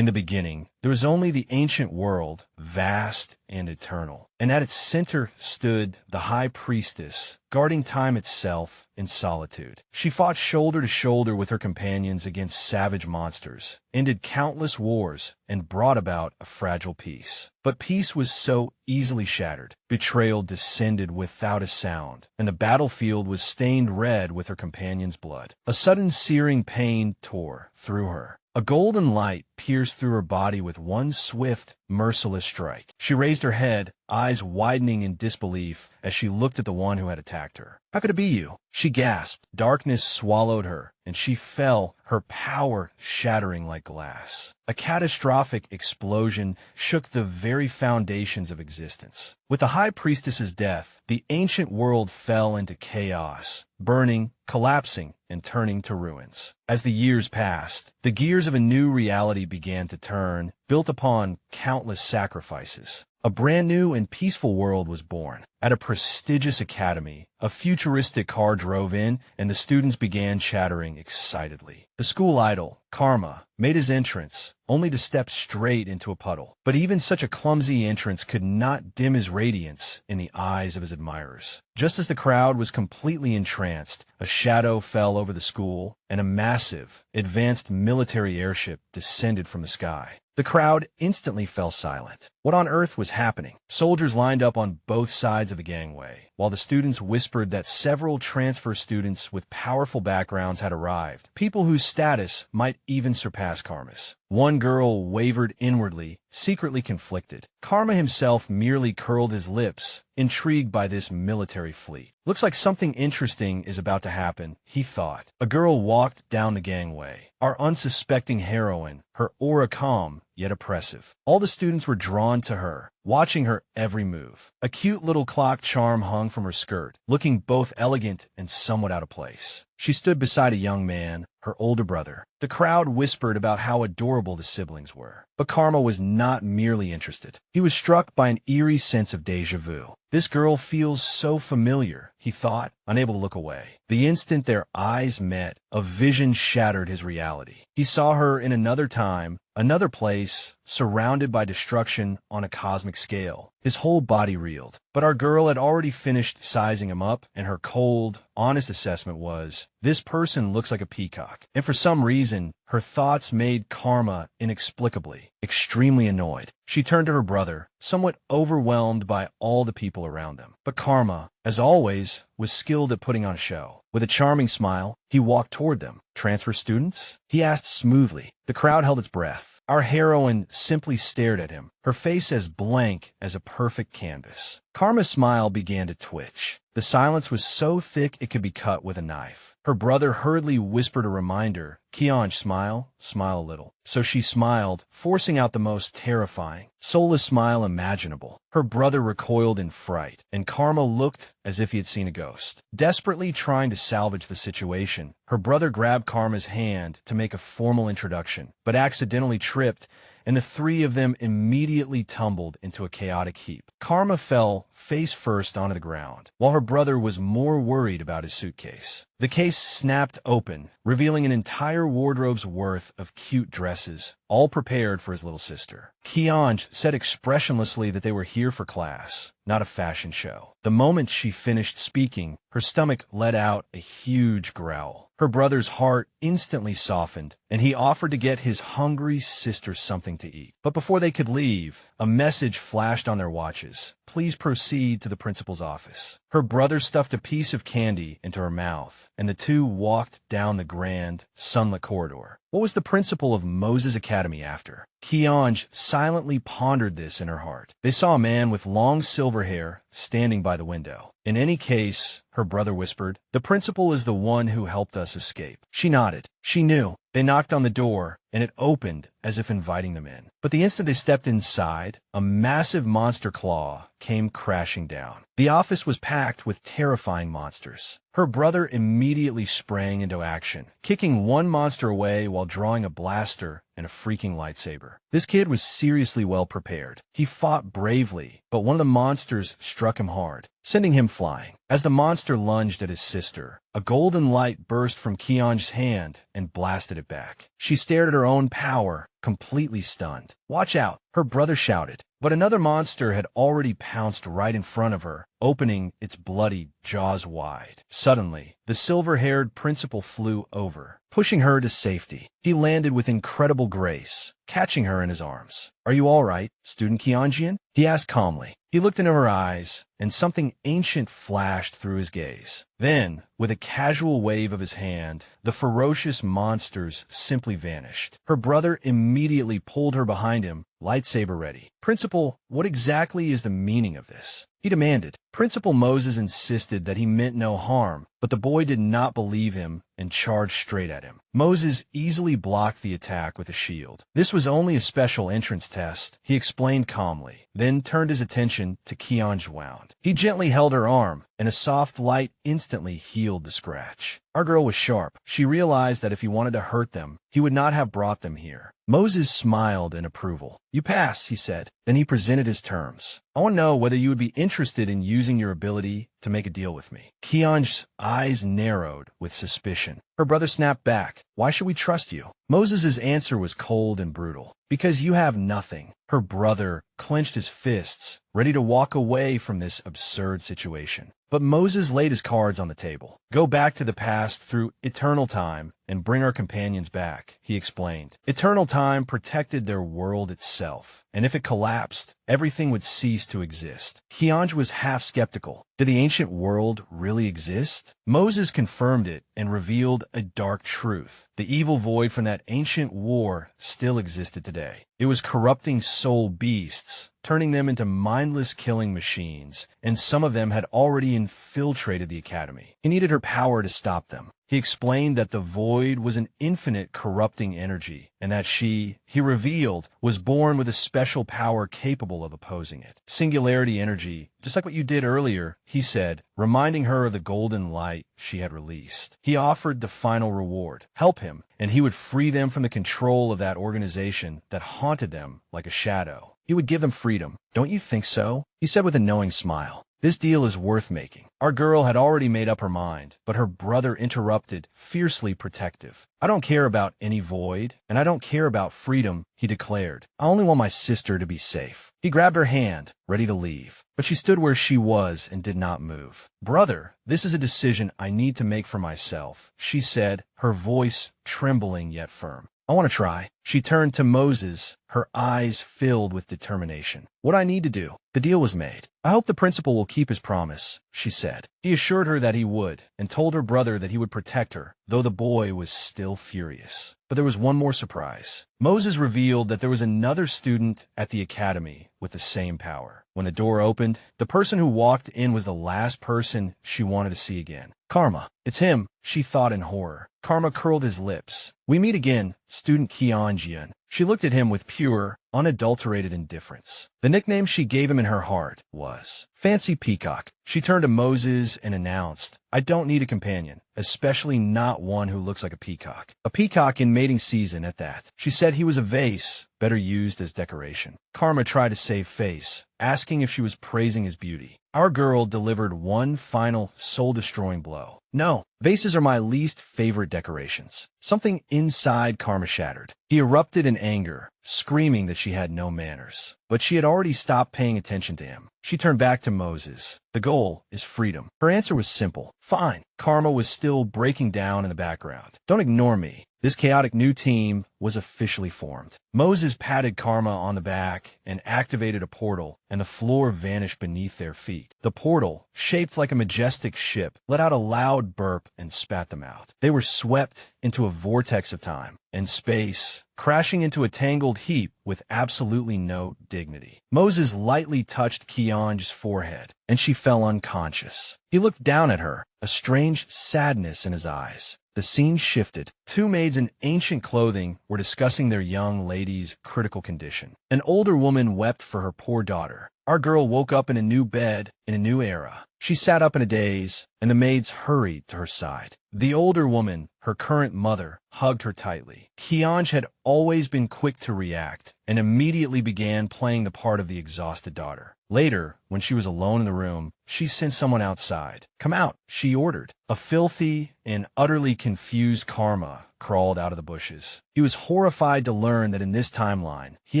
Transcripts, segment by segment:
In the beginning, there was only the ancient world, vast and eternal. And at its center stood the High Priestess, guarding time itself in solitude. She fought shoulder to shoulder with her companions against savage monsters, ended countless wars, and brought about a fragile peace. But peace was so easily shattered. Betrayal descended without a sound, and the battlefield was stained red with her companion's blood. A sudden searing pain tore through her. A golden light pierced through her body with one swift, merciless strike. She raised her head, eyes widening in disbelief as she looked at the one who had attacked her. "How could it be you?" she gasped. Darkness swallowed her, and she fell, her power shattering like glass. A catastrophic explosion shook the very foundations of existence. With the High Priestess's death, the ancient world fell into chaos, burning, collapsing, and turning to ruins. As the years passed, the gears of a new reality began to turn, built upon countless sacrifices. A brand new and peaceful world was born. At a prestigious academy, a futuristic car drove in, and the students began chattering excitedly. The school idol, Karma, made his entrance, only to step straight into a puddle. But even such a clumsy entrance could not dim his radiance in the eyes of his admirers. Just as the crowd was completely entranced, a shadow fell over the school, and a massive, advanced military airship descended from the sky. The crowd instantly fell silent. What on earth was happening? Soldiers lined up on both sides of the gangway, while the students whispered that several transfer students with powerful backgrounds had arrived, people whose status might even surpass Karma's. One girl wavered inwardly, secretly conflicted. Karma himself merely curled his lips, intrigued by this military fleet. "Looks like something interesting is about to happen," he thought. A girl walked down the gangway, our unsuspecting heroine, her aura calm yet oppressive. All the students were drawn to her, watching her every move. A cute little clock charm hung from her skirt, looking both elegant and somewhat out of place. She stood beside a young man, her older brother. The crowd whispered about how adorable the siblings were. But Karma was not merely interested. He was struck by an eerie sense of déjà vu. "This girl feels so familiar," he thought, unable to look away. The instant their eyes met, a vision shattered his reality. He saw her in another time, another place, surrounded by destruction on a cosmic scale. His whole body reeled. But our girl had already finished sizing him up, and her cold, honest assessment was, "This person looks like a peacock." And for some reason, her thoughts made Karma inexplicably, extremely annoyed. She turned to her brother, somewhat overwhelmed by all the people around them. But Karma, as always, was skilled at putting on a show. With a charming smile, he walked toward them. "Transfer students?" he asked smoothly. The crowd held its breath. Our heroine simply stared at him, her face as blank as a perfect canvas. Karma's smile began to twitch. The silence was so thick it could be cut with a knife. Her brother hurriedly whispered a reminder, "Kionge, smile a little." So she smiled, forcing out the most terrifying, soulless smile imaginable. Her brother recoiled in fright, and Karma looked as if he had seen a ghost. Desperately trying to salvage the situation, her brother grabbed Karma's hand to make a formal introduction, but accidentally tripped, and the three of them immediately tumbled into a chaotic heap. Karma fell face first onto the ground, while her brother was more worried about his suitcase. The case snapped open, revealing an entire wardrobe's worth of cute dresses, all prepared for his little sister. Kionge said expressionlessly that they were here for class, not a fashion show. The moment she finished speaking, her stomach let out a huge growl. Her brother's heart instantly softened, and he offered to get his hungry sister something to eat. But before they could leave, a message flashed on their watches. "Please proceed to the principal's office." Her brother stuffed a piece of candy into her mouth, and the two walked down the grand, sunlit corridor. What was the principal of Moses Academy after? Kionge silently pondered this in her heart. They saw a man with long silver hair standing by the window. "In any case," her brother whispered, "the principal is the one who helped us escape." She nodded. She knew. They knocked on the door, and it opened as if inviting them in. But the instant they stepped inside, a massive monster claw came crashing down. The office was packed with terrifying monsters. Her brother immediately sprang into action, kicking one monster away while drawing a blaster and a freaking lightsaber. This kid was seriously well prepared. He fought bravely, but one of the monsters struck him hard, sending him flying. As the monster lunged at his sister, a golden light burst from Kionge's hand and blasted it back. She stared at her own power, completely stunned. "Watch out," her brother shouted. But another monster had already pounced right in front of her, opening its bloody jaws wide. Suddenly, the silver-haired principal flew over, pushing her to safety. He landed with incredible grace, catching her in his arms. "Are you all right, student Kiongian?" he asked calmly. He looked into her eyes, and something ancient flashed through his gaze. Then, with a casual wave of his hand, the ferocious monsters simply vanished. Her brother immediately pulled her behind him, lightsaber ready. "Principal, what exactly is the meaning of this?" he demanded. Principal Moses insisted that he meant no harm, but the boy did not believe him and charged straight at him. Moses easily blocked the attack with a shield. "This was only a special entrance test," he explained calmly, then turned his attention to Kionge's wound. He gently held her arm, and a soft light instantly healed the scratch. Our girl was sharp. She realized that if he wanted to hurt them, he would not have brought them here. Moses smiled in approval. "You pass," he said. Then he presented his terms. "I want to know whether you would be interested in using your ability to make a deal with me." Kionge's eyes narrowed with suspicion. Her brother snapped back. "Why should we trust you?" Moses' answer was cold and brutal. "Because you have nothing." Her brother clenched his fists, ready to walk away from this absurd situation. But Moses laid his cards on the table. "Go back to the past through eternal time and bring our companions back," he explained. Eternal time protected their world itself, and if it collapsed, everything would cease to exist. Kionge was half skeptical. Did the ancient world really exist? Moses confirmed it and revealed a dark truth. The evil void from that ancient war still existed today. It was corrupting soul beasts, turning them into mindless killing machines, and some of them had already infiltrated the academy. He needed her power to stop them. He explained that the void was an infinite corrupting energy, and that she, he revealed, was born with a special power capable of opposing it. Singularity energy, just like what you did earlier, he said, reminding her of the golden light she had released. He offered the final reward, help him, and he would free them from the control of that organization that haunted them like a shadow. He would give them freedom. "Don't you think so?" he said with a knowing smile. "This deal is worth making." Our girl had already made up her mind, but her brother interrupted, fiercely protective. "I don't care about any void, and I don't care about freedom," he declared. "I only want my sister to be safe." He grabbed her hand, ready to leave, but she stood where she was and did not move. "Brother, this is a decision I need to make for myself," she said, her voice trembling yet firm. "I want to try." She turned to Moses, her eyes filled with determination. "What I need to do." The deal was made. "I hope the principal will keep his promise," she said. He assured her that he would, and told her brother that he would protect her, though the boy was still furious. But there was one more surprise. Moses revealed that there was another student at the academy with the same power. When the door opened, the person who walked in was the last person she wanted to see again. Karma. "It's him," she thought in horror. Karma curled his lips. "We meet again, student Kiongian." She looked at him with pure, unadulterated indifference. The nickname she gave him in her heart was Fancy Peacock. She turned to Moses and announced, "I don't need a companion, especially not one who looks like a peacock. A peacock in mating season at that." She said he was a vase, better used as decoration. Karma tried to save face, asking if she was praising his beauty. Our girl delivered one final, soul-destroying blow. "No, vases are my least favorite decorations." Something inside Karma shattered. He erupted in anger, screaming that she had no manners. But she had already stopped paying attention to him. She turned back to Moses. "The goal is freedom." Her answer was simple. "Fine." Karma was still breaking down in the background. "Don't ignore me." This chaotic new team was officially formed. Moses patted Karma on the back and activated a portal, and the floor vanished beneath their feet. The portal, shaped like a majestic ship, let out a loud burp and spat them out. They were swept into a vortex of time and space, crashing into a tangled heap with absolutely no dignity. Moses lightly touched Kionge's forehead, and she fell unconscious. He looked down at her, a strange sadness in his eyes. The scene shifted. Two maids in ancient clothing were discussing their young lady's critical condition. An older woman wept for her poor daughter. Our girl woke up in a new bed, in a new era. She sat up in a daze, and the maids hurried to her side. The older woman, her current mother, hugged her tightly. Kionge had always been quick to react, and immediately began playing the part of the exhausted daughter. Later, when she was alone in the room, she sent someone outside. "Come out," she ordered. A filthy and utterly confused Karma crawled out of the bushes. He was horrified to learn that in this timeline, he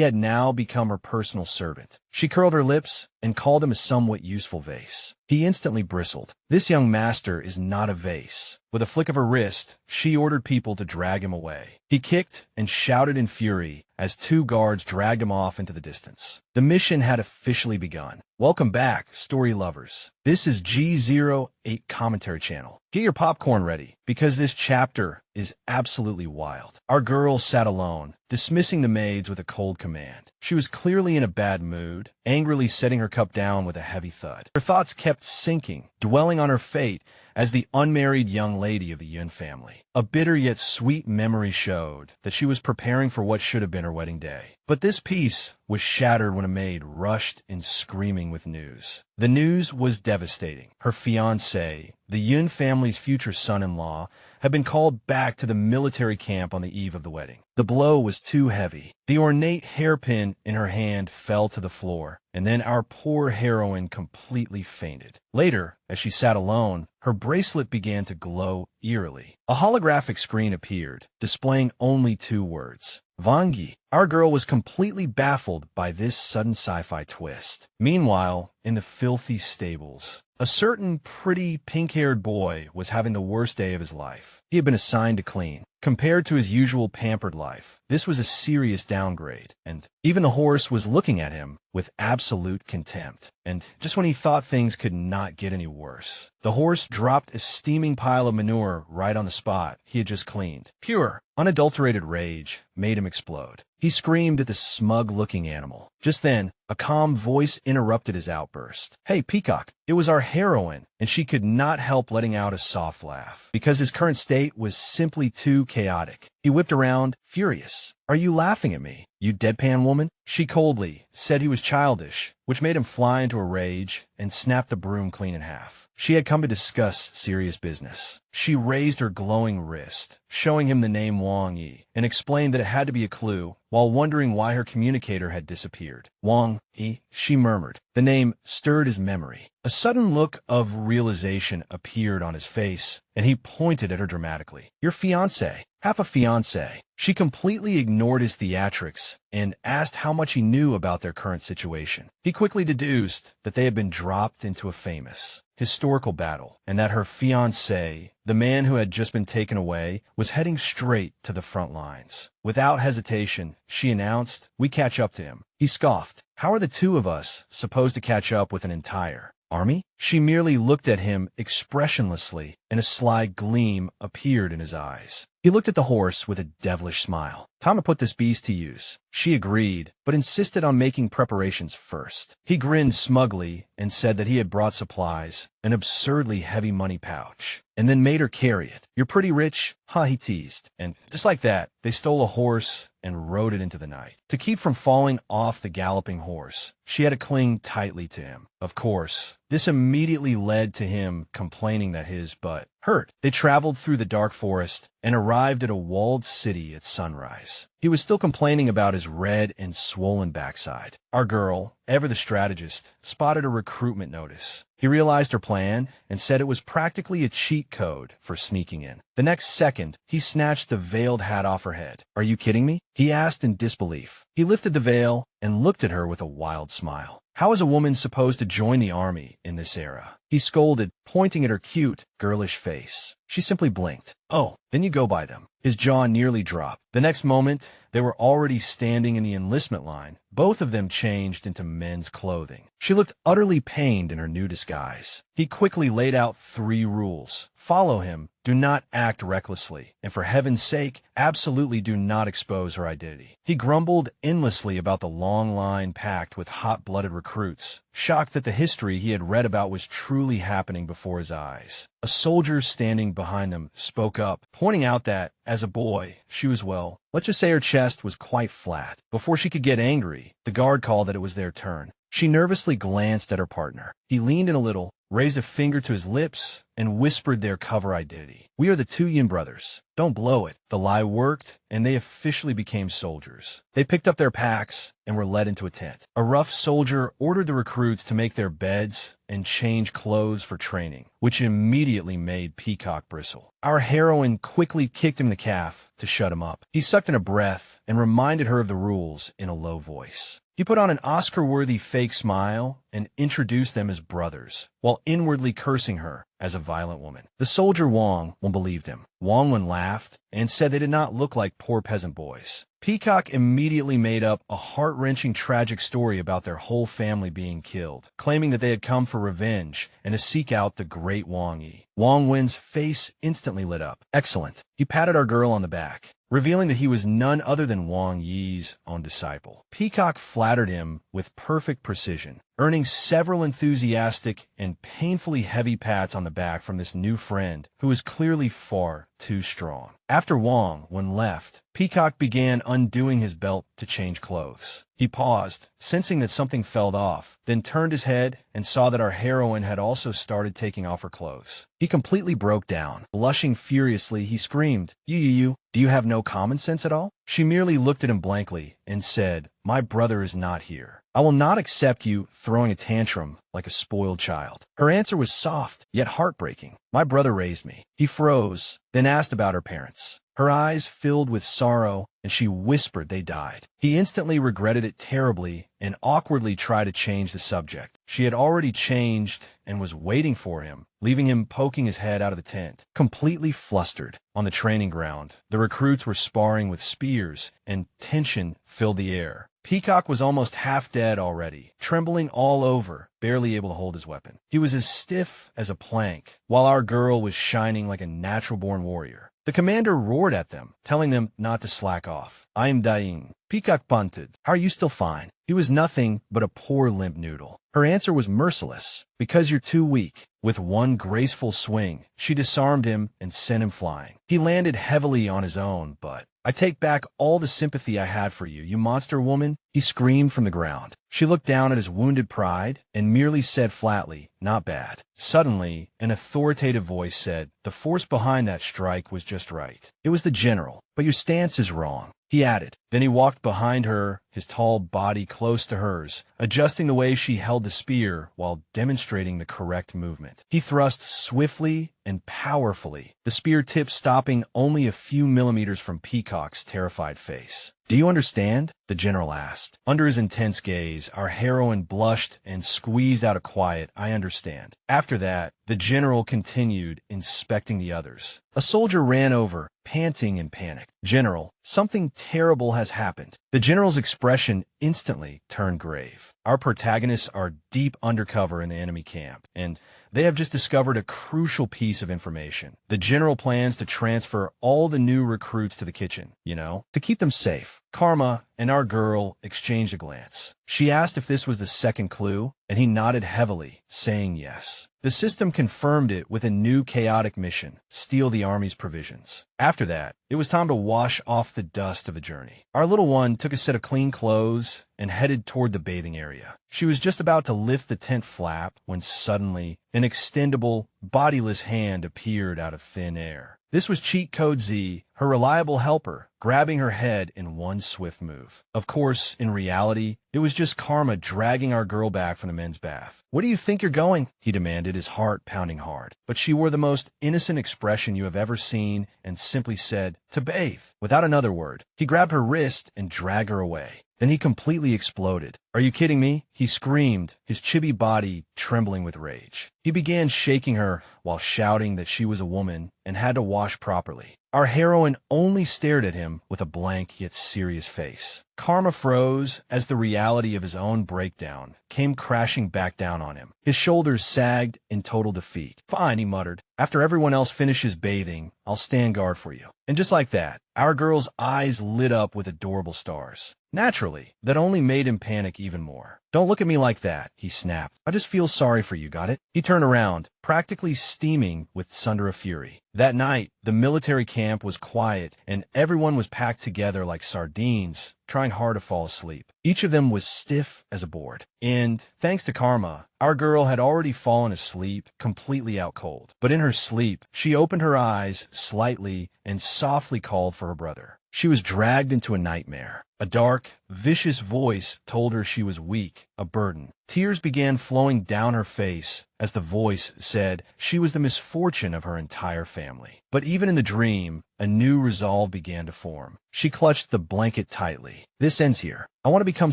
had now become her personal servant. She curled her lips and called him a somewhat useful vase. He instantly bristled. This young master is not a vase. With a flick of her wrist, she ordered people to drag him away. He kicked and shouted in fury as 2 guards dragged him off into the distance. The mission had officially begun. Welcome back, story lovers. This is G08 Commentary Channel. Get your popcorn ready, because this chapter is absolutely wild. Our girl sat alone, dismissing the maids with a cold command. She was clearly in a bad mood, angrily setting her cup down with a heavy thud. Her thoughts kept sinking, dwelling on her fate as the unmarried young lady of the Yun family. A bitter yet sweet memory showed that she was preparing for what should have been her wedding day. But this peace was shattered when a maid rushed in screaming with news. The news was devastating. Her fiancé, the Yun family's future son-in-law, had been called back to the military camp on the eve of the wedding. The blow was too heavy. The ornate hairpin in her hand fell to the floor, and then our poor heroine completely fainted. Later, as she sat alone, her bracelet began to glow eerily. A holographic screen appeared, displaying only 2 words: Vangi. Our girl was completely baffled by this sudden sci-fi twist. Meanwhile, in the filthy stables, a certain pretty pink-haired boy was having the worst day of his life. He had been assigned to clean. Compared to his usual pampered life, this was a serious downgrade, and even the horse was looking at him with absolute contempt. And just when he thought things could not get any worse, the horse dropped a steaming pile of manure right on the spot he had just cleaned. Pure, unadulterated rage made him explode. He screamed at the smug-looking animal. Just then, a calm voice interrupted his outburst. "Hey, Peacock, it was our heroine," and she could not help letting out a soft laugh, because his current state was simply too chaotic. He whipped around, furious. "Are you laughing at me, you deadpan woman?" She coldly said he was childish, which made him fly into a rage and snap the broom clean in half. She had come to discuss serious business. She raised her glowing wrist, showing him the name Wang Yi, and explained that it had to be a clue, while wondering why her communicator had disappeared. "Wang Yi," she murmured. The name stirred his memory. A sudden look of realization appeared on his face, and he pointed at her dramatically. "Your fiancé. Half a fiancé." She completely ignored his theatrics and asked how much he knew about their current situation. He quickly deduced that they had been dropped into a famous historical battle, and that her fiancé, the man who had just been taken away, was heading straight to the front lines. Without hesitation, she announced, "We catch up to him." He scoffed. "How are the 2 of us supposed to catch up with an entire army?" She merely looked at him expressionlessly, and a sly gleam appeared in his eyes. He looked at the horse with a devilish smile. "Time to put this beast to use." She agreed, but insisted on making preparations first. He grinned smugly and said that he had brought supplies, an absurdly heavy money pouch, and then made her carry it. "You're pretty rich?" He teased. And just like that, they stole a horse and rode it into the night. To keep from falling off the galloping horse, she had to cling tightly to him. Of course, this immediately led to him complaining that his butt hurt. They traveled through the dark forest and arrived at a walled city at sunrise. He was still complaining about his red and swollen backside. Our girl, ever the strategist, spotted a recruitment notice. He realized her plan and said it was practically a cheat code for sneaking in. The next second, he snatched the veiled hat off her head. "Are you kidding me?" he asked in disbelief. He lifted the veil and looked at her with a wild smile. How is a woman supposed to join the army in this era? He scolded, pointing at her cute, girlish face. She simply blinked. "Oh, then you go by them." His jaw nearly dropped. The next moment, they were already standing in the enlistment line. Both of them changed into men's clothing. She looked utterly pained in her new disguise. He quickly laid out 3 rules. Follow him. Do not act recklessly. And for heaven's sake, absolutely do not expose her identity. He grumbled endlessly about the long line packed with hot-blooded recruits, shocked that the history he had read about was truly happening before his eyes. A soldier standing behind them spoke up, pointing out that, as a boy, she was, well, let's just say her chest was quite flat. Before she could get angry, the guard called that it was their turn. She nervously glanced at her partner. He leaned in a little, raised a finger to his lips, and whispered their cover identity. "We are the two Yin brothers. Don't blow it." The lie worked, and they officially became soldiers. They picked up their packs and were led into a tent. A rough soldier ordered the recruits to make their beds and change clothes for training, which immediately made Peacock bristle. Our heroine quickly kicked him in the calf to shut him up. He sucked in a breath and reminded her of the rules in a low voice. He put on an Oscar-worthy fake smile and introduced them as brothers, while inwardly cursing her as a violent woman. The soldier Wong believed him. Wong laughed and said they did not look like poor peasant boys. Peacock immediately made up a heart-wrenching tragic story about their whole family being killed, claiming that they had come for revenge and to seek out the great Wang Yi. Wang Wen's face instantly lit up. "Excellent." He patted our girl on the back, revealing that he was none other than Wang Yi's own disciple. Peacock flattered him with perfect precision, earning several enthusiastic and painfully heavy pats on the back from this new friend who was clearly far too strong. After Wang left, Peacock began undoing his belt to change clothes. He paused, sensing that something fell off, then turned his head and saw that our heroine had also started taking off her clothes. He completely broke down. Blushing furiously, he screamed, You, do you have no common sense at all?" She merely looked at him blankly and said, "My brother is not here. I will not accept you throwing a tantrum like a spoiled child." Her answer was soft, yet heartbreaking. "My brother raised me." He froze, then asked about her parents. Her eyes filled with sorrow, and she whispered they died. He instantly regretted it terribly and awkwardly tried to change the subject. She had already changed and was waiting for him, leaving him poking his head out of the tent, completely flustered. On the training ground, the recruits were sparring with spears, and tension filled the air. Peacock was almost half dead already, trembling all over, barely able to hold his weapon. He was as stiff as a plank, while our girl was shining like a natural-born warrior. The commander roared at them, telling them not to slack off. "I am dying." Peacock bunted. "How are you still fine?" He was nothing but a poor limp noodle. Her answer was merciless. "Because you're too weak." With one graceful swing, she disarmed him and sent him flying. He landed heavily on his own, but "I take back all the sympathy I had for you, you monster woman," he screamed from the ground. She looked down at his wounded pride and merely said flatly, "Not bad." Suddenly, an authoritative voice said, "The force behind that strike was just right. It was the general, but your stance is wrong," he added. Then he walked behind her, his tall body close to hers, adjusting the way she held the spear while demonstrating the correct movement. He thrust swiftly and powerfully, the spear tip stopping only a few millimeters from Peacock's terrified face. "Do you understand?" the general asked. Under his intense gaze, our heroine blushed and squeezed out a quiet, "I understand." After that, the general continued inspecting the others. A soldier ran over, panting in panic. "General, something terrible has happened." The general's expression instantly turned grave. "Our protagonists are deep undercover in the enemy camp, and they have just discovered a crucial piece of information. The general plans to transfer all the new recruits to the kitchen, to keep them safe." Karma and our girl exchanged a glance. She asked if this was the second clue, and he nodded heavily, saying yes. The system confirmed it with a new chaotic mission: steal the army's provisions. After that, it was time to wash off the dust of the journey. Our little one took a set of clean clothes and headed toward the bathing area. She was just about to lift the tent flap when suddenly an extendable, bodiless hand appeared out of thin air. This was Cheat Code Z, her reliable helper, grabbing her head in one swift move. Of course, in reality, it was just Karma dragging our girl back from the men's bath. "Where do you think you're going?" he demanded, his heart pounding hard. But she wore the most innocent expression you have ever seen and simply said, "To bathe," without another word. He grabbed her wrist and dragged her away. Then he completely exploded. "Are you kidding me?" he screamed, his chibi body trembling with rage. He began shaking her while shouting that she was a woman and had to wash properly. Our heroine only stared at him with a blank yet serious face. Karma froze as the reality of his own breakdown came crashing back down on him. His shoulders sagged in total defeat. "Fine," he muttered. "After everyone else finishes bathing, I'll stand guard for you." And just like that, our girl's eyes lit up with adorable stars. Naturally, that only made him panic even more. "Don't look at me like that," he snapped. "I just feel sorry for you, got it?" He turned around, practically steaming with thunder of fury. That night, the military camp was quiet, and everyone was packed together like sardines, trying hard to fall asleep. Each of them was stiff as a board. And, thanks to karma, our girl had already fallen asleep, completely out cold. But in her sleep, she opened her eyes slightly and softly called for her brother. She was dragged into a nightmare. A dark, vicious voice told her she was weak, a burden. Tears began flowing down her face as the voice said she was the misfortune of her entire family. But even in the dream, a new resolve began to form. She clutched the blanket tightly. "This ends here. I want to become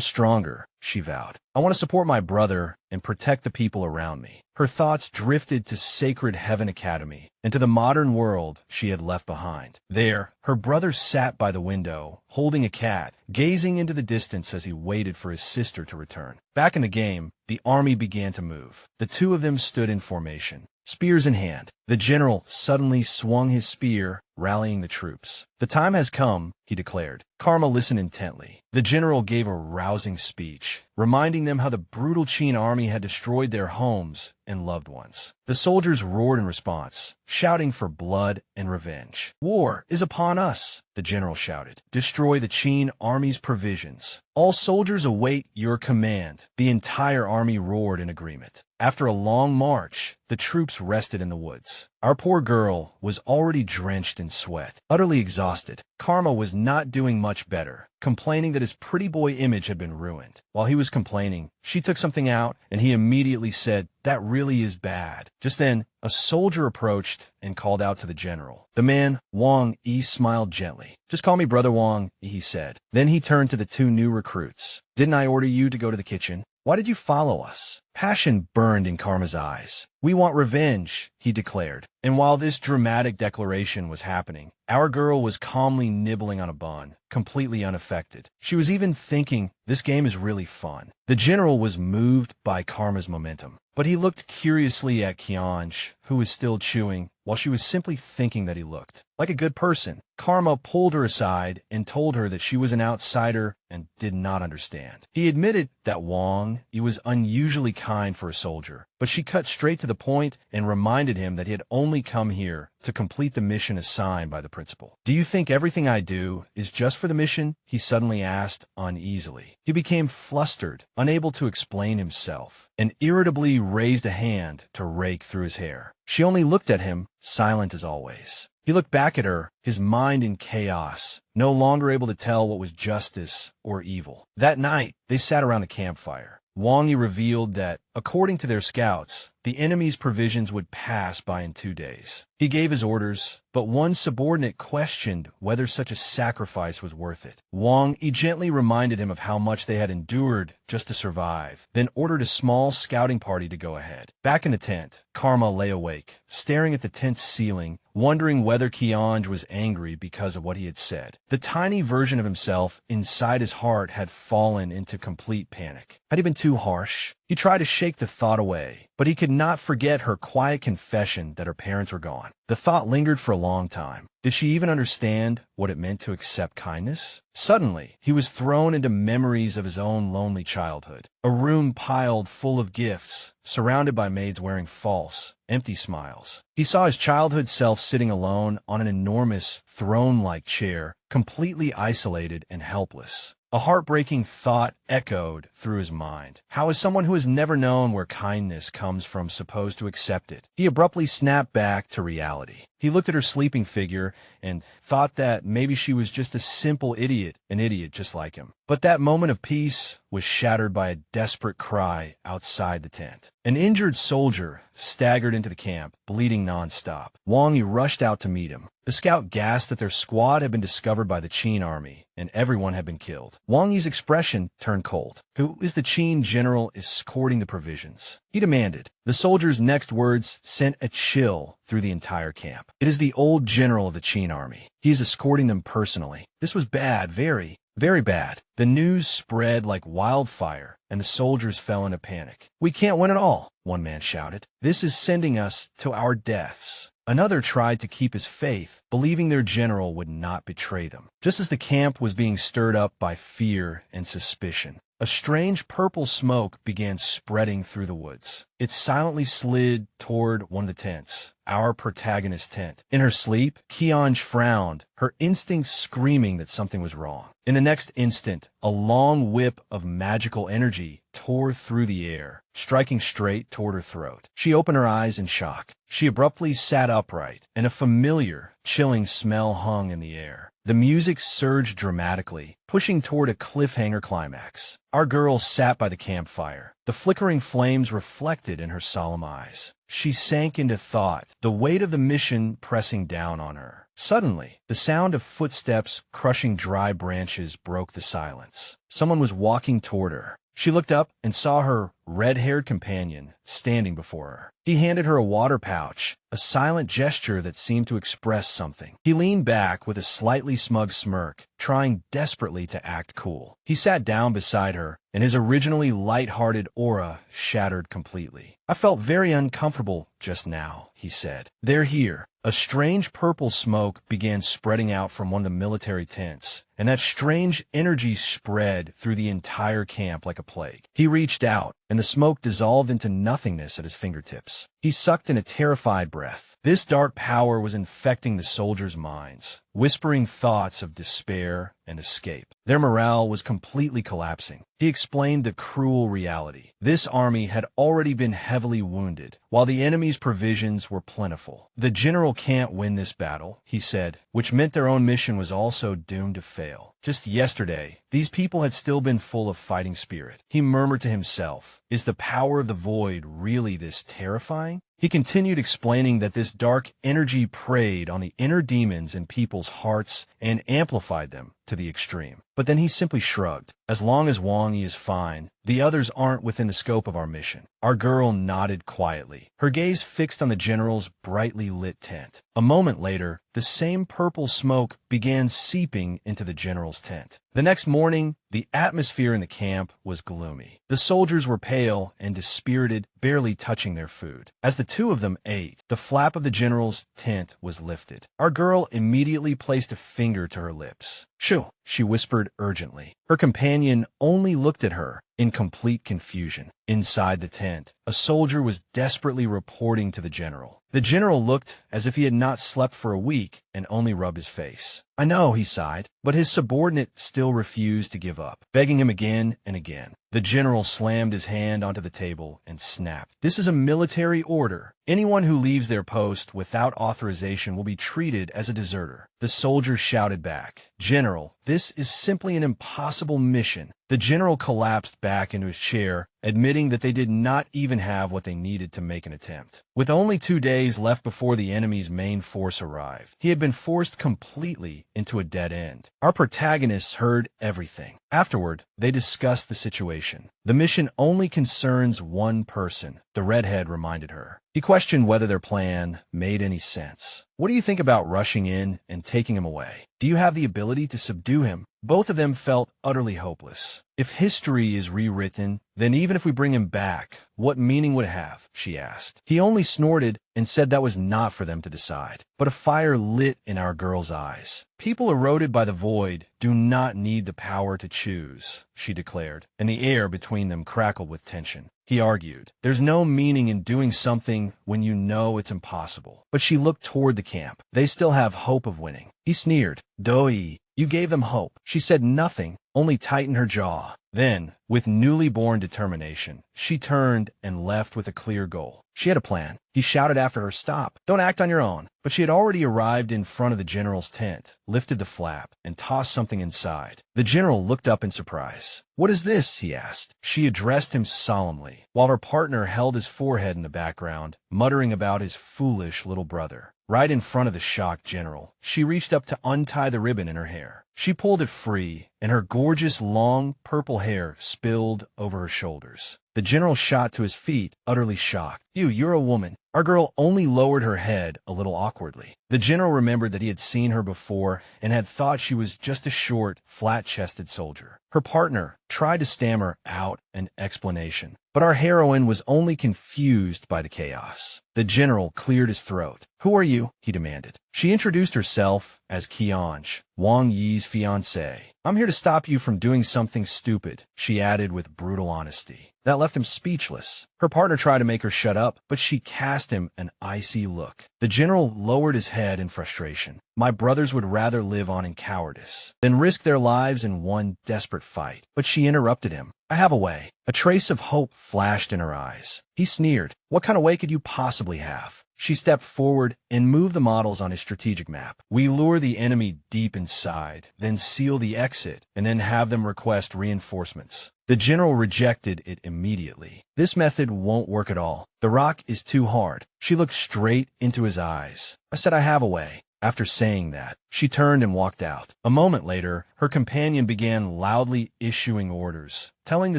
stronger," she vowed. "I want to support my brother and protect the people around me." Her thoughts drifted to Sacred Heaven Academy and to the modern world she had left behind. There, her brother sat by the window, holding a cat, gazing into the distance as he waited for his sister to return. Back in the game, the army began to move. The two of them stood in formation, spears in hand. The general suddenly swung his spear, rallying the troops. "The time has come," he declared. Karma listened intently. The general gave a rousing speech, reminding them how the brutal Qin army had destroyed their homes and loved ones. The soldiers roared in response, shouting for blood and revenge. "War is upon us," the general shouted. "Destroy the Qin army's provisions. All soldiers await your command." The entire army roared in agreement. After a long march, the troops rested in the woods. Our poor girl was already drenched in sweat, utterly exhausted. Karma was not doing much better, complaining that his pretty boy image had been ruined. While he was complaining, she took something out, and he immediately said, "That really is bad." Just then, a soldier approached and called out to the general. The man, Wang Yi, smiled gently. "Just call me Brother Wang," he said. Then he turned to the two new recruits. "Didn't I order you to go to the kitchen? Why did you follow us?" Passion burned in Karma's eyes. "We want revenge," he declared. And while this dramatic declaration was happening, our girl was calmly nibbling on a bun, completely unaffected. She was even thinking, "This game is really fun." The general was moved by Karma's momentum, but he looked curiously at Kionge, who was still chewing, while she was simply thinking that he looked like a good person. Karma pulled her aside and told her that she was an outsider and did not understand. He admitted that Wang Yi was unusually kind for a soldier, but she cut straight to the point and reminded him that he had only come here to complete the mission assigned by the principal. "Do you think everything I do is just for the mission?" he suddenly asked uneasily. He became flustered, unable to explain himself, and irritably raised a hand to rake through his hair. She only looked at him, silent as always. He looked back at her, his mind in chaos, no longer able to tell what was justice or evil. That night, they sat around the campfire. Wang Yi revealed that, according to their scouts, the enemy's provisions would pass by in 2 days. He gave his orders, but one subordinate questioned whether such a sacrifice was worth it. Wang Yi gently reminded him of how much they had endured just to survive, then ordered a small scouting party to go ahead. Back in the tent, Karma lay awake, staring at the tent's ceiling, wondering whether Kionge was angry because of what he had said. The tiny version of himself inside his heart had fallen into complete panic. Had he been too harsh? He tried to shake the thought away, but he could not forget her quiet confession that her parents were gone. The thought lingered for a long time. Did she even understand what it meant to accept kindness? Suddenly, he was thrown into memories of his own lonely childhood. A room piled full of gifts, surrounded by maids wearing false, empty smiles. He saw his childhood self sitting alone on an enormous, throne-like chair, completely isolated and helpless. A heartbreaking thought echoed through his mind. How is someone who has never known where kindness comes from supposed to accept it? He abruptly snapped back to reality. He looked at her sleeping figure and thought that maybe she was just a simple idiot, an idiot just like him. But that moment of peace was shattered by a desperate cry outside the tent. An injured soldier staggered into the camp, bleeding nonstop. Wang Yi rushed out to meet him. The scout gasped that their squad had been discovered by the Qin army, and everyone had been killed. Wang Yi's expression turned cold. "Who is the Qin general escorting the provisions?" he demanded. The soldier's next words sent a chill through the entire camp. "It is the old general of the Qin army. He is escorting them personally." This was bad, very, very bad. The news spread like wildfire, and the soldiers fell into panic. "We can't win at all," one man shouted. "This is sending us to our deaths." Another tried to keep his faith, believing their general would not betray them. Just as the camp was being stirred up by fear and suspicion, a strange purple smoke began spreading through the woods. It silently slid toward one of the tents, our protagonist's tent. In her sleep, Kionge frowned, her instincts screaming that something was wrong. In the next instant, a long whip of magical energy tore through the air, striking straight toward her throat. She opened her eyes in shock. She abruptly sat upright, and a familiar, chilling smell hung in the air. The music surged dramatically, pushing toward a cliffhanger climax. Our girl sat by the campfire, the flickering flames reflected in her solemn eyes. She sank into thought, the weight of the mission pressing down on her. Suddenly, the sound of footsteps crushing dry branches broke the silence. Someone was walking toward her. She looked up and saw her red-haired companion standing before her. He handed her a water pouch, a silent gesture that seemed to express something. He leaned back with a slightly smug smirk, trying desperately to act cool. He sat down beside her, and his originally light-hearted aura shattered completely. "I felt very uncomfortable just now," he said. "They're here." A strange purple smoke began spreading out from one of the military tents, and that strange energy spread through the entire camp like a plague. He reached out, and the smoke dissolved into nothingness at his fingertips. He sucked in a terrified breath. This dark power was infecting the soldiers' minds, whispering thoughts of despair and escape. Their morale was completely collapsing. He explained the cruel reality. This army had already been heavily wounded, while the enemy's provisions were plentiful. "The general can't win this battle," he said, which meant their own mission was also doomed to fail. Just yesterday, these people had still been full of fighting spirit. He murmured to himself, "Is the power of the void really this terrifying?" He continued explaining that this dark energy preyed on the inner demons in people's hearts and amplified them to the extreme. But then he simply shrugged. "As long as Wang Yi is fine, the others aren't within the scope of our mission." Our girl nodded quietly, her gaze fixed on the general's brightly lit tent. A moment later, the same purple smoke began seeping into the general's tent. The next morning, the atmosphere in the camp was gloomy. The soldiers were pale and dispirited, barely touching their food. As the two of them ate, the flap of the general's tent was lifted. Our girl immediately placed a finger to her lips. "Shoo," she whispered urgently. Her companion only looked at her in complete confusion. Inside the tent, a soldier was desperately reporting to the general. The general looked as if he had not slept for a week and only rubbed his face. "I know," he sighed, but his subordinate still refused to give up, begging him again and again. The general slammed his hand onto the table and snapped. "This is a military order. Anyone who leaves their post without authorization will be treated as a deserter." The soldier shouted back, "General, this is simply an impossible mission." The general collapsed back into his chair, admitting that they did not even have what they needed to make an attempt. With only 2 days left before the enemy's main force arrived, he had been forced completely into a dead end. Our protagonists heard everything. Afterward, they discussed the situation. "The mission only concerns one person," the redhead reminded her. He questioned whether their plan made any sense. "What do you think about rushing in and taking him away? Do you have the ability to subdue him?" Both of them felt utterly hopeless. "If history is rewritten, then even if we bring him back, what meaning would it have?" she asked. He only snorted and said that was not for them to decide. But a fire lit in our girl's eyes. "People eroded by the void do not need the power to choose," she declared, and the air between them crackled with tension. He argued, "There's no meaning in doing something when you know it's impossible." But she looked toward the camp. "They still have hope of winning." He sneered. "Doi, you gave them hope." She said nothing, only tightened her jaw. Then, with newly born determination, she turned and left with a clear goal. She had a plan. He shouted after her, "Stop! Don't act on your own." But she had already arrived in front of the general's tent, lifted the flap, and tossed something inside. The general looked up in surprise. "What is this?" he asked. She addressed him solemnly, while her partner held his forehead in the background, muttering about his foolish little brother. Right in front of the shocked general, she reached up to untie the ribbon in her hair. She pulled it free, and her gorgeous long purple hair spilled over her shoulders. The general shot to his feet, utterly shocked. You're a woman. Our girl only lowered her head a little awkwardly. The general remembered that he had seen her before and had thought she was just a short, flat-chested soldier. Her partner tried to stammer out an explanation, but our heroine was only confused by the chaos. The general cleared his throat. Who are you? He demanded. She introduced herself as Kionge, Wang Yi's fiancée. I'm here to stop you from doing something stupid, she added with brutal honesty. That left him speechless. Her partner tried to make her shut up, but she cast him an icy look. The general lowered his head in frustration. My brothers would rather live on in cowardice than risk their lives in one desperate fight. But she interrupted him. I have a way. A trace of hope flashed in her eyes. He sneered. What kind of way could you possibly have? She stepped forward and moved the models on his strategic map. We lure the enemy deep inside, then seal the exit, and then have them request reinforcements. The general rejected it immediately. This method won't work at all. The rock is too hard. She looked straight into his eyes. I said I have a way. After saying that, she turned and walked out. A moment later, her companion began loudly issuing orders, telling the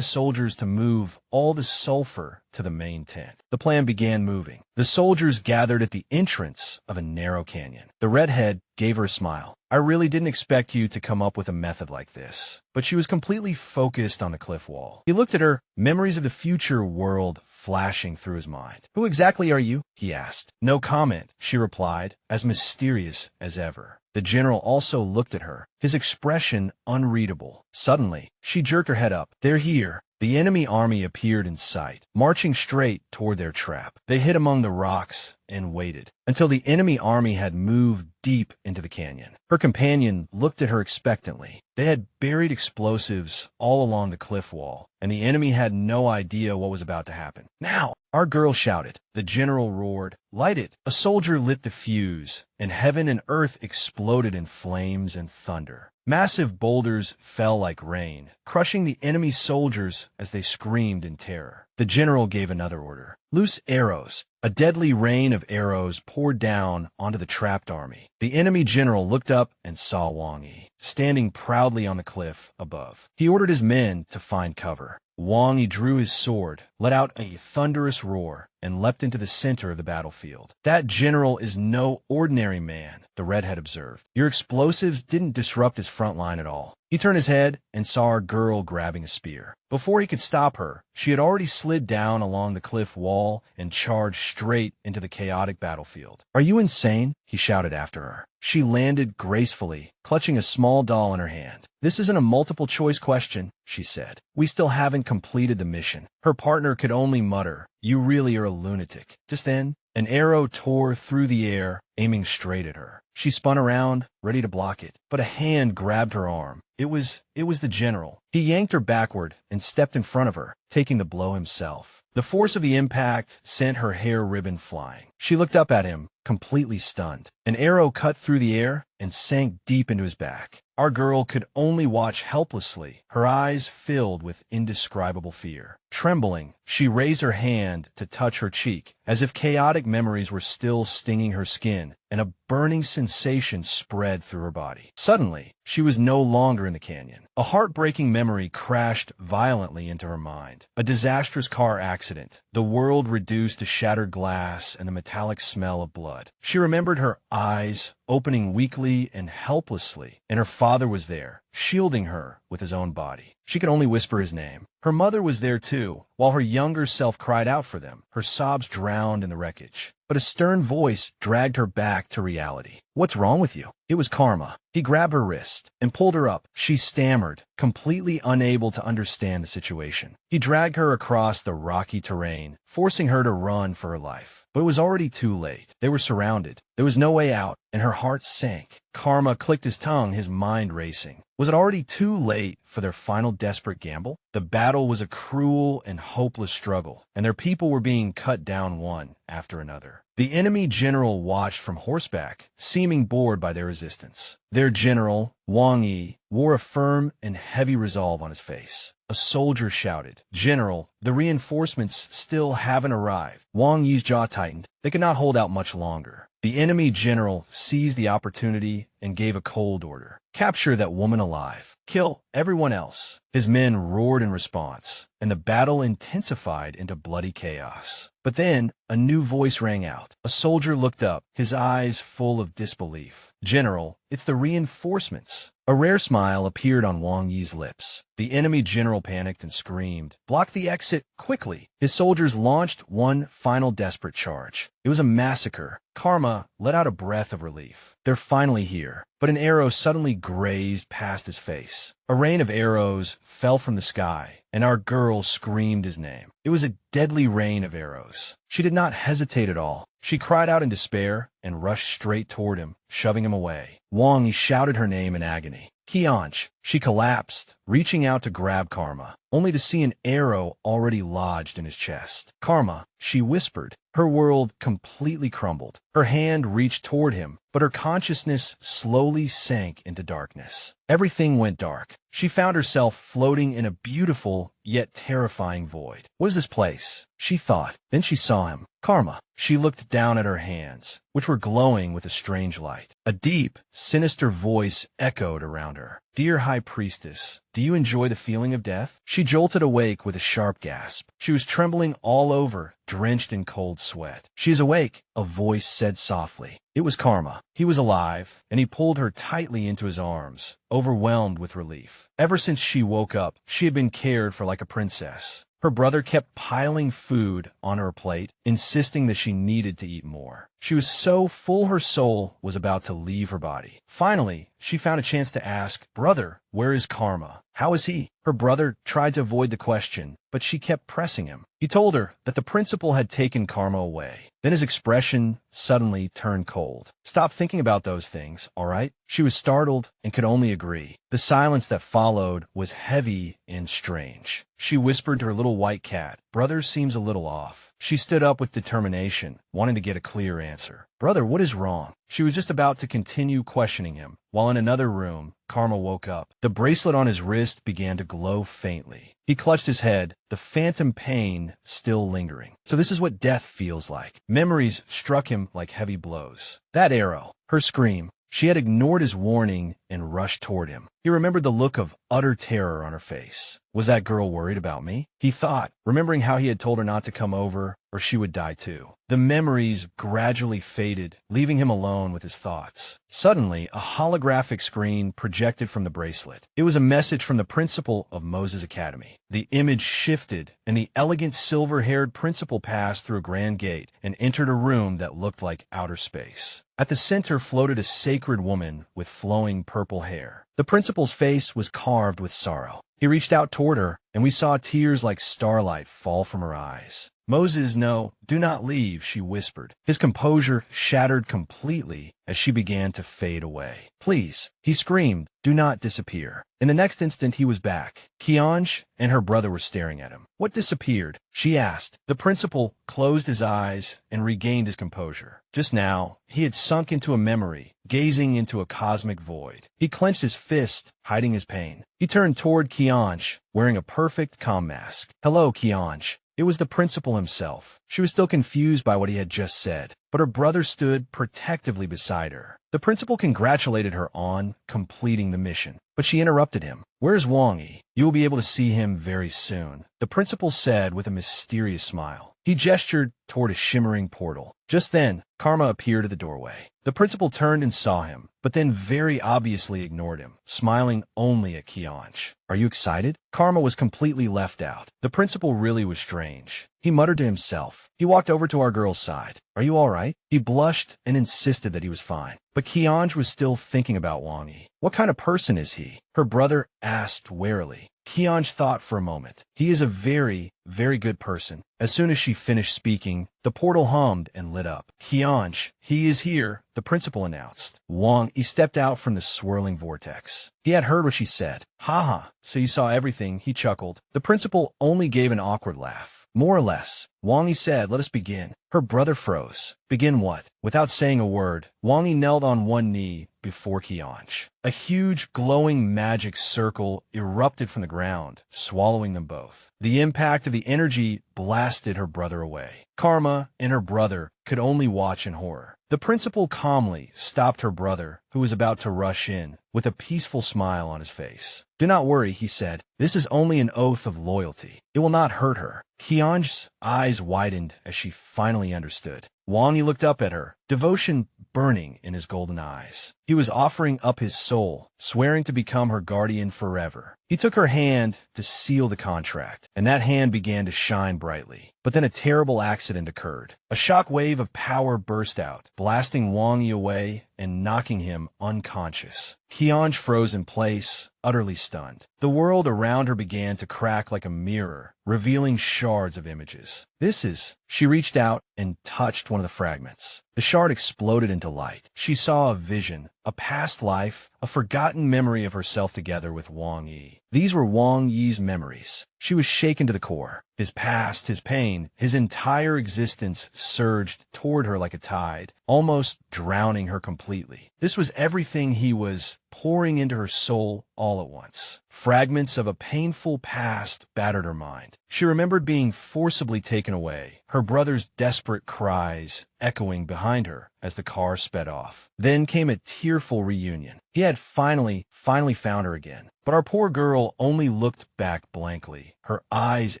soldiers to move all the sulfur to the main tent. The plan began moving. The soldiers gathered at the entrance of a narrow canyon. The redhead gave her a smile. I really didn't expect you to come up with a method like this. But she was completely focused on the cliff wall. He looked at her, memories of the future world flashing through his mind. Who exactly are you? He asked. No comment, she replied, as mysterious as ever. The general also looked at her, his expression unreadable. Suddenly, she jerked her head up. They're here. The enemy army appeared in sight, marching straight toward their trap. They hid among the rocks and waited until the enemy army had moved deep into the canyon. Her companion looked at her expectantly. They had buried explosives all along the cliff wall, and the enemy had no idea what was about to happen. Now, our girl shouted. The general roared, light it. A soldier lit the fuse, and heaven and earth exploded in flames and thunder. Massive boulders fell like rain, crushing the enemy soldiers as they screamed in terror. The general gave another order. Loose arrows. A deadly rain of arrows poured down onto the trapped army. The enemy general looked up and saw Wang Yi, standing proudly on the cliff above. He ordered his men to find cover. Wang Yi drew his sword, let out a thunderous roar, and leapt into the center of the battlefield. That general is no ordinary man, the redhead observed. Your explosives didn't disrupt his front line at all. He turned his head and saw our girl grabbing a spear. Before he could stop her, she had already slid down along the cliff wall and charged straight into the chaotic battlefield. Are you insane? He shouted after her. She landed gracefully, clutching a small doll in her hand. This isn't a multiple-choice question, she said. We still haven't completed the mission. Her partner could only mutter, you really are a lunatic. Just then, an arrow tore through the air, aiming straight at her. She spun around, ready to block it, but a hand grabbed her arm. It was the general. He yanked her backward and stepped in front of her, taking the blow himself. The force of the impact sent her hair ribbon flying. She looked up at him, completely stunned. An arrow cut through the air and sank deep into his back. Our girl could only watch helplessly, her eyes filled with indescribable fear. Trembling, she raised her hand to touch her cheek, as if chaotic memories were still stinging her skin, and a burning sensation spread through her body. Suddenly, she was no longer in the canyon. A heartbreaking memory crashed violently into her mind. A disastrous car accident, the world reduced to shattered glass and the metallic smell of blood. She remembered her eyes opening weakly and helplessly, and her father was there, shielding her with his own body. She could only whisper his name. Her mother was there too, while her younger self cried out for them, her sobs drowned in the wreckage. But a stern voice dragged her back to reality. What's wrong with you? It was Karma. He grabbed her wrist and pulled her up. She stammered, completely unable to understand the situation. He dragged her across the rocky terrain, forcing her to run for her life. But it was already too late. They were surrounded. There was no way out, and her heart sank. Karma clicked his tongue, his mind racing. Was it already too late for their final desperate gamble? The battle was a cruel and hopeless struggle, and their people were being cut down one after another. The enemy general watched from horseback, seeming bored by their resistance. Their general, Wang Yi, wore a firm and heavy resolve on his face. A soldier shouted, "General, the reinforcements still haven't arrived." Wang Yi's jaw tightened. They could not hold out much longer. The enemy general seized the opportunity and gave a cold order. Capture that woman alive. Kill everyone else. His men roared in response, and the battle intensified into bloody chaos. But then, a new voice rang out. A soldier looked up, his eyes full of disbelief. "General, it's the reinforcements." A rare smile appeared on Wang Yi's lips. The enemy general panicked and screamed, "Block the exit, quickly!" His soldiers launched one final desperate charge. It was a massacre. Karma let out a breath of relief. They're finally here. But an arrow suddenly grazed past his face. A rain of arrows fell from the sky, and our girl screamed his name. It was a deadly rain of arrows. She did not hesitate at all. She cried out in despair and rushed straight toward him, shoving him away. Wang Yi shouted her name in agony. Kionge. She collapsed, reaching out to grab Karma, only to see an arrow already lodged in his chest. "Karma," she whispered. Her world completely crumbled. Her hand reached toward him, but her consciousness slowly sank into darkness. Everything went dark. She found herself floating in a beautiful, yet terrifying void. What is this place? She thought. Then she saw him. Karma. She looked down at her hands, which were glowing with a strange light. A deep, sinister voice echoed around her. "Dear High Priestess, do you enjoy the feeling of death?" She jolted awake with a sharp gasp. She was trembling all over, drenched in cold sweat. "She is awake," a voice said softly. It was Karma. He was alive, and he pulled her tightly into his arms, overwhelmed with relief. Ever since she woke up, she had been cared for like a princess. Her brother kept piling food on her plate, insisting that she needed to eat more. She was so full her soul was about to leave her body. Finally, she found a chance to ask, "Brother, where is Karma? How is he?" Her brother tried to avoid the question, but she kept pressing him. He told her that the principal had taken Karma away. Then his expression suddenly turned cold. "Stop thinking about those things, all right?" She was startled and could only agree. The silence that followed was heavy and strange. She whispered to her little white cat, "Brother seems a little off." She stood up with determination, wanting to get a clear answer. "Brother, what is wrong?" She was just about to continue questioning him, while in another room, Karma woke up. The bracelet on his wrist began to glow faintly. He clutched his head, the phantom pain still lingering. So this is what death feels like. Memories struck him like heavy blows. That arrow, her scream. She had ignored his warning and rushed toward him. He remembered the look of utter terror on her face. Was that girl worried about me? He thought, remembering how he had told her not to come over, or she would die too. The memories gradually faded, leaving him alone with his thoughts. Suddenly, a holographic screen projected from the bracelet. It was a message from the principal of Moses Academy. The image shifted, and the elegant silver-haired principal passed through a grand gate and entered a room that looked like outer space. At the center floated a sacred woman with flowing purple hair. The principal's face was carved with sorrow. He reached out toward her, and we saw tears like starlight fall from her eyes. "Moses, no, do not leave," she whispered. His composure shattered completely as she began to fade away. "Please," he screamed, "do not disappear." In the next instant, he was back. Kionge and her brother were staring at him. "What disappeared?" she asked. The principal closed his eyes and regained his composure. Just now, he had sunk into a memory, gazing into a cosmic void. He clenched his fist, hiding his pain. He turned toward Kionge, wearing a perfect calm mask. "Hello, Kionge." It was the principal himself. She was still confused by what he had just said, but her brother stood protectively beside her. The principal congratulated her on completing the mission, but she interrupted him. "Where's Wang Yi? You will be able to see him very soon," the principal said with a mysterious smile. He gestured toward a shimmering portal. Just then, Karma appeared at the doorway. The principal turned and saw him, but then very obviously ignored him, smiling only at Kionge. "Are you excited?" Karma was completely left out. The principal really was strange. He muttered to himself. He walked over to our girl's side. "Are you all right?" He blushed and insisted that he was fine. But Kionge was still thinking about Wang Yi. "What kind of person is he?" her brother asked warily. Kionge thought for a moment. "He is a very, very good person." As soon as she finished speaking, the portal hummed and lit up. "Kionge, he is here," the principal announced. Wang Yi stepped out from the swirling vortex. He had heard what she said. "Ha, so you saw everything," he chuckled. The principal only gave an awkward laugh. "More or less." Wang Yi said, "Let us begin." Her brother froze. "Begin what?" Without saying a word, Wang Yi knelt on one knee, before Kionge. A huge, glowing magic circle erupted from the ground, swallowing them both. The impact of the energy blasted her brother away. Karma and her brother could only watch in horror. The principal calmly stopped her brother, who was about to rush in, with a peaceful smile on his face. "Do not worry," he said. "This is only an oath of loyalty. It will not hurt her." Kionge's eyes widened as she finally understood. Wang Yi looked up at her, devotion burning in his golden eyes. He was offering up his soul, swearing to become her guardian forever. He took her hand to seal the contract, and that hand began to shine brightly. But then a terrible accident occurred. A shock wave of power burst out, blasting Wang Yi away and knocking him unconscious. Kionge froze in place, utterly stunned. The world around her began to crack like a mirror, revealing shards of images. "This is..." She reached out and touched one of the fragments. The shard exploded into light. She saw a vision, a past life, a forgotten memory of herself together with Wang Yi. These were Wang Yi's memories. She was shaken to the core. His past, his pain, his entire existence surged toward her like a tide, almost drowning her completely. This was everything he was pouring into her soul all at once. Fragments of a painful past battered her mind. She remembered being forcibly taken away, her brother's desperate cries echoing behind her as the car sped off. Then came a tearful reunion. He had finally found her again. But our poor girl only looked back blankly, her eyes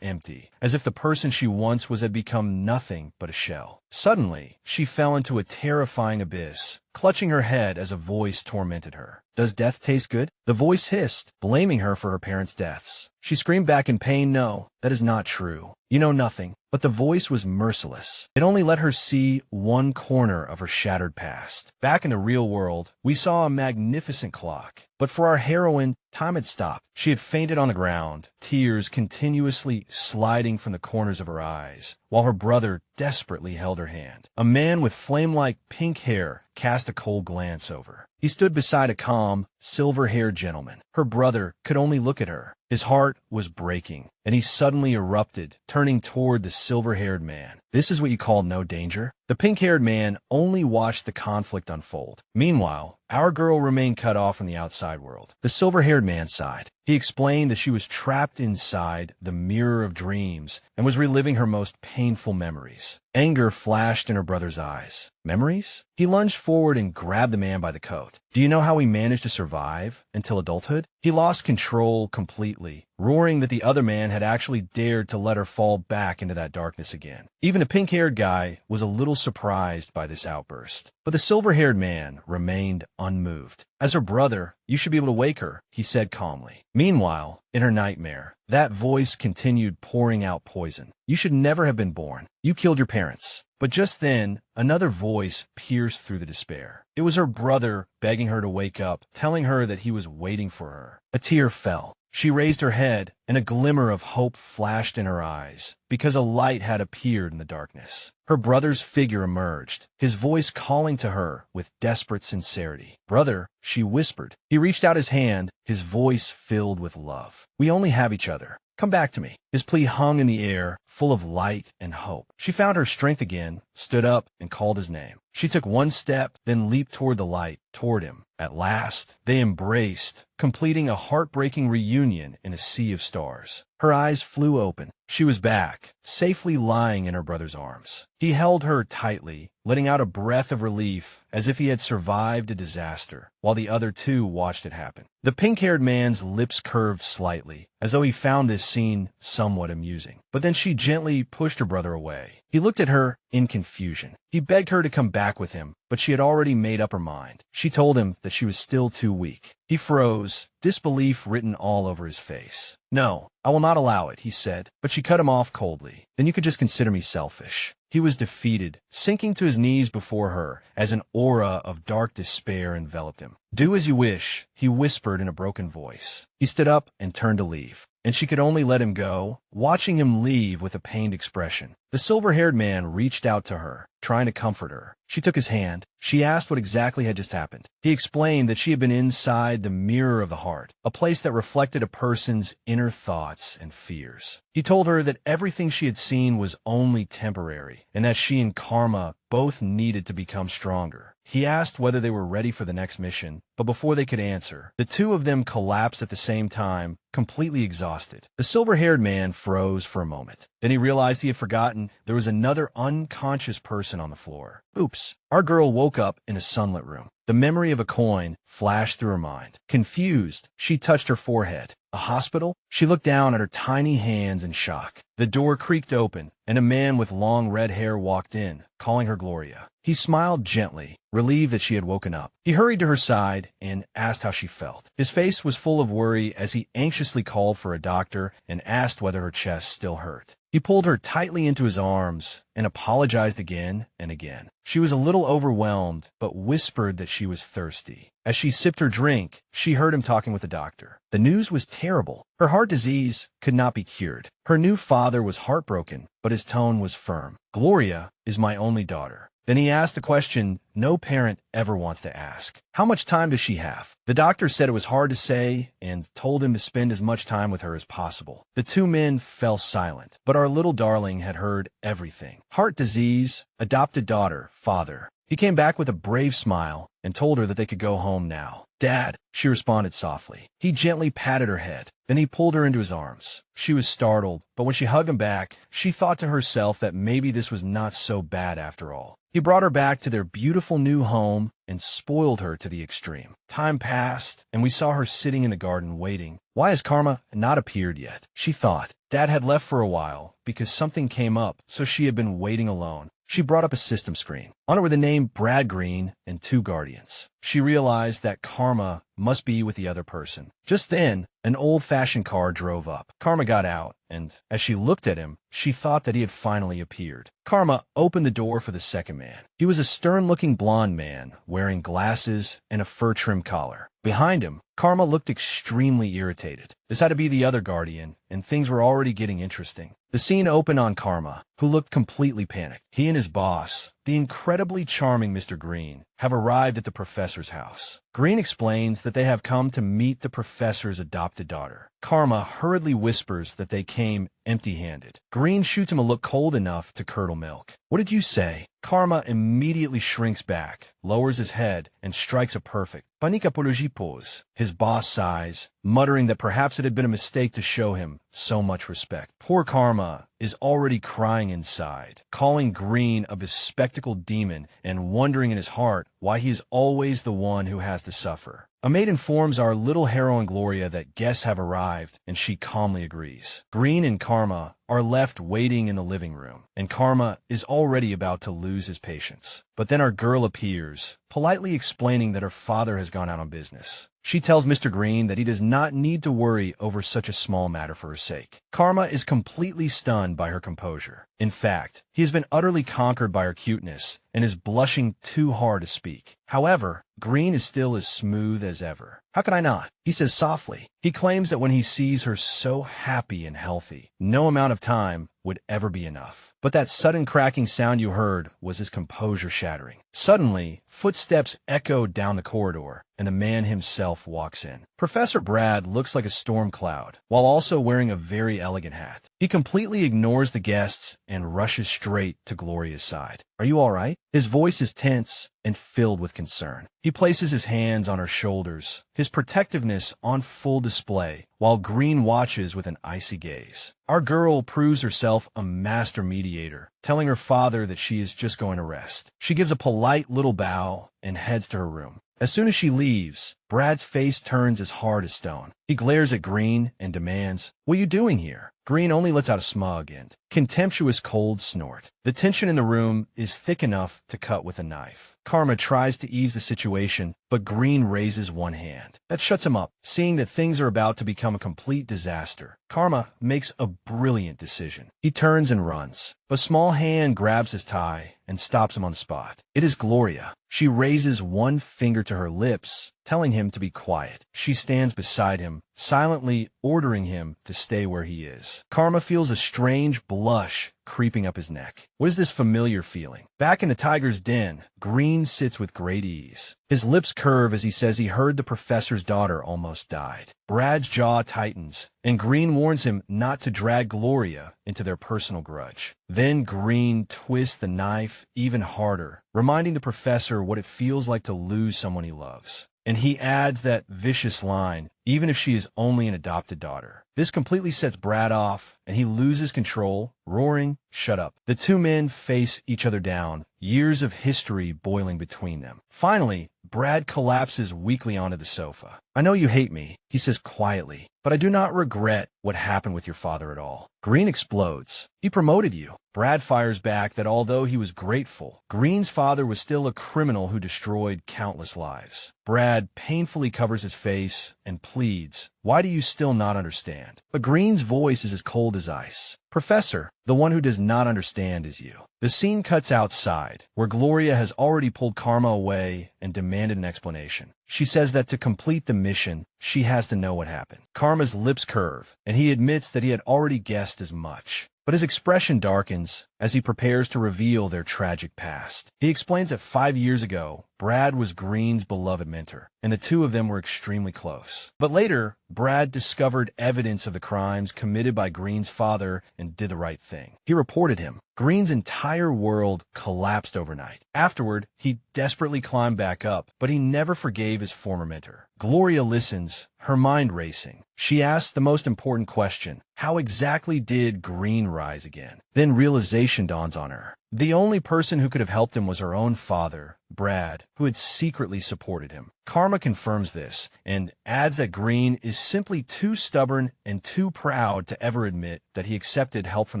empty, as if the person she once was had become nothing but a shell. Suddenly, she fell into a terrifying abyss, clutching her head as a voice tormented her. "Does death taste good?" The voice hissed, blaming her for her parents' deaths. She screamed back in pain, "No, that is not true. You know nothing." But the voice was merciless. It only let her see one corner of her shattered past. Back in the real world, we saw a magnificent clock. But for our heroine, time had stopped. She had fainted on the ground, tears continuously sliding from the corners of her eyes, while her brother desperately held her hand. A man with flame-like pink hair cast a cold glance over. He stood beside a calm, silver-haired gentleman. Her brother could only look at her. His heart was breaking, and he suddenly erupted, turning toward the silver-haired man. "This is what you call no danger?" The pink-haired man only watched the conflict unfold. Meanwhile, our girl remained cut off from the outside world. The silver-haired man sighed. He explained that she was trapped inside the mirror of dreams and was reliving her most painful memories. Anger flashed in her brother's eyes. "Memories?" He lunged forward and grabbed the man by the coat. "Do you know how he managed to survive until adulthood?" He lost control completely, roaring that the other man had actually dared to let her fall back into that darkness again. Even the pink-haired guy was a little surprised by this outburst. But the silver-haired man remained unmoved. "As her brother, you should be able to wake her," he said calmly. Meanwhile, in her nightmare, that voice continued pouring out poison. "You should never have been born. You killed your parents." But just then, another voice pierced through the despair. It was her brother begging her to wake up, telling her that he was waiting for her. A tear fell. She raised her head, and a glimmer of hope flashed in her eyes, because a light had appeared in the darkness. Her brother's figure emerged, his voice calling to her with desperate sincerity. "Brother," she whispered. He reached out his hand, his voice filled with love. "We only have each other. Come back to me." His plea hung in the air, full of light and hope. She found her strength again, stood up, and called his name. She took one step, then leaped toward the light, toward him. At last, they embraced, completing a heartbreaking reunion in a sea of stars. Her eyes flew open. She was back, safely lying in her brother's arms. He held her tightly, letting out a breath of relief as if he had survived a disaster, while the other two watched it happen. The pink-haired man's lips curved slightly, as though he found this scene somewhat amusing. But then she gently pushed her brother away. He looked at her in confusion. He begged her to come back with him, but she had already made up her mind. She told him that she was still too weak. He froze, disbelief written all over his face. "No, I will not allow it," he said, but she cut him off coldly. "Then you could just consider me selfish." He was defeated, sinking to his knees before her as an aura of dark despair enveloped him. "Do as you wish," he whispered in a broken voice. He stood up and turned to leave, and she could only let him go, watching him leave with a pained expression. The silver-haired man reached out to her, trying to comfort her. She took his hand. She asked what exactly had just happened. He explained that she had been inside the mirror of the heart, a place that reflected a person's inner thoughts and fears. He told her that everything she had seen was only temporary, and that she and Karma both needed to become stronger. He asked whether they were ready for the next mission, but before they could answer, the two of them collapsed at the same time, completely exhausted. The silver-haired man froze for a moment. Then he realized he had forgotten there was another unconscious person on the floor. Oops. Our girl woke up in a sunlit room. The memory of a coin flashed through her mind. Confused, she touched her forehead. A hospital? She looked down at her tiny hands in shock. The door creaked open, and a man with long red hair walked in, calling her Gloria. He smiled gently, relieved that she had woken up. He hurried to her side and asked how she felt. His face was full of worry as he anxiously called for a doctor and asked whether her chest still hurt. He pulled her tightly into his arms and apologized again and again. She was a little overwhelmed, but whispered that she was thirsty. As she sipped her drink, she heard him talking with the doctor. The news was terrible. Her heart disease could not be cured. Her new father was heartbroken, but his tone was firm. Gloria is my only daughter. Then he asked the question no parent ever wants to ask. How much time does she have? The doctor said it was hard to say and told him to spend as much time with her as possible. The two men fell silent, but our little darling had heard everything. Heart disease, adopted daughter, father. He came back with a brave smile and told her that they could go home now. Dad, she responded softly. He gently patted her head. Then he pulled her into his arms. She was startled, but when she hugged him back, she thought to herself that maybe this was not so bad after all. He brought her back to their beautiful new home and spoiled her to the extreme. Time passed, and we saw her sitting in the garden waiting. Why has Karma not appeared yet? She thought. Dad had left for a while because something came up, so she had been waiting alone. She brought up a system screen. On it were the name Brad Green and 2 guardians. She realized that Karma must be with the other person. Just then, an old-fashioned car drove up. Karma got out, and as she looked at him, she thought that he had finally appeared. Karma opened the door for the second man. He was a stern-looking blonde man, wearing glasses and a fur-trimmed collar. Behind him, Karma looked extremely irritated. This had to be the other guardian, and things were already getting interesting. The scene opened on Karma, who looked completely panicked. He and his boss, the incredibly charming Mr. Green, have arrived at the professor's house. Green explains that they have come to meet the professor's adopted daughter. Karma hurriedly whispers that they came empty-handed. Green shoots him a look cold enough to curdle milk. What did you say? Karma immediately shrinks back, lowers his head, and strikes a perfect panika apologie pose. His boss sighs, muttering that perhaps it had been a mistake to show him so much respect. Poor Karma is already crying inside, calling Green a bespectacled demon and wondering in his heart why he is always the one who has to suffer. A maid informs our little heroine Gloria that guests have arrived, and she calmly agrees. Green and Karma are left waiting in the living room, and Karma is already about to lose his patience. But then our girl appears, politely explaining that her father has gone out on business. She tells Mr. Green that he does not need to worry over such a small matter for her sake. Karma is completely stunned by her composure. In fact, he has been utterly conquered by her cuteness and is blushing too hard to speak. However, Green is still as smooth as ever. How can I not? He says softly. He claims that when he sees her so happy and healthy, no amount of time would ever be enough. But that sudden cracking sound you heard was his composure shattering. Suddenly, footsteps echoed down the corridor, and the man himself walks in. Professor Brad looks like a storm cloud, while also wearing a very elegant hat. He completely ignores the guests and rushes straight to Gloria's side. Are you all right? His voice is tense and filled with concern. He places his hands on her shoulders, his protectiveness on full display, while Green watches with an icy gaze. Our girl proves herself a master mediator, telling her father that she is just going to rest. She gives a polite little bow and heads to her room. As soon as she leaves, Brad's face turns as hard as stone. He glares at Green and demands, "What are you doing here?" Green only lets out a smug and contemptuous cold snort. The tension in the room is thick enough to cut with a knife. Karma tries to ease the situation, but Green raises one hand. That shuts him up. Seeing that things are about to become a complete disaster, Karma makes a brilliant decision. He turns and runs. A small hand grabs his tie and stops him on the spot. It is Gloria. She raises one finger to her lips, telling him to be quiet. She stands beside him, silently ordering him to stay where he is. Karma feels a strange blush creeping up his neck. What is this familiar feeling? Back in the tiger's den, Green sits with great ease. His lips curve as he says he heard the professor's daughter almost died. Brad's jaw tightens, and Green warns him not to drag Gloria into their personal grudge. Then Green twists the knife even harder, reminding the professor what it feels like to lose someone he loves. And he adds that vicious line, even if she is only an adopted daughter. This completely sets Brad off, and he loses control, roaring, "Shut up." The two men face each other down, years of history boiling between them. Finally, Brad collapses weakly onto the sofa. "I know you hate me," he says quietly, "but I do not regret what happened with your father at all." Green explodes. "He promoted you." Brad fires back that although he was grateful, Green's father was still a criminal who destroyed countless lives. Brad painfully covers his face and pleads, "Why do you still not understand?" But Green's voice is as cold as ice. "Professor, the one who does not understand is you." The scene cuts outside, where Gloria has already pulled Karma away and demanded an explanation. She says that to complete the mission, she has to know what happened. Karma's lips curve, and he admits that he had already guessed as much. But his expression darkens as he prepares to reveal their tragic past. He explains that 5 years ago, Brad was Green's beloved mentor, and the two of them were extremely close. But later, Brad discovered evidence of the crimes committed by Green's father and did the right thing. He reported him. Green's entire world collapsed overnight. Afterward, he desperately climbed back up, but he never forgave his former mentor. Gloria listens, her mind racing. She asks the most important question: how exactly did Green rise again? Then realization dawns on her. The only person who could have helped him was her own father, Brad, who had secretly supported him. Karma confirms this and adds that Green is simply too stubborn and too proud to ever admit that he accepted help from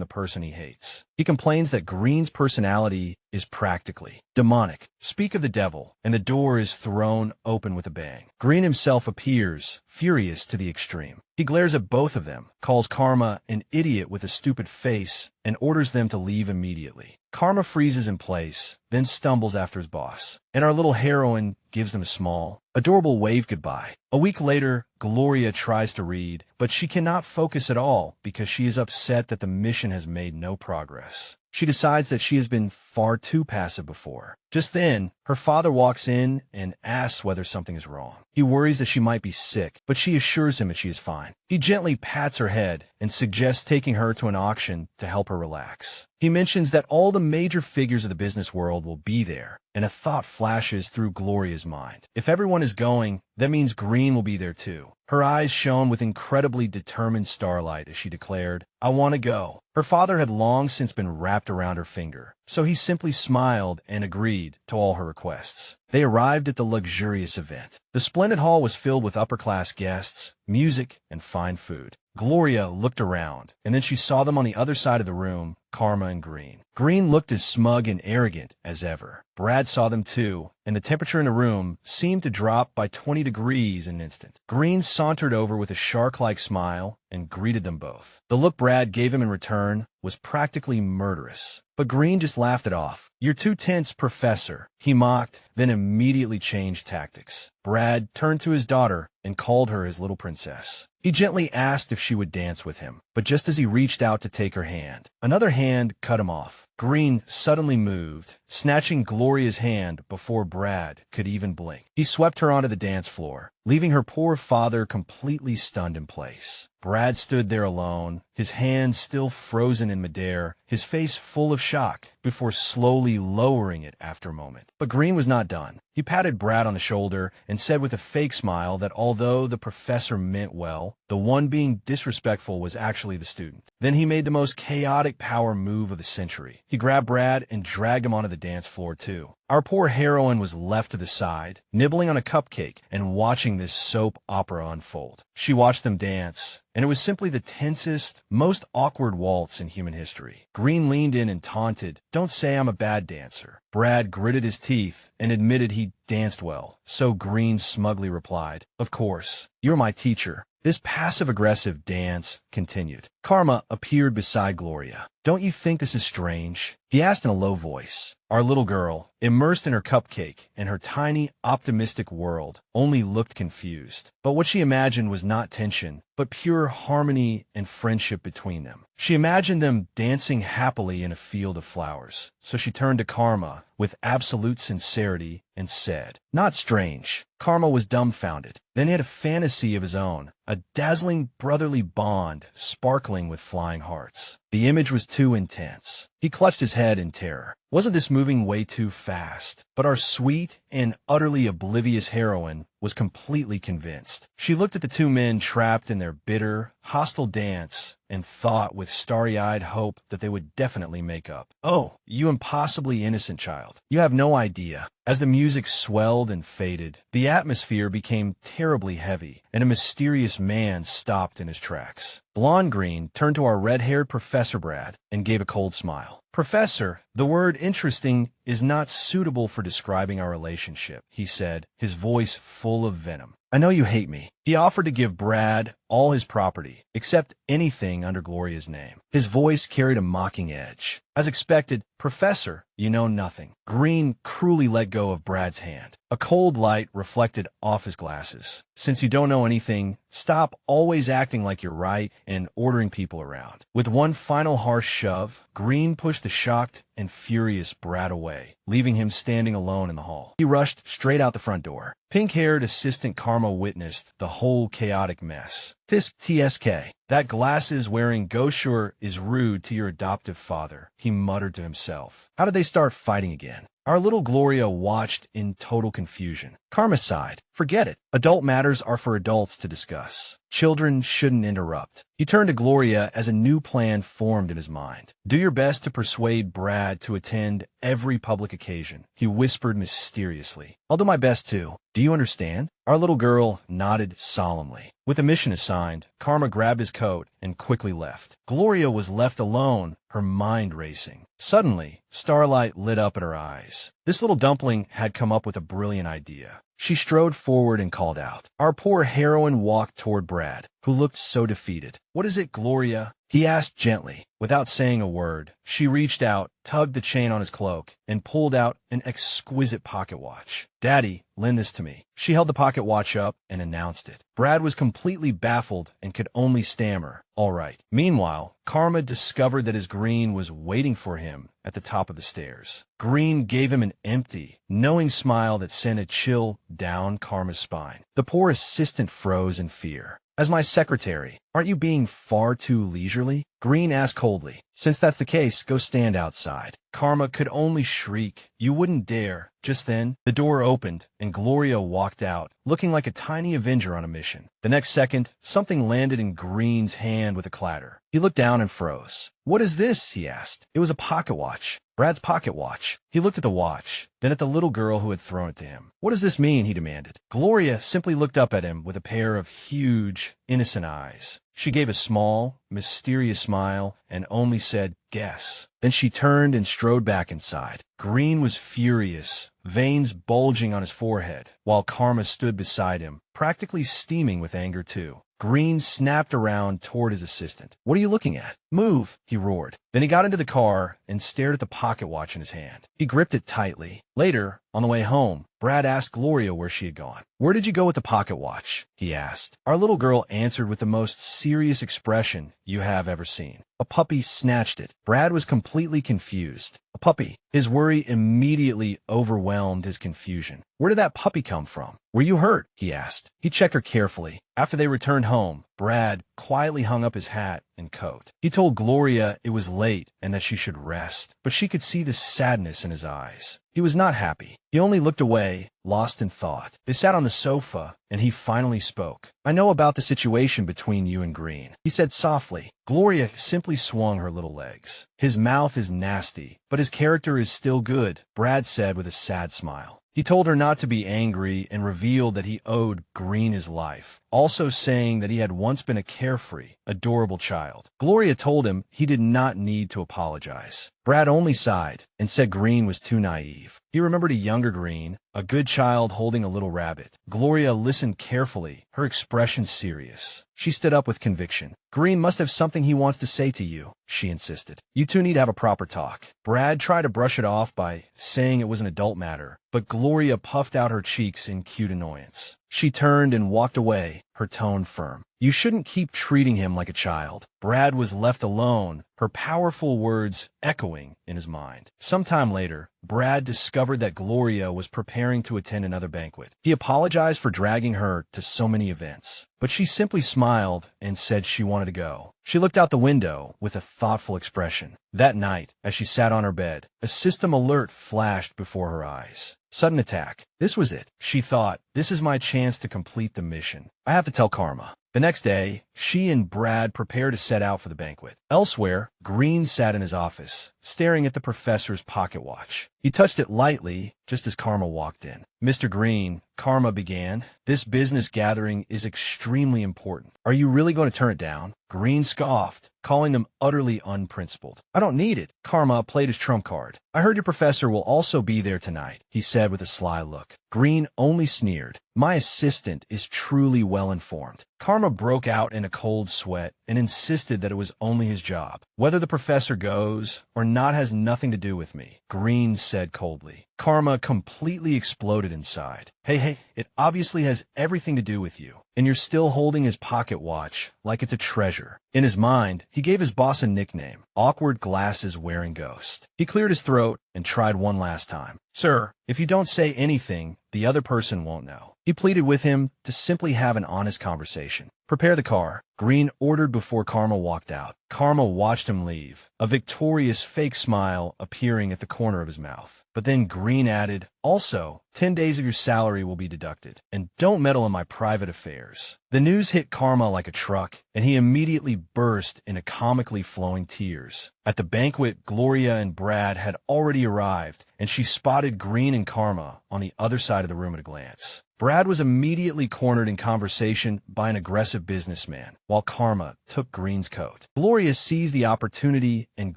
the person he hates. He complains that Green's personality is practically demonic. Speak of the devil, and the door is thrown open with a bang. Green himself appears, furious to the extreme. He glares at both of them, calls Karma an idiot with a stupid face, and orders them to leave immediately. Karma freezes in place, then stumbles after his boss, and our little heroine gives them a small, adorable wave goodbye. A week later, Gloria tries to read, but she cannot focus at all because she is upset that the mission has made no progress. She decides that she has been far too passive before. Just then, her father walks in and asks whether something is wrong. He worries that she might be sick, but she assures him that she is fine. He gently pats her head and suggests taking her to an auction to help her relax. He mentions that all the major figures of the business world will be there, and a thought flashes through Gloria's mind. If everyone is going, that means Green will be there too. Her eyes shone with incredibly determined starlight as she declared, "I want to go." Her father had long since been wrapped around her finger, so he simply smiled and agreed to all her requests. They arrived at the luxurious event. The splendid hall was filled with upper-class guests, music, and fine food. Gloria looked around, and then she saw them on the other side of the room, Karma and Green. Green looked as smug and arrogant as ever. Brad saw them too, and the temperature in the room seemed to drop by 20 degrees in an instant. Green sauntered over with a shark-like smile and greeted them both. The look Brad gave him in return was practically murderous. But Green just laughed it off. "You're too tense, Professor," he mocked, then immediately changed tactics. Brad turned to his daughter and called her his little princess. He gently asked if she would dance with him, but just as he reached out to take her hand, another hand cut him off. Green suddenly moved, snatching Gloria's hand before Brad could even blink. He swept her onto the dance floor, leaving her poor father completely stunned in place. Brad stood there alone, his hand still frozen in midair, his face full of shock, before slowly lowering it after a moment. But Green was not done. He patted Brad on the shoulder and said with a fake smile that although the professor meant well, the one being disrespectful was actually the student. Then he made the most chaotic power move of the century. He grabbed Brad and dragged him onto the dance floor too. Our poor heroine was left to the side, nibbling on a cupcake and watching this soap opera unfold. She watched them dance, and it was simply the tensest, most awkward waltz in human history. Green leaned in and taunted, "Don't say I'm a bad dancer." Brad gritted his teeth and admitted he danced well, so Green smugly replied, "Of course, you're my teacher." This passive-aggressive dance continued. Karma appeared beside Gloria. Don't you think this is strange? He asked in a low voice. Our little girl, immersed in her cupcake and her tiny, optimistic world, only looked confused. But what she imagined was not tension, but pure harmony and friendship between them. She imagined them dancing happily in a field of flowers. So she turned to Karma with absolute sincerity and said, "Not strange." Karma was dumbfounded. Then he had a fantasy of his own, a dazzling brotherly bond sparkling with flying hearts. The image was too intense. He clutched his head in terror. Wasn't this moving way too fast? But our sweet and utterly oblivious heroine was completely convinced. She looked at the two men trapped in their bitter, hostile dance and thought with starry-eyed hope that they would definitely make up. "Oh, you impossibly innocent child. You have no idea." As the music swelled and faded, the atmosphere became terribly heavy, and a mysterious man stopped in his tracks. Blonde Green turned to our red-haired Professor Brad and gave a cold smile. "Professor, the word interesting is not suitable for describing our relationship," he said, his voice full of venom. "I know you hate me." He offered to give Brad all his property, except anything under Gloria's name. His voice carried a mocking edge. As expected, "Professor, you know nothing." Green cruelly let go of Brad's hand. A cold light reflected off his glasses. "Since you don't know anything, stop always acting like you're right and ordering people around." With one final harsh shove, Green pushed the shocked and furious Brad away, leaving him standing alone in the hall. He rushed straight out the front door. Pink-haired assistant Karma witnessed the whole chaotic mess. "Tisk TSK. That glasses-wearing Goshur is rude to your adoptive father," he muttered to himself. How did they start fighting again? Our little Gloria watched in total confusion. Karma sighed. "Forget it. Adult matters are for adults to discuss. Children shouldn't interrupt." He turned to Gloria as a new plan formed in his mind. "Do your best to persuade Brad to attend every public occasion," he whispered mysteriously. "I'll do my best too. Do you understand?" Our little girl nodded solemnly. With the mission assigned, Karma grabbed his coat and quickly left. Gloria was left alone, her mind racing. Suddenly, starlight lit up in her eyes. This little dumpling had come up with a brilliant idea. She strode forward and called out. Our poor heroine walked toward Brad, who looked so defeated. "What is it, Gloria?" he asked gently. Without saying a word, she reached out, tugged the chain on his cloak, and pulled out an exquisite pocket watch. "Daddy, lend this to me." She held the pocket watch up and announced it. Brad was completely baffled and could only stammer, "All right." Meanwhile, Karma discovered that his Green was waiting for him at the top of the stairs. Green gave him an empty, knowing smile that sent a chill down Karma's spine. The poor assistant froze in fear. "As my secretary, aren't you being far too leisurely?" Green asked coldly. "Since that's the case, go stand outside." Karma could only shriek. "You wouldn't dare." Just then, the door opened, and Gloria walked out, looking like a tiny Avenger on a mission. The next second, something landed in Green's hand with a clatter. He looked down and froze. "What is this?" he asked. It was a pocket watch. Brad's pocket watch. He looked at the watch, then at the little girl who had thrown it to him. "What does this mean?" he demanded. Gloria simply looked up at him with a pair of huge, innocent eyes. She gave a small, mysterious smile and only said, "Guess." Then she turned and strode back inside. Green was furious, veins bulging on his forehead, while Karma stood beside him, practically steaming with anger too. Green snapped around toward his assistant. "What are you looking at? Move!" he roared. Then he got into the car and stared at the pocket watch in his hand. He gripped it tightly. Later, on the way home, Brad asked Gloria where she had gone. "Where did you go with the pocket watch?" he asked. Our little girl answered with the most serious expression you have ever seen. "A puppy snatched it." Brad was completely confused. "A puppy?" His worry immediately overwhelmed his confusion. "Where did that puppy come from? Were you hurt?" he asked. He checked her carefully. After they returned home, Brad quietly hung up his hat and coat. He told Gloria it was late and that she should rest, but she could see the sadness in his eyes. He was not happy. He only looked away, lost in thought. They sat on the sofa, and he finally spoke. "I know about the situation between you and Green," he said softly. Gloria simply swung her little legs. "His mouth is nasty, but his character is still good," Brad said with a sad smile. He told her not to be angry and revealed that he owed Green his life, also saying that he had once been a carefree, adorable child. Gloria told him he did not need to apologize. Brad only sighed and said Green was too naive. He remembered a younger Green, a good child holding a little rabbit. Gloria listened carefully, her expression serious. She stood up with conviction. Green must have something he wants to say to you, she insisted. You two need to have a proper talk. Brad tried to brush it off by saying it was an adult matter, but Gloria puffed out her cheeks in cute annoyance. She turned and walked away, her tone firm. You shouldn't keep treating him like a child. Brad was left alone, her powerful words echoing in his mind. Sometime later, Brad discovered that Gloria was preparing to attend another banquet. He apologized for dragging her to so many events, but she simply smiled and said she wanted to go. She looked out the window with a thoughtful expression. That night, as she sat on her bed, a system alert flashed before her eyes. Sudden attack. This was it. She thought, this is my chance to complete the mission. I have to tell Karma. The next day, she and Brad prepared to set out for the banquet. Elsewhere, Green sat in his office, staring at the professor's pocket watch. He touched it lightly just as Karma walked in. Mr. Green, Karma began, this business gathering is extremely important. Are you really going to turn it down? Green scoffed, calling them utterly unprincipled. I don't need it. Karma played his trump card. I heard your professor will also be there tonight, he said with a sly look. Green only sneered. My assistant is truly well informed. Karma broke out in a cold sweat and insisted that it was only his job. Whether the professor goes or not has nothing to do with me, Green said coldly. Karma completely exploded inside. Hey, it obviously has everything to do with you. And you're still holding his pocket watch like it's a treasure. In his mind, he gave his boss a nickname, Awkward Glasses Wearing Ghost. He cleared his throat and tried one last time. Sir, if you don't say anything, the other person won't know. He pleaded with him to simply have an honest conversation. Prepare the car, Green ordered before Karma walked out. Karma watched him leave, a victorious fake smile appearing at the corner of his mouth. But then Green added, also, 10 days of your salary will be deducted, and don't meddle in my private affairs. The news hit Karma like a truck, and he immediately burst into comically flowing tears. At the banquet, Gloria and Brad had already arrived, and she spotted Green and Karma on the other side of the room at a glance. Brad was immediately cornered in conversation by an aggressive businessman, while Karma took Green's coat. Gloria seized the opportunity and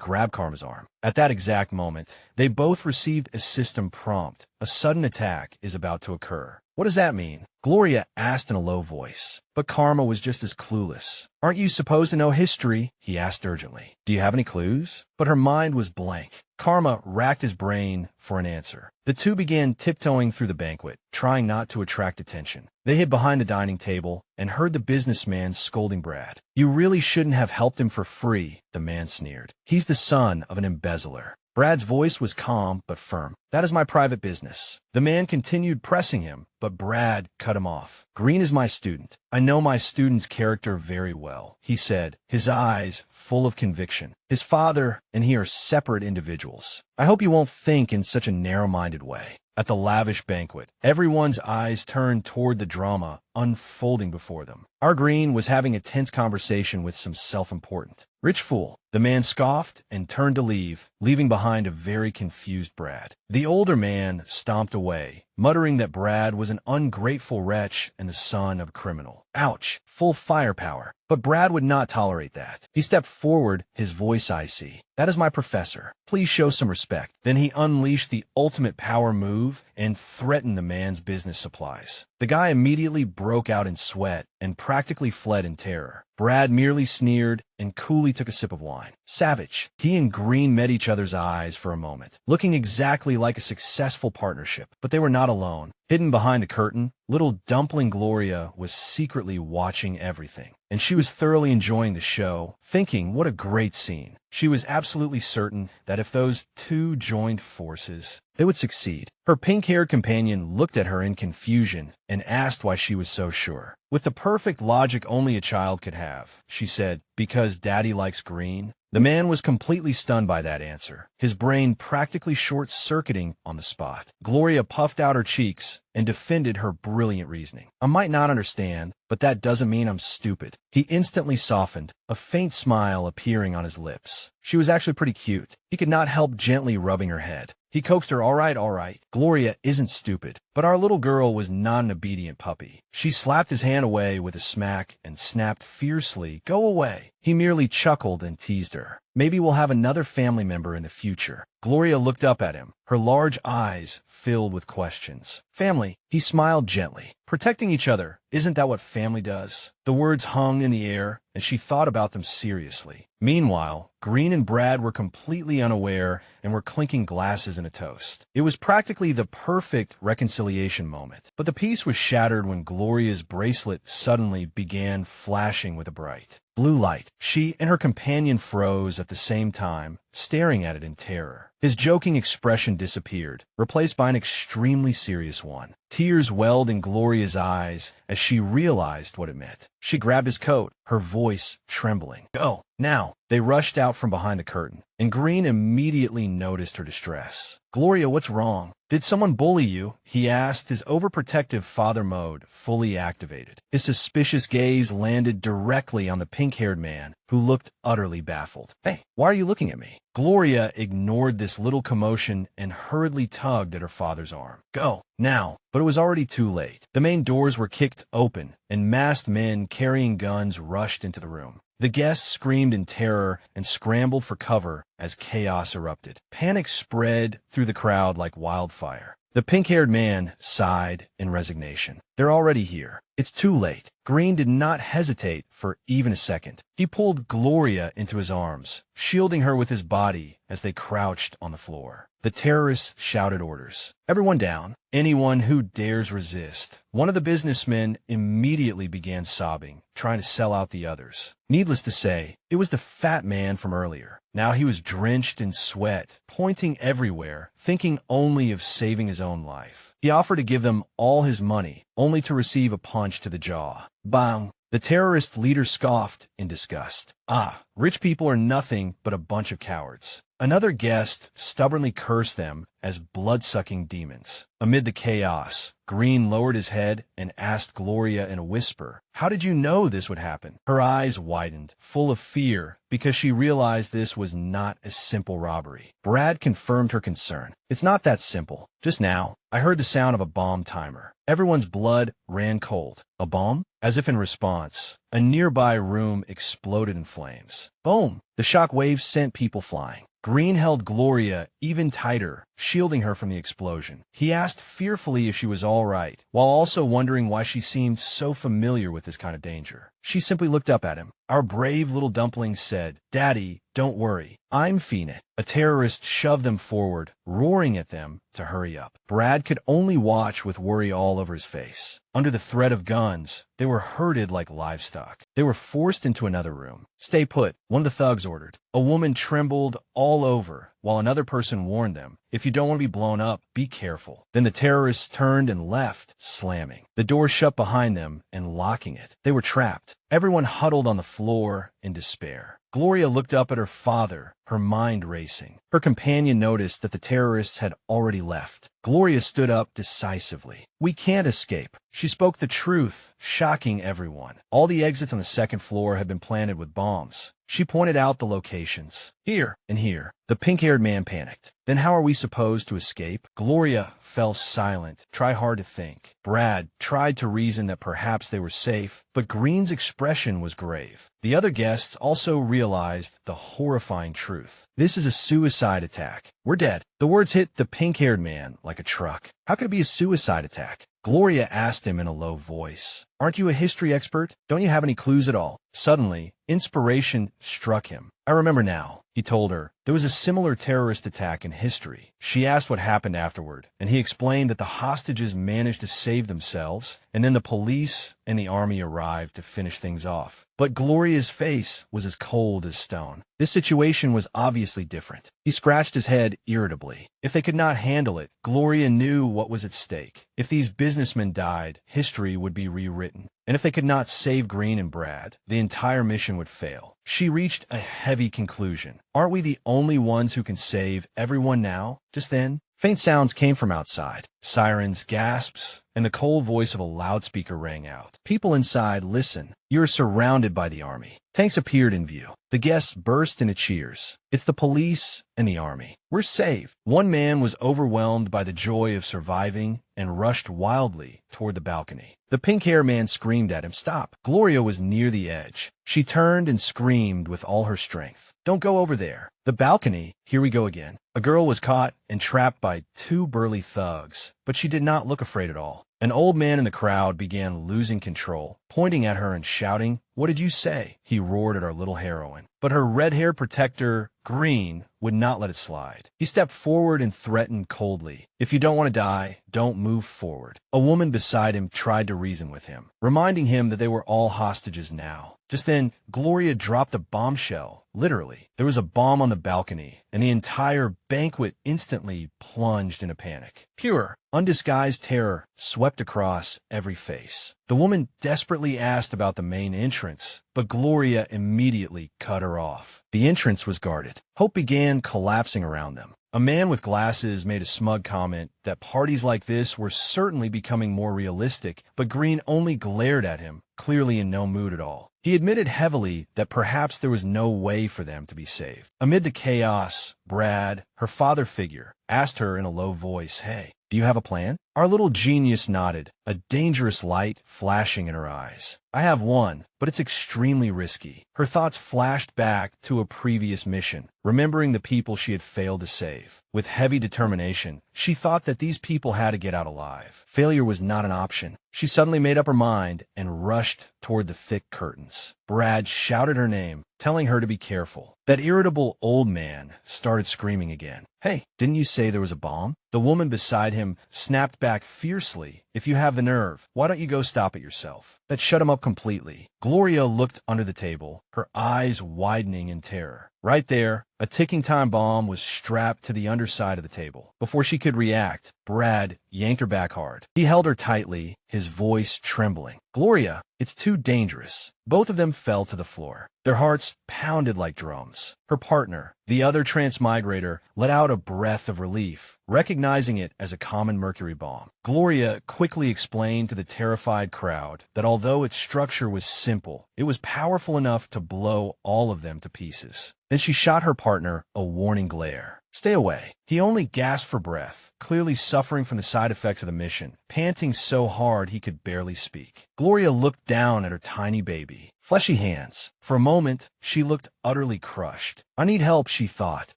grabbed Karma's arm. At that exact moment, they both received a system prompt. A sudden attack is about to occur. What does that mean? Gloria asked in a low voice, but Karma was just as clueless. Aren't you supposed to know history? He asked urgently. Do you have any clues? But her mind was blank. Karma racked his brain for an answer. The two began tiptoeing through the banquet, trying not to attract attention. They hid behind the dining table and heard the businessman scolding Brad. You really shouldn't have helped him for free, the man sneered. He's the son of an embezzler. Brad's voice was calm but firm. That is my private business. The man continued pressing him, but Brad cut him off. Green is my student. I know my student's character very well, he said, his eyes full of conviction. His father and he are separate individuals. I hope you won't think in such a narrow-minded way. At the lavish banquet, everyone's eyes turned toward the drama unfolding before them. Our Green was having a tense conversation with some self-important rich fool. The man scoffed and turned to leave, leaving behind a very confused Brad. The older man stomped away, muttering that Brad was an ungrateful wretch and the son of a criminal. Ouch, full firepower. But Brad would not tolerate that. He stepped forward, his voice icy. That is my professor. Please show some respect. Then he unleashed the ultimate power move and threatened the man's business supplies. The guy immediately broke out in sweat and practically fled in terror. Brad merely sneered and coolly took a sip of wine. Savage. He and Green met each other's eyes for a moment, looking exactly like a successful partnership. But they were not alone. Hidden behind the curtain, little dumpling Gloria was secretly watching everything, and she was thoroughly enjoying the show, thinking what a great scene. She was absolutely certain that if those two joined forces, they would succeed. Her pink-haired companion looked at her in confusion and asked why she was so sure. With the perfect logic only a child could have, she said, because Daddy likes green. The man was completely stunned by that answer, his brain practically short-circuiting on the spot. Gloria puffed out her cheeks and defended her brilliant reasoning. I might not understand, but that doesn't mean I'm stupid. He instantly softened, a faint smile appearing on his lips. She was actually pretty cute. He could not help gently rubbing her head. He coaxed her, all right. Gloria isn't stupid. But our little girl was not an obedient puppy. She slapped his hand away with a smack and snapped fiercely, go away. He merely chuckled and teased her. Maybe we'll have another family member in the future. Gloria looked up at him, her large eyes filled with questions. Family, he smiled gently. Protecting each other, isn't that what family does? The words hung in the air, and she thought about them seriously. Meanwhile, Green and Brad were completely unaware and were clinking glasses in a toast. It was practically the perfect reconciliation moment. But the peace was shattered when Gloria's bracelet suddenly began flashing with a bright blue light. She and her companion froze at the same time, staring at it in terror. His joking expression disappeared, replaced by an extremely serious one. Tears welled in Gloria's eyes as she realized what it meant. She grabbed his coat, her voice trembling. Go, now. They rushed out from behind the curtain, and Green immediately noticed her distress. Gloria, what's wrong? Did someone bully you? He asked, his overprotective father mode fully activated. His suspicious gaze landed directly on the pink-haired man, who looked utterly baffled. Hey, why are you looking at me? Gloria ignored this little commotion and hurriedly tugged at her father's arm. Go, now. But it was already too late. The main doors were kicked open, and masked men carrying guns rushed into the room. The guests screamed in terror and scrambled for cover as chaos erupted. Panic spread through the crowd like wildfire. The pink-haired man sighed in resignation. They're already here. It's too late. Green did not hesitate for even a second. He pulled Gloria into his arms, shielding her with his body as they crouched on the floor. The terrorists shouted orders. Everyone down. Anyone who dares resist. One of the businessmen immediately began sobbing, trying to sell out the others. Needless to say, it was the fat man from earlier. Now he was drenched in sweat, pointing everywhere, thinking only of saving his own life. He offered to give them all his money, only to receive a punch to the jaw. Bang! The terrorist leader scoffed in disgust. Ah, rich people are nothing but a bunch of cowards. Another guest stubbornly cursed them as blood-sucking demons. Amid the chaos, Green lowered his head and asked Gloria in a whisper, "How did you know this would happen?" Her eyes widened, full of fear, because she realized this was not a simple robbery. Brad confirmed her concern. It's not that simple. Just now, I heard the sound of a bomb timer. Everyone's blood ran cold. A bomb? As if in response, a nearby room exploded in flames. Boom! The shock waves sent people flying. Green held Gloria even tighter, shielding her from the explosion. He asked fearfully if she was all right, while also wondering why she seemed so familiar with this kind of danger. She simply looked up at him. Our brave little dumpling said, "Daddy, don't worry. I'm Phoenix." A terrorist shoved them forward, roaring at them to hurry up. Brad could only watch with worry all over his face. Under the threat of guns, they were herded like livestock. They were forced into another room. "Stay put," one of the thugs ordered. A woman trembled all over, while another person warned them, "If you don't want to be blown up, be careful." Then the terrorists turned and left, slamming. The door shut behind them and locking it. They were trapped. Everyone huddled on the floor in despair. Gloria looked up at her father, her mind racing. Her companion noticed that the terrorists had already left. Gloria stood up decisively. "We can't escape." She spoke the truth, shocking everyone. All the exits on the second floor had been planted with bombs. She pointed out the locations. Here and here. The pink-haired man panicked. Then how are we supposed to escape? Gloria fell silent, tried hard to think. Brad tried to reason that perhaps they were safe, but Green's expression was grave. The other guests also realized the horrifying truth. This is a suicide attack. We're dead. The words hit the pink-haired man like a truck. How could it be a suicide attack? Gloria asked him in a low voice. Aren't you a history expert? Don't you have any clues at all? Suddenly, inspiration struck him. I remember now, he told her. There was a similar terrorist attack in history. She asked what happened afterward, and he explained that the hostages managed to save themselves, and then the police and the army arrived to finish things off. But Gloria's face was as cold as stone. This situation was obviously different. He scratched his head irritably. If they could not handle it, Gloria knew what was at stake. If these businessmen died, history would be rewritten. And if they could not save Green and Brad, the entire mission would fail. She reached a heavy conclusion. Aren't we the only ones who can save everyone now? Just then, faint sounds came from outside. Sirens, gasps, and the cold voice of a loudspeaker rang out. People inside, listen. You're surrounded by the army. Tanks appeared in view. The guests burst into cheers. It's the police and the army. We're safe. One man was overwhelmed by the joy of surviving and rushed wildly toward the balcony. The pink-haired man screamed at him, "Stop!" Gloria was near the edge. She turned and screamed with all her strength. Don't go over there. The balcony, here we go again. A girl was caught and trapped by two burly thugs, but she did not look afraid at all. An old man in the crowd began losing control, pointing at her and shouting, "What did you say?" He roared at our little heroine. But her red-haired protector, Green, would not let it slide. He stepped forward and threatened coldly, "If you don't want to die, don't move forward." A woman beside him tried to reason with him, reminding him that they were all hostages now. Just then, Gloria dropped a bombshell. Literally, there was a bomb on the balcony, and the entire banquet instantly plunged into panic. Pure, undisguised terror swept across every face. The woman desperately asked about the main entrance, but Gloria immediately cut her off. The entrance was guarded. Hope began collapsing around them. A man with glasses made a smug comment that parties like this were certainly becoming more realistic, but Green only glared at him, clearly in no mood at all. He admitted heavily that perhaps there was no way for them to be saved. Amid the chaos, Brad, her father figure, asked her in a low voice, "Hey, do you have a plan?" Our little genius nodded, a dangerous light flashing in her eyes. "I have one, but it's extremely risky." Her thoughts flashed back to a previous mission, remembering the people she had failed to save. With heavy determination, she thought that these people had to get out alive. Failure was not an option. She suddenly made up her mind and rushed toward the thick curtains. Brad shouted her name, telling her to be careful. That irritable old man started screaming again. "Hey, didn't you say there was a bomb?" The woman beside him snapped back fiercely. "If you have the nerve, why don't you go stop it yourself?" That shut him up completely. Gloria looked under the table, her eyes widening in terror. Right there, a ticking time bomb was strapped to the underside of the table. Before she could react, Brad yanked her back hard. He held her tightly, his voice trembling. "Gloria, it's too dangerous." Both of them fell to the floor. Their hearts pounded like drums. Her partner, the other transmigrator, let out a breath of relief, recognizing it as a common mercury bomb. Gloria quickly explained to the terrified crowd that although its structure was simple, it was powerful enough to blow all of them to pieces. Then she shot her partner a warning glare. "Stay away." He only gasped for breath, clearly suffering from the side effects of the mission, panting so hard he could barely speak. Gloria looked down at her tiny baby. Fleshy hands. For a moment, she looked utterly crushed. "I need help," she thought.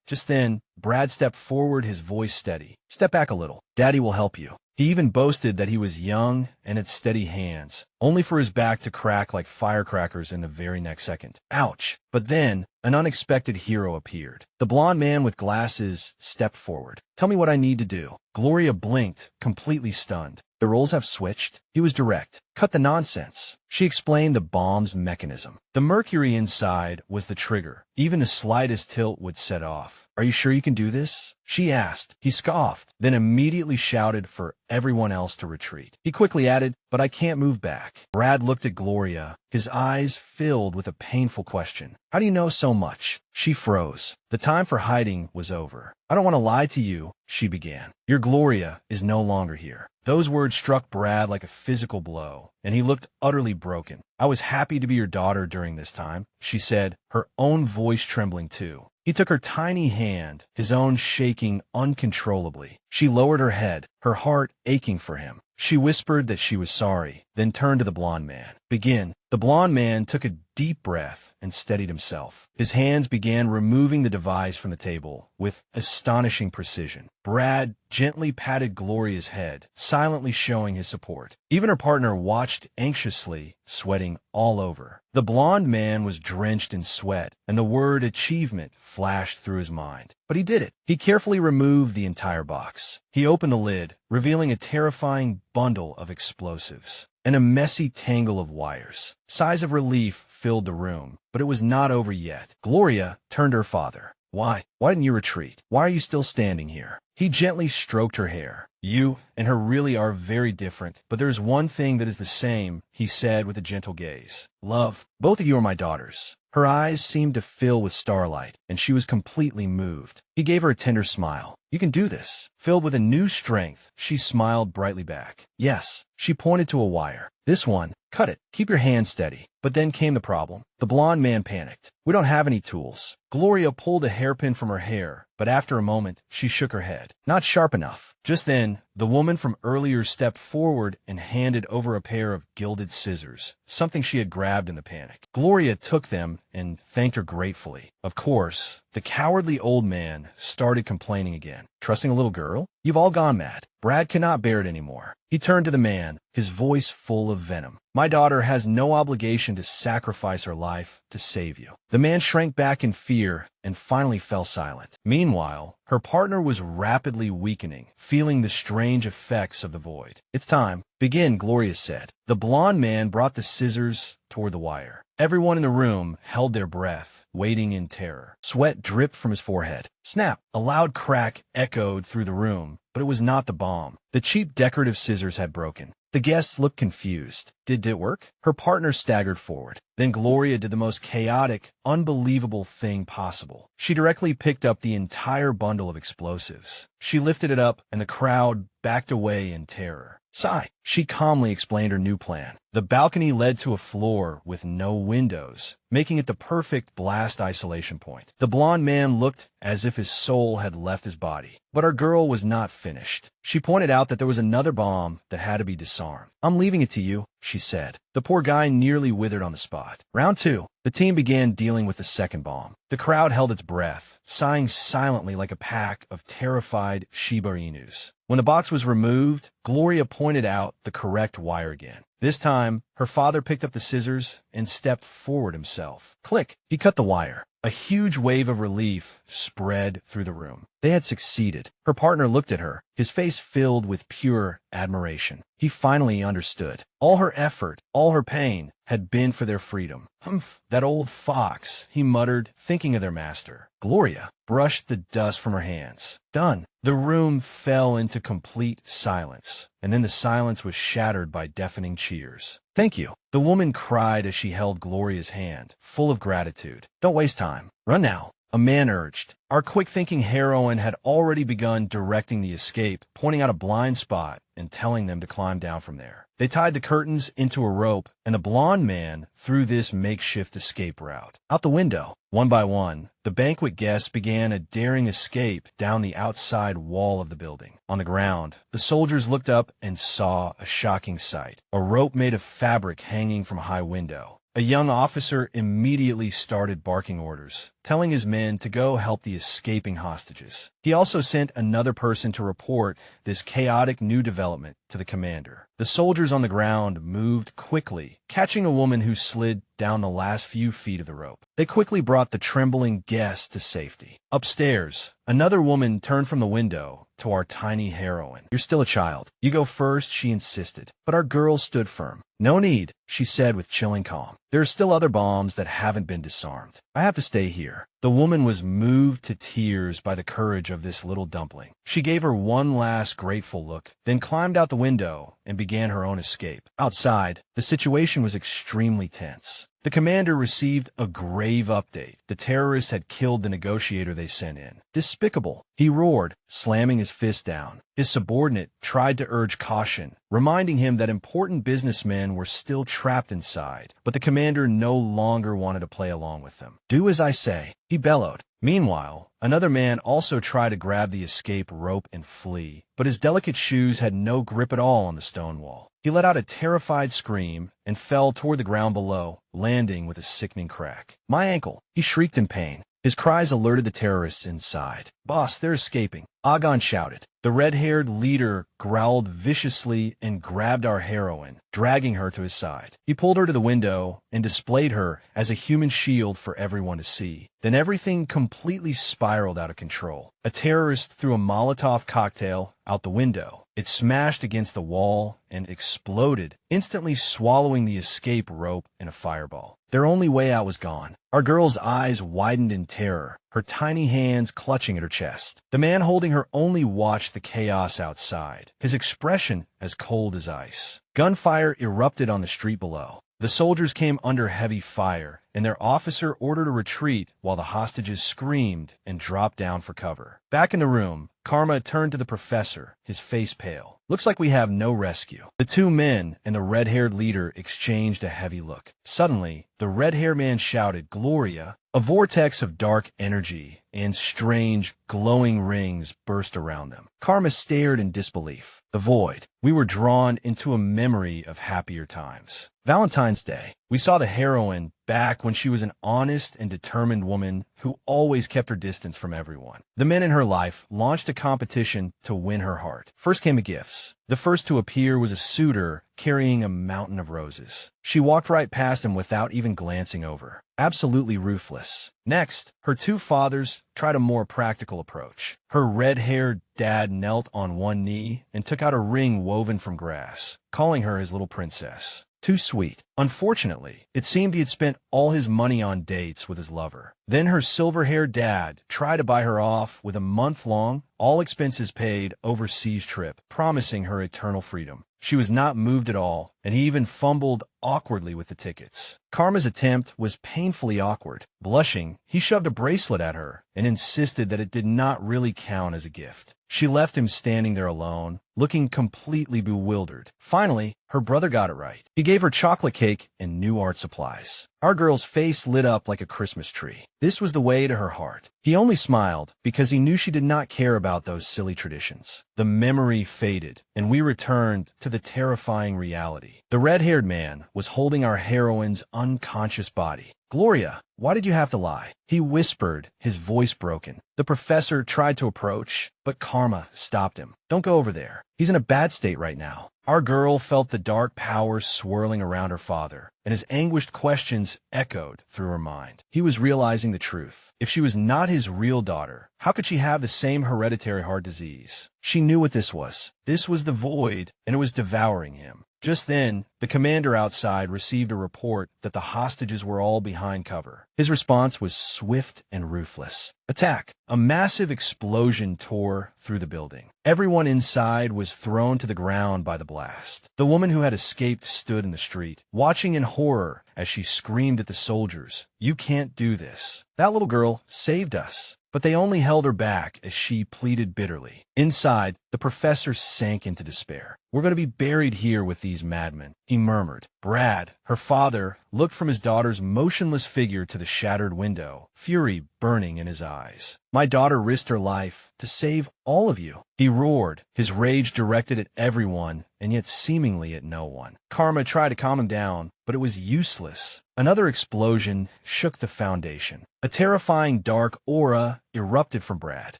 Just then, Brad stepped forward, his voice steady. "Step back a little. Daddy will help you." He even boasted that he was young and had steady hands, only for his back to crack like firecrackers in the very next second. Ouch! But then, an unexpected hero appeared. The blonde man with glasses stepped forward. "Tell me what I need to do." Gloria blinked, completely stunned. The roles have switched. He was direct. "Cut the nonsense." She explained the bomb's mechanism. The mercury inside was the trigger. Even the slightest tilt would set off. "Are you sure you can do this?" she asked. He scoffed, then immediately shouted for everyone else to retreat. He quickly added, "But I can't move back." Brad looked at Gloria, his eyes filled with a painful question. "How do you know so much?" She froze. The time for hiding was over. "I don't want to lie to you," she began. "Your Gloria is no longer here." Those words struck Brad like a physical blow, and he looked utterly broken. "I was happy to be your daughter during this time," she said, her own voice trembling too. He took her tiny hand, his own shaking uncontrollably. She lowered her head, her heart aching for him. She whispered that she was sorry, then turned to the blonde man. "Begin." The blonde man took a deep breath and steadied himself. His hands began removing the device from the table with astonishing precision. Brad gently patted Gloria's head, silently showing his support. Even her partner watched anxiously, sweating all over. The blonde man was drenched in sweat, and the word achievement flashed through his mind. But he did it. He carefully removed the entire box. He opened the lid, revealing a terrifying bundle of explosives and a messy tangle of wires. Sighs of relief filled the room, but it was not over yet. Gloria turned to her father. Why didn't you retreat? Why are you still standing here?" He gently stroked her hair. "You and her really are very different, but there's one thing that is the same," he said with a gentle gaze. "Love. Both of you are my daughters." Her eyes seemed to fill with starlight, and she was completely moved. He gave her a tender smile. "You can do this." Filled with a new strength, she smiled brightly back. "Yes." She pointed to a wire. "This one. Cut it. Keep your hand steady." But then came the problem. The blonde man panicked. "We don't have any tools." Gloria pulled a hairpin from her hair, but after a moment, she shook her head. "Not sharp enough." Just then, the woman from earlier stepped forward and handed over a pair of gilded scissors, something she had grabbed in the panic. Gloria took them and thanked her gratefully. Of course, the cowardly old man started complaining again. Trusting a little girl? You've all gone mad. Brad cannot bear it anymore. He turned to the man, his voice full of venom. My daughter has no obligation to sacrifice her life to save you. The man shrank back in fear and finally fell silent. Meanwhile, her partner was rapidly weakening, feeling the strange effects of the void. It's time. Begin, Gloria said. The blonde man brought the scissors toward the wire. Everyone in the room held their breath, waiting in terror. Sweat dripped from his forehead. Snap! A loud crack echoed through the room, but it was not the bomb. The cheap decorative scissors had broken. The guests looked confused. Did it work? Her partner staggered forward. Then Gloria did the most chaotic, unbelievable thing possible. She directly picked up the entire bundle of explosives. She lifted it up, and the crowd backed away in terror. Sigh. She calmly explained her new plan. The balcony led to a floor with no windows, making it the perfect blast isolation point. The blonde man looked as if his soul had left his body. But our girl was not finished. She pointed out that there was another bomb that had to be disarmed. I'm leaving it to you, she said. The poor guy nearly withered on the spot. Round 2. The team began dealing with the second bomb. The crowd held its breath, sighing silently like a pack of terrified Shiba Inus. When the box was removed, Gloria pointed out the correct wire again. This time, her father picked up the scissors and stepped forward himself. Click! He cut the wire. A huge wave of relief spread through the room. They had succeeded. Her partner looked at her, his face filled with pure admiration. He finally understood. All her effort, all her pain, had been for their freedom. Humph, that old fox, he muttered, thinking of their master. Gloria brushed the dust from her hands. Done. The room fell into complete silence, and then the silence was shattered by deafening cheers. Thank you. The woman cried as she held Gloria's hand, full of gratitude. Don't waste time. Run now. A man urged. Our quick-thinking heroine had already begun directing the escape, pointing out a blind spot and telling them to climb down from there. They tied the curtains into a rope, and the blonde man threw this makeshift escape route. Out the window, one by one, the banquet guests began a daring escape down the outside wall of the building. On the ground, the soldiers looked up and saw a shocking sight. A rope made of fabric hanging from a high window. A young officer immediately started barking orders, telling his men to go help the escaping hostages. He also sent another person to report this chaotic new development to the commander. The soldiers on the ground moved quickly, catching a woman who slid down the last few feet of the rope. They quickly brought the trembling guest to safety. Upstairs, another woman turned from the window to our tiny heroine. You're still a child. You go first, she insisted. But our girl stood firm. No need, she said with chilling calm. There are still other bombs that haven't been disarmed. I have to stay here. The woman was moved to tears by the courage of this little dumpling. She gave her one last grateful look, then climbed out the window and began her own escape. Outside, the situation was extremely tense. The commander received a grave update. The terrorists had killed the negotiator they sent in. Despicable, he roared, slamming his fist down. His subordinate tried to urge caution, reminding him that important businessmen were still trapped inside, but the commander no longer wanted to play along with them. Do as I say, he bellowed. Meanwhile, another man also tried to grab the escape rope and flee, but his delicate shoes had no grip at all on the stone wall. He let out a terrified scream and fell toward the ground below, landing with a sickening crack. My ankle! He shrieked in pain. His cries alerted the terrorists inside. Boss, they're escaping. Agon shouted. The red-haired leader growled viciously and grabbed our heroine, dragging her to his side. He pulled her to the window and displayed her as a human shield for everyone to see. Then everything completely spiraled out of control. A terrorist threw a Molotov cocktail out the window. It smashed against the wall and exploded, instantly swallowing the escape rope in a fireball. Their only way out was gone. Our girl's eyes widened in terror, her tiny hands clutching at her chest. The man holding her only watched the chaos outside, his expression as cold as ice. Gunfire erupted on the street below. The soldiers came under heavy fire, and their officer ordered a retreat while the hostages screamed and dropped down for cover. Back in the room, Karma turned to the professor, his face pale. Looks like we have no rescue. The two men and the red-haired leader exchanged a heavy look. Suddenly, the red-haired man shouted, Gloria! A vortex of dark energy and strange, glowing rings burst around them. Karma stared in disbelief. The void. We were drawn into a memory of happier times. Valentine's Day. We saw the heroine back when she was an honest and determined woman who always kept her distance from everyone. The men in her life launched a competition to win her heart. First came the gifts. The first to appear was a suitor carrying a mountain of roses. She walked right past him without even glancing over. Absolutely ruthless. Next, her two fathers tried a more practical approach. Her red-haired dad knelt on one knee and took out a ring woven from grass, calling her his little princess. Too sweet. Unfortunately, it seemed he had spent all his money on dates with his lover. Then her silver-haired dad tried to buy her off with a month-long, all-expenses-paid overseas trip, promising her eternal freedom. She was not moved at all, and he even fumbled awkwardly with the tickets. Karma's attempt was painfully awkward. Blushing, he shoved a bracelet at her and insisted that it did not really count as a gift. She left him standing there alone, looking completely bewildered. Finally, her brother got it right. He gave her chocolate cake and new art supplies. Our girl's face lit up like a Christmas tree. This was the way to her heart. He only smiled because he knew she did not care about those silly traditions. The memory faded, and we returned to the terrifying reality. The red-haired man was holding our heroine's unconscious body. "Gloria, why did you have to lie?" He whispered, his voice broken. The professor tried to approach, but Karma stopped him. "Don't go over there. He's in a bad state right now." Our girl felt the dark powers swirling around her father, and his anguished questions echoed through her mind. He was realizing the truth. If she was not his real daughter, how could she have the same hereditary heart disease? She knew what this was. This was the void, and it was devouring him. Just then, the commander outside received a report that the hostages were all behind cover. His response was swift and ruthless. Attack! A massive explosion tore through the building. Everyone inside was thrown to the ground by the blast. The woman who had escaped stood in the street, watching in horror as she screamed at the soldiers, "You can't do this. That little girl saved us." But they only held her back as she pleaded bitterly. Inside, the professor sank into despair. "We're going to be buried here with these madmen," he murmured. Brad, her father, looked from his daughter's motionless figure to the shattered window, fury burning in his eyes. "My daughter risked her life to save all of you," he roared, his rage directed at everyone and yet seemingly at no one. Karma tried to calm him down, but it was useless. Another explosion shook the foundation. A terrifying dark aura erupted from Brad.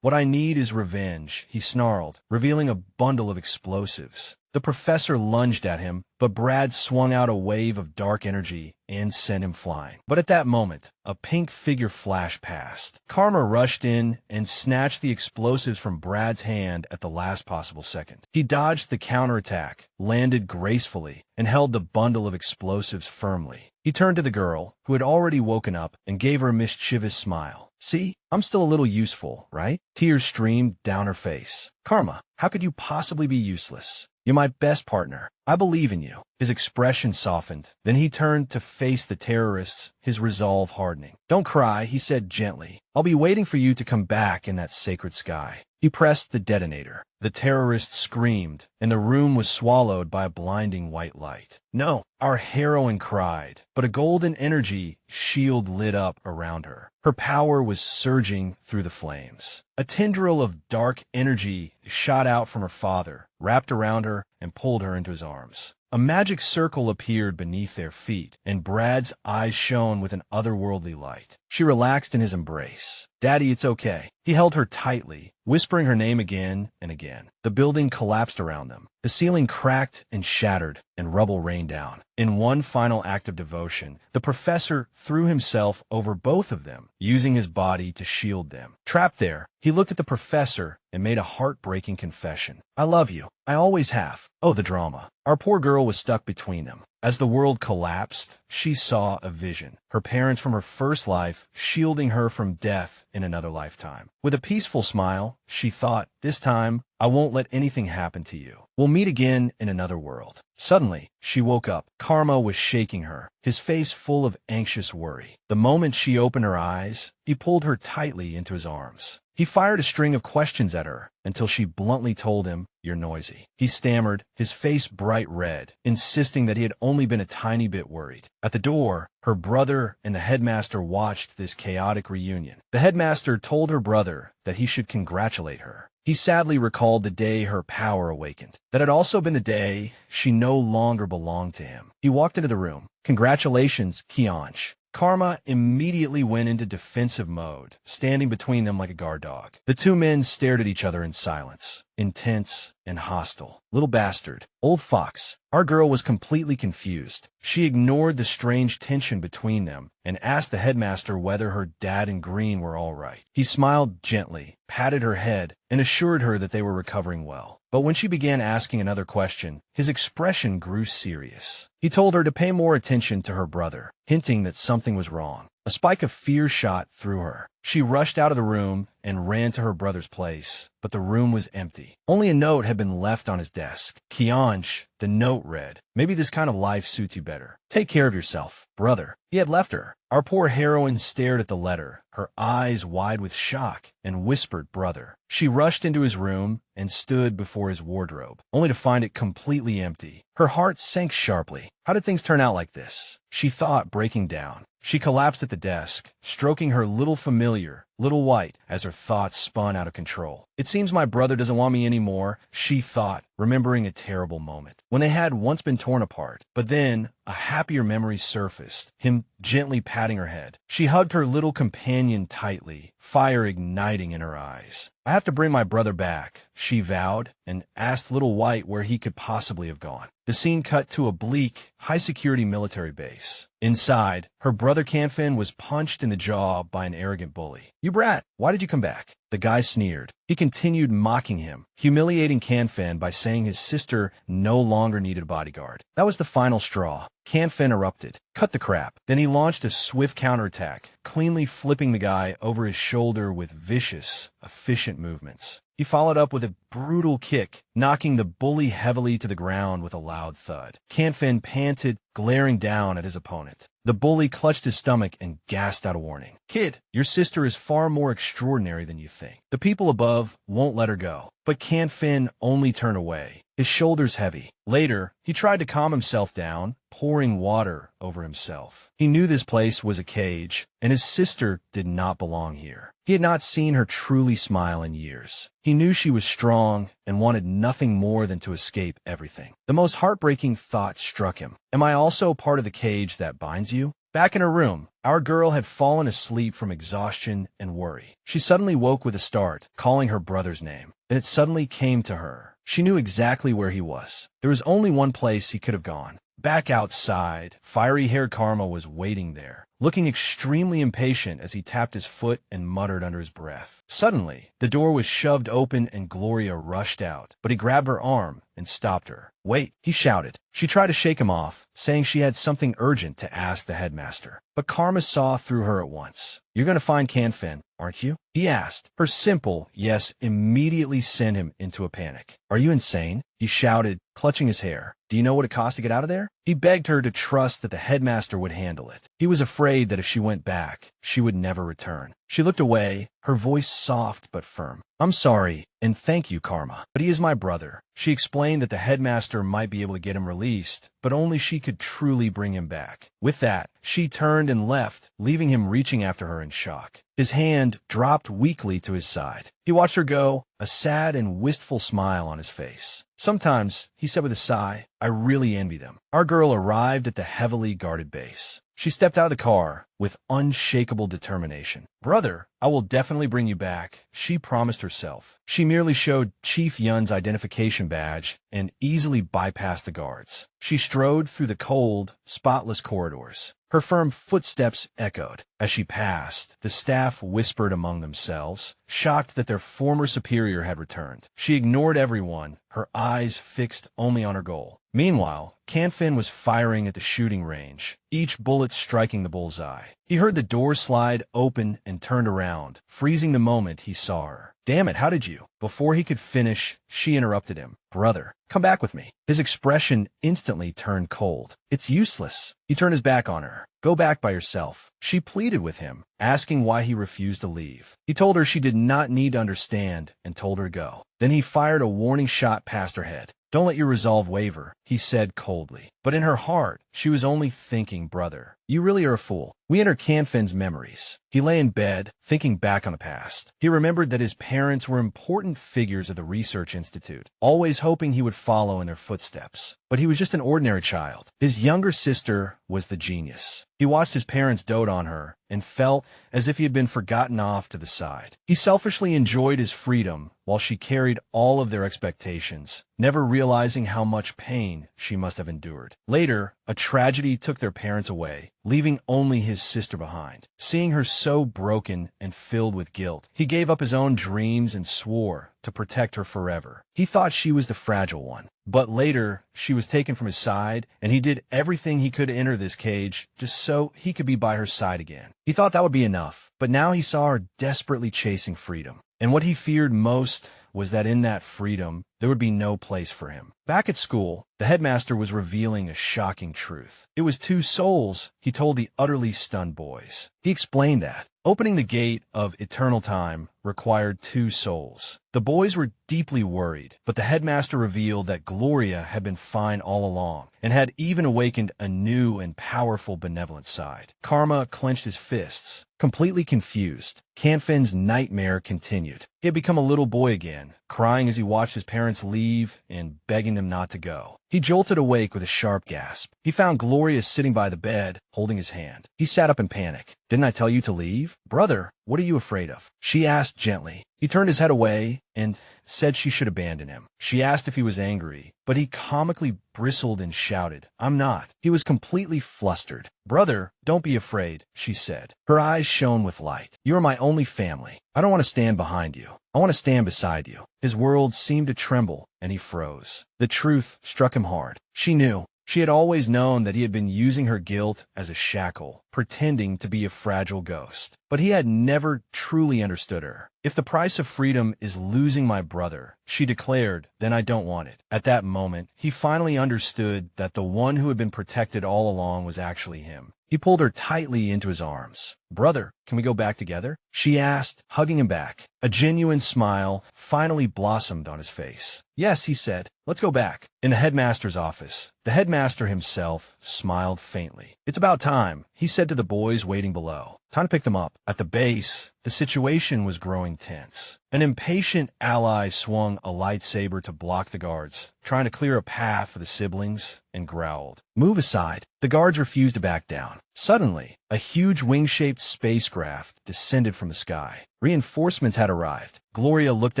"What I need is revenge," he snarled, revealing a bundle of explosives. The professor lunged at him, but Brad swung out a wave of dark energy and sent him flying. But at that moment, a pink figure flashed past. Karma rushed in and snatched the explosives from Brad's hand at the last possible second. He dodged the counterattack, landed gracefully, and held the bundle of explosives firmly. He turned to the girl, who had already woken up, and gave her a mischievous smile. "See, I'm still a little useful, right?" Tears streamed down her face. "Karma, how could you possibly be useless? You're my best partner. I believe in you." His expression softened. Then he turned to face the terrorists, his resolve hardening. "Don't cry," he said gently. "I'll be waiting for you to come back in that sacred sky." He pressed the detonator. The terrorists screamed, and the room was swallowed by a blinding white light. "No," our heroine cried, but a golden energy shield lit up around her. Her power was surging through the flames. A tendril of dark energy shot out from her father, wrapped around her, and pulled her into his arms. A magic circle appeared beneath their feet, and Brad's eyes shone with an otherworldly light. She relaxed in his embrace. "Daddy, it's okay." He held her tightly, whispering her name again and again. The building collapsed around them. The ceiling cracked and shattered, and rubble rained down. In one final act of devotion, the professor threw himself over both of them, using his body to shield them. Trapped there, he looked at the professor and made a heartbreaking confession. "I love you. I always have." Oh, the drama. Our poor girl was stuck between them. As the world collapsed, she saw a vision. Her parents from her first life shielding her from death in another lifetime. With a peaceful smile, she thought, "This time, I won't let anything happen to you. We'll meet again in another world." Suddenly, she woke up. Karma was shaking her, his face full of anxious worry. The moment she opened her eyes, he pulled her tightly into his arms. He fired a string of questions at her until she bluntly told him, "You're noisy." He stammered, his face bright red, insisting that he had only been a tiny bit worried. At the door, her brother and the headmaster watched this chaotic reunion. The headmaster told her brother that he should congratulate her. He sadly recalled the day her power awakened. That had also been the day she no longer belonged to him. He walked into the room. Congratulations, Kionge. Karma immediately went into defensive mode, standing between them like a guard dog. The two men stared at each other in silence, intense and hostile. Little bastard. Old fox. Our girl was completely confused. She ignored the strange tension between them and asked the headmaster whether her dad and Green were all right. He smiled gently, patted her head, and assured her that they were recovering well. But when she began asking another question, his expression grew serious. He told her to pay more attention to her brother, hinting that something was wrong. A spike of fear shot through her. She rushed out of the room and ran to her brother's place, but the room was empty. Only a note had been left on his desk. Kionge, the note read, "Maybe this kind of life suits you better. Take care of yourself, brother." He had left her. Our poor heroine stared at the letter, her eyes wide with shock, and whispered, "Brother." She rushed into his room and stood before his wardrobe, only to find it completely empty. Her heart sank sharply. How did things turn out like this? She thought, breaking down. She collapsed at the desk, stroking her little familiar, little white, as her thoughts spun out of control. It seems my brother doesn't want me anymore, she thought, remembering a terrible moment when they had once been torn apart. But then a happier memory surfaced, him gently patting her head. She hugged her little companion tightly, fire igniting in her eyes. "I have to bring my brother back," she vowed, and asked Little White where he could possibly have gone. The scene cut to a bleak, high-security military base. Inside, her brother Canfin was punched in the jaw by an arrogant bully. "You brat, why did you come back?" The guy sneered. He continued mocking him, humiliating Canfin by saying his sister no longer needed a bodyguard. That was the final straw. Canfin erupted. "Cut the crap." Then he launched a swift counterattack, cleanly flipping the guy over his shoulder with vicious, efficient movements. He followed up with a brutal kick, knocking the bully heavily to the ground with a loud thud. Canfin panted, glaring down at his opponent. The bully clutched his stomach and gasped out a warning. "Kid, your sister is far more extraordinary than you think. The people above won't let her go." But Canfin only turned away, his shoulders heavy. Later, he tried to calm himself down, pouring water over himself. He knew this place was a cage, and his sister did not belong here. He had not seen her truly smile in years. He knew she was strong and wanted nothing more than to escape everything. The most heartbreaking thought struck him. Am I also part of the cage that binds you? Back in her room, our girl had fallen asleep from exhaustion and worry. She suddenly woke with a start, calling her brother's name. Then it suddenly came to her. She knew exactly where he was. There was only one place he could have gone. Back outside, fiery-haired Karma was waiting there, looking extremely impatient as he tapped his foot and muttered under his breath. Suddenly, the door was shoved open and Gloria rushed out, but he grabbed her arm and stopped her. "Wait," he shouted. She tried to shake him off, saying she had something urgent to ask the headmaster. But Karma saw through her at once. "You're going to find Canfin, aren't you?" he asked. Her simple yes immediately sent him into a panic. "Are you insane?" he shouted, clutching his hair. "Do you know what it costs to get out of there?" He begged her to trust that the headmaster would handle it. He was afraid that if she went back, she would never return. She looked away, her voice soft but firm. "I'm sorry, and thank you, Karma, but he is my brother." She explained that the headmaster might be able to get him released, but only she could truly bring him back. With that, she turned and left, leaving him reaching after her in shock. His hand dropped weakly to his side. He watched her go, a sad and wistful smile on his face. "Sometimes," he said with a sigh, "I really envy them." Our girl arrived at the heavily guarded base. She stepped out of the car with unshakable determination. "Brother, I will definitely bring you back," she promised herself. She merely showed Chief Yun's identification badge and easily bypassed the guards. She strode through the cold, spotless corridors. Her firm footsteps echoed. As she passed, the staff whispered among themselves, shocked that their former superior had returned. She ignored everyone, her eyes fixed only on her goal. Meanwhile, Canfin was firing at the shooting range, each bullet striking the bullseye. He heard the door slide open and turned around, freezing the moment he saw her. "Damn it, how did you?" Before he could finish, she interrupted him. "Brother, come back with me." His expression instantly turned cold. "It's useless." He turned his back on her. "Go back by yourself." She pleaded with him, asking why he refused to leave. He told her she did not need to understand and told her to go. Then he fired a warning shot past her head. "Don't let your resolve waver," he said coldly. But in her heart, she was only thinking, brother, you really are a fool. We enter Canfin's memories. He lay in bed, thinking back on the past. He remembered that his parents were important figures of the research institute, always hoping he would follow in their footsteps. But he was just an ordinary child. His younger sister was the genius. He watched his parents dote on her and felt as if he had been forgotten off to the side. He selfishly enjoyed his freedom while she carried all of their expectations, never realizing how much pain she must have endured. Later, a tragedy took their parents away, leaving only his sister behind. Seeing her so broken and filled with guilt, he gave up his own dreams and swore to protect her forever. He thought she was the fragile one. But later, she was taken from his side, and he did everything he could to enter this cage just so he could be by her side again. He thought that would be enough, but now he saw her desperately chasing freedom. And what he feared most was that in that freedom, there would be no place for him. Back at school, the headmaster was revealing a shocking truth. It was 2 souls, he told the utterly stunned boys. He explained that opening the gate of eternal time required 2 souls. The boys were deeply worried, but the headmaster revealed that Gloria had been fine all along and had even awakened a new and powerful benevolent side. Karma clenched his fists, completely confused. Canfin's nightmare continued. He had become a little boy again, crying as he watched his parents leave and begging them not to go. He jolted awake with a sharp gasp. He found Gloria sitting by the bed, holding his hand. He sat up in panic. "Didn't I tell you to leave? Brother, what are you afraid of?" she asked gently. He turned his head away and said she should abandon him. She asked if he was angry, but he comically bristled and shouted, "I'm not." He was completely flustered. "Brother, don't be afraid," she said. Her eyes shone with light. "You are my only family. I don't want to stand behind you. I want to stand beside you." His world seemed to tremble, and he froze. The truth struck him hard. She knew. She had always known that he had been using her guilt as a shackle, pretending to be a fragile ghost. But he had never truly understood her. "If the price of freedom is losing my brother," she declared, "then I don't want it." At that moment, he finally understood that the one who had been protected all along was actually him. He pulled her tightly into his arms. "Brother, can we go back together?" she asked, hugging him back. A genuine smile finally blossomed on his face. "Yes," he said. "Let's go back." In the headmaster's office, the headmaster himself smiled faintly. "It's about time," he said to the boys waiting below. "Time to pick them up." At the base, the situation was growing tense. An impatient ally swung a lightsaber to block the guards, trying to clear a path for the siblings, and growled, "Move aside." The guards refused to back down. Suddenly, a huge wing-shaped spacecraft descended from the sky. Reinforcements had arrived. Gloria looked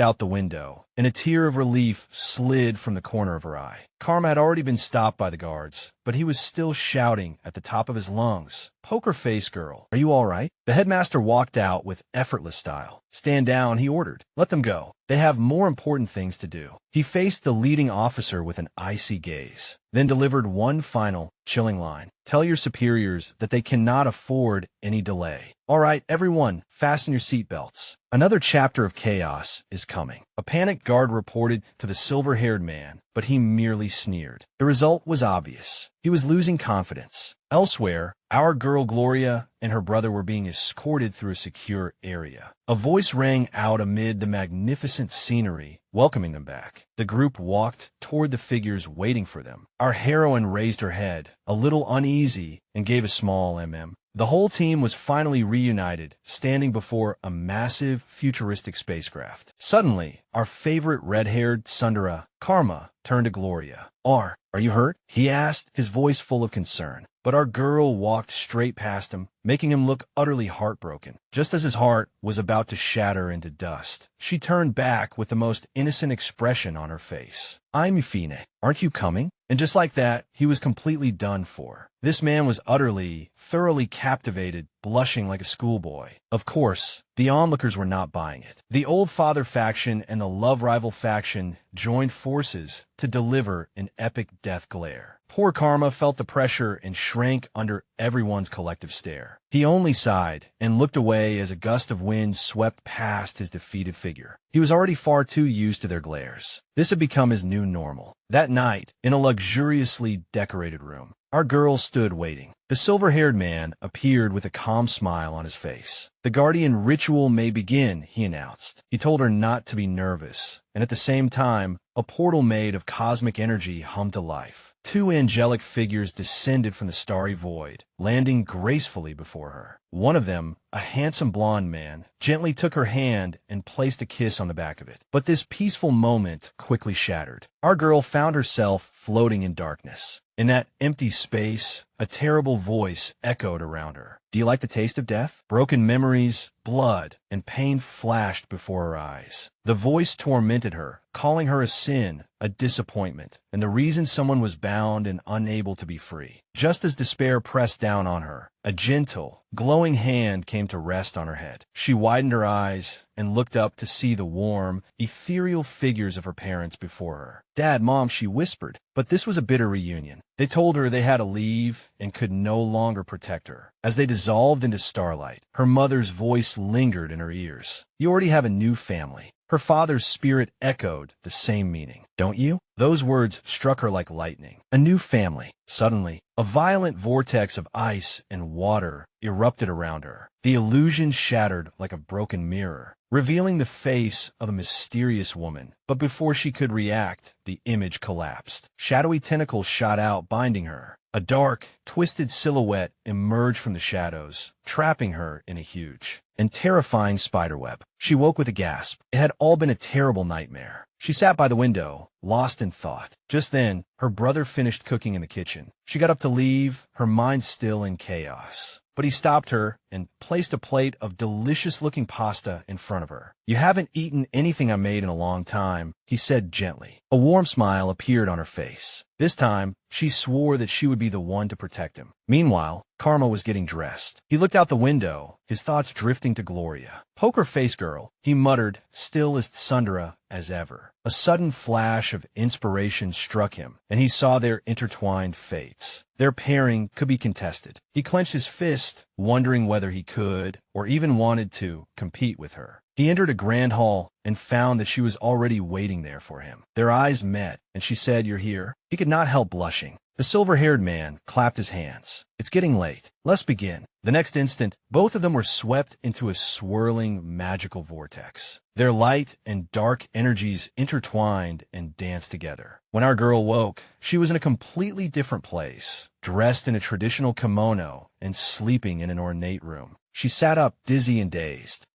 out the window, and a tear of relief slid from the corner of her eye. Karma had already been stopped by the guards, but he was still shouting at the top of his lungs, "Poker face girl, are you all right?" The headmaster walked out with effortless style. "Stand down," he ordered. "Let them go. They have more important things to do." He faced the leading officer with an icy gaze, then delivered one final, chilling line. "Tell your superiors that they cannot afford any delay. All right, everyone, fasten your seatbelts. Another chapter of chaos is coming." A panicked guard reported to the silver-haired man, but he merely sneered. The result was obvious. He was losing confidence. Elsewhere, our girl Gloria and her brother were being escorted through a secure area. A voice rang out amid the magnificent scenery, welcoming them back. The group walked toward the figures waiting for them. Our heroine raised her head, a little uneasy, and gave a small mm. The whole team was finally reunited, standing before a massive, futuristic spacecraft. Suddenly, our favorite red-haired Sundara, Karma, turned to Gloria. Are you hurt?" he asked, his voice full of concern. But our girl walked straight past him, making him look utterly heartbroken. Just as his heart was about to shatter into dust, she turned back with the most innocent expression on her face. "I'm Fine. Aren't you coming?" And just like that, he was completely done for. This man was thoroughly captivated, blushing like a schoolboy. Of course, the onlookers were not buying it. The old father faction and the love rival faction joined forces to deliver an epic death glare. Poor Karma felt the pressure and shrank under everyone's collective stare. He only sighed and looked away as a gust of wind swept past his defeated figure. He was already far too used to their glares. This had become his new normal. That night, in a luxuriously decorated room, our girl stood waiting. The silver-haired man appeared with a calm smile on his face. "The guardian ritual may begin," he announced. He told her not to be nervous, and at the same time, a portal made of cosmic energy hummed to life. Two angelic figures descended from the starry void, landing gracefully before her. One of them, a handsome blonde man, gently took her hand and placed a kiss on the back of it. But this peaceful moment quickly shattered. Our girl found herself floating in darkness. In that empty space, a terrible voice echoed around her. Do you like the taste of death? Broken memories, blood, and pain flashed before her eyes. The voice tormented her, calling her a sin, a disappointment, and the reason someone was bound and unable to be free. Just as despair pressed down on her, a gentle, glowing hand came to rest on her head. She widened her eyes and looked up to see the warm, ethereal figures of her parents before her. Dad, Mom, she whispered, but this was a bitter reunion. They told her they had to leave and could no longer protect her. As they dissolved into starlight, her mother's voice lingered in her ears. You already have a new family. Her father's spirit echoed the same meaning. Don't you? Those words struck her like lightning. A new family. Suddenly, a violent vortex of ice and water erupted around her. The illusion shattered like a broken mirror, revealing the face of a mysterious woman. But before she could react, the image collapsed. Shadowy tentacles shot out, binding her. A dark, twisted silhouette emerged from the shadows, trapping her in a huge and terrifying spiderweb. She woke with a gasp. It had all been a terrible nightmare. She sat by the window, lost in thought. Just then, her brother finished cooking in the kitchen. She got up to leave, her mind still in chaos. But he stopped her and placed a plate of delicious-looking pasta in front of her. You haven't eaten anything I made in a long time, he said gently. A warm smile appeared on her face. This time, she swore that she would be the one to protect him. Meanwhile, Karma was getting dressed. He looked out the window, his thoughts drifting to Gloria. Poker face girl, he muttered, still as tsundere as ever. A sudden flash of inspiration struck him, and he saw their intertwined fates. Their pairing could be contested. He clenched his fist, wondering whether he could, or even wanted to, compete with her. He entered a grand hall and found that she was already waiting there for him. Their eyes met, and she said, "You're here?" He could not help blushing. The silver-haired man clapped his hands. It's getting late. Let's begin. The next instant, both of them were swept into a swirling, magical vortex. Their light and dark energies intertwined and danced together. When our girl woke, she was in a completely different place, dressed in a traditional kimono and sleeping in an ornate room. She sat up, dizzy and dazed.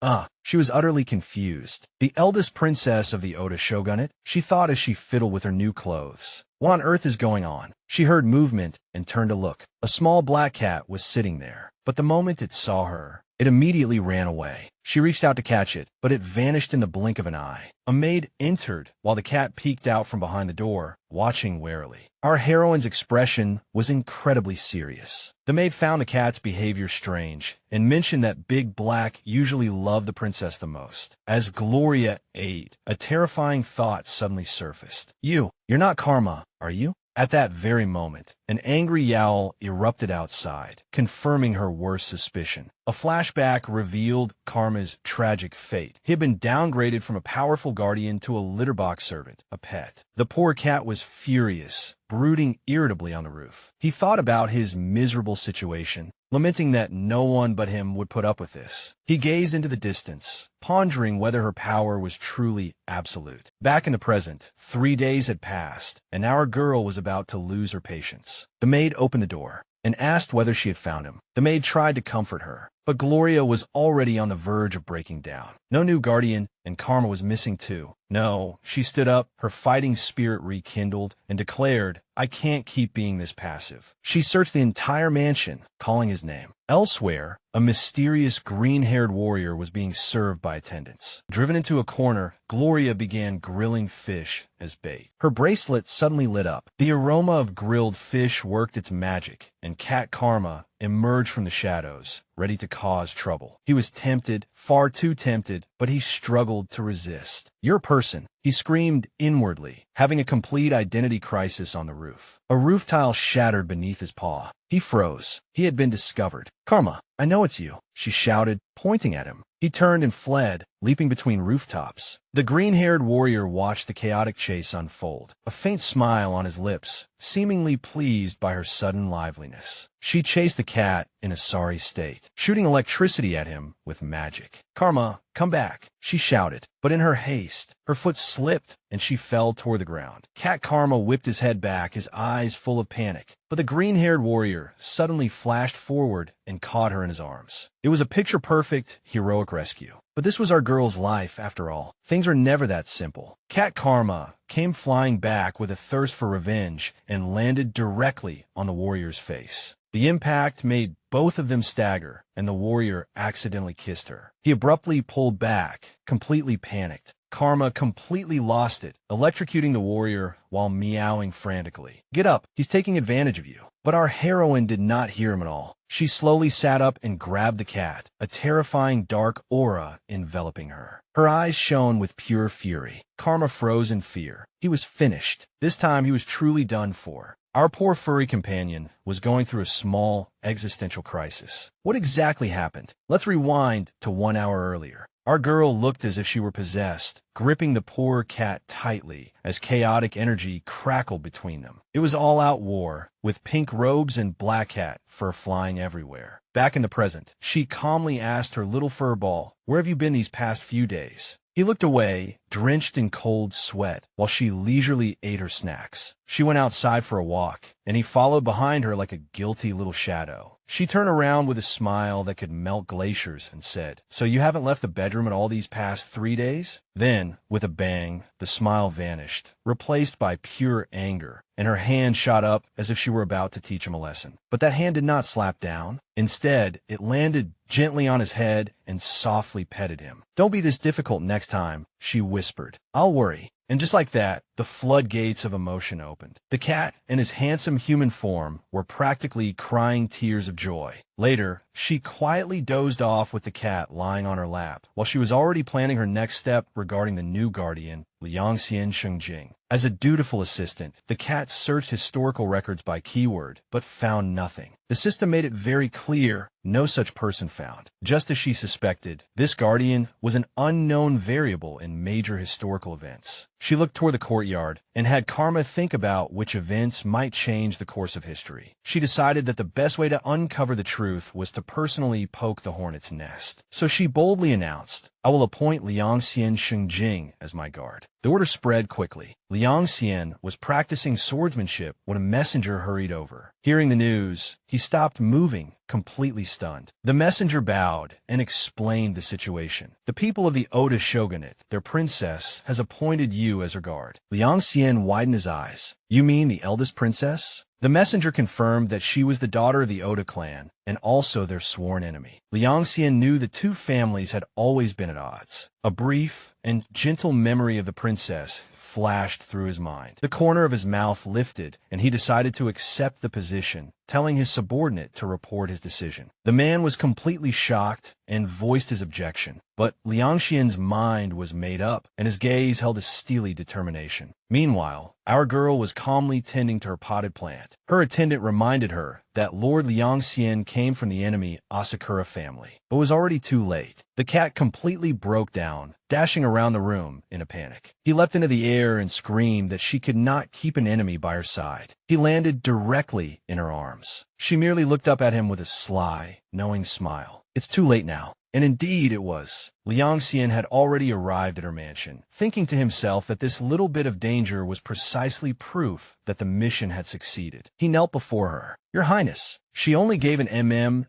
She was utterly confused. The eldest princess of the Oda shogunate, she thought as she fiddled with her new clothes. What on earth is going on? She heard movement and turned to look. A small black cat was sitting there, but the moment it saw her, it immediately ran away. She reached out to catch it, but it vanished in the blink of an eye. A maid entered while the cat peeked out from behind the door, watching warily. Our heroine's expression was incredibly serious. The maid found the cat's behavior strange and mentioned that Big Black usually loved the princess the most. As Gloria ate, a terrifying thought suddenly surfaced. You're not Karma, are you? At that very moment, an angry yowl erupted outside, confirming her worst suspicion. A flashback revealed Karma's tragic fate. He had been downgraded from a powerful guardian to a litterbox servant, a pet. The poor cat was furious, brooding irritably on the roof. He thought about his miserable situation, lamenting that no one but him would put up with this. He gazed into the distance, pondering whether her power was truly absolute. Back in the present, 3 days had passed, and our girl was about to lose her patience. The maid opened the door and asked whether she had found him. The maid tried to comfort her, but Gloria was already on the verge of breaking down. No new guardian, and Karma was missing too. No, she stood up, her fighting spirit rekindled, and declared, I can't keep being this passive. She searched the entire mansion, calling his name. Elsewhere, a mysterious green-haired warrior was being served by attendants. Driven into a corner, Gloria began grilling fish as bait. Her bracelet suddenly lit up. The aroma of grilled fish worked its magic, and Cat Karma emerged from the shadows, ready to cause trouble. He was tempted, far too tempted, but he struggled to resist. You're a person, he screamed inwardly, having a complete identity crisis on the roof. A roof tile shattered beneath his paw. He froze. He had been discovered. Karma, I know it's you, she shouted, pointing at him. He turned and fled, leaping between rooftops. The green-haired warrior watched the chaotic chase unfold, a faint smile on his lips, seemingly pleased by her sudden liveliness. She chased the cat in a sorry state, shooting electricity at him with magic. "Karma, come back," she shouted, but in her haste, her foot slipped and she fell toward the ground. Cat Karma whipped his head back, his eyes full of panic, but the green-haired warrior suddenly flashed forward and caught her in his arms. It was a picture-perfect, heroic rescue. But this was our girl's life, after all. Things are never that simple. Cat Karma came flying back with a thirst for revenge and landed directly on the warrior's face. The impact made both of them stagger, and the warrior accidentally kissed her. He abruptly pulled back, completely panicked. Karma completely lost it, electrocuting the warrior while meowing frantically. "Get up, he's taking advantage of you." But our heroine did not hear him at all. She slowly sat up and grabbed the cat, a terrifying dark aura enveloping her. Her eyes shone with pure fury. Karma froze in fear. He was finished. This time he was truly done for. Our poor furry companion was going through a small existential crisis. What exactly happened? Let's rewind to 1 hour earlier. Our girl looked as if she were possessed, gripping the poor cat tightly as chaotic energy crackled between them. It was all-out war, with pink robes and black cat fur flying everywhere. Back in the present, she calmly asked her little fur ball, "Where have you been these past few days?" He looked away, drenched in cold sweat, while she leisurely ate her snacks. She went outside for a walk, and he followed behind her like a guilty little shadow. She turned around with a smile that could melt glaciers and said, "So you haven't left the bedroom at all these past 3 days?" Then, with a bang, the smile vanished, replaced by pure anger, and her hand shot up as if she were about to teach him a lesson. But that hand did not slap down. Instead, it landed gently on his head and softly petted him. "Don't be this difficult next time," she whispered. "I'll worry." And just like that, the floodgates of emotion opened. The cat and his handsome human form were practically crying tears of joy. Later, she quietly dozed off with the cat lying on her lap, while she was already planning her next step regarding the new guardian, Liangxian Shengjing. As a dutiful assistant, the cat searched historical records by keyword, but found nothing. The system made it very clear no such person found. Just as she suspected, this guardian was an unknown variable in major historical events. She looked toward the courtyard and had Karma think about which events might change the course of history. She decided that the best way to uncover the truth was to personally poke the hornet's nest. So she boldly announced, "I will appoint Liangxian Shengjing as my guard." The order spread quickly. Liangxian was practicing swordsmanship when a messenger hurried over. Hearing the news, he stopped moving, completely stunned. The messenger bowed and explained the situation. "The people of the Oda shogunate, their princess, has appointed you as her guard." Liangxian widened his eyes. "You mean the eldest princess?" The messenger confirmed that she was the daughter of the Oda clan, and also their sworn enemy. Liangxian knew the two families had always been at odds. A brief and gentle memory of the princess flashed through his mind. The corner of his mouth lifted, and he decided to accept the position, telling his subordinate to report his decision. The man was completely shocked and voiced his objection, but Liangxian's mind was made up, and his gaze held a steely determination. Meanwhile, our girl was calmly tending to her potted plant. Her attendant reminded her that Lord Liangxian came from the enemy Asakura family, but was already too late. The cat completely broke down, dashing around the room in a panic. He leapt into the air and screamed that she could not keep an enemy by her side. He landed directly in her arms. She merely looked up at him with a sly, knowing smile. "It's too late now." And indeed it was. Liangxian had already arrived at her mansion, thinking to himself that this little bit of danger was precisely proof that the mission had succeeded. He knelt before her. "Your Highness." She only gave an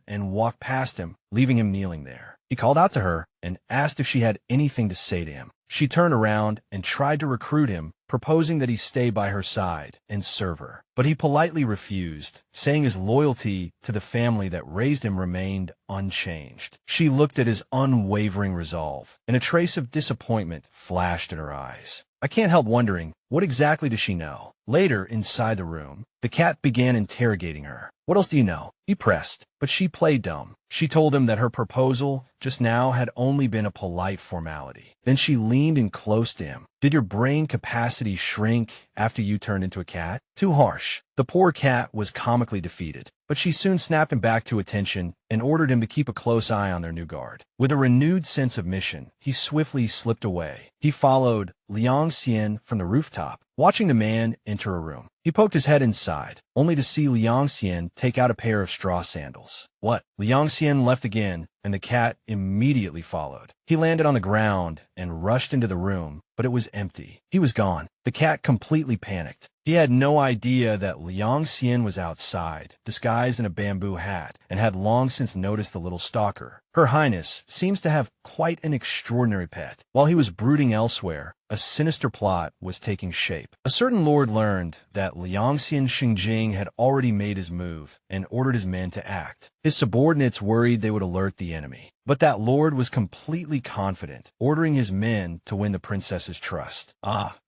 and walked past him, leaving him kneeling there. He called out to her and asked if she had anything to say to him. She turned around and tried to recruit him, proposing that he stay by her side and serve her. But he politely refused, saying his loyalty to the family that raised him remained unchanged. She looked at his unwavering resolve, and a trace of disappointment flashed in her eyes. I can't help wondering, what exactly does she know? Later, inside the room, the cat began interrogating her. What else do you know? He pressed, but she played dumb. She told him that her proposal just now had only been a polite formality. Then she leaned in close to him. Did your brain capacity shrink after you turned into a cat? Too harsh. The poor cat was comically defeated, but she soon snapped him back to attention and ordered him to keep a close eye on their new guard. With a renewed sense of mission, he swiftly slipped away. He followed Liang Xian from the rooftop, watching the man enter a room. He poked his head inside, only to see Liang Xian take out a pair of straw sandals. What? Liang Xian left again, and the cat immediately followed. He landed on the ground and rushed into the room, but it was empty. He was gone. The cat completely panicked. He had no idea that Liang Xian was outside, disguised in a bamboo hat, and had long since noticed the little stalker. Her Highness seems to have quite an extraordinary pet. While he was brooding elsewhere, a sinister plot was taking shape. A certain lord learned that Liang Xian Xingjing had already made his move and ordered his men to act. His subordinates worried they would alert the enemy. But that lord was completely confident, ordering his men to win the princess's trust.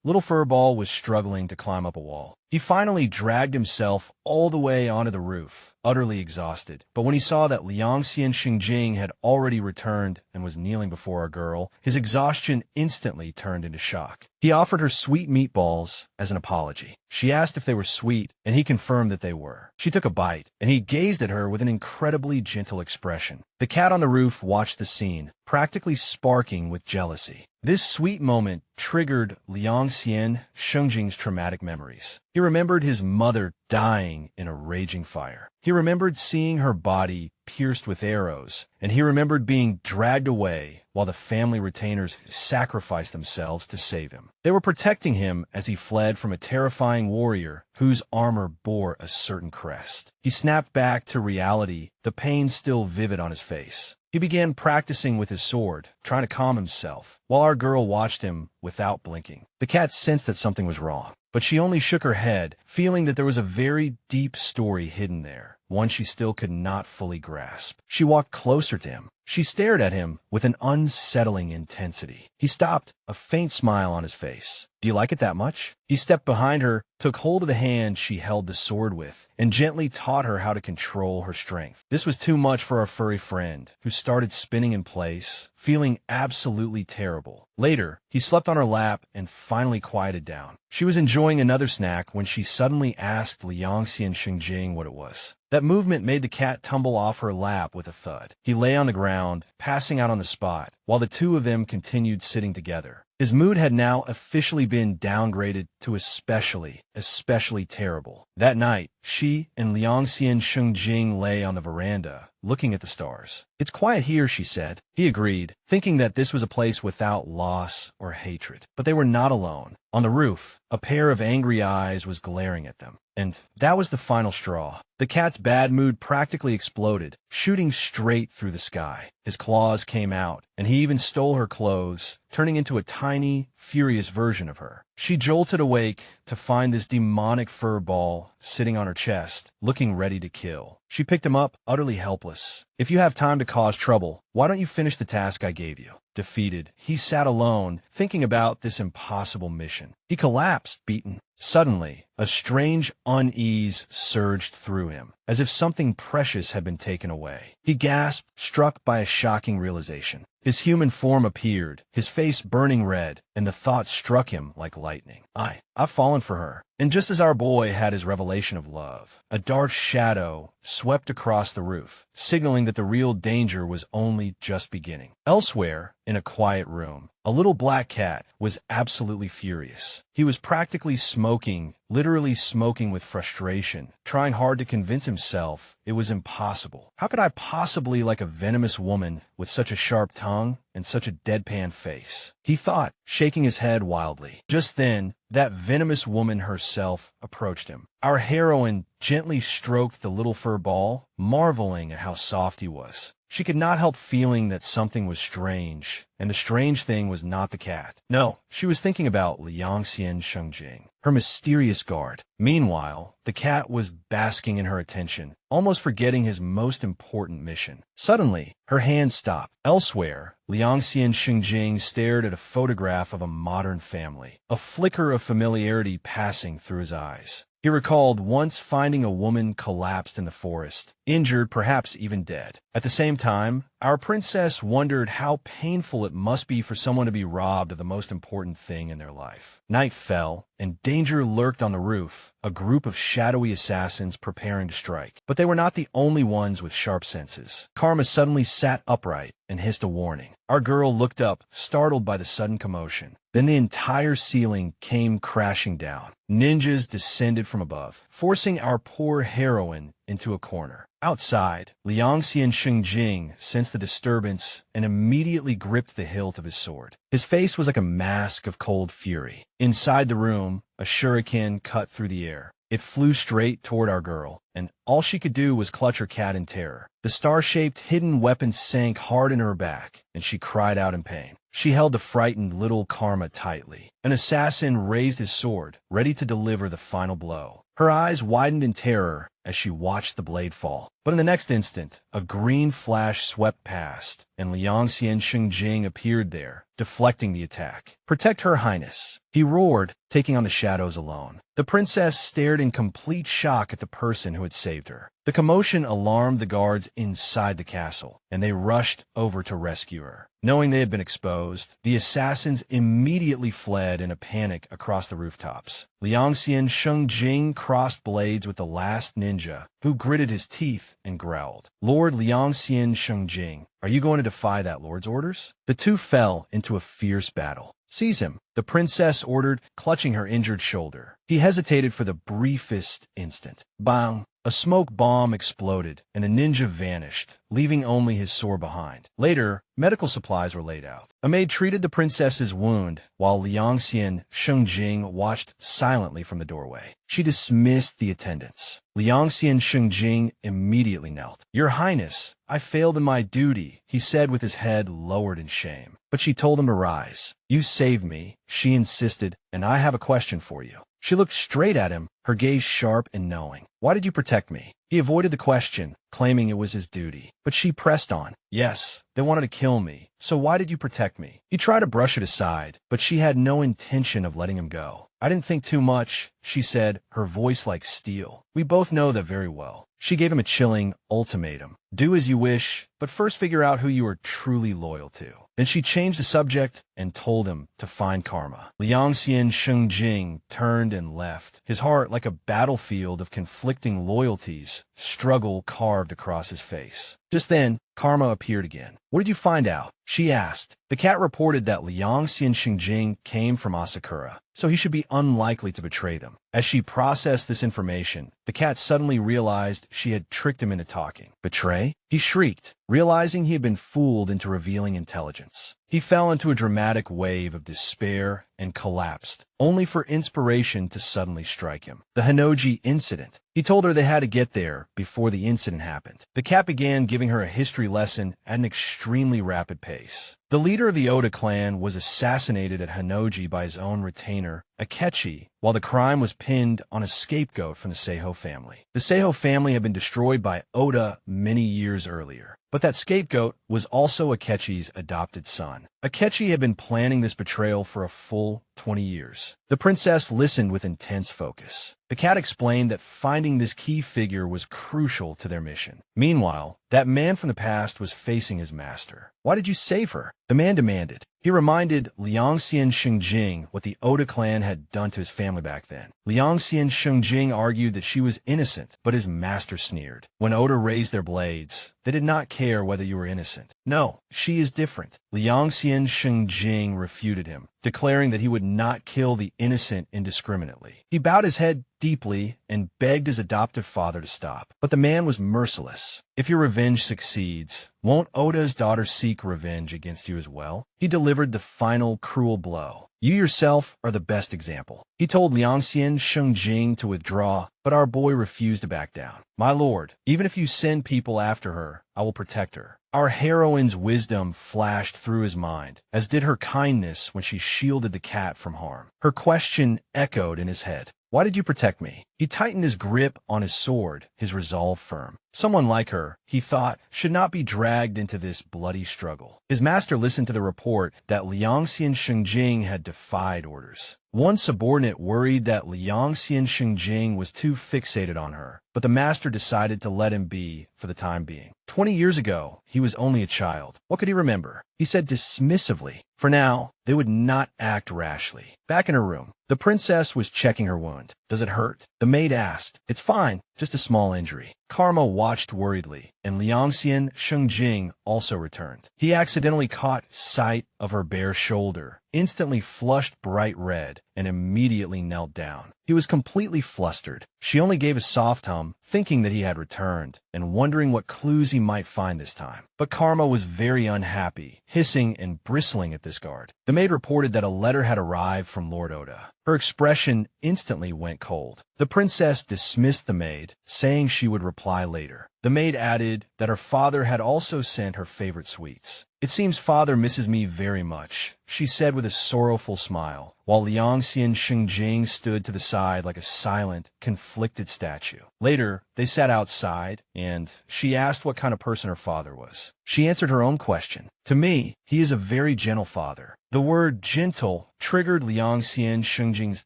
Little Furball was struggling to climb up a wall. He finally dragged himself all the way onto the roof, utterly exhausted. But when he saw that Liang Xian Xingjing had already returned and was kneeling before our girl, his exhaustion instantly turned into shock. He offered her sweet meatballs as an apology. She asked if they were sweet, and he confirmed that they were. She took a bite, and he gazed at her with an incredibly gentle expression. The cat on the roof watched the scene, practically sparking with jealousy. This sweet moment triggered Liang Xian Xingjing's traumatic memories. He remembered his mother dying in a raging fire. He remembered seeing her body pierced with arrows, and he remembered being dragged away while the family retainers sacrificed themselves to save him. They were protecting him as he fled from a terrifying warrior whose armor bore a certain crest. He snapped back to reality, the pain still vivid on his face. He began practicing with his sword, trying to calm himself, while our girl watched him without blinking. The cat sensed that something was wrong, but she only shook her head, feeling that there was a very deep story hidden there, one she still could not fully grasp. She walked closer to him. She stared at him with an unsettling intensity. He stopped, a faint smile on his face. Do you like it that much? He stepped behind her, took hold of the hand she held the sword with, and gently taught her how to control her strength. This was too much for our furry friend, who started spinning in place, feeling absolutely terrible. Later, he slept on her lap and finally quieted down. She was enjoying another snack when she suddenly asked Liang Xian Xingjing what it was. That movement made the cat tumble off her lap with a thud. He lay on the ground, passing out on the spot, while the two of them continued sitting together. His mood had now officially been downgraded to especially terrible. That night, she and Liang Xian Xingjing lay on the veranda, looking at the stars. It's quiet here, she said. He agreed, thinking that this was a place without loss or hatred. But they were not alone. On the roof, a pair of angry eyes was glaring at them. And that was the final straw. The cat's bad mood practically exploded, shooting straight through the sky. His claws came out, and he even stole her clothes, turning into a tiny, furious version of her. She jolted awake to find this demonic fur ball sitting on her chest, looking ready to kill. She picked him up, utterly helpless. If you have time to cause trouble, why don't you finish the task I gave you? Defeated, he sat alone, thinking about this impossible mission. He collapsed, beaten. Suddenly, a strange unease surged through him, as if something precious had been taken away. He gasped, struck by a shocking realization. His human form appeared, his face burning red, and the thought struck him like lightning. I've fallen for her. And just as our boy had his revelation of love, a dark shadow swept across the roof, signaling that the real danger was only just beginning. Elsewhere, in a quiet room, a little black cat was absolutely furious. He was practically smoking, literally smoking with frustration, trying hard to convince himself it was impossible. How could I possibly like a venomous woman with such a sharp tongue and such a deadpan face? He thought, shaking his head wildly. Just then, that venomous woman herself approached him. Our heroine gently stroked the little fur ball, marveling at how soft he was. She could not help feeling that something was strange, and the strange thing was not the cat. No, she was thinking about Liang Xian Xingjing, her mysterious guard. Meanwhile, the cat was basking in her attention, almost forgetting his most important mission. Suddenly, her hand stopped. Elsewhere, Liang Xian Xingjing stared at a photograph of a modern family, a flicker of familiarity passing through his eyes. He recalled once finding a woman collapsed in the forest, injured, perhaps even dead. At the same time, our princess wondered how painful it must be for someone to be robbed of the most important thing in their life. Night fell, and danger lurked on the roof, a group of shadowy assassins preparing to strike. But they were not the only ones with sharp senses. Karma suddenly sat upright and hissed a warning. Our girl looked up, startled by the sudden commotion. Then the entire ceiling came crashing down. Ninjas descended from above, forcing our poor heroine into a corner. Outside, Liangxian Shengjing sensed the disturbance and immediately gripped the hilt of his sword. His face was like a mask of cold fury. Inside the room, a shuriken cut through the air. It flew straight toward our girl, and all she could do was clutch her cat in terror. The star-shaped hidden weapon sank hard into her back, and she cried out in pain. She held the frightened little Karma tightly. An assassin raised his sword, ready to deliver the final blow. Her eyes widened in terror as she watched the blade fall. But in the next instant, a green flash swept past, and Liangxian Shengjing appeared there, deflecting the attack. "Protect Her Highness," he roared, taking on the shadows alone. The princess stared in complete shock at the person who had saved her. The commotion alarmed the guards inside the castle, and they rushed over to rescue her. Knowing they had been exposed, the assassins immediately fled in a panic across the rooftops. Liangxian Shengjing crossed blades with the last ninja, who gritted his teeth and growled. "Lord Liangxian Shengjing, are you going to defy that lord's orders?" The two fell into a fierce battle. "Seize him," the princess ordered, clutching her injured shoulder. He hesitated for the briefest instant. Bang! A smoke bomb exploded, and a ninja vanished, leaving only his sword behind. Later, medical supplies were laid out. A maid treated the princess's wound, while Liangxian Shengjing watched silently from the doorway. She dismissed the attendants. Liangxian Shengjing immediately knelt. "Your Highness, I failed in my duty," he said with his head lowered in shame. But she told him to rise. "You saved me," she insisted, "and I have a question for you." She looked straight at him, her gaze sharp and knowing. "Why did you protect me?" He avoided the question, claiming it was his duty. But she pressed on. "Yes, they wanted to kill me. So why did you protect me?" He tried to brush it aside, but she had no intention of letting him go. "I didn't think too much," she said, her voice like steel. "We both know that very well." She gave him a chilling ultimatum. "Do as you wish, but first figure out who you are truly loyal to." Then she changed the subject and told him to find Karma. Liangxian Shengjing turned and left, his heart like a battlefield of conflicting loyalties, struggle carved across his face. Just then, Karma appeared again. "What did you find out?" she asked. The cat reported that Liangxian Shengjing came from Asakura, so he should be unlikely to betray them. As she processed this information, the cat suddenly realized she had tricked him into talking. "Betray?" He shrieked, realizing he had been fooled into revealing intelligence. He fell into a dramatic wave of despair and collapsed, only for inspiration to suddenly strike him. The Hinoji incident. He told her they had to get there before the incident happened. The cat began giving her a history lesson at an extremely rapid pace. The leader of the Oda clan was assassinated at Hinoji by his own retainer, Akechi, while the crime was pinned on a scapegoat from the Seiho family. The Seiho family had been destroyed by Oda many years earlier. But that scapegoat was also Akechi's adopted son. Akechi had been planning this betrayal for a full 20 years. The princess listened with intense focus. The cat explained that finding this key figure was crucial to their mission. Meanwhile, that man from the past was facing his master. "Why did you save her?" the man demanded. He reminded Liangxian Shengjing what the Oda clan had done to his family back then. Liangxian Shengjing argued that she was innocent, but his master sneered. "When Oda raised their blades, they did not care whether you were innocent. No, she is different." Liangxian Shengjing refuted him, declaring that he would not kill the innocent indiscriminately. He bowed his head deeply and begged his adoptive father to stop. But the man was merciless. "If your revenge succeeds, won't Oda's daughter seek revenge against you as well?" He delivered the final cruel blow. "You yourself are the best example." He told Liangxian Shengjing to withdraw, but our boy refused to back down. "My lord, even if you send people after her, I will protect her." Our heroine's wisdom flashed through his mind, as did her kindness when she shielded the cat from harm. Her question echoed in his head. "Why did you protect me?" He tightened his grip on his sword, his resolve firm. Someone like her, he thought, should not be dragged into this bloody struggle. His master listened to the report that Liangxian Shengjing had defied orders. One subordinate worried that Liangxian Shengjing was too fixated on her, but the master decided to let him be for the time being. 20 years ago, he was only a child. What could he remember? He said dismissively. For now, they would not act rashly. Back in her room, the princess was checking her wound. Does it hurt? The maid asked. It's fine, just a small injury. Karma watched worriedly, and Liangxian Shengjing also returned. He accidentally caught sight of her bare shoulder, instantly flushed bright red, and immediately knelt down. He was completely flustered. She only gave a soft hum, thinking that he had returned, and wondering what clues he might find this time. But Karma was very unhappy, hissing and bristling at this guard. The maid reported that a letter had arrived from Lord Oda. Her expression instantly went cold. The princess dismissed the maid, saying she would reply later. The maid added that her father had also sent her favorite sweets. It seems father misses me very much, she said with a sorrowful smile, while Liangxian Shengjing stood to the side like a silent, conflicted statue. Later, they sat outside, and she asked what kind of person her father was. She answered her own question. To me, he is a very gentle father. The word gentle triggered Liangxian Shengjing's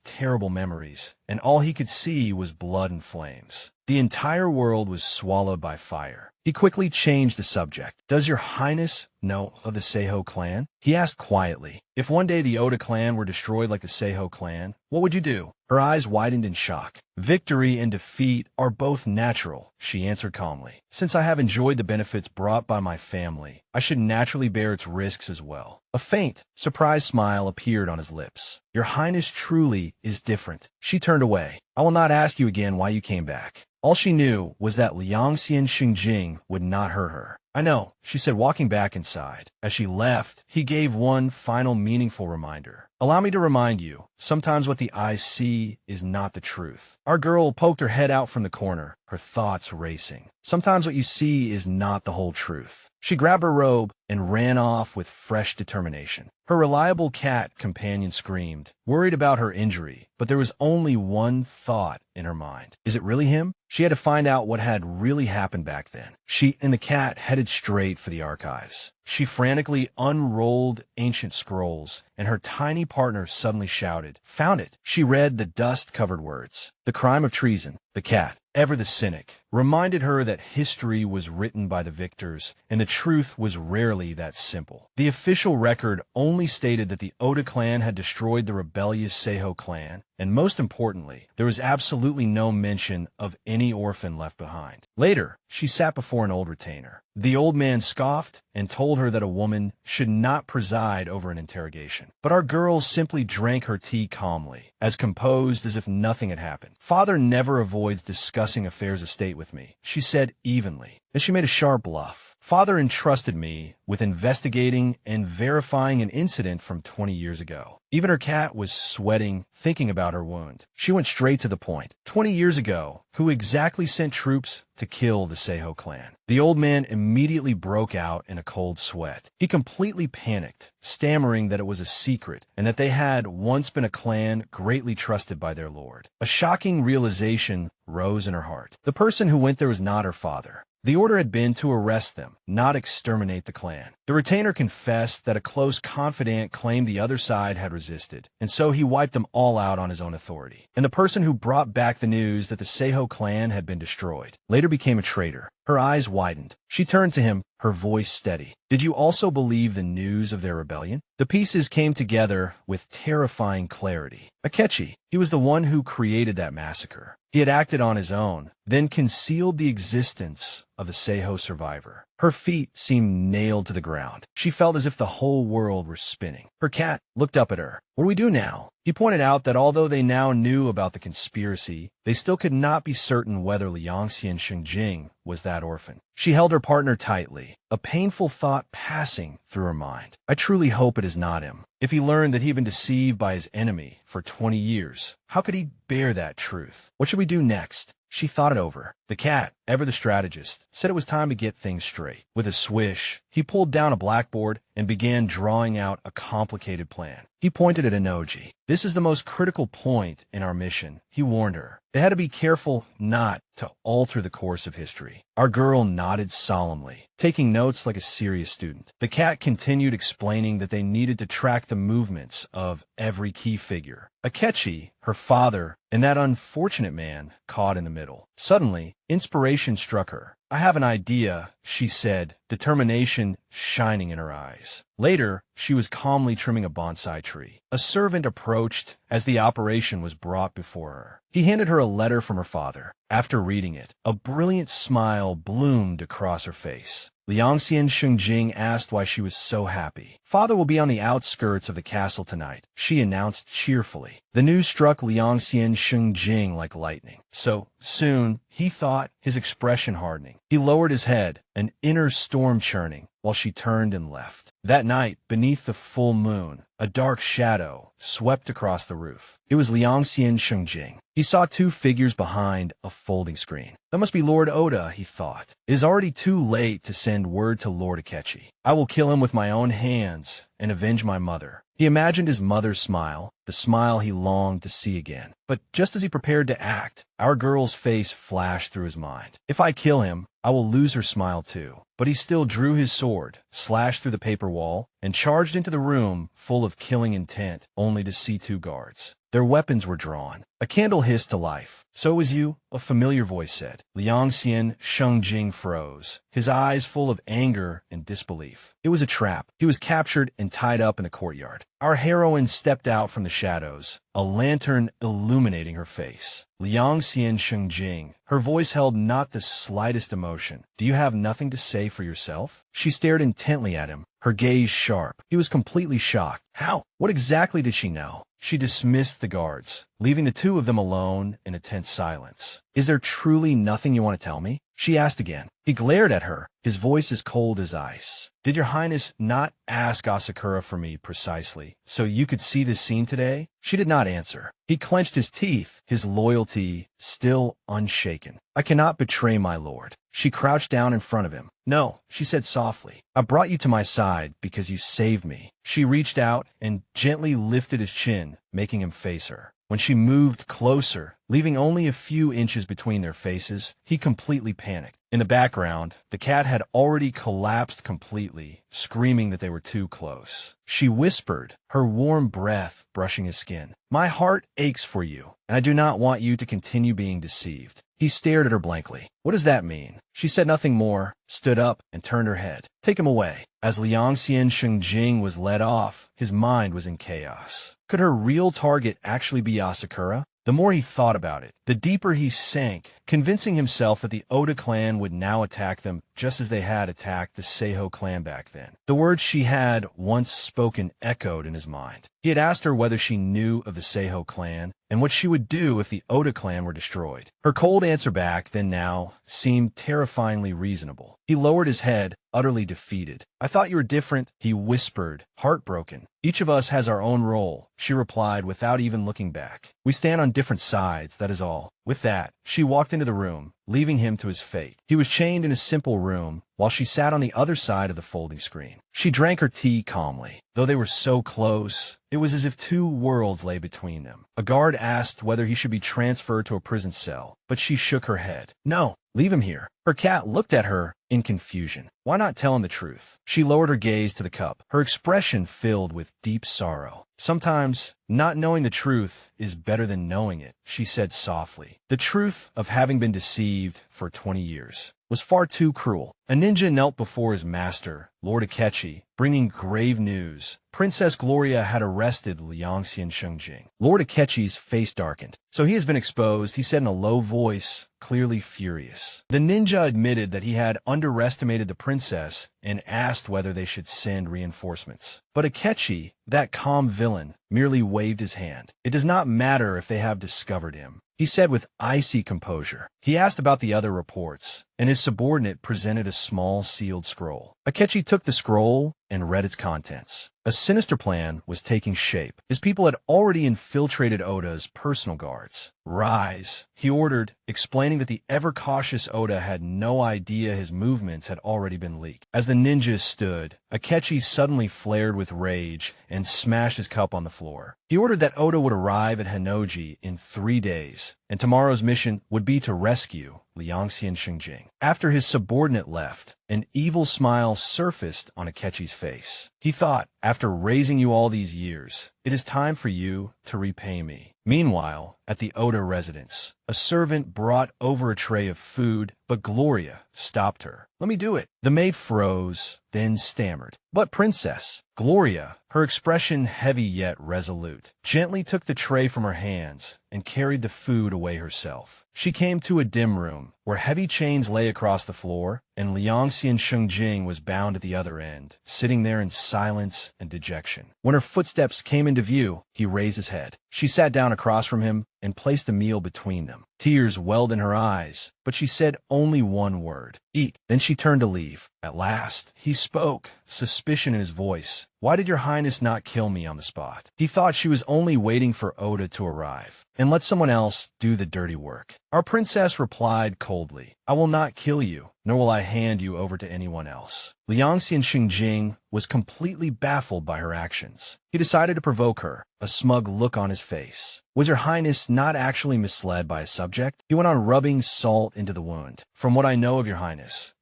terrible memories, and all he could see was blood and flames. The entire world was swallowed by fire. He quickly changed the subject. Does your highness know of the Seiho clan? He asked quietly. If one day the Oda clan were destroyed like the Seiho clan, what would you do? Her eyes widened in shock. Victory and defeat are both natural, she answered calmly. Since I have enjoyed the benefits brought by my family, I should naturally bear its risks as well. A faint, surprised smile appeared on his lips. Your highness truly is different. She turned away. I will not ask you again why you came back. All she knew was that Liangxian Shengjing would not hurt her. I know, she said, walking back inside. As she left, he gave one final meaningful reminder. Allow me to remind you, sometimes what the eyes see is not the truth. Our girl poked her head out from the corner, her thoughts racing. Sometimes what you see is not the whole truth. She grabbed her robe and ran off with fresh determination. Her reliable cat companion screamed, worried about her injury, but there was only one thought in her mind. Is it really him? She had to find out what had really happened back then. She and the cat headed straight for the archives. She frantically unrolled ancient scrolls, and her tiny partner suddenly shouted, "Found it!" She read the dust-covered words. The crime of treason. The cat, ever the cynic, reminded her that history was written by the victors, and the truth was rarely that simple. The official record only stated that the Oda clan had destroyed the rebellious Seiho clan, and most importantly, there was absolutely no mention of any orphan left behind. Later, she sat before an old retainer. The old man scoffed and told her that a woman should not preside over an interrogation. But our girl simply drank her tea calmly, as composed as if nothing had happened. Father never avoids discussing affairs of state with me, she said evenly. Then she made a sharp bluff. Father entrusted me with investigating and verifying an incident from 20 years ago. Even her cat was sweating, thinking about her wound. She went straight to the point. 20 years ago, who exactly sent troops to kill the Seiho clan? The old man immediately broke out in a cold sweat. He completely panicked, stammering that it was a secret and that they had once been a clan greatly trusted by their lord. A shocking realization rose in her heart. The person who went there was not her father. The order had been to arrest them, not exterminate the clan. The retainer confessed that a close confidant claimed the other side had resisted, and so he wiped them all out on his own authority. And the person who brought back the news that the Seiho clan had been destroyed later became a traitor. Her eyes widened. She turned to him, her voice steady. Did you also believe the news of their rebellion? The pieces came together with terrifying clarity. Akechi, he was the one who created that massacre. He had acted on his own, then concealed the existence of the Seiho survivor. Her feet seemed nailed to the ground. She felt as if the whole world were spinning. Her cat looked up at her. What do we do now? He pointed out that although they now knew about the conspiracy, they still could not be certain whether Liangxian Shengjing was that orphan. She held her partner tightly, a painful thought passing through her mind. I truly hope it is not him. If he learned that he had been deceived by his enemy for 20 years, how could he bear that truth? What should we do next? She thought it over. The cat, ever the strategist, said it was time to get things straight. With a swish, he pulled down a blackboard and began drawing out a complicated plan. He pointed at Enoji. "This is the most critical point in our mission," he warned her. They had to be careful not to alter the course of history. Our girl nodded solemnly, taking notes like a serious student. The cat continued explaining that they needed to track the movements of every key figure. Akechi, her father, and that unfortunate man caught in the middle. Suddenly, inspiration struck her. "I have an idea," she said, determination shining in her eyes. Later, she was calmly trimming a bonsai tree. A servant approached as the operation was brought before her. He handed her a letter from her father. After reading it, a brilliant smile bloomed across her face. Liangxian Shungjing asked why she was so happy. "Father will be on the outskirts of the castle tonight," she announced cheerfully. The news struck Liangxian Shungjing like lightning. So soon, he thought, his expression hardening. He lowered his head, an inner storm churning, while she turned and left. That night, beneath the full moon, a dark shadow swept across the roof. It was Liangxian Shungjing. He saw two figures behind a folding screen. That must be Lord Oda, he thought. It is already too late to send word to Lord Akechi. I will kill him with my own hands and avenge my mother. He imagined his mother's smile, the smile he longed to see again. But just as he prepared to act, our girl's face flashed through his mind. If I kill him, I will lose her smile too. But he still drew his sword, slashed through the paper wall, and charged into the room full of killing intent, only to see two guards. Their weapons were drawn. A candle hissed to life. "So is you," a familiar voice said. Liangxian Shungjing froze, his eyes full of anger and disbelief. It was a trap. He was captured and tied up in the courtyard. Our heroine stepped out from the shadows, a lantern illuminating her face. Liangxian Shungjing, her voice held not the slightest emotion. "Do you have nothing to say for yourself?" She stared intently at him, her gaze sharp. He was completely shocked. How? What exactly did she know? She dismissed the guards, leaving the two of them alone in a tense silence. "Is there truly nothing you want to tell me?" she asked again. He glared at her, his voice as cold as ice. "Did your highness not ask Asakura for me precisely, so you could see this scene today?" She did not answer. He clenched his teeth, his loyalty still unshaken. "I cannot betray my lord." She crouched down in front of him. "No," she said softly. "I brought you to my side because you saved me." She reached out and gently lifted his chin, making him face her. When she moved closer, leaving only a few inches between their faces, he completely panicked. In the background, the cat had already collapsed completely, screaming that they were too close. She whispered, her warm breath brushing his skin. "My heart aches for you, and I do not want you to continue being deceived." He stared at her blankly. "What does that mean?" She said nothing more, stood up, and turned her head. "Take him away." As Liangxian Shungjing was led off, his mind was in chaos. Could her real target actually be Asakura? The more he thought about it, the deeper he sank, convincing himself that the Oda clan would now attack them just as they had attacked the Seiho clan back then. The words she had once spoken echoed in his mind. He had asked her whether she knew of the Seiho clan and what she would do if the Oda clan were destroyed. Her cold answer back then now seemed terrifyingly reasonable. He lowered his head, utterly defeated. "I thought you were different," he whispered, heartbroken. "Each of us has our own role," she replied without even looking back. "We stand on different sides, that is all." With that, she walked into the room, leaving him to his fate. He was chained in a simple room, while she sat on the other side of the folding screen. She drank her tea calmly. Though they were so close, it was as if two worlds lay between them. A guard asked whether he should be transferred to a prison cell, but she shook her head. "No, leave him here." Her cat looked at her in confusion. Why not tell him the truth? She lowered her gaze to the cup, her expression filled with deep sorrow. "Sometimes, not knowing the truth is better than knowing it," she said softly. The truth of having been deceived for 20 years was far too cruel. A ninja knelt before his master, Lord Akechi, bringing grave news. Princess Gloria had arrested Liangxian Shungjing. Lord Akechi's face darkened. "So he has been exposed," he said in a low voice, clearly furious. The ninja admitted that he had underestimated the princess and asked whether they should send reinforcements. But Akechi, that calm villain, merely waved his hand. "It does not matter if they have discovered him," he said with icy composure. He asked about the other reports, and his subordinate presented a small sealed scroll. Akechi took the scroll and read its contents. A sinister plan was taking shape. His people had already infiltrated Oda's personal guards. "Rise," he ordered, explaining that the ever-cautious Oda had no idea his movements had already been leaked. As the ninjas stood, Akechi suddenly flared with rage and smashed his cup on the floor. He ordered that Oda would arrive at Hinoji in 3 days, and tomorrow's mission would be to rescue Liangxi and Xingjing. After his subordinate left, an evil smile surfaced on Akechi's face. He thought, after raising you all these years, it is time for you to repay me. Meanwhile, at the Oda residence, a servant brought over a tray of food, but Gloria stopped her. "Let me do it." The maid froze, then stammered. "But princess." Gloria, her expression heavy yet resolute, gently took the tray from her hands and carried the food away herself. She came to a dim room, where heavy chains lay across the floor, and Liangxi and Xingjing was bound at the other end, sitting there in silence and dejection. When her footsteps came into view, he raised his head. She sat down across from him and placed the meal between them. Tears welled in her eyes, but she said only one word: "Eat." Then she turned to leave. At last, he spoke, suspicion in his voice. "Why did your highness not kill me on the spot?" He thought she was only waiting for Oda to arrive, and let someone else do the dirty work. Our princess replied coldly, "I will not kill you, nor will I hand you over to anyone else." Liangxi and Xingjing was completely baffled by her actions. He decided to provoke her, a smug look on his face. Was your highness not actually misled by a subject? He went on rubbing salt into the wound. "From what I know of your highness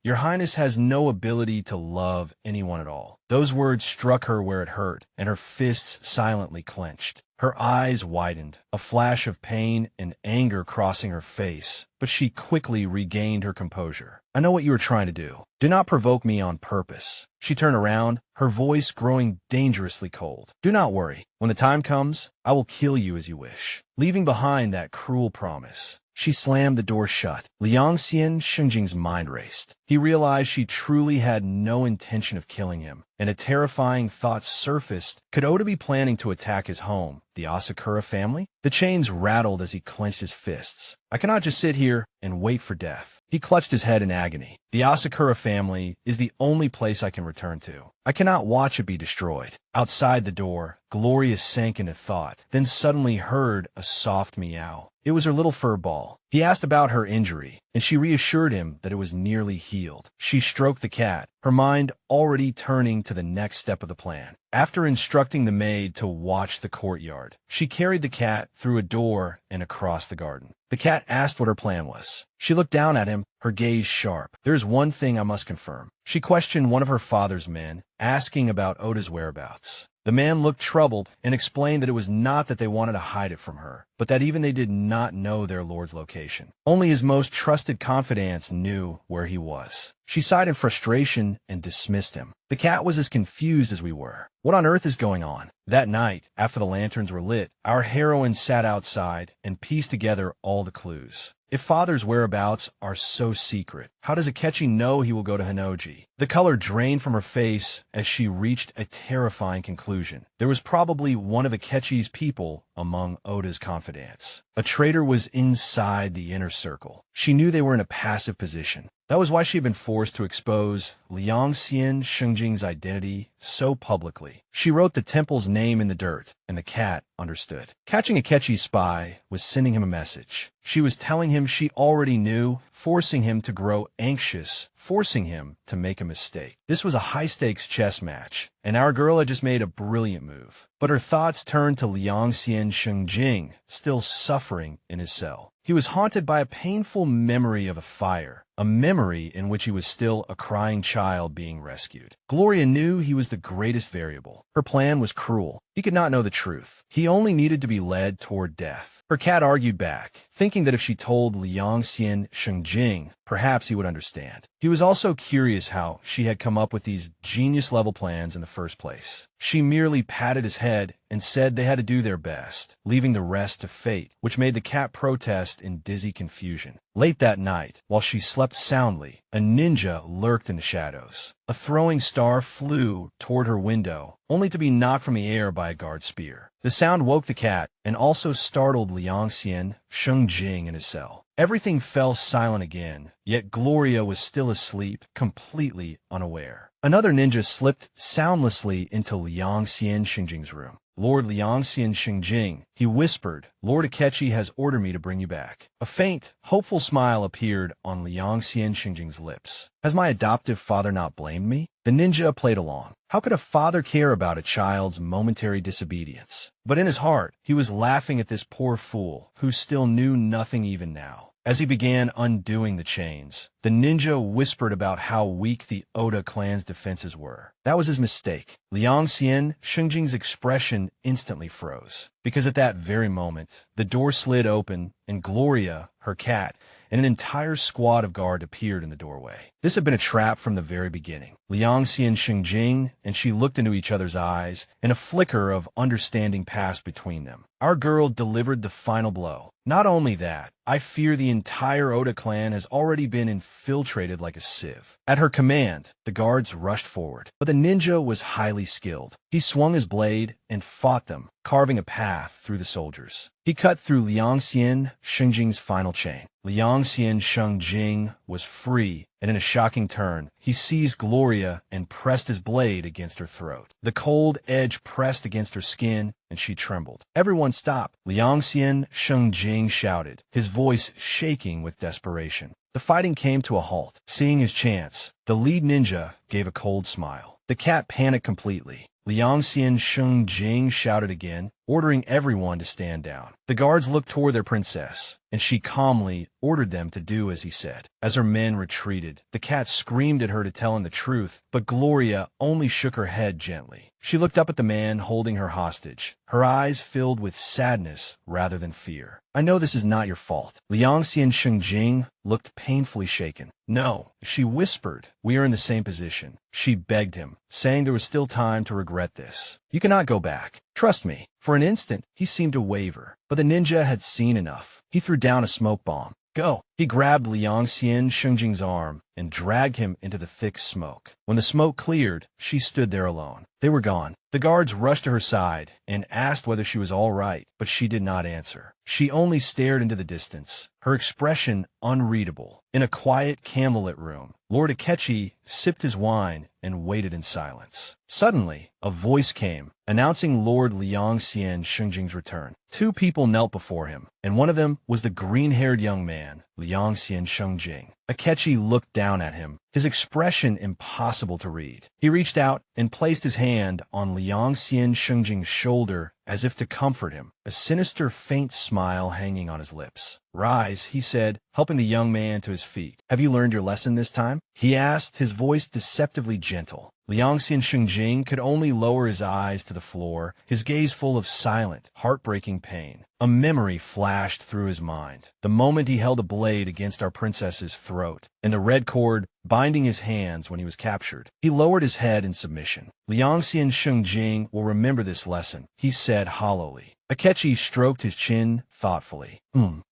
has no ability to love anyone at all." Those words struck her where it hurt, and her fists silently clenched. Her eyes widened, a flash of pain and anger crossing her face, but she quickly regained her composure. "I know what you are trying to do. Do not provoke me on purpose." She turned around, her voice growing dangerously cold. "Do not worry. When the time comes, I will kill you as you wish," leaving behind that cruel promise. She slammed the door shut. Liangxian Xingjing's mind raced. He realized she truly had no intention of killing him, and a terrifying thought surfaced. Could Oda be planning to attack his home, the Asakura family? The chains rattled as he clenched his fists. "I cannot just sit here and wait for death." He clutched his head in agony. "The Asakura family is the only place I can return to. I cannot watch it be destroyed." Outside the door, Gloria sank into thought, then suddenly heard a soft meow. It was her little fur ball. He asked about her injury, and she reassured him that it was nearly healed. She stroked the cat, her mind already turning to the next step of the plan. After instructing the maid to watch the courtyard, she carried the cat through a door and across the garden. The cat asked what her plan was. She looked down at him, her gaze sharp. "There's one thing I must confirm." She questioned one of her father's men, asking about Oda's whereabouts. The man looked troubled and explained that it was not that they wanted to hide it from her, but that even they did not know their lord's location. Only his most trusted confidants knew where he was. She sighed in frustration and dismissed him. The cat was as confused as we were. What on earth is going on? That night, after the lanterns were lit, our heroine sat outside and pieced together all the clues. If father's whereabouts are so secret, how does Akechi know he will go to Hinoji? The color drained from her face as she reached a terrifying conclusion. There was probably one of Akechi's people among Oda's confidants. A traitor was inside the inner circle. She knew they were in a passive position. That was why she had been forced to expose Liangxian Xingjing's identity so publicly. She wrote the temple's name in the dirt, and the cat understood. Catching Akechi's spy was sending him a message. She was telling him she already knew, forcing him to grow anxious, forcing him to make a mistake. This was a high-stakes chess match, and our girl had just made a brilliant move. But her thoughts turned to Liangxian Xingjing, still suffering in his cell. He was haunted by a painful memory of a fire, a memory in which he was still a crying child being rescued. Gloria knew he was the greatest variable. Her plan was cruel. He could not know the truth. He only needed to be led toward death. Her cat argued back, thinking that if she told Liangxian Xingjing, perhaps he would understand. He was also curious how she had come up with these genius-level plans in the first place. She merely patted his head and said they had to do their best, leaving the rest to fate, which made the cat protest in dizzy confusion. Late that night, while she slept soundly, a ninja lurked in the shadows. A throwing star flew toward her window, only to be knocked from the air by a guard spear. The sound woke the cat and also startled Liangxian Xingjing in his cell. Everything fell silent again, yet Gloria was still asleep, completely unaware. Another ninja slipped soundlessly into Liang Xian Xingjing's room. Lord Liang Xian Xingjing, he whispered, Lord Akechi has ordered me to bring you back. A faint, hopeful smile appeared on Liang Xian Xingjing's lips. Has my adoptive father not blamed me? The ninja played along. How could a father care about a child's momentary disobedience? But in his heart, he was laughing at this poor fool, who still knew nothing even now. As he began undoing the chains, the ninja whispered about how weak the Oda clan's defenses were. That was his mistake. Liang Xian Xingjing's expression instantly froze, because at that very moment, the door slid open and Gloria, her cat, and an entire squad of guard appeared in the doorway. This had been a trap from the very beginning. Liang Xian Xingjing and she looked into each other's eyes, and a flicker of understanding passed between them. Our girl delivered the final blow. Not only that, I fear the entire Oda clan has already been infiltrated like a sieve. At her command, the guards rushed forward, but the ninja was highly skilled. He swung his blade and fought them, carving a path through the soldiers. He cut through Liang Xian Xingjing's final chain. Liang Xian Xingjing was free, and in a shocking turn, he seized Gloria and pressed his blade against her throat. The cold edge pressed against her skin, and she trembled. Everyone stopped. Liang Xian Xingjing shouted, his voice shaking with desperation. The fighting came to a halt. Seeing his chance, the lead ninja gave a cold smile. The cat panicked completely. Liang Xian Xingjing shouted again, ordering everyone to stand down. The guards looked toward their princess, and she calmly ordered them to do as he said. As her men retreated, the cat screamed at her to tell him the truth, but Gloria only shook her head gently. She looked up at the man holding her hostage, her eyes filled with sadness rather than fear. I know this is not your fault. Liang Xian Xingjing looked painfully shaken. No, she whispered. We are in the same position. She begged him, saying there was still time to regret this. You cannot go back. Trust me. For an instant, he seemed to waver, but the ninja had seen enough. He threw down a smoke bomb. Go! He grabbed Liang Xian Xingjing's arm and dragged him into the thick smoke. When the smoke cleared, she stood there alone. They were gone. The guards rushed to her side and asked whether she was all right, but she did not answer. She only stared into the distance, her expression unreadable. In a quiet candlelit room, Lord Akechi sipped his wine and waited in silence. Suddenly, a voice came, announcing Lord Liang Xian Xingjing's return. Two people knelt before him, and one of them was the green-haired young man, Liang Xian Xingjing. Akechi looked down at him, his expression impossible to read. He reached out and placed his hand on Liang Xian Xingjing's shoulder as if to comfort him, a sinister, faint smile hanging on his lips. Rise, he said, helping the young man to his feet. Have you learned your lesson this time? He asked, his voice deceptively gentle. Liang Xian Xingjing could only lower his eyes to the floor, his gaze full of silent, heartbreaking pain. A memory flashed through his mind. The moment he held a blade against our princess's throat, and a red cord binding his hands when he was captured. He lowered his head in submission. Liang Xian Xingjing will remember this lesson, he said hollowly. Akechi stroked his chin thoughtfully.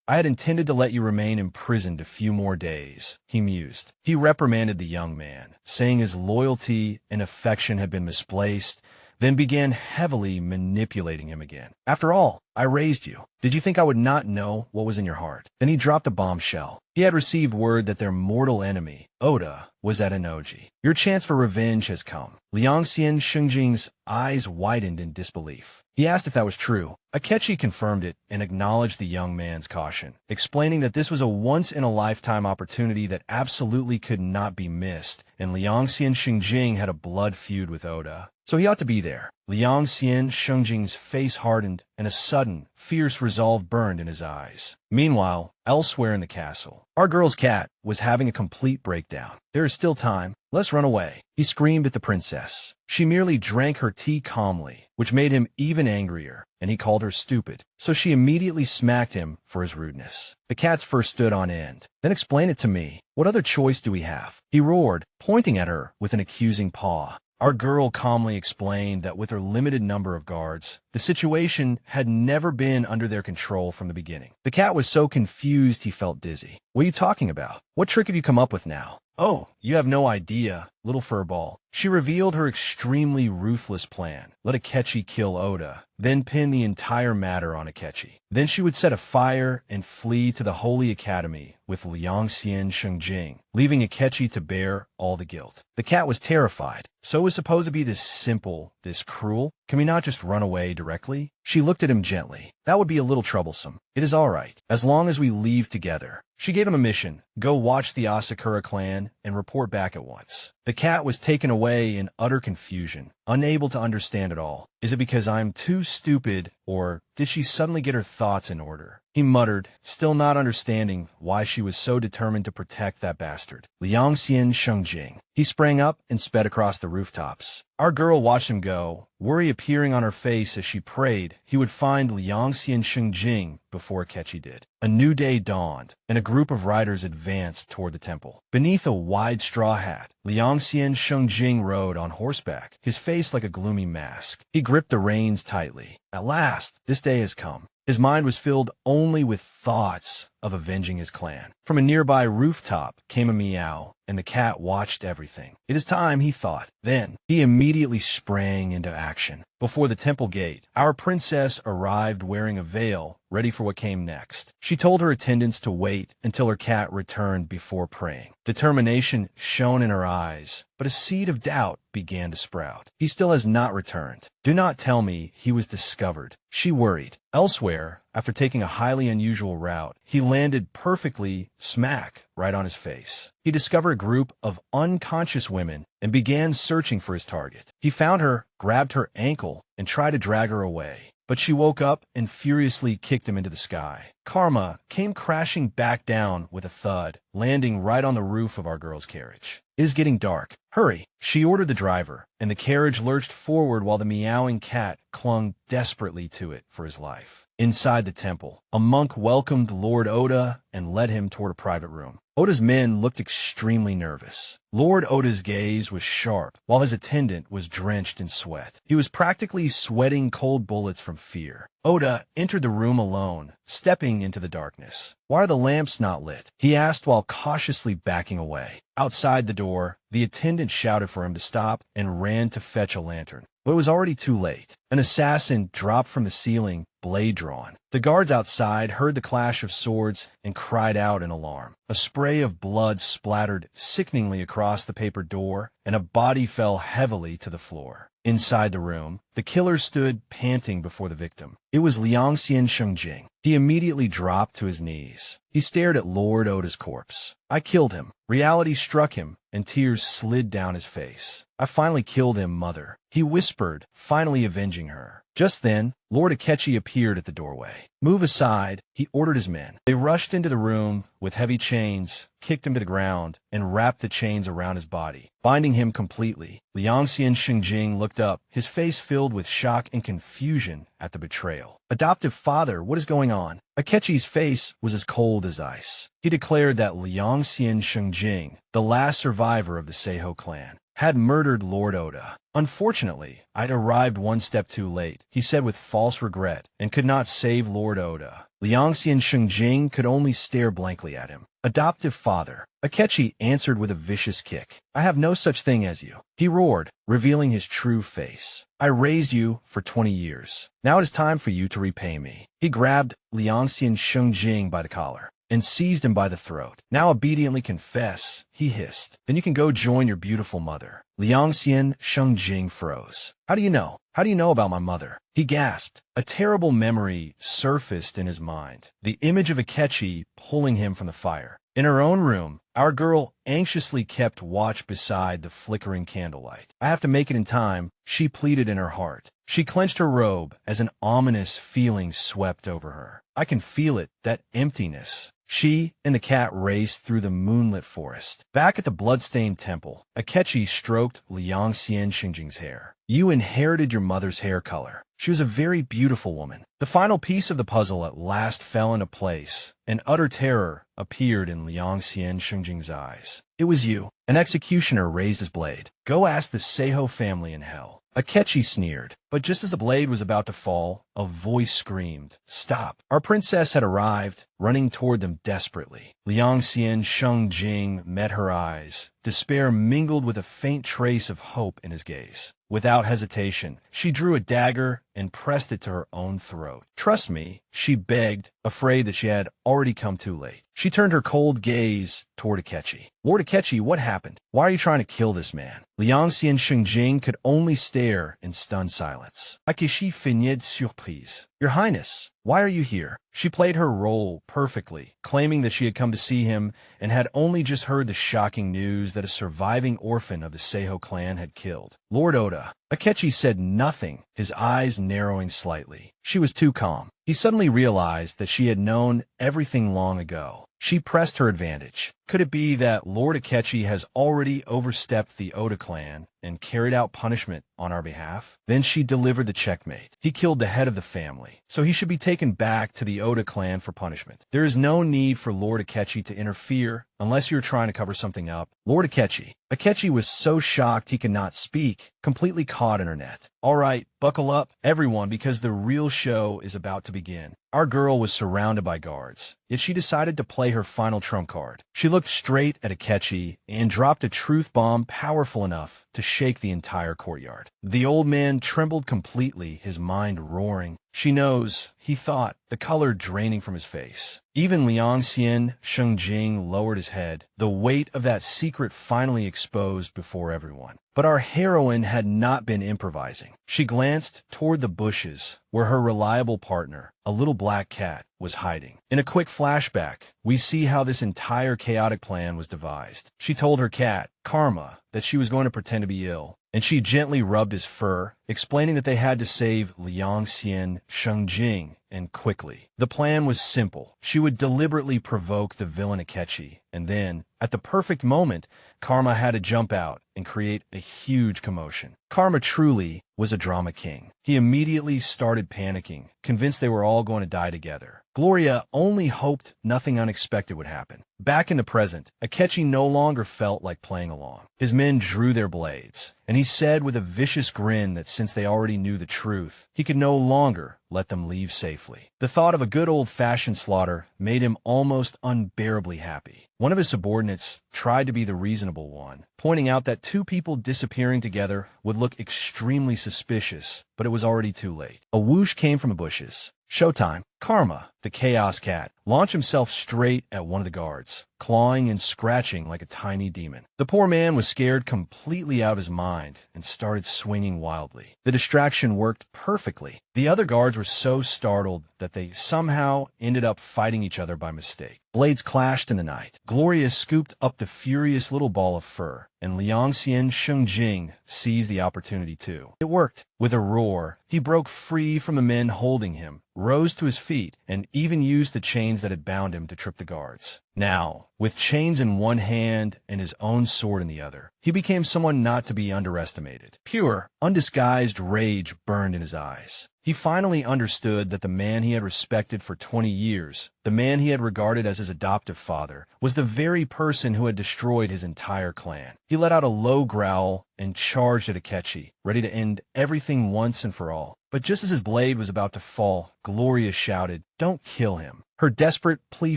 I had intended to let you remain imprisoned a few more days, he mused. He reprimanded the young man, saying his loyalty and affection had been misplaced, then began heavily manipulating him again. After all, I raised you. Did you think I would not know what was in your heart? Then he dropped a bombshell. He had received word that their mortal enemy, Oda, was at Enoji. Your chance for revenge has come. Liang Xian Xingjing's eyes widened in disbelief. He asked if that was true. Akechi confirmed it and acknowledged the young man's caution, explaining that this was a once-in-a-lifetime opportunity that absolutely could not be missed, and Liang Xian Xingjing had a blood feud with Oda, so he ought to be there. Liang Xian Xingjing's face hardened, and a sudden, fierce resolve burned in his eyes. Meanwhile, elsewhere in the castle, our girl's cat was having a complete breakdown. There is still time. Let's run away. He screamed at the princess. She merely drank her tea calmly, which made him even angrier, and he called her stupid. So she immediately smacked him for his rudeness. The cats first stood on end. Then explain it to me. What other choice do we have? He roared, pointing at her with an accusing paw. Our girl calmly explained that with her limited number of guards, the situation had never been under their control from the beginning. The cat was so confused he felt dizzy. What are you talking about? What trick have you come up with now? Oh, you have no idea. little furball. She revealed her extremely ruthless plan. Let Akechi kill Oda, then pin the entire matter on Akechi. Then she would set a fire and flee to the Holy Academy with Liangxian Shengjing, leaving Akechi to bear all the guilt. The cat was terrified. So it was supposed to be this simple, this cruel? Can we not just run away directly? She looked at him gently. That would be a little troublesome. It is all right, as long as we leave together. She gave him a mission. Go watch the Asakura clan and report back at once. The cat was taken away in utter confusion, unable to understand it all. Is it because I'm too stupid, or did she suddenly get her thoughts in order? He muttered, still not understanding why she was so determined to protect that bastard. Liangxian Shengjing. He sprang up and sped across the rooftops. Our girl watched him go, worry appearing on her face as she prayed he would find Liangxian Shengjing before Akechi did. A new day dawned, and a group of riders advanced toward the temple. Beneath a wide straw hat, Liangxian Shengjing rode on horseback, his face like a gloomy mask. He gripped the reins tightly. At last, this day has come. His mind was filled only with thoughts of avenging his clan. From a nearby rooftop came a meow, and the cat watched everything. It is time, he thought. Then, he immediately sprang into action. Before the temple gate, our princess arrived wearing a veil, ready for what came next. She told her attendants to wait until her cat returned before praying. Determination shone in her eyes, but a seed of doubt began to sprout. He still has not returned. Do not tell me he was discovered. She worried. Elsewhere, after taking a highly unusual route, he landed perfectly smack right on his face. He discovered a group of unconscious women and began searching for his target. He found her, grabbed her ankle, and tried to drag her away. But she woke up and furiously kicked him into the sky. Karma came crashing back down with a thud, landing right on the roof of our girl's carriage. It is getting dark. Hurry, she ordered the driver, and the carriage lurched forward while the meowing cat clung desperately to it for his life. Inside the temple, a monk welcomed Lord Oda and led him toward a private room. Oda's men looked extremely nervous. Lord Oda's gaze was sharp, while his attendant was drenched in sweat. He was practically sweating cold bullets from fear. Oda entered the room alone, stepping into the darkness. Why are the lamps not lit? He asked while cautiously backing away. Outside the door, the attendant shouted for him to stop and ran to fetch a lantern. But it was already too late. An assassin dropped from the ceiling, blade drawn. The guards outside heard the clash of swords and cried out in alarm. A spray of blood splattered sickeningly across the paper door, and a body fell heavily to the floor. Inside the room, the killer stood panting before the victim. It was Liangxian Shengjing. He immediately dropped to his knees. He stared at Lord Oda's corpse. I killed him. Reality struck him, and tears slid down his face. I finally killed him, mother. He whispered, finally avenging her. Just then, Lord Akechi appeared at the doorway. Move aside, he ordered his men. They rushed into the room with heavy chains, kicked him to the ground, and wrapped the chains around his body, binding him completely. Liangxian Shengjing looked up, his face filled with shock and confusion at the betrayal. Adoptive father, what is going on? Akechi's face was as cold as ice. He declared that Liangxian Shengjing, the last survivor of the Seiho clan, had murdered Lord Oda. Unfortunately, I'd arrived one step too late, he said with false regret, and could not save Lord Oda. Liangxian Shengjing could only stare blankly at him. Adoptive father. Akechi answered with a vicious kick. I have no such thing as you. He roared, revealing his true face. I raised you for 20 years. Now it is time for you to repay me. He grabbed Liangxian Shengjing by the collar and seized him by the throat. Now obediently confess, he hissed. Then you can go join your beautiful mother. Liangxian Shengjing froze. How do you know? How do you know about my mother? He gasped. A terrible memory surfaced in his mind. The image of Akechi pulling him from the fire. In her own room, our girl anxiously kept watch beside the flickering candlelight. I have to make it in time, she pleaded in her heart. She clenched her robe as an ominous feeling swept over her. I can feel it, that emptiness. She and the cat raced through the moonlit forest. Back at the bloodstained temple, Akechi stroked Liangxian Shengjing's hair. You inherited your mother's hair color. She was a very beautiful woman. The final piece of the puzzle at last fell into place, and utter terror appeared in Liangxian Shengjing's eyes. It was you. An executioner raised his blade. Go ask the Seiho family in hell. Akechi sneered, but just as the blade was about to fall, a voice screamed, "Stop!" Our princess had arrived, running toward them desperately. Liang Xian Sheng Jing met her eyes. Despair mingled with a faint trace of hope in his gaze. Without hesitation, she drew a dagger and pressed it to her own throat. "Trust me," she begged, afraid that she had already come too late. She turned her cold gaze toward Akechi. "Lord Akechi, what happened? Why are you trying to kill this man?" Liang Xian Shengjing could only stare in stunned silence. Akechi feigned surprise. "Your Highness, why are you here?" She played her role perfectly, claiming that she had come to see him and had only just heard the shocking news that a surviving orphan of the Seiho clan had killed. "Lord Oda." Akechi said nothing, his eyes narrowing slightly. She was too calm. He suddenly realized that she had known everything long ago. She pressed her advantage. Could it be that Lord Akechi has already overstepped the Oda clan and carried out punishment on our behalf? Then she delivered the checkmate. He killed the head of the family, so he should be taken back to the Oda clan for punishment. There is no need for Lord Akechi to interfere unless you're trying to cover something up. Lord Akechi. Akechi was so shocked he could not speak, completely caught in her net. "All right, buckle up, everyone, because the real show is about to begin." Our girl was surrounded by guards, yet she decided to play her final trump card. She looked straight at Akechi and dropped a truth bomb powerful enough to shake the entire courtyard. The old man trembled completely, his mind roaring. "She knows," he thought, the color draining from his face. Even Liang Xian Shengjing lowered his head, the weight of that secret finally exposed before everyone. But our heroine had not been improvising. She glanced toward the bushes, where her reliable partner, a little black cat, was hiding. In a quick flashback, we see how this entire chaotic plan was devised. She told her cat, Karma, that she was going to pretend to be ill, and she gently rubbed his fur, explaining that they had to save Liang Xian Shengjing, and quickly. The plan was simple. She would deliberately provoke the villain Akechi, and then, at the perfect moment, Karma had to jump out and create a huge commotion. Karma truly was a drama king. He immediately started panicking, convinced they were all going to die together. Gloria only hoped nothing unexpected would happen. Back in the present, Akechi no longer felt like playing along. His men drew their blades, and he said with a vicious grin that since they already knew the truth, he could no longer let them leave safely. The thought of a good old-fashioned slaughter made him almost unbearably happy. One of his subordinates tried to be the reasonable one, pointing out that two people disappearing together would look extremely suspicious, but it was already too late. A whoosh came from the bushes. Showtime. Karma, the Chaos Cat, launched himself straight at one of the guards, clawing and scratching like a tiny demon. The poor man was scared completely out of his mind and started swinging wildly. The distraction worked perfectly. The other guards were so startled that they somehow ended up fighting each other by mistake. Blades clashed in the night. Gloria scooped up the furious little ball of fur, and Liang Xian Shengjing seized the opportunity too. It worked. With a roar, he broke free from the men holding him, rose to his feet, and even used the chains that had bound him to trip the guards. Now, with chains in one hand and his own sword in the other, he became someone not to be underestimated. Pure, undisguised rage burned in his eyes. He finally understood that the man he had respected for 20 years, the man he had regarded as his adoptive father, was the very person who had destroyed his entire clan. He let out a low growl and charged at Akechi, ready to end everything once and for all. But just as his blade was about to fall, Gloria shouted, "Don't kill him." Her desperate plea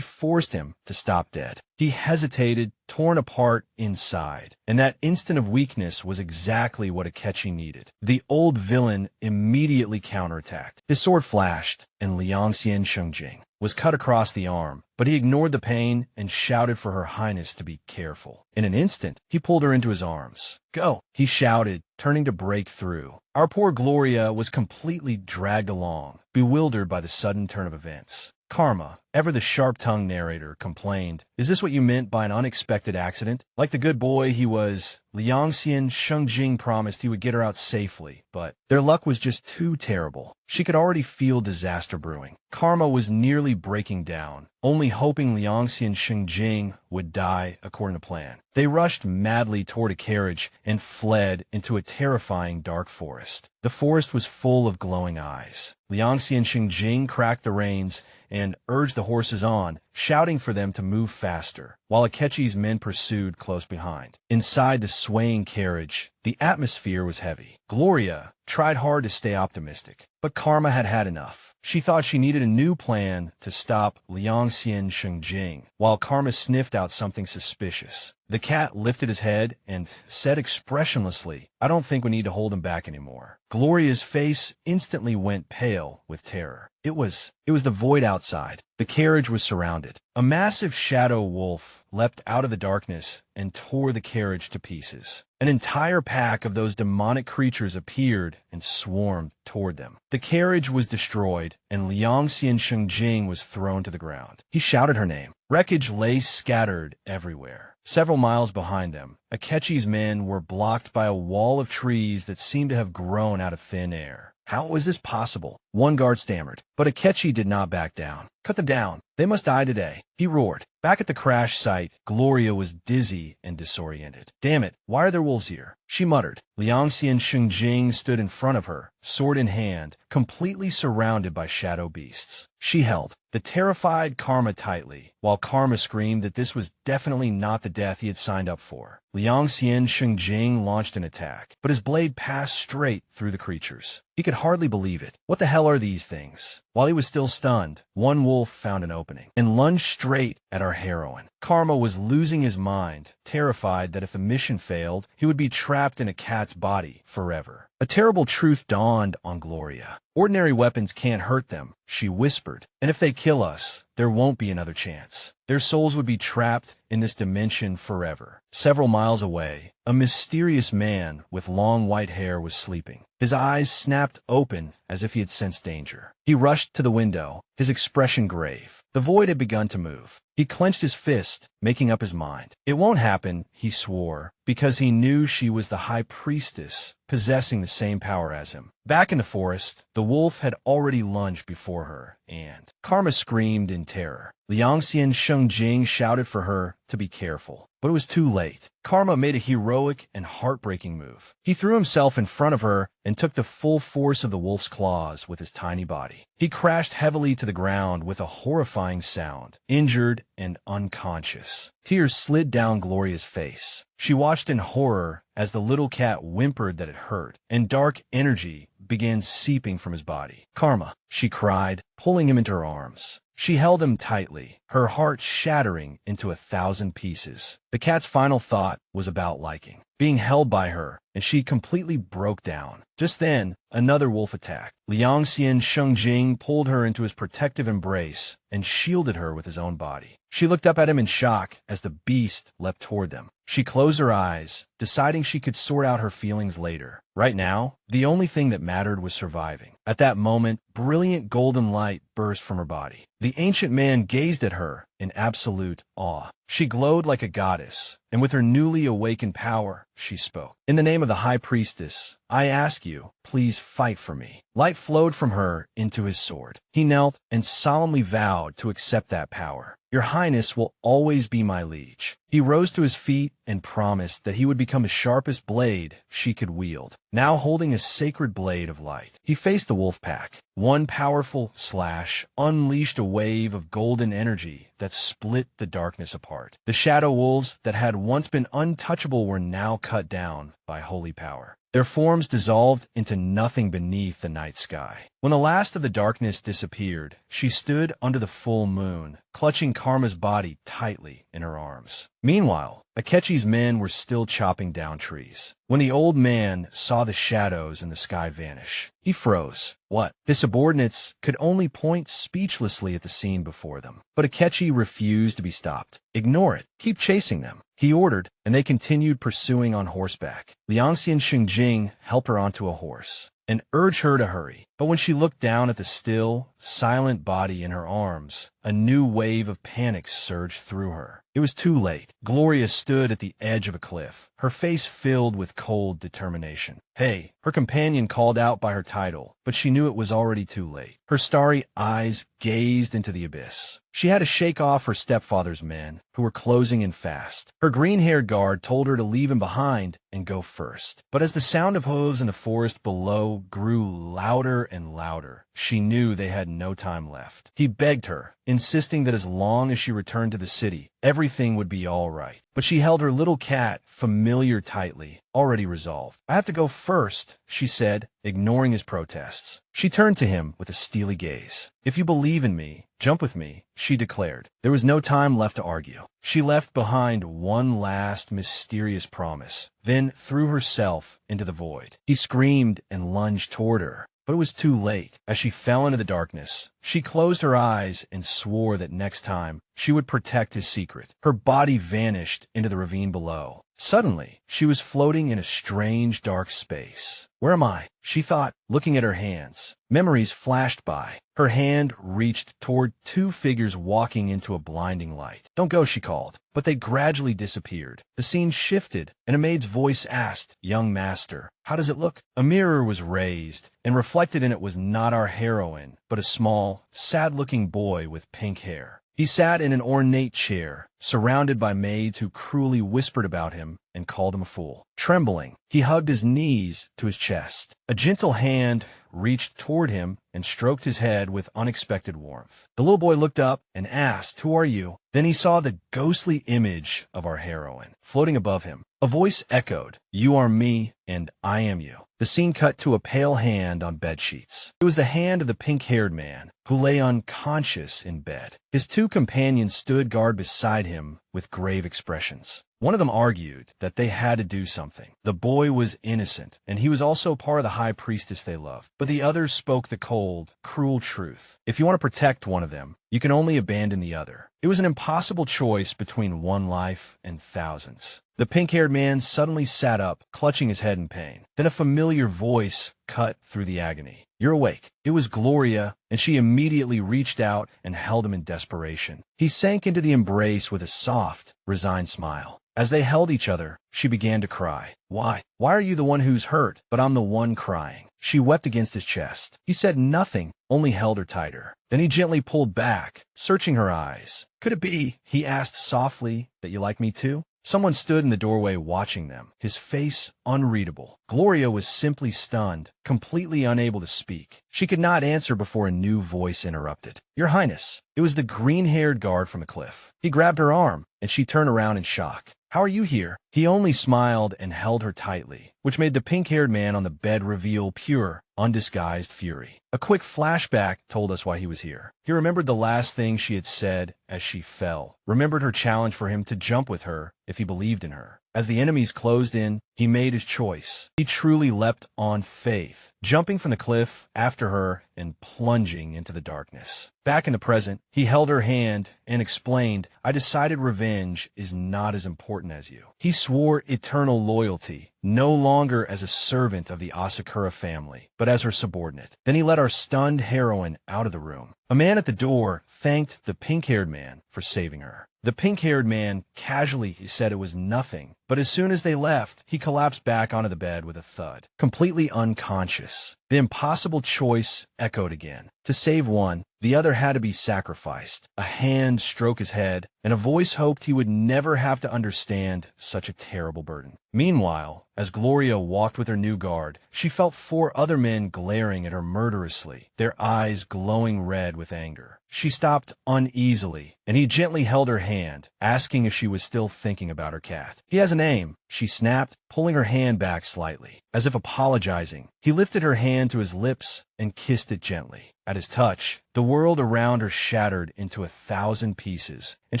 forced him to stop dead. He hesitated, torn apart inside, and that instant of weakness was exactly what Akechi needed. The old villain immediately counterattacked. His sword flashed, and Liang Xian Shengjing was cut across the arm, but he ignored the pain and shouted for Her Highness to be careful. In an instant, he pulled her into his arms. "Go," he shouted, turning to break through. Our poor Gloria was completely dragged along, bewildered by the sudden turn of events. Karma, ever the sharp-tongued narrator, complained, "Is this what you meant by an unexpected accident?" Like the good boy he was, Liang Xian Shengjing promised he would get her out safely, but their luck was just too terrible. She could already feel disaster brewing. Karma was nearly breaking down, only hoping Liang Xian Shengjing would die according to plan. They rushed madly toward a carriage and fled into a terrifying dark forest. The forest was full of glowing eyes. Liang Xian Shengjing cracked the reins and urged the horses on, shouting for them to move faster, while Akechi's men pursued close behind. Inside the swaying carriage, the atmosphere was heavy. Gloria tried hard to stay optimistic, but Karma had had enough. She thought she needed a new plan to stop Liangxian Shengjing, while Karma sniffed out something suspicious. The cat lifted his head and said expressionlessly, "I don't think we need to hold him back anymore." Gloria's face instantly went pale with terror. It was the void outside. The carriage was surrounded. A massive shadow wolf leapt out of the darkness and tore the carriage to pieces. An entire pack of those demonic creatures appeared and swarmed toward them. The carriage was destroyed, and Liangxian Shengjing was thrown to the ground. He shouted her name. Wreckage lay scattered everywhere. Several miles behind them, Akechi's men were blocked by a wall of trees that seemed to have grown out of thin air. How was this possible? One guard stammered, but Akechi did not back down. "Cut them down. They must die today," he roared. Back at the crash site, Gloria was dizzy and disoriented. "Damn it, why are there wolves here?" she muttered. Liangxian Shengjing stood in front of her, sword in hand, completely surrounded by shadow beasts. She held the terrified Karma tightly, while Karma screamed that this was definitely not the death he had signed up for. Liangxian Shengjing launched an attack, but his blade passed straight through the creatures. He could hardly believe it. What the hell are these things? While he was still stunned, one wolf found an opening and lunged straight at our heroine. Karma was losing his mind, terrified that if the mission failed, he would be trapped in a cat's body forever. A terrible truth dawned on Gloria. "Ordinary weapons can't hurt them," she whispered, "and if they kill us, there won't be another chance. Their souls would be trapped in this dimension forever." Several miles away, a mysterious man with long white hair was sleeping. His eyes snapped open as if he had sensed danger. He rushed to the window, his expression grave. The void had begun to move. He clenched his fist, making up his mind. "It won't happen," he swore, because he knew she was the High Priestess, possessing the same power as him. Back in the forest, the wolf had already lunged before her, and Karma screamed in terror. Liangxian Shengjing shouted for her to be careful, but it was too late. Karma made a heroic and heartbreaking move. He threw himself in front of her and took the full force of the wolf's claws with his tiny body. He crashed heavily to the ground with a horrifying sound, injured and unconscious. Tears slid down Gloria's face. She watched in horror as the little cat whimpered that it hurt, and dark energy began seeping from his body. "Karma," she cried, pulling him into her arms. She held him tightly, her heart shattering into 1,000 pieces. The cat's final thought was about liking being held by her, and she completely broke down. Just then, another wolf attacked. Liangxian Shengjing pulled her into his protective embrace and shielded her with his own body. She looked up at him in shock as the beast leapt toward them. She closed her eyes, deciding she could sort out her feelings later. Right now, the only thing that mattered was surviving. At that moment, brilliant golden light burst from her body. The ancient man gazed at her in absolute awe. She glowed like a goddess, and with her newly awakened power, she spoke. "In the name of the High Priestess, I ask you, please fight for me." Light flowed from her into his sword. He knelt and solemnly vowed to accept that power. "Your Highness will always be my liege." He rose to his feet and promised that he would become the sharpest blade she could wield, now holding a sacred blade of light. He faced the wolf pack. One powerful slash unleashed a wave of golden energy that split the darkness apart. The shadow wolves that had once been untouchable were now cut down by holy power. Their forms dissolved into nothing beneath the night sky. When the last of the darkness disappeared, she stood under the full moon, clutching Karma's body tightly in her arms. Meanwhile, Akechi's men were still chopping down trees. When the old man saw the shadows in the sky vanish, he froze. What? His subordinates could only point speechlessly at the scene before them. But Akechi refused to be stopped. "Ignore it. Keep chasing them," he ordered, and they continued pursuing on horseback. Liangxian Shengjing helped her onto a horse and urged her to hurry. But when she looked down at the still, silent body in her arms, a new wave of panic surged through her. It was too late. Gloria stood at the edge of a cliff, her face filled with cold determination. "Hey," her companion called out by her title, but she knew it was already too late. Her starry eyes gazed into the abyss. She had to shake off her stepfather's men, who were closing in fast. Her green-haired guard told her to leave him behind and go first. But as the sound of hooves in the forest below grew louder and louder. She knew they had no time left. He begged her, insisting that as long as she returned to the city, everything would be all right. But she held her little cat familiar tightly, already resolved. "I have to go first," she said, ignoring his protests. She turned to him with a steely gaze. "If you believe in me, jump with me," she declared. There was no time left to argue. She left behind one last mysterious promise, then threw herself into the void. He screamed and lunged toward her, but it was too late. As she fell into the darkness, she closed her eyes and swore that next time she would protect his secret. Her body vanished into the ravine below. Suddenly, she was floating in a strange, dark space. "Where am I?" she thought, looking at her hands. Memories flashed by. Her hand reached toward two figures walking into a blinding light. "Don't go," she called, but they gradually disappeared. The scene shifted, and a maid's voice asked, "Young master, how does it look?" A mirror was raised, and reflected in it was not our heroine, but a small, sad-looking boy with pink hair. He sat in an ornate chair, surrounded by maids who cruelly whispered about him and called him a fool. Trembling, he hugged his knees to his chest. A gentle hand reached toward him and stroked his head with unexpected warmth. The little boy looked up and asked, "Who are you?" Then he saw the ghostly image of our heroine floating above him. A voice echoed, "You are me, and I am you." The scene cut to a pale hand on bedsheets. It was the hand of the pink-haired man, who lay unconscious in bed. His two companions stood guard beside him with grave expressions. One of them argued that they had to do something. The boy was innocent, and he was also part of the High Priestess they loved. But the others spoke the cold, cruel truth. If you want to protect one of them, you can only abandon the other. It was an impossible choice between one life and thousands. The pink-haired man suddenly sat up, clutching his head in pain. Then a familiar voice cut through the agony. "You're awake." It was Gloria, and she immediately reached out and held him in desperation. He sank into the embrace with a soft, resigned smile. As they held each other, she began to cry. Why are you the one who's hurt, but I'm the one crying?" She wept against his chest. He said nothing, only held her tighter. Then he gently pulled back, searching her eyes. "Could it be," he asked softly, "that you like me too?" Someone stood in the doorway watching them, his face unreadable. Gloria was simply stunned, completely unable to speak. She could not answer before a new voice interrupted. "Your Highness." It was the green-haired guard from the cliff. He grabbed her arm, and she turned around in shock. "How are you here?" He only smiled and held her tightly, which made the pink-haired man on the bed reveal pure, undisguised fury. A quick flashback told us why he was here. He remembered the last thing she had said as she fell, remembered her challenge for him to jump with her if he believed in her. As the enemies closed in, he made his choice. He truly leapt on faith, jumping from the cliff after her and plunging into the darkness. Back in the present, he held her hand and explained, "I decided revenge is not as important as you." He swore eternal loyalty, no longer as a servant of the Asakura family, but as her subordinate. Then he let our stunned heroine out of the room. A man at the door thanked the pink-haired man for saving her. The pink-haired man casually said it was nothing, but as soon as they left, he collapsed back onto the bed with a thud, completely unconscious. The impossible choice echoed again. To save one, the other had to be sacrificed. A hand stroked his head, and a voice hoped he would never have to understand such a terrible burden. Meanwhile, as Gloria walked with her new guard, she felt 4 other men glaring at her murderously, their eyes glowing red with anger. She stopped uneasily, and he gently held her hand, asking if she was still thinking about her cat. "He has a name," she snapped, pulling her hand back slightly. As if apologizing, he lifted her hand to his lips and kissed it gently. At his touch, the world around her shattered into 1,000 pieces, and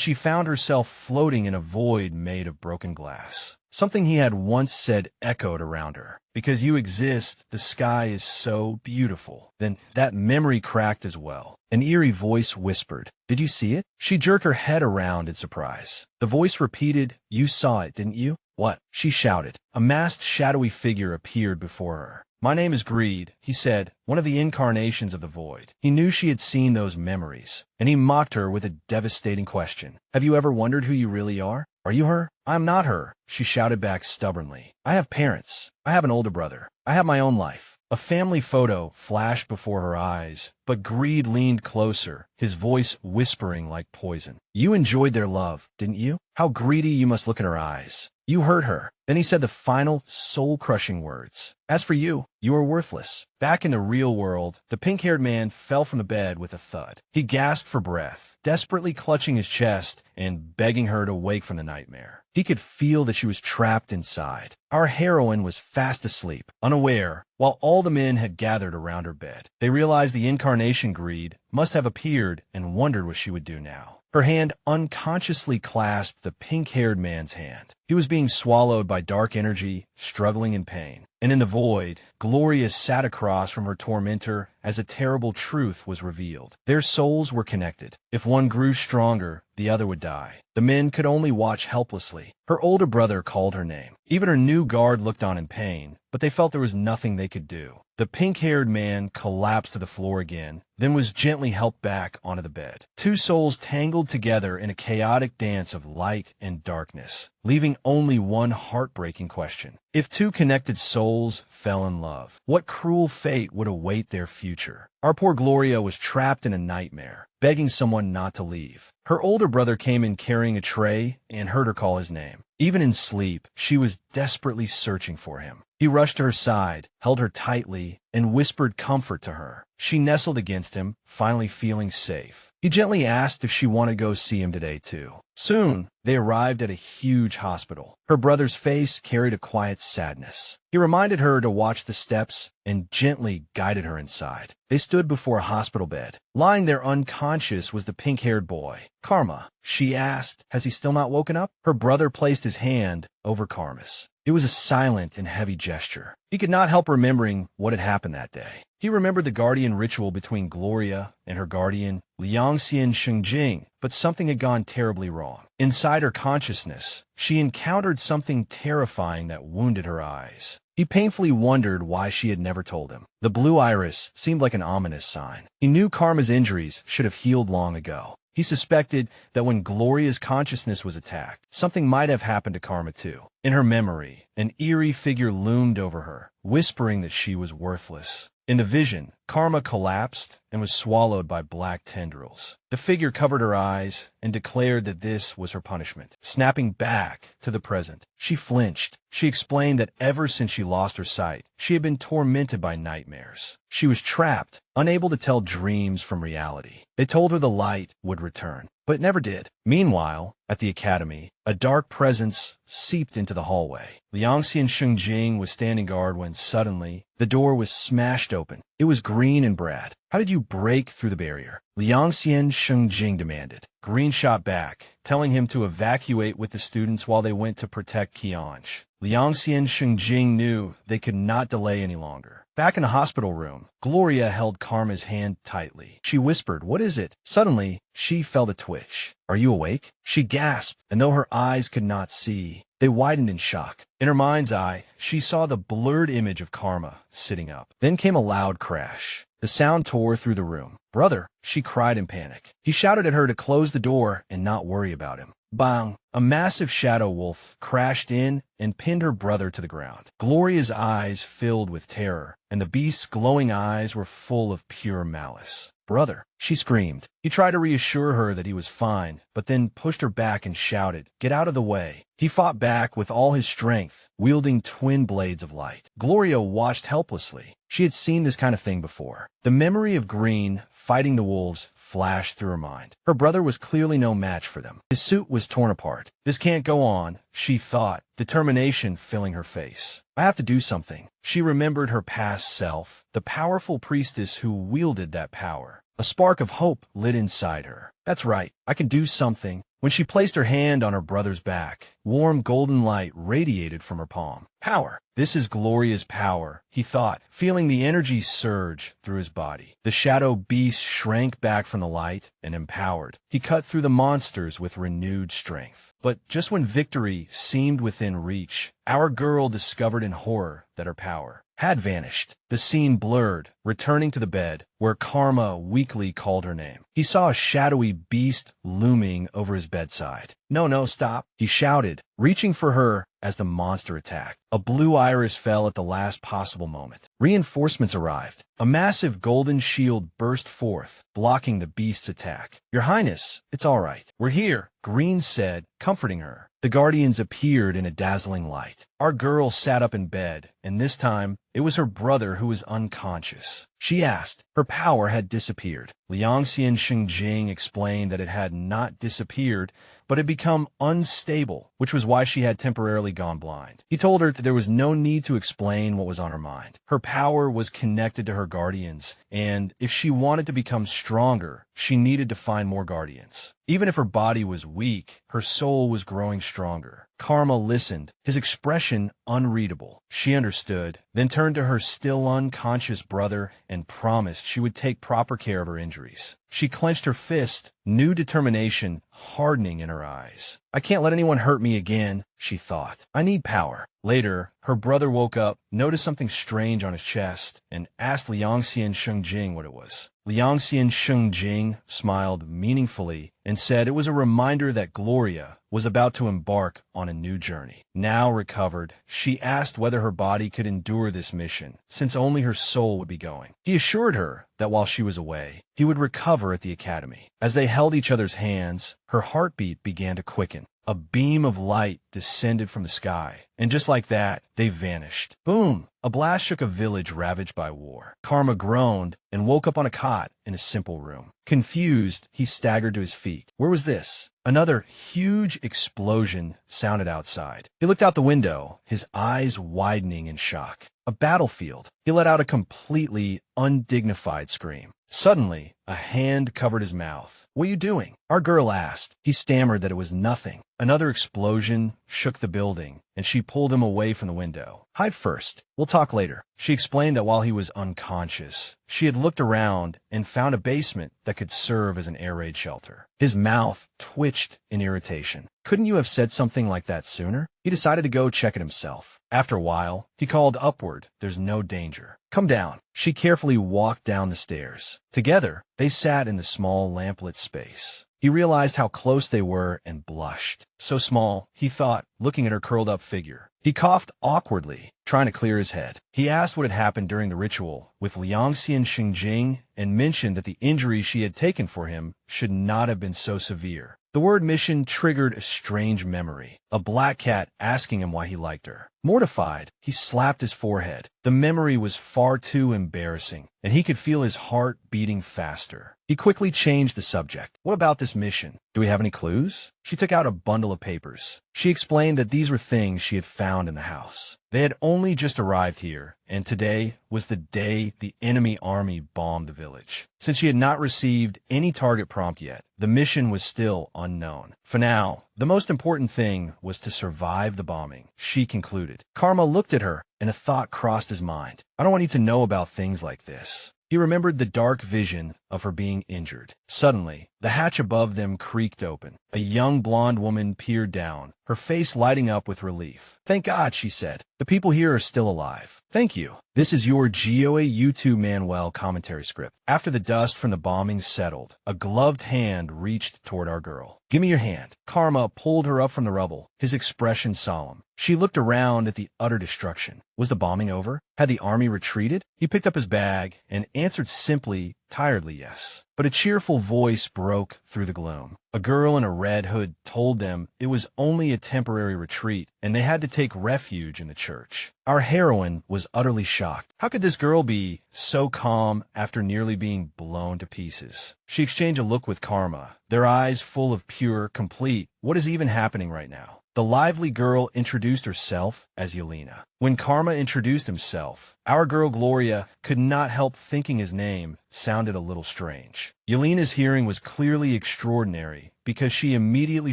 she found herself floating in a void made of broken glass. Something he had once said echoed around her. "Because you exist, the sky is so beautiful." Then that memory cracked as well. An eerie voice whispered, "Did you see it?" She jerked her head around in surprise. The voice repeated, "You saw it, didn't you?" "What?" she shouted. A masked, shadowy figure appeared before her. "My name is Greed," he said, one of the incarnations of the void. He knew she had seen those memories, and he mocked her with a devastating question. "Have you ever wondered who you really are? Are you her?" "I'm not her," she shouted back stubbornly. "I have parents. I have an older brother. I have my own life." A family photo flashed before her eyes, but Greed leaned closer, his voice whispering like poison. "You enjoyed their love, didn't you? How greedy you must look in her eyes. You hurt her. Then he said the final, soul-crushing words. As for you, you are worthless. Back in the real world, the pink-haired man fell from the bed with a thud. He gasped for breath, desperately clutching his chest and begging her to wake from the nightmare. He could feel that she was trapped inside. Our heroine was fast asleep, unaware, while all the men had gathered around her bed. They realized the incarnation greed must have appeared and wondered what she would do now. Her hand unconsciously clasped the pink-haired man's hand. He was being swallowed by dark energy, struggling in pain. And in the void, Gloria sat across from her tormentor as a terrible truth was revealed. Their souls were connected. If one grew stronger, the other would die. The men could only watch helplessly. Her older brother called her name. Even her new guard looked on in pain, but they felt there was nothing they could do. The pink-haired man collapsed to the floor again, then was gently helped back onto the bed. Two souls tangled together in a chaotic dance of light and darkness, leaving only one heartbreaking question. If two connected souls fell in love, what cruel fate would await their future? Our poor Gloria was trapped in a nightmare, begging someone not to leave. Her older brother came in carrying a tray and heard her call his name. Even in sleep, she was desperately searching for him. He rushed to her side, held her tightly, and whispered comfort to her. She nestled against him, finally feeling safe. He gently asked if she wanted to go see him today, too. Soon, they arrived at a huge hospital. Her brother's face carried a quiet sadness. He reminded her to watch the steps and gently guided her inside. They stood before a hospital bed. Lying there unconscious was the pink-haired boy. Karma, she asked, has he still not woken up? Her brother placed his hand over Karma's. It was a silent and heavy gesture. He could not help remembering what had happened that day. He remembered the guardian ritual between Gloria and her guardian, Liangxian Shengjing, but something had gone terribly wrong. Inside her consciousness, she encountered something terrifying that wounded her eyes. He painfully wondered why she had never told him. The blue iris seemed like an ominous sign. He knew Karma's injuries should have healed long ago. He suspected that when Gloria's consciousness was attacked, something might have happened to Karma too. In her memory, an eerie figure loomed over her, whispering that she was worthless. In the vision, Karma collapsed and was swallowed by black tendrils. The figure covered her eyes and declared that this was her punishment. Snapping back to the present, she flinched. She explained that ever since she lost her sight, she had been tormented by nightmares. She was trapped, unable to tell dreams from reality. They told her the light would return, but it never did. Meanwhile, at the academy, a dark presence seeped into the hallway. Liangxian Shengjing was standing guard when suddenly the door was smashed open. It was Green and Brad. How did you break through the barrier? Liangxian Shengjing demanded. Green shot back, telling him to evacuate with the students while they went to protect Kionge. Liangxian Shengjing knew they could not delay any longer. Back in the hospital room, Gloria held Karma's hand tightly. She whispered, "What is it?" Suddenly, she felt a twitch. "Are you awake?" She gasped, and though her eyes could not see, they widened in shock. In her mind's eye, she saw the blurred image of Karma sitting up. Then came a loud crash. The sound tore through the room. "Brother," she cried in panic. He shouted at her to close the door and not worry about him. Bang! A massive shadow wolf crashed in and pinned her brother to the ground. Gloria's eyes filled with terror, and the beast's glowing eyes were full of pure malice. "Brother," she screamed. He tried to reassure her that he was fine, but then pushed her back and shouted, "Get out of the way." He fought back with all his strength, wielding twin blades of light. Gloria watched helplessly. She had seen this kind of thing before. The memory of Green fighting the wolves flashed through her mind. Her brother was clearly no match for them. His suit was torn apart. This can't go on, she thought, determination filling her face. I have to do something. She remembered her past self, the powerful priestess who wielded that power. A spark of hope lit inside her. That's right, I can do something. When she placed her hand on her brother's back, warm golden light radiated from her palm. Power. This is Gloria's power, he thought, feeling the energy surge through his body. The shadow beast shrank back from the light and empowered. He cut through the monsters with renewed strength. But just when victory seemed within reach, our girl discovered in horror that her power had vanished. The scene blurred. Returning to the bed, where Karma weakly called her name. He saw a shadowy beast looming over his bedside. "No, no, stop," he shouted, reaching for her as the monster attacked. A blue iris fell at the last possible moment. Reinforcements arrived. A massive golden shield burst forth, blocking the beast's attack. "Your Highness, it's all right. We're here," Green said, comforting her. The guardians appeared in a dazzling light. Our girl sat up in bed, and this time, it was her brother who was unconscious. She asked. Her power had disappeared. Liangxian Shengjing explained that it had not disappeared, but had become unstable, which was why she had temporarily gone blind. He told her that there was no need to explain what was on her mind. Her power was connected to her guardians, and if she wanted to become stronger, she needed to find more guardians. Even if her body was weak, her soul was growing stronger. Karma listened, his expression unreadable. She understood, then turned to her still unconscious brother and promised she would take proper care of her injuries. She clenched her fist, new determination hardening in her eyes. "I can't let anyone hurt me again," she thought. "I need power." Later, her brother woke up, noticed something strange on his chest, and asked Liangxian Shengjing what it was. Liangxian Shengjing smiled meaningfully and said it was a reminder that Gloria was about to embark on a new journey. Now recovered, she asked whether her body could endure this mission, since only her soul would be going. He assured her that while she was away, he would recover at the academy. As they held each other's hands, her heartbeat began to quicken. A beam of light descended from the sky, and just like that, they vanished. Boom! A blast shook a village ravaged by war. Karma groaned and woke up on a cot in a simple room. Confused, he staggered to his feet. Where was this? Another huge explosion sounded outside. He looked out the window, his eyes widening in shock. A battlefield. He let out a completely undignified scream. Suddenly, a hand covered his mouth. "What are you doing?" Our girl asked. He stammered that it was nothing. Another explosion shook the building, and she pulled him away from the window. "Hide first. We'll talk later." She explained that while he was unconscious, she had looked around and found a basement that could serve as an air raid shelter. His mouth twitched in irritation. "Couldn't you have said something like that sooner?" He decided to go check it himself. After a while, he called upward. "There's no danger. Come down." She carefully walked down the stairs. Together, they sat in the small lamplit space. He realized how close they were and blushed. So small, he thought, looking at her curled-up figure. He coughed awkwardly, trying to clear his head. He asked what had happened during the ritual with Liangxian Shengjing and mentioned that the injury she had taken for him should not have been so severe. The word mission triggered a strange memory. A black cat asking him why he liked her. Mortified, he slapped his forehead. The memory was far too embarrassing, and he could feel his heart beating faster. He quickly changed the subject. "What about this mission? Do we have any clues?" She took out a bundle of papers. She explained that these were things she had found in the house. They had only just arrived here, and today was the day the enemy army bombed the village. Since she had not received any target prompt yet, the mission was still unknown. For now, the most important thing was to survive the bombing, she concluded. Karma looked at her, and a thought crossed his mind. "I don't want you to know about things like this." He remembered the dark vision of her being injured. Suddenly, the hatch above them creaked open. A young blonde woman peered down, her face lighting up with relief. "Thank God," she said. "The people here are still alive." "Thank you. This is your GOA YouTube Manuel commentary script." After the dust from the bombing settled, a gloved hand reached toward our girl. "Give me your hand." Karma pulled her up from the rubble, his expression solemn. She looked around at the utter destruction. Was the bombing over? Had the army retreated? He picked up his bag and answered simply, tiredly yes. But a cheerful voice broke through the gloom. A girl in a red hood told them it was only a temporary retreat, and they had to take refuge in the church. Our heroine was utterly shocked. How could this girl be so calm after nearly being blown to pieces? She exchanged a look with Karma, their eyes full of pure, complete, what is even happening right now? The lively girl introduced herself as Yelena. When Karma introduced himself, our girl Gloria could not help thinking his name sounded a little strange. Yelena's hearing was clearly extraordinary because she immediately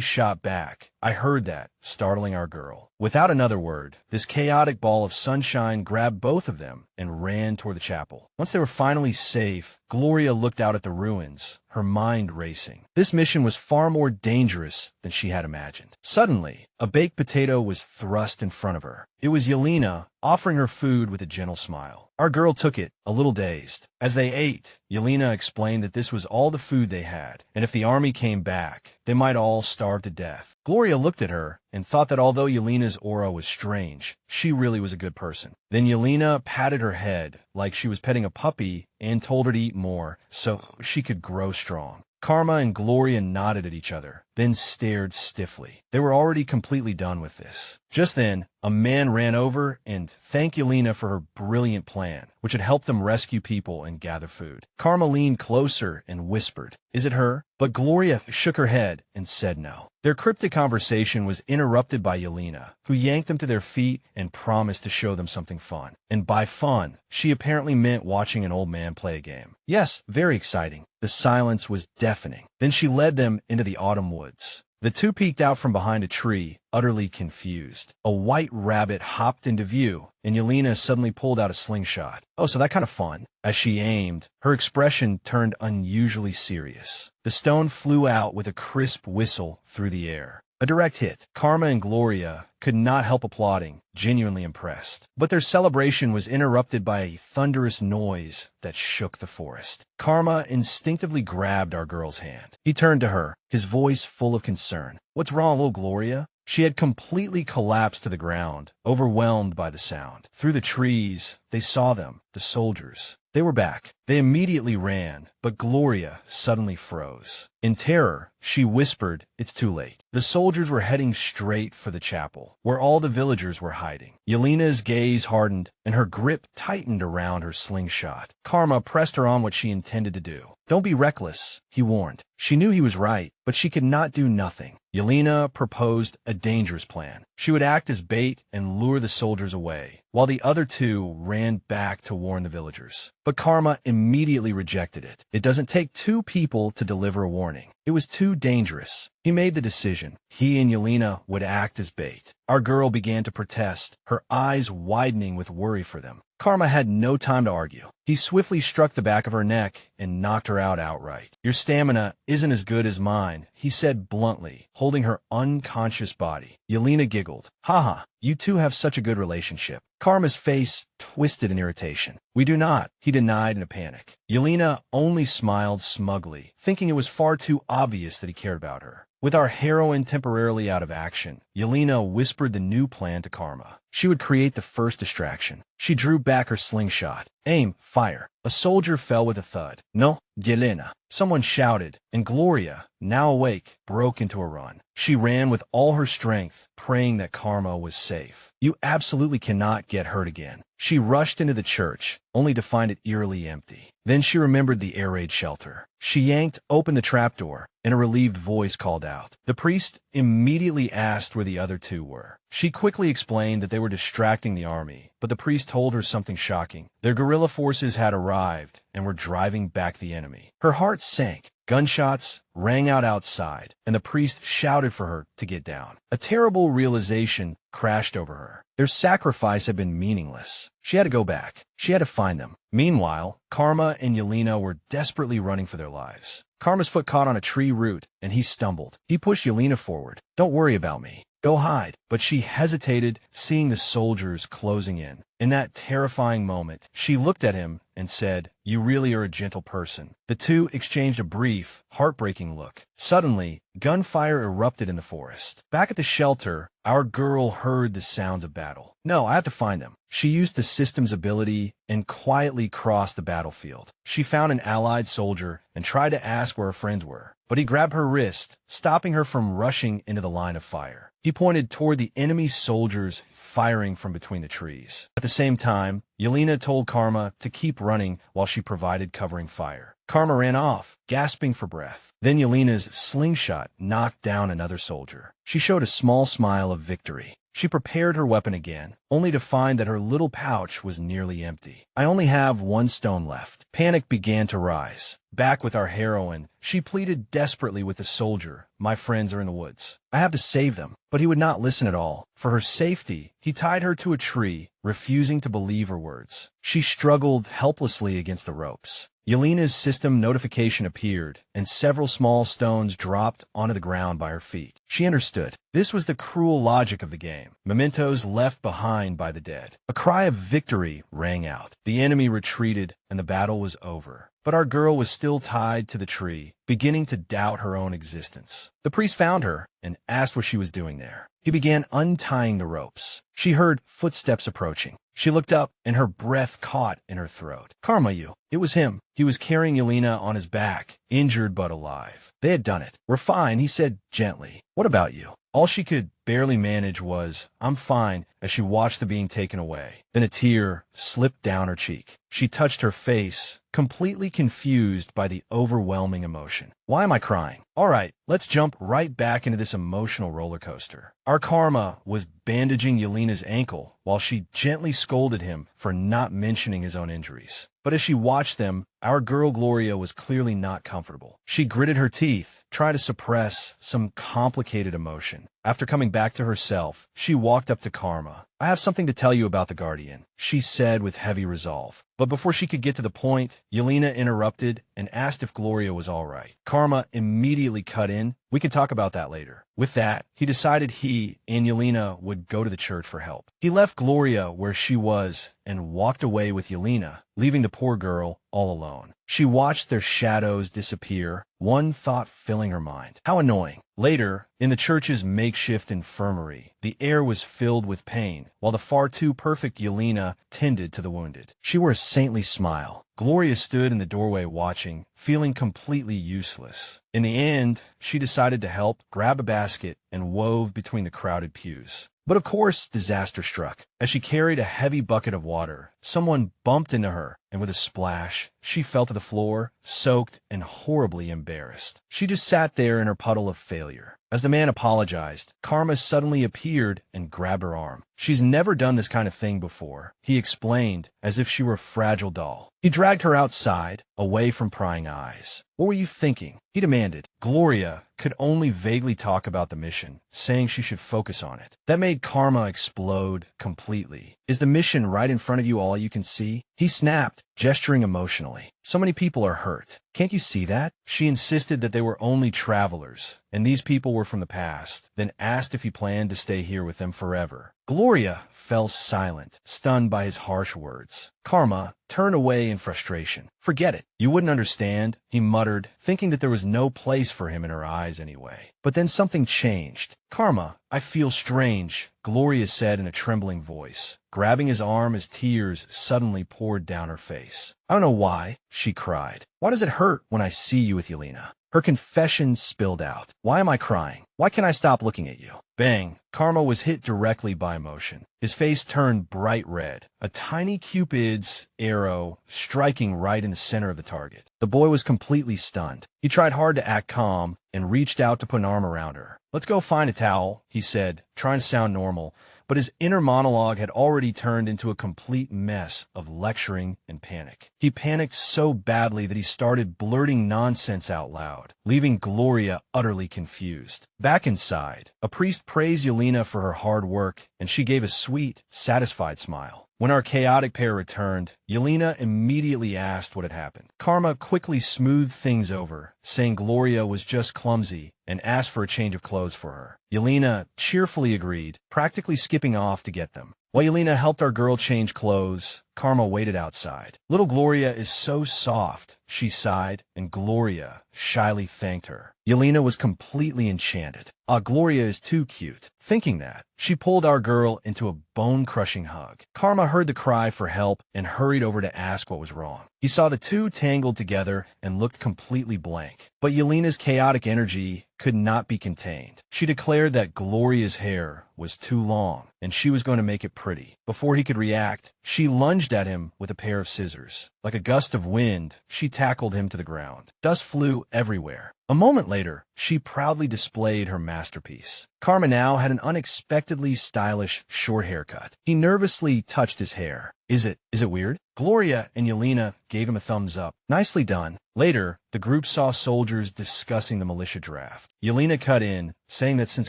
shot back. "I heard that," startling our girl. Without another word, this chaotic ball of sunshine grabbed both of them and ran toward the chapel. Once they were finally safe, Gloria looked out at the ruins, her mind racing. This mission was far more dangerous than she had imagined. Suddenly, a baked potato was thrust in front of her. It was Yelena offering her food with a gentle smile. Our girl took it, a little dazed. As they ate, Yelena explained that this was all the food they had, and if the army came back, they might all starve to death. Gloria looked at her and thought that although Yelena's aura was strange, she really was a good person. Then Yelena patted her head like she was petting a puppy and told her to eat more so she could grow strong. Karma and Gloria nodded at each other, then stared stiffly. They were already completely done with this. Just then, a man ran over and thanked Yelena for her brilliant plan, which had helped them rescue people and gather food. Karma leaned closer and whispered, "Is it her?" But Gloria shook her head and said no. Their cryptic conversation was interrupted by Yelena, who yanked them to their feet and promised to show them something fun. And by fun, she apparently meant watching an old man play a game. Yes, very exciting. The silence was deafening. Then she led them into the autumn woods. The two peeked out from behind a tree, utterly confused. A white rabbit hopped into view, and Yelena suddenly pulled out a slingshot. Oh, so that kind of fun. As she aimed, her expression turned unusually serious. The stone flew out with a crisp whistle through the air. A direct hit. Karma and Gloria could not help applauding, genuinely impressed. But their celebration was interrupted by a thunderous noise that shook the forest. Karma instinctively grabbed our girl's hand. He turned to her, his voice full of concern. "What's wrong, little Gloria?" She had completely collapsed to the ground, overwhelmed by the sound. Through the trees, they saw them, the soldiers. They were back. They immediately ran, but Gloria suddenly froze. In terror, she whispered, "It's too late." The soldiers were heading straight for the chapel, where all the villagers were hiding. Yelena's gaze hardened, and her grip tightened around her slingshot. Karma pressed her on what she intended to do. "Don't be reckless," he warned. She knew he was right, but she could not do nothing. Yelena proposed a dangerous plan. She would act as bait and lure the soldiers away, while the other two ran back to warn the villagers. But Karma immediately rejected it. It doesn't take two people to deliver a warning. It was too dangerous. He made the decision. He and Yelena would act as bait. Our girl began to protest, her eyes widening with worry for them. Karma had no time to argue. He swiftly struck the back of her neck and knocked her out outright. "Your stamina isn't as good as mine," he said bluntly, holding her unconscious body. Yelena giggled. "Haha, you two have such a good relationship." Karma's face twisted in irritation. "We do not," he denied in a panic. Yelena only smiled smugly, thinking it was far too obvious that he cared about her. With our heroine temporarily out of action, Yelena whispered the new plan to Karma. She would create the first distraction. She drew back her slingshot. "Aim, fire." A soldier fell with a thud. "No, Yelena," someone shouted, and Gloria, now awake, broke into a run. She ran with all her strength, praying that Karma was safe. "You absolutely cannot get hurt again." She rushed into the church, only to find it eerily empty. Then she remembered the air raid shelter. She yanked open the trapdoor, and a relieved voice called out. The priest immediately asked where the other two were. She quickly explained that they were distracting the army, but the priest told her something shocking. Their guerrilla forces had arrived and were driving back the enemy. Her heart sank. Gunshots rang out outside, and the priest shouted for her to get down. A terrible realization crashed over her. Their sacrifice had been meaningless. She had to go back. She had to find them. Meanwhile, Karma and Yelena were desperately running for their lives. Karma's foot caught on a tree root, and he stumbled. He pushed Yelena forward. "Don't worry about me. Go hide." But she hesitated, seeing the soldiers closing in. In that terrifying moment, she looked at him and said, "You really are a gentle person." The two exchanged a brief, heartbreaking look. Suddenly, gunfire erupted in the forest. Back at the shelter, our girl heard the sounds of battle. "No, I have to find them." She used the system's ability and quietly crossed the battlefield. She found an allied soldier and tried to ask where her friends were, but he grabbed her wrist, stopping her from rushing into the line of fire. He pointed toward the enemy soldiers firing from between the trees. At the same time, Yelena told Karma to keep running while she provided covering fire. Karma ran off, gasping for breath. Then Yelena's slingshot knocked down another soldier. She showed a small smile of victory. She prepared her weapon again, only to find that her little pouch was nearly empty. "I only have one stone left." Panic began to rise. Back with our heroine, she pleaded desperately with the soldier. "My friends are in the woods. I have to save them." But he would not listen at all. For her safety, he tied her to a tree, refusing to believe her words. She struggled helplessly against the ropes. Yelena's system notification appeared, and several small stones dropped onto the ground by her feet. She understood. This was the cruel logic of the game. Mementos left behind by the dead. A cry of victory rang out. The enemy retreated, and the battle was over. But our girl was still tied to the tree, beginning to doubt her own existence. The priest found her and asked what she was doing there. He began untying the ropes. She heard footsteps approaching. She looked up, and her breath caught in her throat. Karma-yu. It was him. He was carrying Yelena on his back, injured but alive. They had done it. We're fine, he said gently. What about you? All she could barely manage was, I'm fine, as she watched the being taken away. Then a tear slipped down her cheek. She touched her face, completely confused by the overwhelming emotion. Why am I crying? All right, let's jump right back into this emotional roller coaster. Our Karma was bandaging Yelena's ankle while she gently scolded him for not mentioning his own injuries. But as she watched them, our girl Gloria was clearly not comfortable. She gritted her teeth, trying to suppress some complicated emotion. After coming back to herself, she walked up to Karma. I have something to tell you about the Guardian, she said with heavy resolve. But before she could get to the point, Yelena interrupted and asked if Gloria was all right. Karma immediately cut in. We can talk about that later. With that, he decided he and Yelena would go to the church for help. He left Gloria where she was and walked away with Yelena, leaving the poor girl all alone. She watched their shadows disappear, one thought filling her mind. How annoying. Later, in the church's makeshift infirmary, the air was filled with pain, while the far too perfect Yelena tended to the wounded. She wore a saintly smile. Gloria stood in the doorway watching, feeling completely useless. In the end, she decided to help, grab a basket, and wove between the crowded pews. But of course, disaster struck. As she carried a heavy bucket of water, someone bumped into her, and with a splash, she fell to the floor, soaked and horribly embarrassed. She just sat there in her puddle of failure. As the man apologized, Karma suddenly appeared and grabbed her arm. She's never done this kind of thing before, he explained, as if she were a fragile doll. He dragged her outside, away from prying eyes. What were you thinking? He demanded. Gloria could only vaguely talk about the mission, saying she should focus on it. That made Karma explode completely. Is the mission right in front of you all you can see? He snapped, gesturing emotionally. So many people are hurt. Can't you see that? She insisted that they were only travelers, and these people were from the past, then asked if he planned to stay here with them forever. Gloria fell silent, stunned by his harsh words. Karma turned away in frustration. Forget it. You wouldn't understand, he muttered, thinking that there was no place for him in her eyes anyway. But then something changed. Karma, I feel strange, Gloria said in a trembling voice, grabbing his arm as tears suddenly poured down her face. I don't know why, she cried. Why does it hurt when I see you with Yelena? Her confession spilled out. Why am I crying? Why can't I stop looking at you? Bang! Karma was hit directly by emotion. His face turned bright red, a tiny Cupid's arrow striking right in the center of the target. The boy was completely stunned. He tried hard to act calm and reached out to put an arm around her. Let's go find a towel, he said, trying to sound normal, but his inner monologue had already turned into a complete mess of lecturing and panic. He panicked so badly that he started blurting nonsense out loud, leaving Gloria utterly confused. Back inside, a priest praised Yelena for her hard work, and she gave a sweet, satisfied smile. When our chaotic pair returned, Yelena immediately asked what had happened. Karma quickly smoothed things over, saying Gloria was just clumsy, and asked for a change of clothes for her. Yelena cheerfully agreed, practically skipping off to get them. While Yelena helped our girl change clothes, Karma waited outside. Little Gloria is so soft, she sighed, and Gloria shyly thanked her. Yelena was completely enchanted. Gloria is too cute. Thinking that, she pulled our girl into a bone-crushing hug. Karma heard the cry for help and hurried over to ask what was wrong. He saw the two tangled together and looked completely blank. But Yelena's chaotic energy could not be contained. She declared that Gloria's hair was too long, and she was going to make it pretty. Before he could react, she lunged at him with a pair of scissors. Like a gust of wind, she tackled him to the ground. Dust flew everywhere. A moment later, she proudly displayed her masterpiece. Karma now had an unexpectedly stylish short haircut. He nervously touched his hair. Is it weird? Gloria and Yelena gave him a thumbs up. Nicely done. Later, the group saw soldiers discussing the militia draft. Yelena cut in, saying that since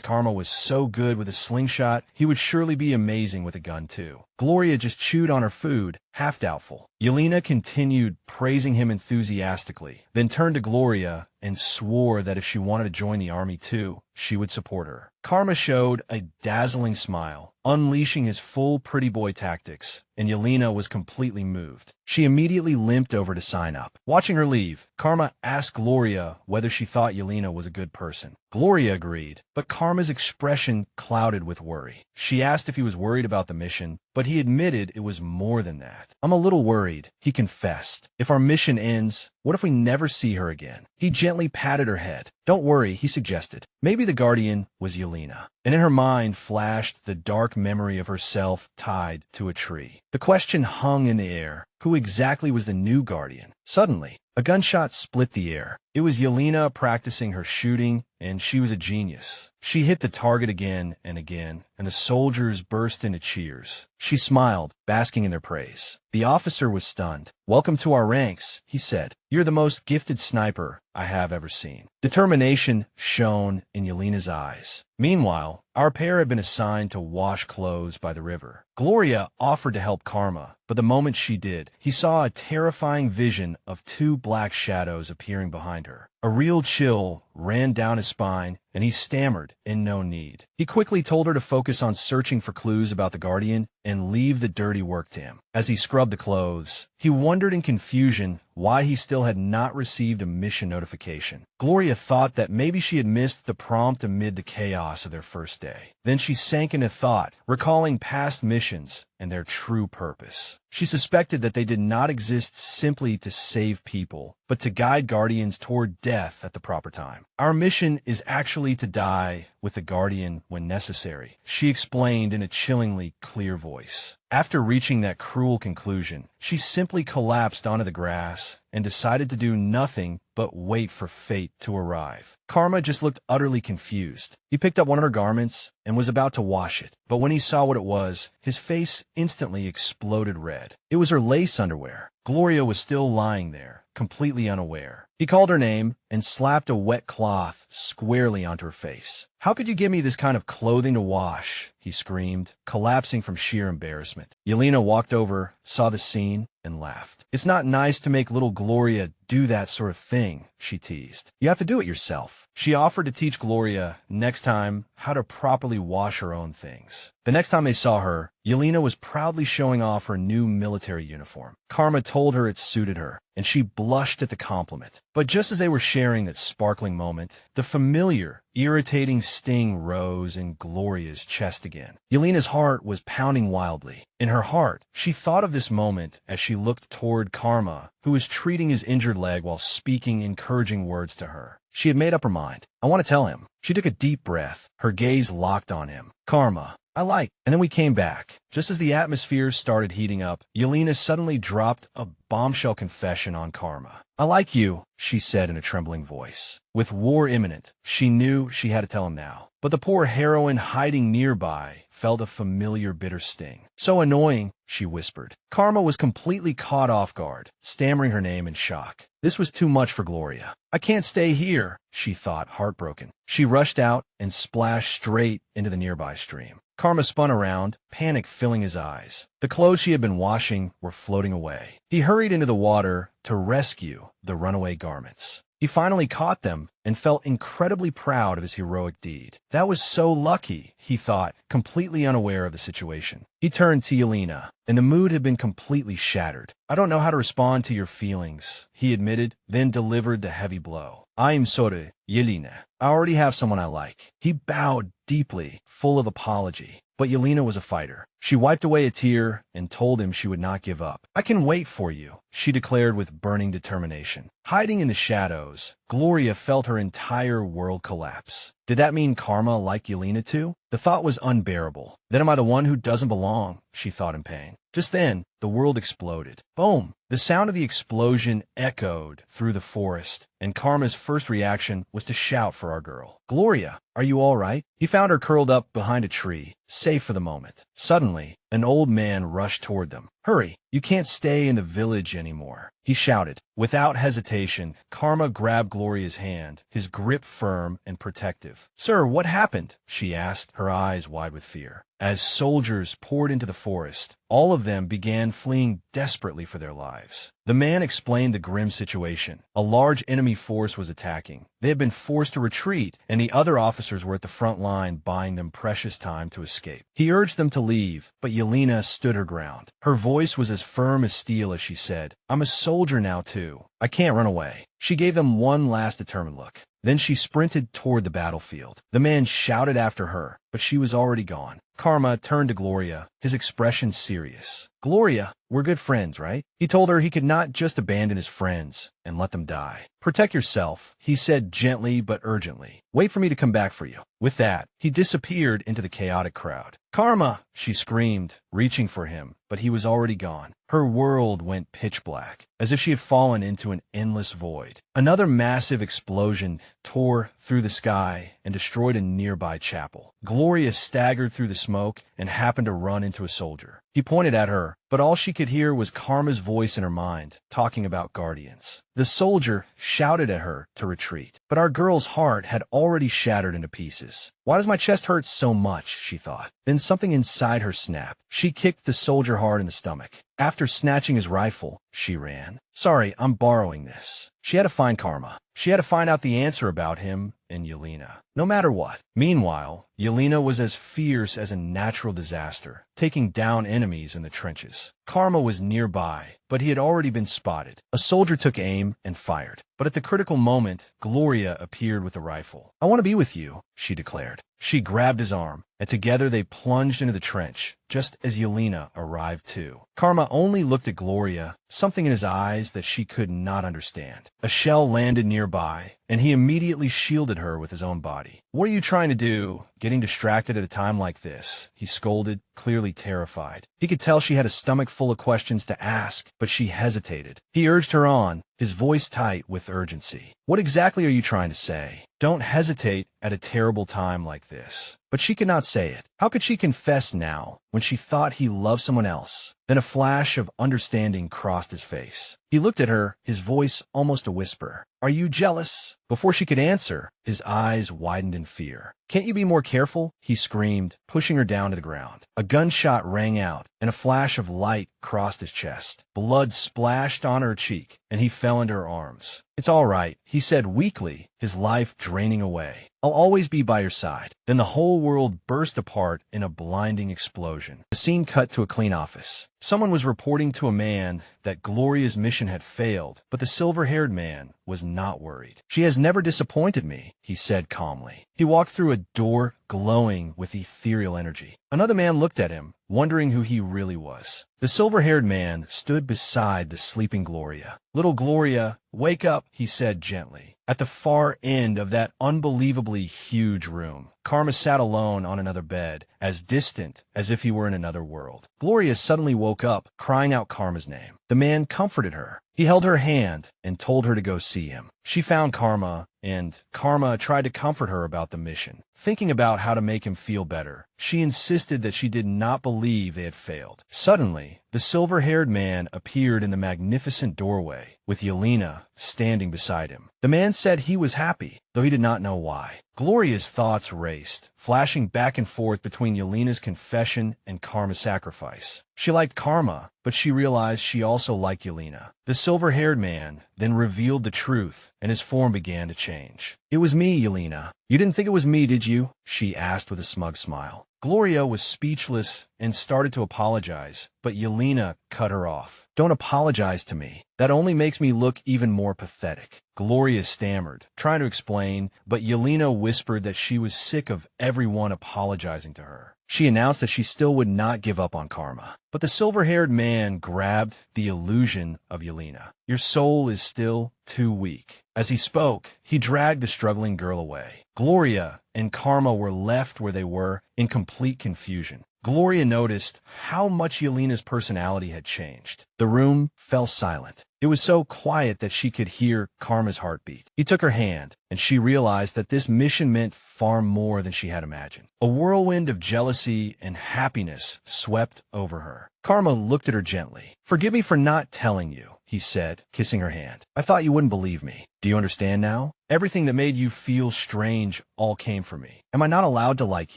Karma was so good with a slingshot, he would surely be amazing with a gun too. Gloria just chewed on her food, half doubtful. Yelena continued praising him enthusiastically, then turned to Gloria and swore that if she wanted to join the army too, she would support her. Karma showed a dazzling smile, unleashing his full pretty boy tactics, and Yelena was completely moved. She immediately limped over to sign up. Watching her leave, Karma asked Gloria whether she thought Yelena was a good person. Gloria agreed, but Karma's expression clouded with worry. She asked if he was worried about the mission, but he admitted it was more than that. "I'm a little worried," he confessed. "If our mission ends, what if we never see her again?" He gently patted her head. "Don't worry," he suggested. Maybe the guardian was Yelena. And in her mind flashed the dark memory of herself tied to a tree. The question hung in the air. Who exactly was the new guardian? Suddenly, a gunshot split the air. It was Yelena practicing her shooting, and she was a genius. She hit the target again and again, and the soldiers burst into cheers. She smiled, basking in their praise. The officer was stunned. "Welcome to our ranks," he said. "You're the most gifted sniper I have ever seen." Determination shone in Yelena's eyes. Meanwhile, our pair had been assigned to wash clothes by the river. Gloria offered to help Karma, but the moment she did, he saw a terrifying vision of two black shadows appearing behind her. A real chill ran down his spine, and he stammered in no need. He quickly told her to focus on searching for clues about the Guardian and leave the dirty work to him. As he scrubbed the clothes, he wondered in confusion why he still had not received a mission notification. Gloria thought that maybe she had missed the prompt amid the chaos of their first day. Then she sank into thought, recalling past missions and their true purpose. She suspected that they did not exist simply to save people, but to guide Guardians toward death at the proper time. "Our mission is actually to die with the Guardian when necessary," she explained in a chillingly clear voice. After reaching that cruel conclusion, she simply collapsed onto the grass and decided to do nothing but wait for fate to arrive. Karma just looked utterly confused. He picked up one of her garments and was about to wash it, but when he saw what it was, his face instantly exploded red. It was her lace underwear. Gloria was still lying there, completely unaware. He called her name and slapped a wet cloth squarely onto her face. "How could you give me this kind of clothing to wash?" he screamed, collapsing from sheer embarrassment. Yelena walked over, saw the scene, and laughed. "It's not nice to make little Gloria do that sort of thing," she teased. "You have to do it yourself." She offered to teach Gloria, next time, how to properly wash her own things. The next time they saw her, Yelena was proudly showing off her new military uniform. Karma told her it suited her, and she blushed at the compliment. But just as they were sharing that sparkling moment, the familiar, irritating sting rose in Gloria's chest again. Yelena's heart was pounding wildly. In her heart, she thought of this moment as she looked toward Karma, who was treating his injured leg while speaking encouraging words to her. She had made up her mind. "I want to tell him." She took a deep breath, her gaze locked on him. "Karma, I like." And then we came back. Just as the atmosphere started heating up, Yelena suddenly dropped a bombshell confession on Karma. "I like you," she said in a trembling voice. With war imminent, she knew she had to tell him now. But the poor heroine hiding nearby felt a familiar bitter sting. "So annoying," she whispered. Karma was completely caught off guard, stammering her name in shock. This was too much for Gloria. "I can't stay here," she thought, heartbroken. She rushed out and splashed straight into the nearby stream. Karma spun around, panic filling his eyes. The clothes she had been washing were floating away. He hurried into the water to rescue the runaway garments. He finally caught them and felt incredibly proud of his heroic deed. That was so lucky, he thought, completely unaware of the situation. He turned to Yelena, and the mood had been completely shattered. "I don't know how to respond to your feelings," he admitted, then delivered the heavy blow. "I'm sorry, Yelena. I already have someone I like." He bowed deeply, full of apology. But Yelena was a fighter. She wiped away a tear and told him she would not give up. "I can wait for you," she declared with burning determination. Hiding in the shadows, Gloria felt her entire world collapse. Did that mean Karma liked Yelena too? The thought was unbearable. Then am I the one who doesn't belong? She thought in pain. Just then, the world exploded. Boom! The sound of the explosion echoed through the forest, and Karma's first reaction was to shout for our girl. "Gloria, are you all right?" He found her curled up behind a tree, safe for the moment. Suddenly, an old man rushed toward them. "Hurry, you can't stay in the village anymore," he shouted. Without hesitation, Karma grabbed Gloria's hand, his grip firm and protective. "Sir, what happened?" she asked, her eyes wide with fear. As soldiers poured into the forest, all of them began fleeing desperately for their lives. The man explained the grim situation. A large enemy force was attacking. They had been forced to retreat, and the other officers were at the front line buying them precious time to escape. He urged them to leave, but Yelena stood her ground. Her voice was as firm as steel as she said, "I'm a soldier now, too. I can't run away." She gave them one last determined look. Then she sprinted toward the battlefield. The man shouted after her, but she was already gone. Karma turned to Gloria, his expression serious. "Gloria, we're good friends, right?" He told her he could not just abandon his friends and let them die. "Protect yourself," he said gently but urgently. "Wait for me to come back for you." With that, he disappeared into the chaotic crowd. "Karma!" she screamed, reaching for him, but he was already gone. Her world went pitch black, as if she had fallen into an endless void. Another massive explosion tore through the sky and destroyed a nearby chapel. Gloria staggered through the smoke and happened to run into a soldier. He pointed at her, but all she could hear was Karma's voice in her mind, talking about guardians. The soldier shouted at her to retreat, but our girl's heart had already shattered into pieces. "Why does my chest hurt so much?" she thought. Then something inside her snapped. She kicked the soldier hard in the stomach. After snatching his rifle, she ran. "Sorry, I'm borrowing this." She had to find Karma. She had to find out the answer about him and Yelena, no matter what. Meanwhile, Yelena was as fierce as a natural disaster, taking down enemies in the trenches. Karma was nearby, but he had already been spotted. A soldier took aim and fired. But at the critical moment, Gloria appeared with a rifle. "I want to be with you," she declared. She grabbed his arm, and together they plunged into the trench, just as Yelena arrived too. Karma only looked at Gloria, something in his eyes that she could not understand. A shell landed nearby, and he immediately shielded her with his own body. "What are you trying to do? Getting distracted at a time like this?" he scolded, clearly terrified. He could tell she had a stomach full of questions to ask, but she hesitated. He urged her on, his voice tight with urgency. "What exactly are you trying to say? Don't hesitate at a terrible time like this." But she could not say it. How could she confess now, when she thought he loved someone else? Then a flash of understanding crossed his face. He looked at her, his voice almost a whisper. "Are you jealous?" Before she could answer, his eyes widened in fear. "Can't you be more careful?" he screamed, pushing her down to the ground. A gunshot rang out, and a flash of light crossed his chest. Blood splashed on her cheek, and he fell into her arms. "It's all right," he said weakly, his life draining away. "I'll always be by your side." Then the whole world burst apart in a blinding explosion. The scene cut to a clean office. Someone was reporting to a man that Gloria's mission had failed, but the silver-haired man was not worried. "She has never disappointed me," he said calmly. He walked through a door glowing with ethereal energy. Another man looked at him, wondering who he really was. The silver-haired man stood beside the sleeping Gloria. "Little Gloria, wake up," he said gently. At the far end of that unbelievably huge room, Karma sat alone on another bed, as distant as if he were in another world. Gloria suddenly woke up, crying out Karma's name. The man comforted her. He held her hand and told her to go see him. She found Karma, and Karma tried to comfort her about the mission. Thinking about how to make him feel better, she insisted that she did not believe they had failed. Suddenly, the silver-haired man appeared in the magnificent doorway, with Yelena standing beside him. The man said he was happy, though he did not know why. Gloria's thoughts raced, flashing back and forth between Yelena's confession and Karma's sacrifice. She liked Karma, but she realized she also liked Yelena. The silver-haired man then revealed the truth, and his form began to change. "It was me, Yelena. You didn't think it was me, did you?" she asked with a smug smile. Gloria was speechless and started to apologize, but Yelena cut her off. "Don't apologize to me. That only makes me look even more pathetic." Gloria stammered, trying to explain, but Yelena whispered that she was sick of everyone apologizing to her. She announced that she still would not give up on Karma. But the silver-haired man grabbed the illusion of Yelena. "Your soul is still too weak." As he spoke, he dragged the struggling girl away. Gloria and Karma were left where they were, in complete confusion. Gloria noticed how much Yelena's personality had changed. The room fell silent. It was so quiet that she could hear Karma's heartbeat. He took her hand, and she realized that this mission meant far more than she had imagined. A whirlwind of jealousy and happiness swept over her. Karma looked at her gently. "Forgive me for not telling you," he said, kissing her hand. I thought you wouldn't believe me. Do you understand now? Everything that made you feel strange all came from me. Am I not allowed to like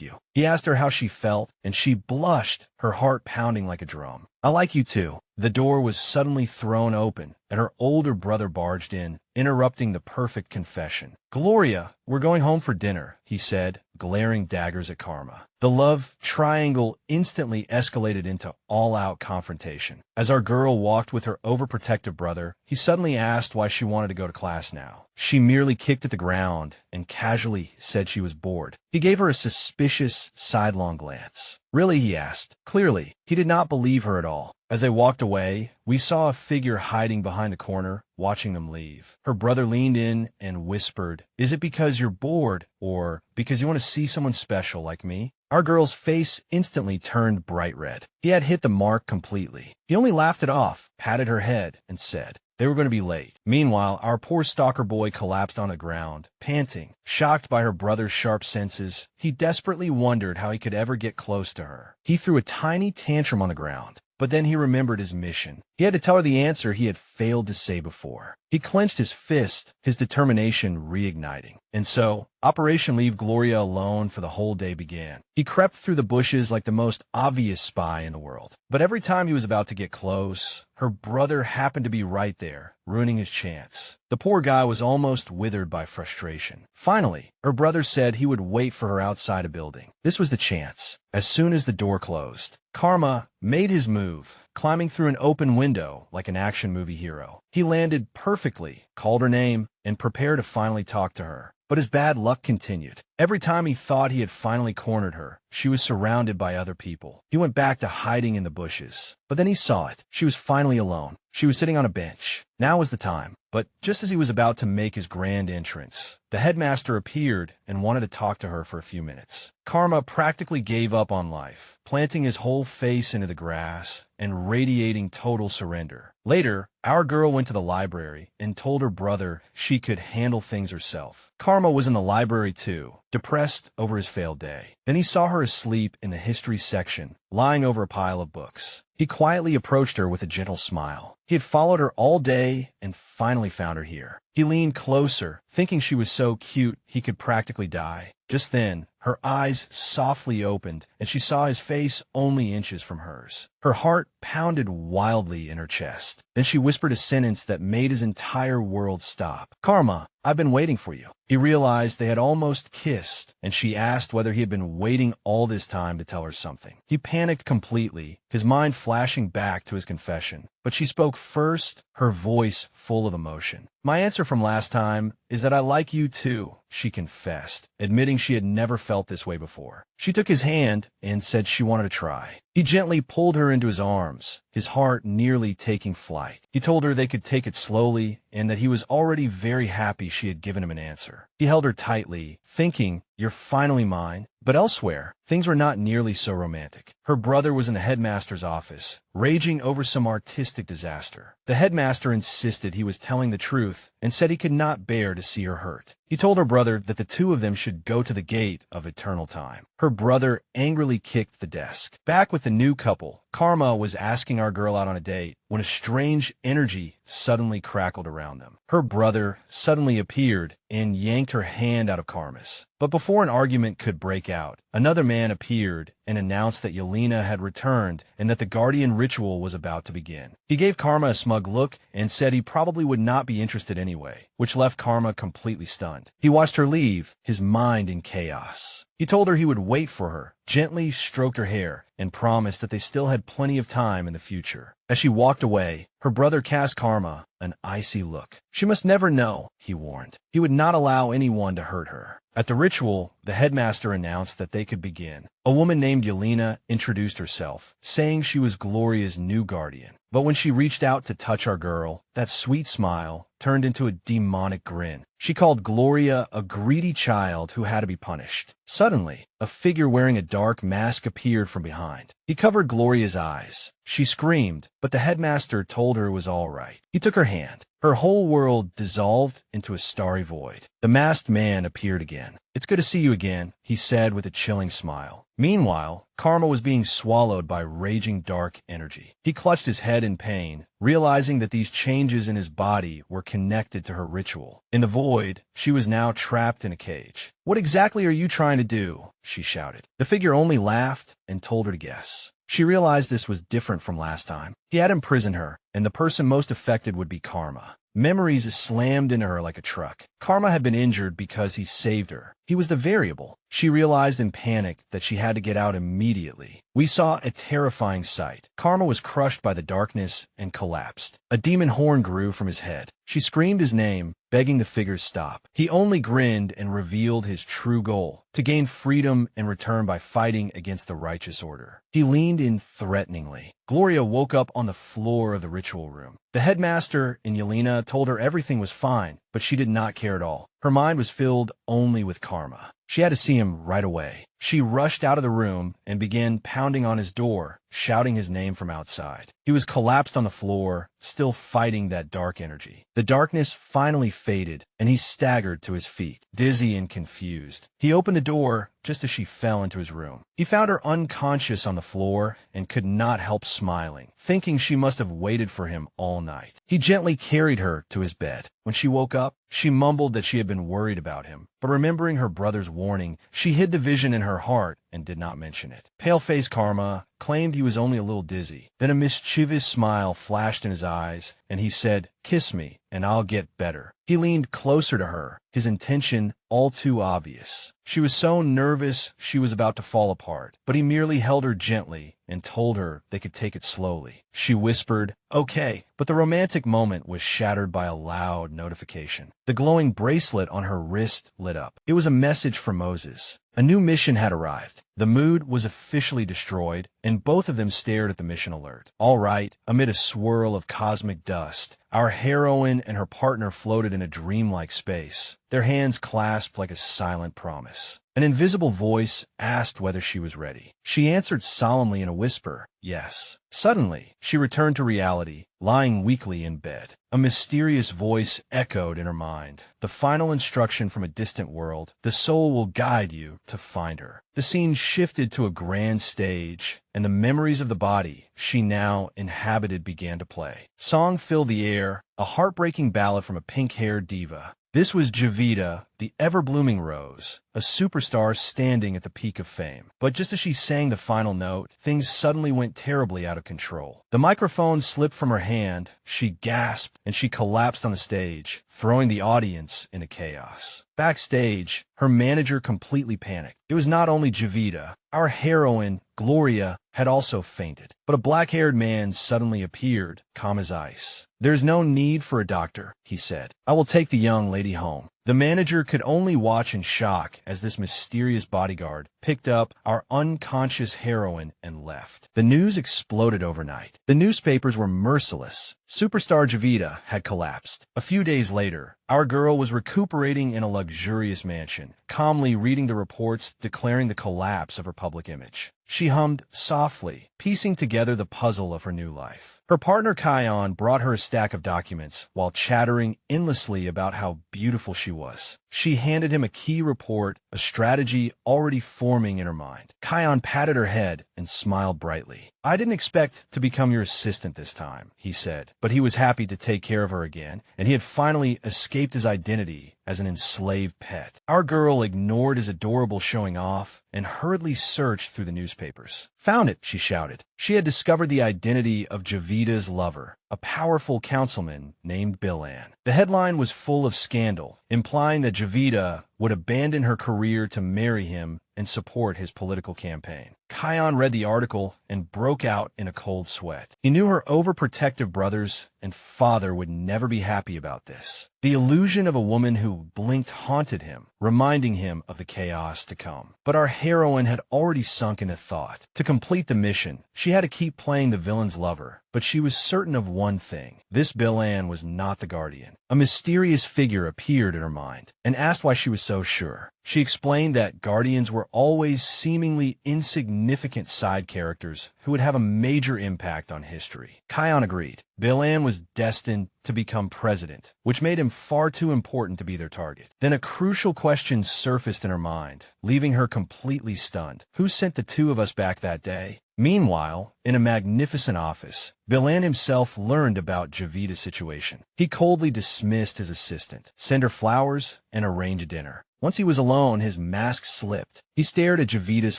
you? He asked her how she felt, and she blushed, her heart pounding like a drum. I like you too. The door was suddenly thrown open, and her older brother barged in, interrupting the perfect confession. Gloria, we're going home for dinner, he said, glaring daggers at Karma. The love triangle instantly escalated into all-out confrontation. As our girl walked with her overprotective brother, he suddenly asked why she wanted to go to class now. She merely kicked at the ground and casually said she was bored. He gave her a suspicious, sidelong glance. Really, he asked. Clearly, he did not believe her at all. As they walked away, we saw a figure hiding behind the corner, watching them leave. Her brother leaned in and whispered, "Is it because you're bored, or because you want to see someone special like me?" Our girl's face instantly turned bright red. He had hit the mark completely. He only laughed it off, patted her head, and said, they were going to be late. Meanwhile, our poor stalker boy collapsed on the ground, panting. Shocked by her brother's sharp senses, he desperately wondered how he could ever get close to her. He threw a tiny tantrum on the ground, but then he remembered his mission. He had to tell her the answer he had failed to say before. He clenched his fist, his determination reigniting. And so, Operation Leave Gloria Alone for the whole day began. He crept through the bushes like the most obvious spy in the world. But every time he was about to get close, her brother happened to be right there, ruining his chance. The poor guy was almost withered by frustration. Finally, her brother said he would wait for her outside a building. This was the chance. As soon as the door closed, Karma made his move, climbing through an open window like an action movie hero. He landed perfectly, called her name, and prepared to finally talk to her. But his bad luck continued. Every time he thought he had finally cornered her, she was surrounded by other people. He went back to hiding in the bushes. But then he saw it. She was finally alone. She was sitting on a bench. Now was the time. But just as he was about to make his grand entrance, the headmaster appeared and wanted to talk to her for a few minutes. Karma practically gave up on life, planting his whole face into the grass and radiating total surrender. Later, our girl went to the library and told her brother she could handle things herself. Karma was in the library too, depressed over his failed day. Then he saw her asleep in the history section, lying over a pile of books. He quietly approached her with a gentle smile. He had followed her all day and finally found her here. He leaned closer, thinking she was so cute he could practically die. Just then, her eyes softly opened, and she saw his face only inches from hers. Her heart pounded wildly in her chest. Then she whispered a sentence that made his entire world stop. "Karma, I've been waiting for you." He realized they had almost kissed, and she asked whether he had been waiting all this time to tell her something. He panicked completely, his mind flashing back to his confession. But she spoke first, her voice full of emotion. "My answer from last time is that I like you too," she confessed, admitting she had never felt this way before. She took his hand and said she wanted to try. He gently pulled her into his arms, his heart nearly taking flight. He told her they could take it slowly and that he was already very happy she had given him an answer. He held her tightly, thinking, "You're finally mine." But elsewhere, things were not nearly so romantic. Her brother was in the headmaster's office, raging over some artistic disaster. The headmaster insisted he was telling the truth and said he could not bear to see her hurt. He told her brother that the two of them should go to the gate of eternal time. Her brother angrily kicked the desk. Back with the new couple, Karma was asking our girl out on a date when a strange energy suddenly crackled around them. Her brother suddenly appeared and yanked her hand out of Karma's. But before an argument could break out, another man appeared and announced that Yelena had returned and that the guardian ritual was about to begin. He gave Karma a smug look and said he probably would not be interested anyway, which left Karma completely stunned. He watched her leave, his mind in chaos. He told her he would wait for her, gently stroked her hair, and promised that they still had plenty of time in the future. As she walked away, her brother cast Karma an icy look. She must never know, he warned. He would not allow anyone to hurt her. At the ritual, the headmaster announced that they could begin. A woman named Yelena introduced herself, saying she was Gloria's new guardian. But when she reached out to touch our girl, that sweet smile turned into a demonic grin. She called Gloria a greedy child who had to be punished. Suddenly, a figure wearing a dark mask appeared from behind. He covered Gloria's eyes. She screamed, but the headmaster told her it was all right. He took her hand. Her whole world dissolved into a starry void. The masked man appeared again. "It's good to see you again," he said with a chilling smile. Meanwhile, Karma was being swallowed by raging dark energy. He clutched his head in pain, realizing that these changes in his body were connected to her ritual. In the void, she was now trapped in a cage. "What exactly are you trying to do?" she shouted. The figure only laughed and told her to guess. She realized this was different from last time. He had imprisoned her, and the person most affected would be Karma. Memories slammed into her like a truck. Karma had been injured because he saved her. He was the variable. She realized in panic that she had to get out immediately. We saw a terrifying sight. Karma was crushed by the darkness and collapsed. A demon horn grew from his head. She screamed his name, begging the figure's stop. He only grinned and revealed his true goal, to gain freedom and return by fighting against the righteous order. He leaned in threateningly. Gloria woke up on the floor of the ritual room. The headmaster and Yelena told her everything was fine, but she did not care at all. Her mind was filled only with Karma. She had to see him right away. She rushed out of the room and began pounding on his door, shouting his name from outside. He was collapsed on the floor, still fighting that dark energy. The darkness finally faded, and he staggered to his feet, dizzy and confused. He opened the door just as she fell into his room. He found her unconscious on the floor and could not help smiling, thinking she must have waited for him all night. He gently carried her to his bed. When she woke up, she mumbled that she had been worried about him, but remembering her brother's warning, she hid the vision in her heart and did not mention it. Pale-faced Karma claimed he was only a little dizzy. Then a mischievous smile flashed in his eyes, and he said, "Kiss me, and I'll get better." He leaned closer to her, his intention all too obvious. She was so nervous she was about to fall apart, but he merely held her gently and told her they could take it slowly. She whispered, "Okay," but the romantic moment was shattered by a loud notification. The glowing bracelet on her wrist lit up. It was a message from Moses. A new mission had arrived. The mood was officially destroyed, and both of them stared at the mission alert. All right, amid a swirl of cosmic dust, our heroine and her partner floated in a dreamlike space, their hands clasped like a silent promise. An invisible voice asked whether she was ready. She answered solemnly in a whisper, "Yes." Suddenly, she returned to reality, lying weakly in bed. A mysterious voice echoed in her mind. The final instruction from a distant world: the soul will guide you to find her. The scene shifted to a grand stage, and the memories of the body she now inhabited began to play. Song filled the air, a heartbreaking ballad from a pink-haired diva. This was Gevita, the ever-blooming rose, a superstar standing at the peak of fame. But just as she sang the final note, things suddenly went terribly out of control. The microphone slipped from her hand, she gasped, and she collapsed on the stage, throwing the audience into chaos. Backstage, her manager completely panicked. It was not only Gevita. Our heroine, Gloria, had also fainted. But a black-haired man suddenly appeared, calm as ice. "There's no need for a doctor," he said. "I will take the young lady home." The manager could only watch in shock as this mysterious bodyguard picked up our unconscious heroine and left. The news exploded overnight. The newspapers were merciless. Superstar Gevita had collapsed. A few days later, our girl was recuperating in a luxurious mansion, calmly reading the reports declaring the collapse of her public image. She hummed softly, piecing together the puzzle of her new life. Her partner Kion brought her a stack of documents while chattering endlessly about how beautiful she was. She handed him a key report, a strategy already forming in her mind. Kion patted her head and smiled brightly. "I didn't expect to become your assistant this time," he said, but he was happy to take care of her again, and he had finally escaped his identity as an enslaved pet. Our girl ignored his adorable showing off and hurriedly searched through the newspapers. "Found it," she shouted. She had discovered the identity of Gevita's lover, a powerful councilman named Bilan. The headline was full of scandal, implying that Gevita would abandon her career to marry him and support his political campaign. Kion read the article and broke out in a cold sweat. He knew her overprotective brothers and father would never be happy about this. The illusion of a woman who blinked haunted him, reminding him of the chaos to come. But our heroine had already sunk into thought. To complete the mission, she had to keep playing the villain's lover, but she was certain of one thing. This Bilan was not the Guardian. A mysterious figure appeared in her mind and asked why she was so sure. She explained that Guardians were always seemingly insignificant side characters who would have a major impact on history. Kion agreed. Bilan was destined to become president, which made him far too important to be their target. Then a crucial question surfaced in her mind, leaving her completely stunned. Who sent the two of us back that day? Meanwhile, in a magnificent office, Bilan himself learned about Gevita's situation. He coldly dismissed his assistant, sent her flowers, and arranged a dinner. Once he was alone, his mask slipped. He stared at Gevita's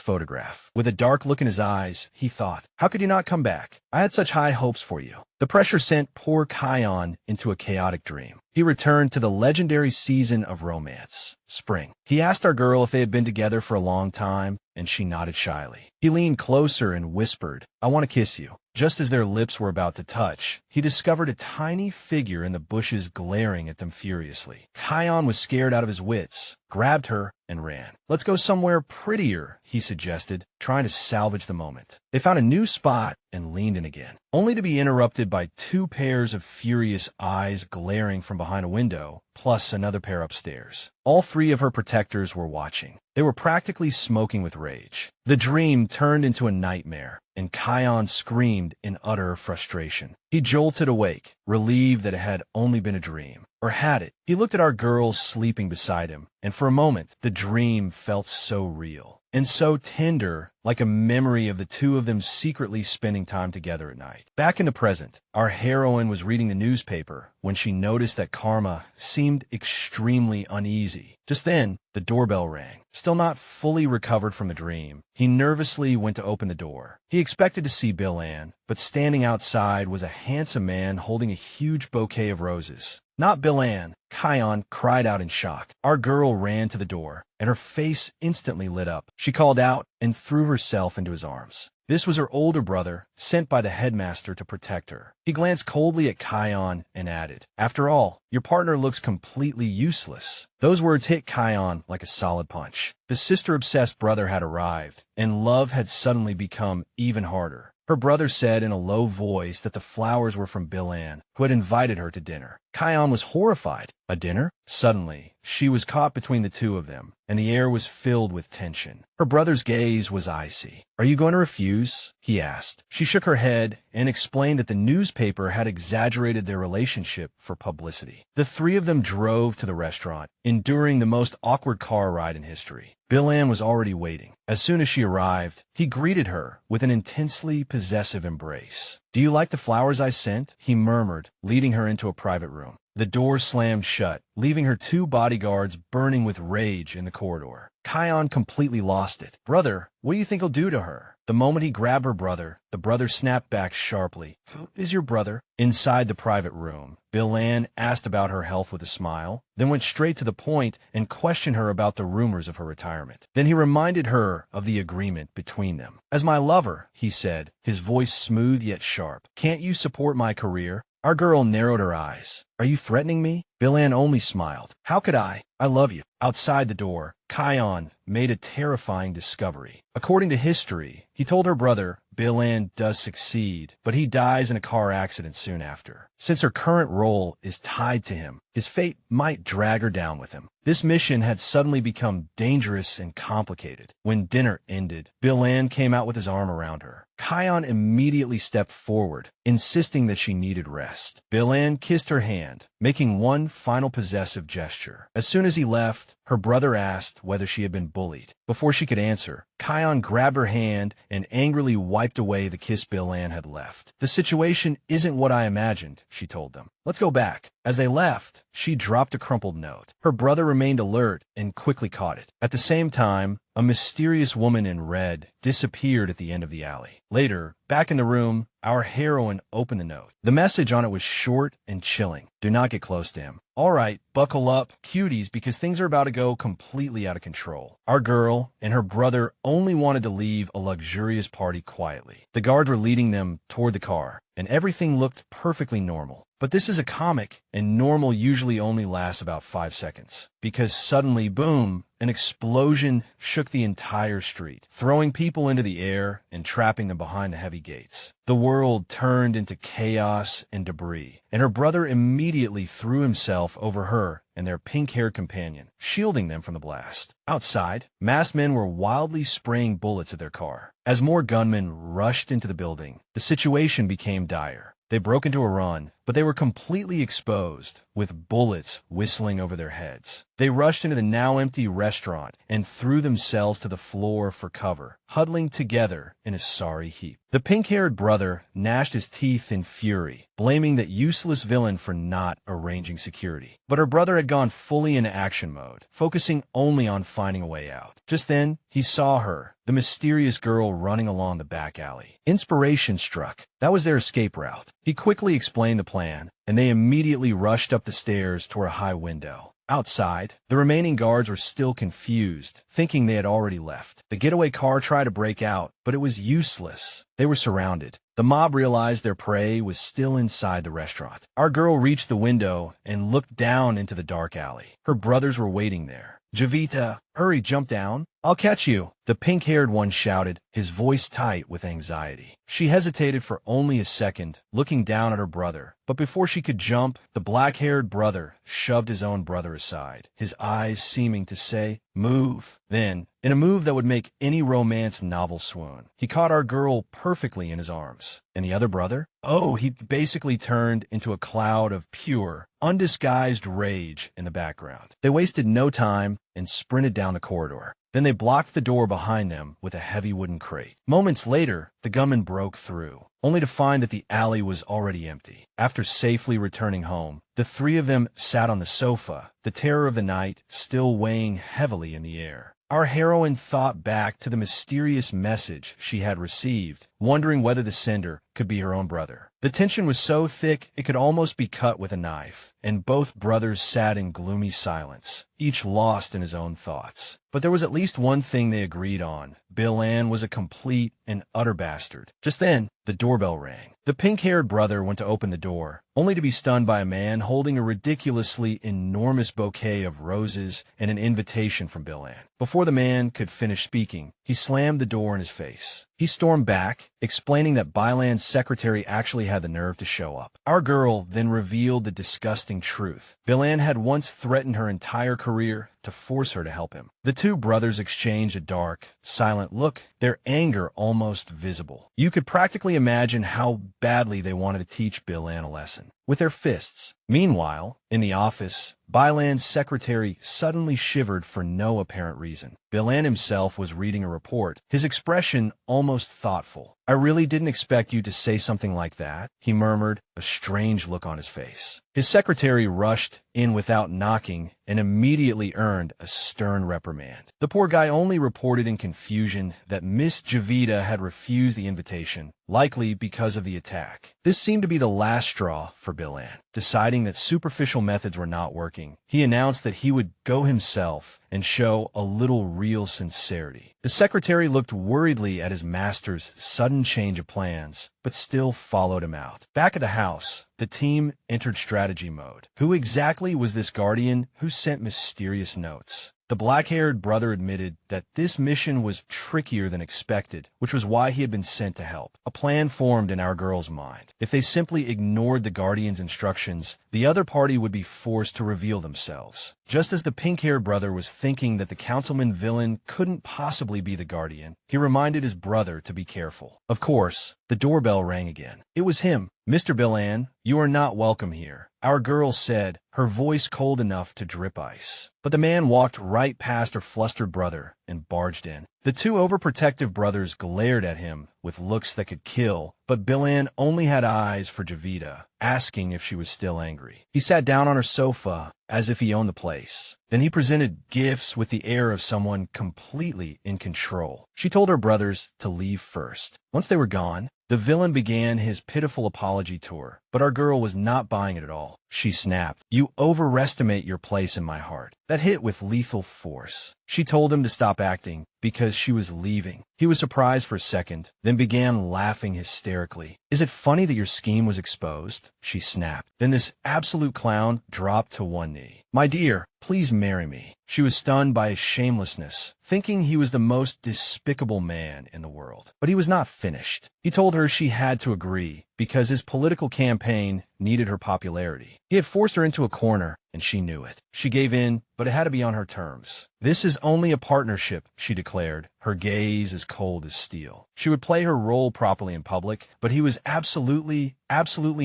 photograph. With a dark look in his eyes, he thought, how could you not come back? I had such high hopes for you. The pressure sent poor Kion into a chaotic dream. He returned to the legendary season of romance, spring. He asked our girl if they had been together for a long time, and she nodded shyly. He leaned closer and whispered, I want to kiss you. Just as their lips were about to touch, he discovered a tiny figure in the bushes glaring at them furiously. Kion was scared out of his wits, grabbed her, and ran. Let's go somewhere prettier, he suggested, trying to salvage the moment. They found a new spot and leaned in again, only to be interrupted by two pairs of furious eyes glaring from behind a window, plus another pair upstairs. All three of her protectors were watching. They were practically smoking with rage. The dream turned into a nightmare, and Kion screamed in utter frustration. He jolted awake, relieved that it had only been a dream. Or had it? He looked at our girl sleeping beside him, and for a moment, the dream felt so real and so tender, like a memory of the two of them secretly spending time together at night. Back in the present, our heroine was reading the newspaper when she noticed that Karma seemed extremely uneasy. Just then, the doorbell rang. Still not fully recovered from the dream, he nervously went to open the door. He expected to see Bilan, but standing outside was a handsome man holding a huge bouquet of roses. Not Bilan, Kion cried out in shock. Our girl ran to the door, and her face instantly lit up. She called out and threw herself into his arms. This was her older brother, sent by the headmaster to protect her. He glanced coldly at Kion and added, after all, your partner looks completely useless. Those words hit Kion like a solid punch. The sister-obsessed brother had arrived, and love had suddenly become even harder. Her brother said in a low voice that the flowers were from Bilan, who had invited her to dinner. Kion was horrified. A dinner? Suddenly, she was caught between the two of them, and the air was filled with tension. Her brother's gaze was icy. Are you going to refuse? He asked. She shook her head and explained that the newspaper had exaggerated their relationship for publicity. The three of them drove to the restaurant, enduring the most awkward car ride in history. Bilan was already waiting. As soon as she arrived, he greeted her with an intensely possessive embrace. Do you like the flowers I sent? He murmured, leading her into a private room. The door slammed shut, leaving her two bodyguards burning with rage in the corridor. Kion completely lost it. Brother, what do you think he'll do to her? The moment he grabbed her brother, the brother snapped back sharply. Who is your brother? Inside the private room, Bilan asked about her health with a smile, then went straight to the point and questioned her about the rumors of her retirement. Then he reminded her of the agreement between them. As my lover, he said, his voice smooth yet sharp, can't you support my career? Our girl narrowed her eyes. Are you threatening me? Bilan only smiled. How could I? I love you. Outside the door, Kion made a terrifying discovery. According to history, he told her brother, Bilan does succeed, but he dies in a car accident soon after. Since her current role is tied to him, his fate might drag her down with him. This mission had suddenly become dangerous and complicated. When dinner ended, Bilan came out with his arm around her. Kion immediately stepped forward, insisting that she needed rest. Bilan kissed her hand, making one final possessive gesture. As soon as he left, her brother asked whether she had been bullied. Before she could answer, Kion grabbed her hand and angrily wiped away the kiss Bilan had left. The situation isn't what I imagined, she told them. Let's go back. As they left, she dropped a crumpled note. Her brother remained alert and quickly caught it. At the same time, a mysterious woman in red disappeared at the end of the alley. Later, back in the room, our heroine opened the note. The message on it was short and chilling. Do not get close to him. All right, buckle up, cuties, because things are about to go completely out of control. Our girl and her brother only wanted to leave a luxurious party quietly. The guards were leading them toward the car. and everything looked perfectly normal. But this is a comic, and normal usually only lasts about 5 seconds. Because suddenly, boom, an explosion shook the entire street, throwing people into the air and trapping them behind the heavy gates. The world turned into chaos and debris, and her brother immediately threw himself over her and their pink-haired companion, shielding them from the blast. Outside, masked men were wildly spraying bullets at their car. As more gunmen rushed into the building, the situation became dire. They broke into a run, but they were completely exposed, with bullets whistling over their heads. They rushed into the now empty restaurant and threw themselves to the floor for cover, huddling together in a sorry heap. The pink-haired brother gnashed his teeth in fury, blaming that useless villain for not arranging security. But her brother had gone fully into action mode, focusing only on finding a way out. Just then, he saw her, the mysterious girl running along the back alley. Inspiration struck. That was their escape route. He quickly explained the plan, and they immediately rushed up the stairs toward a high window. Outside, the remaining guards were still confused, thinking they had already left. The getaway car tried to break out, but it was useless. They were surrounded. The mob realized their prey was still inside the restaurant. Our girl reached the window and looked down into the dark alley. Her brothers were waiting there. "Gevita, hurry, jump down. I'll catch you," the pink-haired one shouted, his voice tight with anxiety. She hesitated for only a second, looking down at her brother. But before she could jump, the black-haired brother shoved his own brother aside, his eyes seeming to say, "Move." Then, in a move that would make any romance novel swoon, he caught our girl perfectly in his arms. And the other brother? Oh, he basically turned into a cloud of pure, undisguised rage in the background. They wasted no time and sprinted down the corridor. Then they blocked the door behind them with a heavy wooden crate. Moments later, the gunman broke through, only to find that the alley was already empty. After safely returning home, the three of them sat on the sofa, the terror of the night still weighing heavily in the air. Our heroine thought back to the mysterious message she had received, wondering whether the sender could be her own brother. The tension was so thick it could almost be cut with a knife, and both brothers sat in gloomy silence, each lost in his own thoughts. But there was at least one thing they agreed on. Bill-Ann was a complete and utter bastard. Just then, the doorbell rang. The pink-haired brother went to open the door, only to be stunned by a man holding a ridiculously enormous bouquet of roses and an invitation from Bill-Ann. Before the man could finish speaking, he slammed the door in his face. He stormed back, explaining that Bilan's secretary actually had the nerve to show up. Our girl then revealed the disgusting truth. Bilan had once threatened her entire career to force her to help him. The two brothers exchanged a dark, silent look, their anger almost visible. You could practically imagine how badly they wanted to teach Bilan a lesson. With their fists. Meanwhile, in the office, Bilan's secretary suddenly shivered for no apparent reason. Bilan himself was reading a report, his expression almost thoughtful. "I really didn't expect you to say something like that," he murmured, a strange look on his face. His secretary rushed in without knocking and immediately earned a stern reprimand. The poor guy only reported in confusion that Miss Gevita had refused the invitation, likely because of the attack. This seemed to be the last straw for Bilan. Deciding that superficial methods were not working, he announced that he would go himself and show a little real sincerity. The secretary looked worriedly at his master's sudden change of plans, but still followed him out. Back at the house, the team entered strategy mode. Who exactly was this guardian who sent mysterious notes? The black-haired brother admitted that this mission was trickier than expected, which was why he had been sent to help. A plan formed in our girl's mind. If they simply ignored the guardian's instructions, the other party would be forced to reveal themselves. Just as the pink-haired brother was thinking that the councilman villain couldn't possibly be the guardian, he reminded his brother to be careful. Of course, the doorbell rang again. It was him. "Mr. Bilan, you are not welcome here," our girl said, her voice cold enough to drip ice. But the man walked right past her flustered brother and barged in. The two overprotective brothers glared at him with looks that could kill, but Bilan only had eyes for Gevita, asking if she was still angry. He sat down on her sofa as if he owned the place. Then he presented gifts with the air of someone completely in control. She told her brothers to leave first. Once they were gone, the villain began his pitiful apology tour, but our girl was not buying it at all. She snapped, "You overestimate your place in my heart." That hit with lethal force. She told him to stop acting because she was leaving. He was surprised for a second, then began laughing hysterically. "Is it funny that your scheme was exposed?" she snapped. Then this absolute clown dropped to one knee. "My dear, please marry me." She was stunned by his shamelessness, thinking he was the most despicable man in the world. But he was not finished. He told her she had to agree, because his political campaign needed her popularity. He had forced her into a corner, and she knew it. She gave in, but it had to be on her terms. "This is only a partnership," she declared, her gaze as cold as steel. She would play her role properly in public, but he was absolutely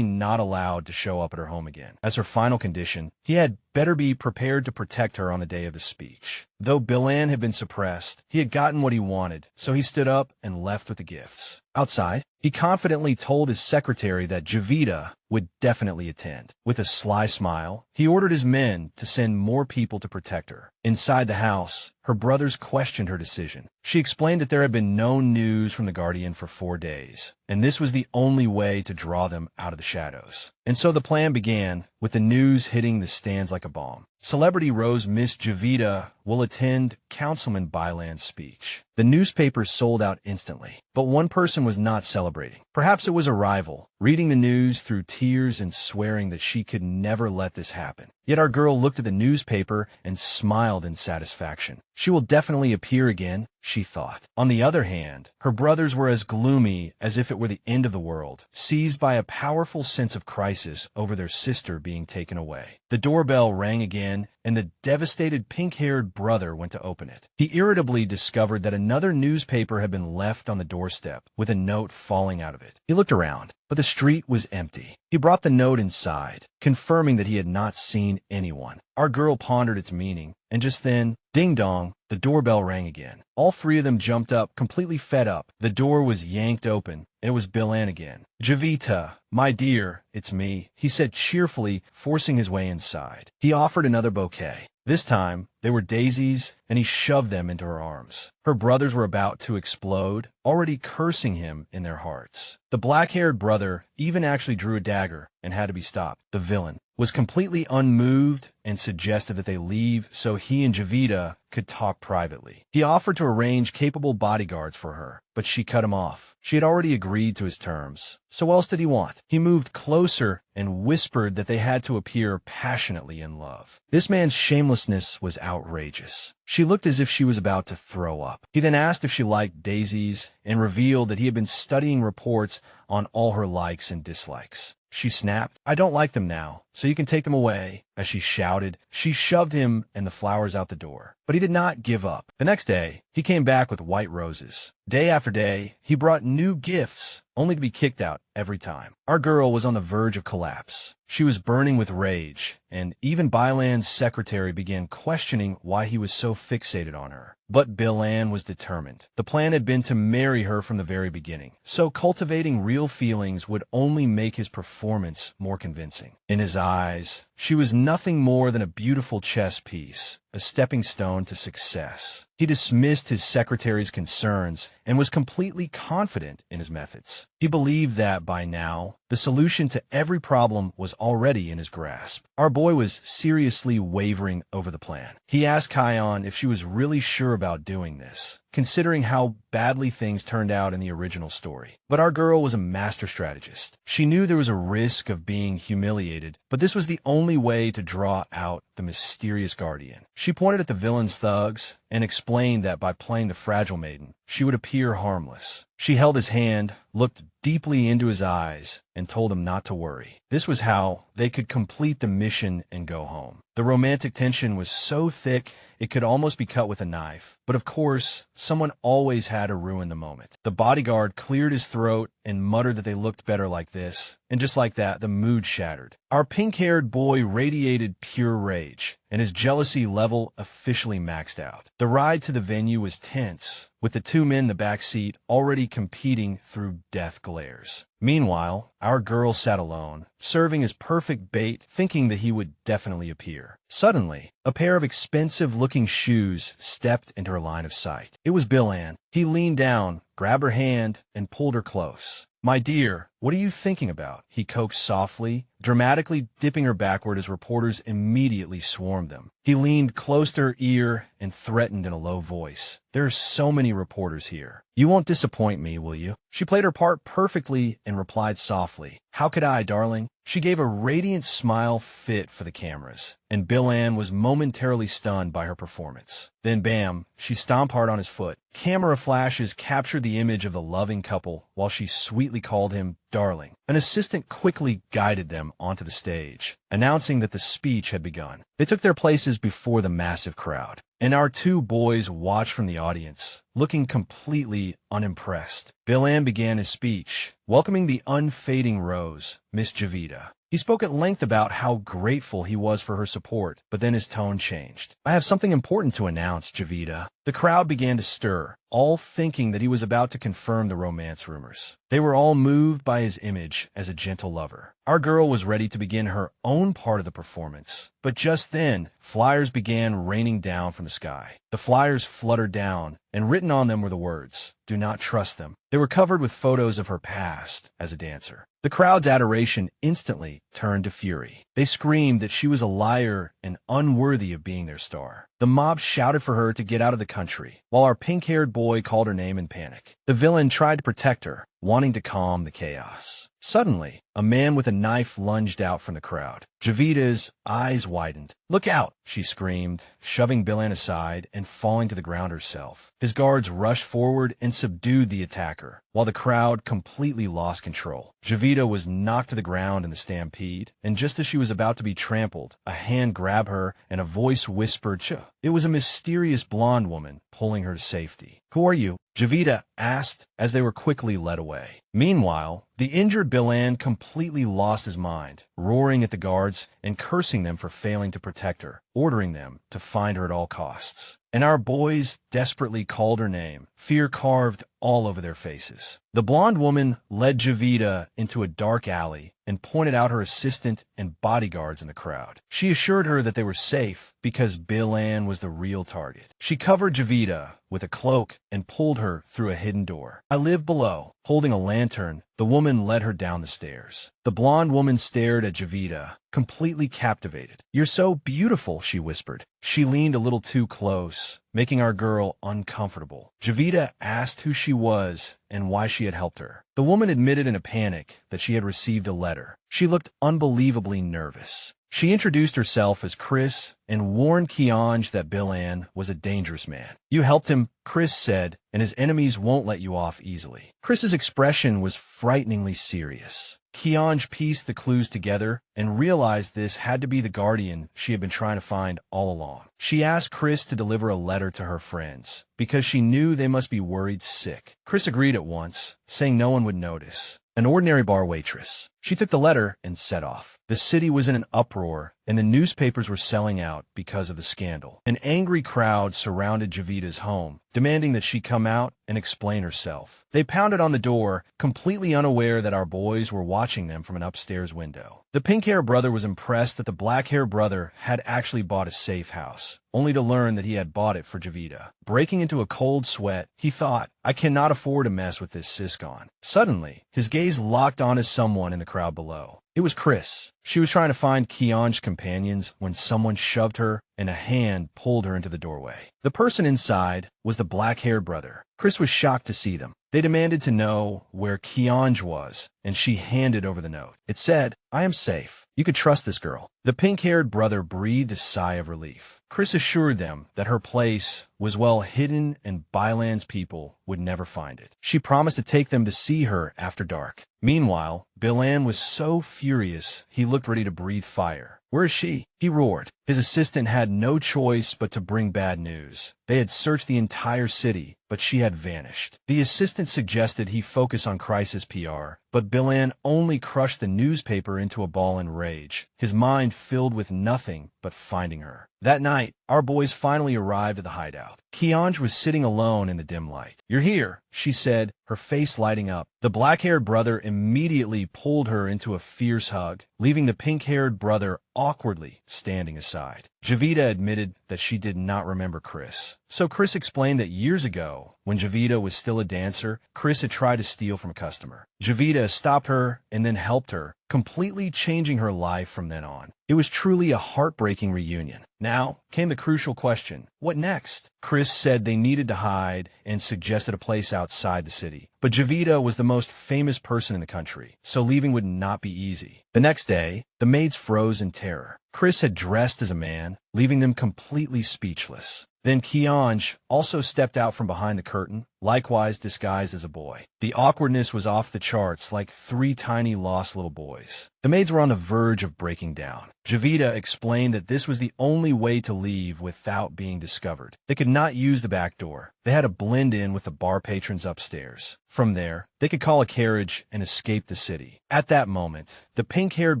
not allowed to show up at her home again. As her final condition, he had better be prepared to protect her on the day of the speech. Though Bilan had been suppressed, he had gotten what he wanted, so he stood up and left with the gifts. Outside, he confidently told his secretary that Gevita would definitely attend. With a sly smile, he ordered his men to send more people to protect her. Inside the house, her brothers questioned her decision. She explained that there had been no news from the Guardian for 4 days, and this was the only way to draw them out of the shadows. And so the plan began, with the news hitting the stands like a bomb. Celebrity Rose Miss Gevita will attend Councilman Bilan's speech. The newspapers sold out instantly, but one person was not celebrating. Perhaps it was a rival, reading the news through tears and swearing that she could never let this happen. Yet our girl looked at the newspaper and smiled in satisfaction. She will definitely appear again, she thought. On the other hand, her brothers were as gloomy as if it were the end of the world, seized by a powerful sense of crisis over their sister being taken away. The doorbell rang again, and the devastated pink-haired brother went to open it. He irritably discovered that another newspaper had been left on the doorstep, with a note falling out of it. He looked around, but the street was empty. He brought the note inside, confirming that he had not seen anyone. Our girl pondered its meaning, and just then, ding-dong, the doorbell rang again. All three of them jumped up, completely fed up. The door was yanked open, and it was Bilan again. "Gevita, my dear, it's me," he said cheerfully, forcing his way inside. He offered another bouquet. This time, they were daisies, and he shoved them into her arms. Her brothers were about to explode, already cursing him in their hearts. The black-haired brother even actually drew a dagger and had to be stopped. The villain was completely unmoved and suggested that they leave so he and Gevita could talk privately. He offered to arrange capable bodyguards for her, but she cut him off. She had already agreed to his terms. So what else did he want? He moved closer and whispered that they had to appear passionately in love. This man's shamelessness was outrageous. She looked as if she was about to throw up. He then asked if she liked daisies and revealed that he had been studying reports on all her likes and dislikes. She snapped, "I don't like them now, so you can take them away." As she shouted, she shoved him and the flowers out the door. But he did not give up. The next day, he came back with white roses. Day after day, he brought new gifts, only to be kicked out every time. Our girl was on the verge of collapse. She was burning with rage, and even Bilan's secretary began questioning why he was so fixated on her. But Bilan was determined. The plan had been to marry her from the very beginning, so cultivating real feelings would only make his performance more convincing. In his eyes, she was nothing more than a beautiful chess piece, a stepping stone to success. He dismissed his secretary's concerns and was completely confident in his methods. He believed that, by now, the solution to every problem was already in his grasp. Our boy was seriously wavering over the plan. He asked Kion if she was really sure about doing this, considering how badly things turned out in the original story. But our girl was a master strategist. She knew there was a risk of being humiliated, but this was the only way to draw out the mysterious guardian. She pointed at the villain's thugs and explained that by playing the fragile maiden, she would appear harmless. She held his hand, looked deeply into his eyes, and told him not to worry. This was how they could complete the mission and go home. The romantic tension was so thick it could almost be cut with a knife. But of course, someone always had to ruin the moment. The bodyguard cleared his throat and muttered that they looked better like this. And just like that, the mood shattered. Our pink-haired boy radiated pure rage, and his jealousy level officially maxed out. The ride to the venue was tense, with the two men in the back seat already competing through death glares. Meanwhile, our girl sat alone, serving as perfect bait, thinking that he would definitely appear. Suddenly, a pair of expensive-looking shoes stepped into her line of sight. It was Bilan. He leaned down, grabbed her hand, and pulled her close. "My dear, what are you thinking about?" he coaxed softly, dramatically dipping her backward as reporters immediately swarmed them. He leaned close to her ear and threatened in a low voice. "There are so many reporters here. You won't disappoint me, will you?" She played her part perfectly and replied softly, "How could I, darling?" She gave a radiant smile fit for the cameras, and Bill-Ann was momentarily stunned by her performance. Then bam, she stomped hard on his foot. Camera flashes captured the image of the loving couple while she sweetly called him darling. An assistant quickly guided them onto the stage, announcing that the speech had begun. They took their places before the massive crowd, and our two boys watched from the audience, looking completely unimpressed. Bill-Ann began his speech, welcoming the unfading rose, Miss Gevita. He spoke at length about how grateful he was for her support, but then his tone changed. "I have something important to announce, Gevita." The crowd began to stir, all thinking that he was about to confirm the romance rumors. They were all moved by his image as a gentle lover. Our girl was ready to begin her own part of the performance. But just then, flyers began raining down from the sky. The flyers fluttered down, and written on them were the words, "Do not trust them." They were covered with photos of her past as a dancer. The crowd's adoration instantly turned to fury. They screamed that she was a liar and unworthy of being their star. The mob shouted for her to get out of the country, while our pink-haired boy called her name in panic. The villain tried to protect her, wanting to calm the chaos. Suddenly, a man with a knife lunged out from the crowd. Gevita's eyes widened. "Look out!" she screamed, shoving Bill-Ann aside and falling to the ground herself. His guards rushed forward and subdued the attacker, while the crowd completely lost control. Gevita was knocked to the ground in the stampede, and just as she was about to be trampled, a hand grabbed her and a voice whispered, "Ch." It was a mysterious blonde woman pulling her to safety. "Who are you?" Gevita asked as they were quickly led away. Meanwhile, the injured Bill-Ann completely lost his mind, roaring at the guards and cursing them for failing to protect her, ordering them to find her at all costs. And our boys desperately called her name, fear carved all over their faces. The blonde woman led Gevita into a dark alley and pointed out her assistant and bodyguards in the crowd. She assured her that they were safe because Bill-Ann was the real target. She covered Gevita with a cloak and pulled her through a hidden door. "I live below." Holding a lantern, the woman led her down the stairs. The blonde woman stared at Gevita, completely captivated. "You're so beautiful," she whispered. She leaned a little too close, making our girl uncomfortable. Gevita asked who she was and why she had helped her. The woman admitted in a panic that she had received a letter. She looked unbelievably nervous. She introduced herself as Chris and warned Kionge that Bill-Ann was a dangerous man. "You helped him," Chris said, "and his enemies won't let you off easily." Chris's expression was frighteningly serious. Kionge pieced the clues together and realized this had to be the guardian she had been trying to find all along. She asked Chris to deliver a letter to her friends, because she knew they must be worried sick. Chris agreed at once, saying no one would notice. An ordinary bar waitress. She took the letter and set off. The city was in an uproar, and the newspapers were selling out because of the scandal. An angry crowd surrounded Gevita's home, demanding that she come out and explain herself. They pounded on the door, completely unaware that our boys were watching them from an upstairs window. The pink-haired brother was impressed that the black-haired brother had actually bought a safe house, only to learn that he had bought it for Gevita. Breaking into a cold sweat, he thought, "I cannot afford to mess with this siscon." Suddenly, his gaze locked onto someone in the crowd below. It was Chris. She was trying to find Kionge's companions when someone shoved her and a hand pulled her into the doorway. The person inside was the black-haired brother. Chris was shocked to see them. They demanded to know where Kionge was, and she handed over the note. It said, "I am safe. You could trust this girl." The pink-haired brother breathed a sigh of relief. Chris assured them that her place was well hidden and Byland's people would never find it. She promised to take them to see her after dark. Meanwhile, Bill-Ann was so furious he looked ready to breathe fire. "Where is she?" he roared. His assistant had no choice but to bring bad news. They had searched the entire city, but she had vanished. The assistant suggested he focus on crisis PR, but Bill-Ann only crushed the newspaper into a ball in rage, his mind filled with nothing but finding her. That night, our boys finally arrived at the hideout. Kionge was sitting alone in the dim light. "You're here," she said, her face lighting up. The black-haired brother immediately pulled her into a fierce hug, leaving the pink-haired brother awkwardly standing aside. Gevita admitted that she did not remember Chris, So Chris explained that years ago, when Gevita was still a dancer, Chris had tried to steal from a customer. Gevita stopped her and then helped her, completely changing her life from then on. It was truly a heartbreaking reunion. Now came the crucial question, what next? Chris said they needed to hide and suggested a place outside the city. But Gevita was the most famous person in the country, so leaving would not be easy. The next day, the maids froze in terror. Chris had dressed as a man, leaving them completely speechless. Then Kionge also stepped out from behind the curtain, likewise disguised as a boy. The awkwardness was off the charts, like three tiny lost little boys. The maids were on the verge of breaking down. Gevita explained that this was the only way to leave without being discovered. They could not use the back door. They had to blend in with the bar patrons upstairs. From there, they could call a carriage and escape the city. At that moment, the pink-haired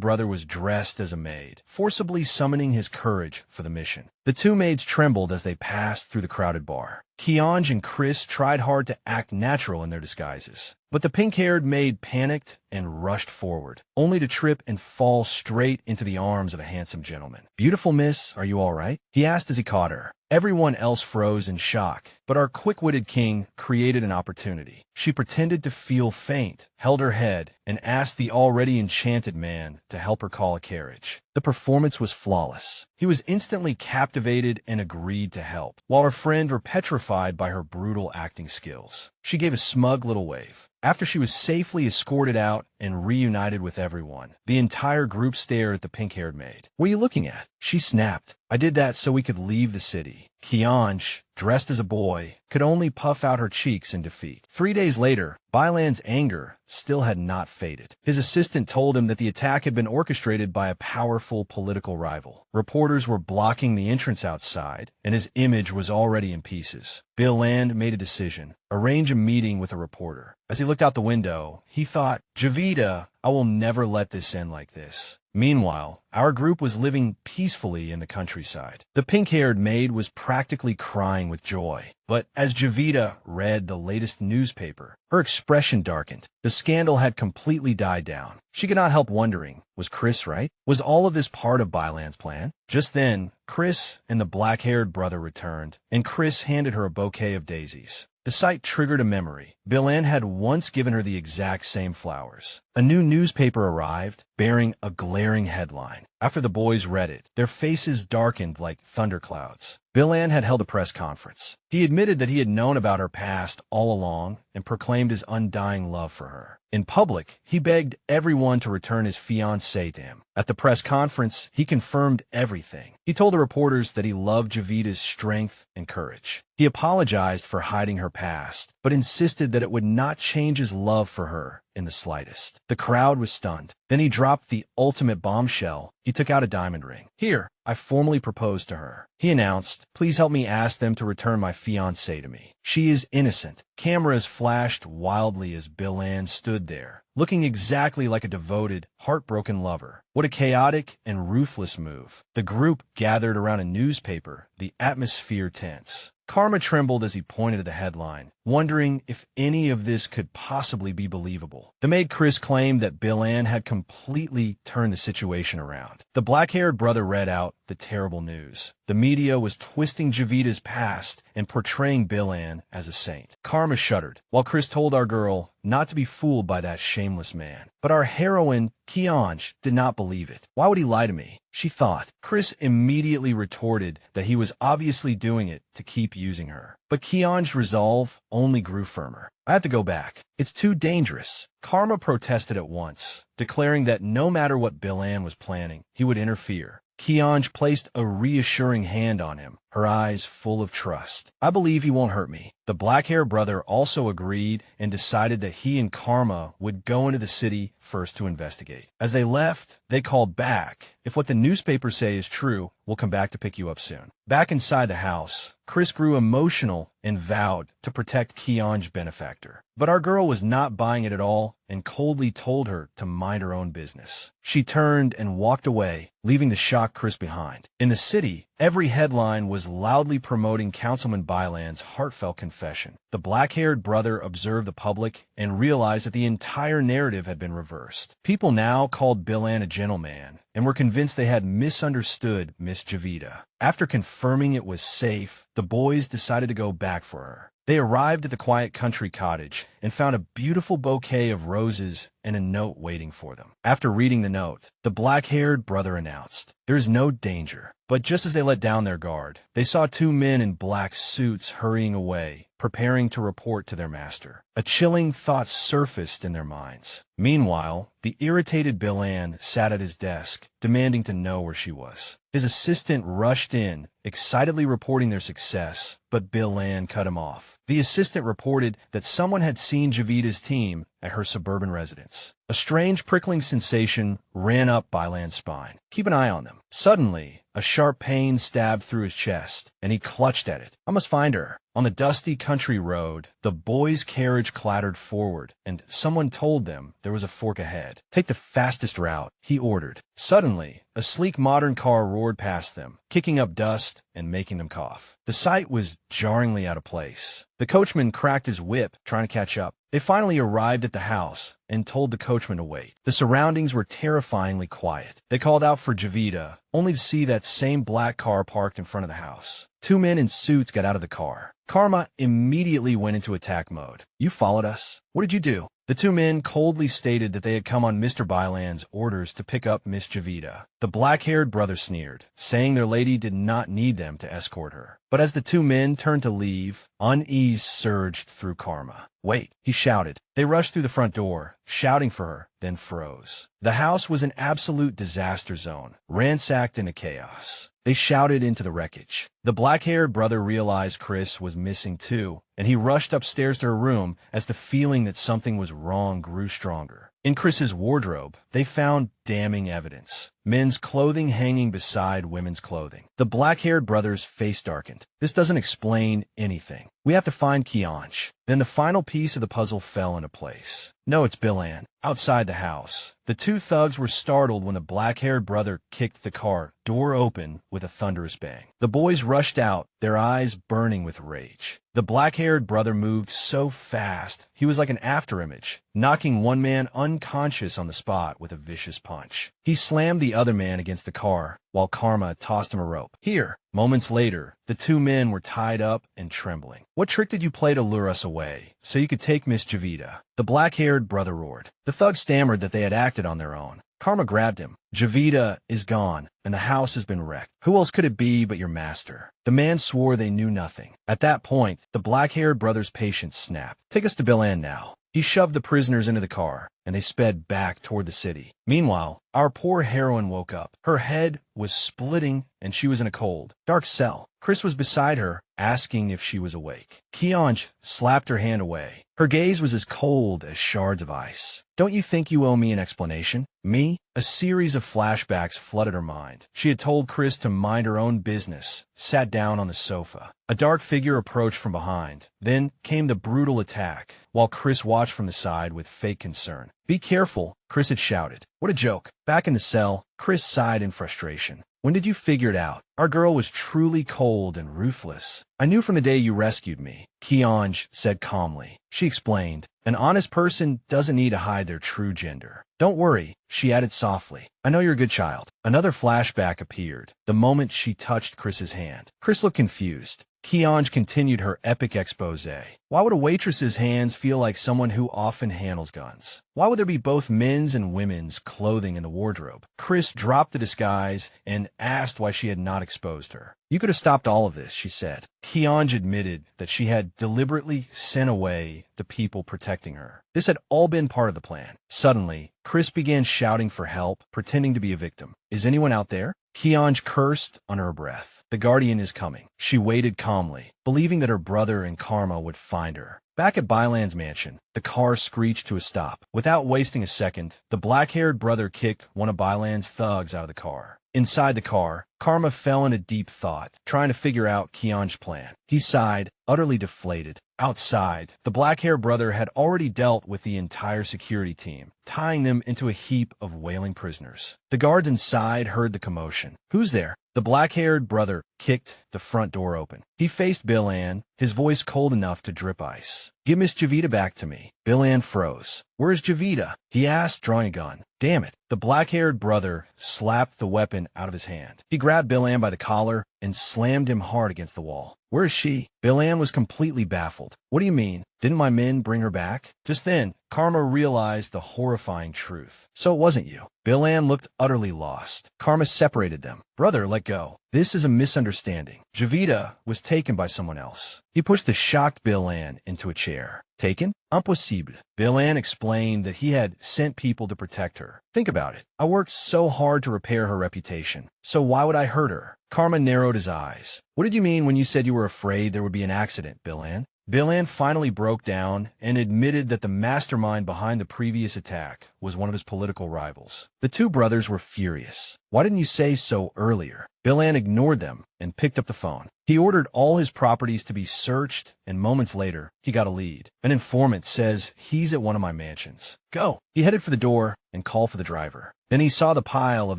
brother was dressed as a maid, forcibly summoning his courage for the mission. The two maids trembled as they passed through the crowded bar. Kionge and Chris tried hard to act natural in their disguises. But the pink-haired maid panicked and rushed forward, only to trip and fall straight into the arms of a handsome gentleman. "Beautiful miss, are you all right?" he asked as he caught her. Everyone else froze in shock, but our quick-witted king created an opportunity. She pretended to feel faint, held her head, and asked the already enchanted man to help her call a carriage. The performance was flawless. He was instantly captivated and agreed to help, while her friends were petrified by her brutal acting skills. She gave a smug little wave. After she was safely escorted out and reunited with everyone, the entire group stared at the pink-haired maid. "What are you looking at?" She snapped. "I did that so we could leave the city." Kionge, dressed as a boy, could only puff out her cheeks in defeat. 3 days later, Bailan's anger still had not faded. His assistant told him that the attack had been orchestrated by a powerful political rival. Reporters were blocking the entrance outside, and his image was already in pieces. Bailan made a decision: arrange a meeting with a reporter. As he looked out the window, he thought, "Gevita, I will never let this end like this." Meanwhile, our group was living peacefully in the countryside. The pink-haired maid was practically crying with joy. But as Gevita read the latest newspaper, her expression darkened. The scandal had completely died down. She could not help wondering, was Chris right? Was all of this part of Bailan's plan? Just then, Chris and the black-haired brother returned, and Chris handed her a bouquet of daisies. The sight triggered a memory. Bailan had once given her the exact same flowers. A new newspaper arrived, bearing a glaring headline. After the boys read it, their faces darkened like thunderclouds. Bailan had held a press conference. He admitted that he had known about her past all along and proclaimed his undying love for her. In public, he begged everyone to return his fiancée to him. At the press conference, he confirmed everything. He told the reporters that he loved Gevita's strength and courage. He apologized for hiding her past, but insisted that it would not change his love for her in the slightest. The crowd was stunned. Then he dropped the ultimate bombshell. He took out a diamond ring. "Here, I formally proposed to her," he announced. "Please help me ask them to return my fiancée to me. She is innocent." Cameras flashed wildly as Bailan stood there, looking exactly like a devoted, heartbroken lover. What a chaotic and ruthless move. The group gathered around a newspaper, the atmosphere tense. Karma trembled as he pointed to the headline, wondering if any of this could possibly be believable. The maid Chris claimed that Bailan had completely turned the situation around. The black-haired brother read out the terrible news. The media was twisting Gevita's past and portraying Bailan as a saint. Karma shuddered, while Chris told our girl not to be fooled by that shameless man. But our heroine, Kionge, did not believe it. "Why would he lie to me?" she thought. Chris immediately retorted that he was obviously doing it to keep using her. But Kionge's resolve only grew firmer. "I have to go back. It's too dangerous." Karma protested at once, declaring that no matter what Bailan was planning, he would interfere. Kionge placed a reassuring hand on him, her eyes full of trust. "I believe he won't hurt me." The black-haired brother also agreed and decided that he and Karma would go into the city first to investigate. As they left, they called back. "If what the newspapers say is true, we'll come back to pick you up soon." Back inside the house, Chris grew emotional and vowed to protect Kionge's benefactor. But our girl was not buying it at all and coldly told her to mind her own business. She turned and walked away, leaving the shocked Chris behind. In the city, Every headline was loudly promoting Councilman Byland's heartfelt confession. The black-haired brother observed the public and realized that the entire narrative had been reversed. People now called Bilan a gentleman and were convinced they had misunderstood Miss Gevita. After confirming it was safe, the boys decided to go back for her. They arrived at the quiet country cottage and found a beautiful bouquet of roses and a note waiting for them. After reading the note, the black-haired brother announced, "There is no danger." But just as they let down their guard, they saw two men in black suits hurrying away, preparing to report to their master. A chilling thought surfaced in their minds. Meanwhile, the irritated Bilan sat at his desk, demanding to know where she was. His assistant rushed in, excitedly reporting their success, but Bilan cut him off. The assistant reported that someone had seen Gevita's team at her suburban residence. A strange prickling sensation ran up Bilan's spine. "Keep an eye on them." Suddenly, a sharp pain stabbed through his chest, and he clutched at it. "I must find her." On the dusty country road, the boys' carriage clattered forward, and someone told them there was a fork ahead. "Take the fastest route," he ordered. Suddenly, a sleek modern car roared past them, kicking up dust and making them cough. The sight was jarringly out of place. The coachman cracked his whip, trying to catch up. They finally arrived at the house and told the coachman to wait. The surroundings were terrifyingly quiet. They called out for Gevita, only to see that same black car parked in front of the house. Two men in suits got out of the car. Karma immediately went into attack mode. "You followed us. What did you do?" The two men coldly stated that they had come on Mr. Byland's orders to pick up Miss Gevita. The black-haired brother sneered, saying their lady did not need them to escort her. But as the two men turned to leave, unease surged through Karma. "Wait," he shouted. They rushed through the front door, shouting for her, then froze. The house was an absolute disaster zone, ransacked into chaos. They shouted into the wreckage. The black-haired brother realized Chris was missing too, and he rushed upstairs to her room as the feeling that something was wrong grew stronger. In Chris's wardrobe, they found damning evidence. Men's clothing hanging beside women's clothing. The black-haired brother's face darkened. "This doesn't explain anything. We have to find Kionge." Then the final piece of the puzzle fell into place. "No, it's Bilan." Outside the house, the two thugs were startled when the black-haired brother kicked the car door open with a thunderous bang. The boys rushed out, their eyes burning with rage. The black-haired brother moved so fast, he was like an afterimage, knocking one man unconscious on the spot with a vicious punch. He slammed the other man against the car, while Karma tossed him a rope. "Here." Moments later, the two men were tied up and trembling. "What trick did you play to lure us away, so you could take Miss Gevita?" The black-haired brother roared. The thugs stammered that they had acted on their own. Karma grabbed him. "Gevita is gone, and the house has been wrecked. Who else could it be but your master?" The man swore they knew nothing. At that point, the black-haired brother's patience snapped. "Take us to Bilan now." He shoved the prisoners into the car, and they sped back toward the city. Meanwhile, our poor heroine woke up. Her head was splitting, and she was in a cold, dark cell. Chris was beside her, asking if she was awake. Kionge slapped her hand away. Her gaze was as cold as shards of ice. "Don't you think you owe me an explanation?" "Me?" A series of flashbacks flooded her mind. She had told Chris to mind her own business, sat down on the sofa. A dark figure approached from behind. Then came the brutal attack, while Chris watched from the side with fake concern. "Be careful," Chris had shouted. What a joke. Back in the cell, Chris sighed in frustration. "When did you figure it out? Our girl was truly cold and ruthless. I knew from the day you rescued me," Kionge said calmly. She explained, "An honest person doesn't need to hide their true gender." "Don't worry," she added softly. "I know you're a good child." Another flashback appeared, the moment she touched Chris's hand. Chris looked confused. Kionge continued her epic expose. Why would a waitress's hands feel like someone who often handles guns? Why would there be both men's and women's clothing in the wardrobe? Chris dropped the disguise and asked why she had not exposed her. "You could have stopped all of this," she said. Kionge admitted that she had deliberately sent away the people protecting her. This had all been part of the plan. Suddenly, Chris began shouting for help, pretending to be a victim. "Is anyone out there?" Kionge cursed under her breath. "The Guardian is coming." She waited calmly, believing that her brother and Karma would find her. Back at Byland's mansion, the car screeched to a stop. Without wasting a second, the black-haired brother kicked one of Byland's thugs out of the car. Inside the car, Karma fell into deep thought, trying to figure out Kionge's plan. He sighed, utterly deflated. Outside, the black-haired brother had already dealt with the entire security team, tying them into a heap of wailing prisoners. The guards inside heard the commotion. "Who's there?" The black-haired brother kicked the front door open. He faced Bill-Ann, his voice cold enough to drip ice. "Give Miss Gevita back to me." Bill-Ann froze. "Where's Gevita?" he asked, drawing a gun. "Damn it." The black-haired brother slapped the weapon out of his hand. He grabbed Bill-Ann by the collar and slammed him hard against the wall. "Where is she?" Bill-Ann was completely baffled. "What do you mean? Didn't my men bring her back?" Just then, Karma realized the horrifying truth. "So it wasn't you." Bill-Ann looked utterly lost. Karma separated them. "Brother, let go. This is a misunderstanding. Gevita was taken by someone else." He pushed the shocked Bill-Ann into a chair. "Taken? Impossible." Bill-Ann explained that he had sent people to protect her. "Think about it. I worked so hard to repair her reputation. So why would I hurt her?" Karma narrowed his eyes. "What did you mean when you said you were afraid there would be an accident, Bill-Ann?" Bill-Ann finally broke down and admitted that the mastermind behind the previous attack was one of his political rivals. The two brothers were furious. "Why didn't you say so earlier?" Bill-Ann ignored them and picked up the phone. He ordered all his properties to be searched, and moments later, he got a lead. "An informant says he's at one of my mansions." "Go." He headed for the door and called for the driver. Then he saw the pile of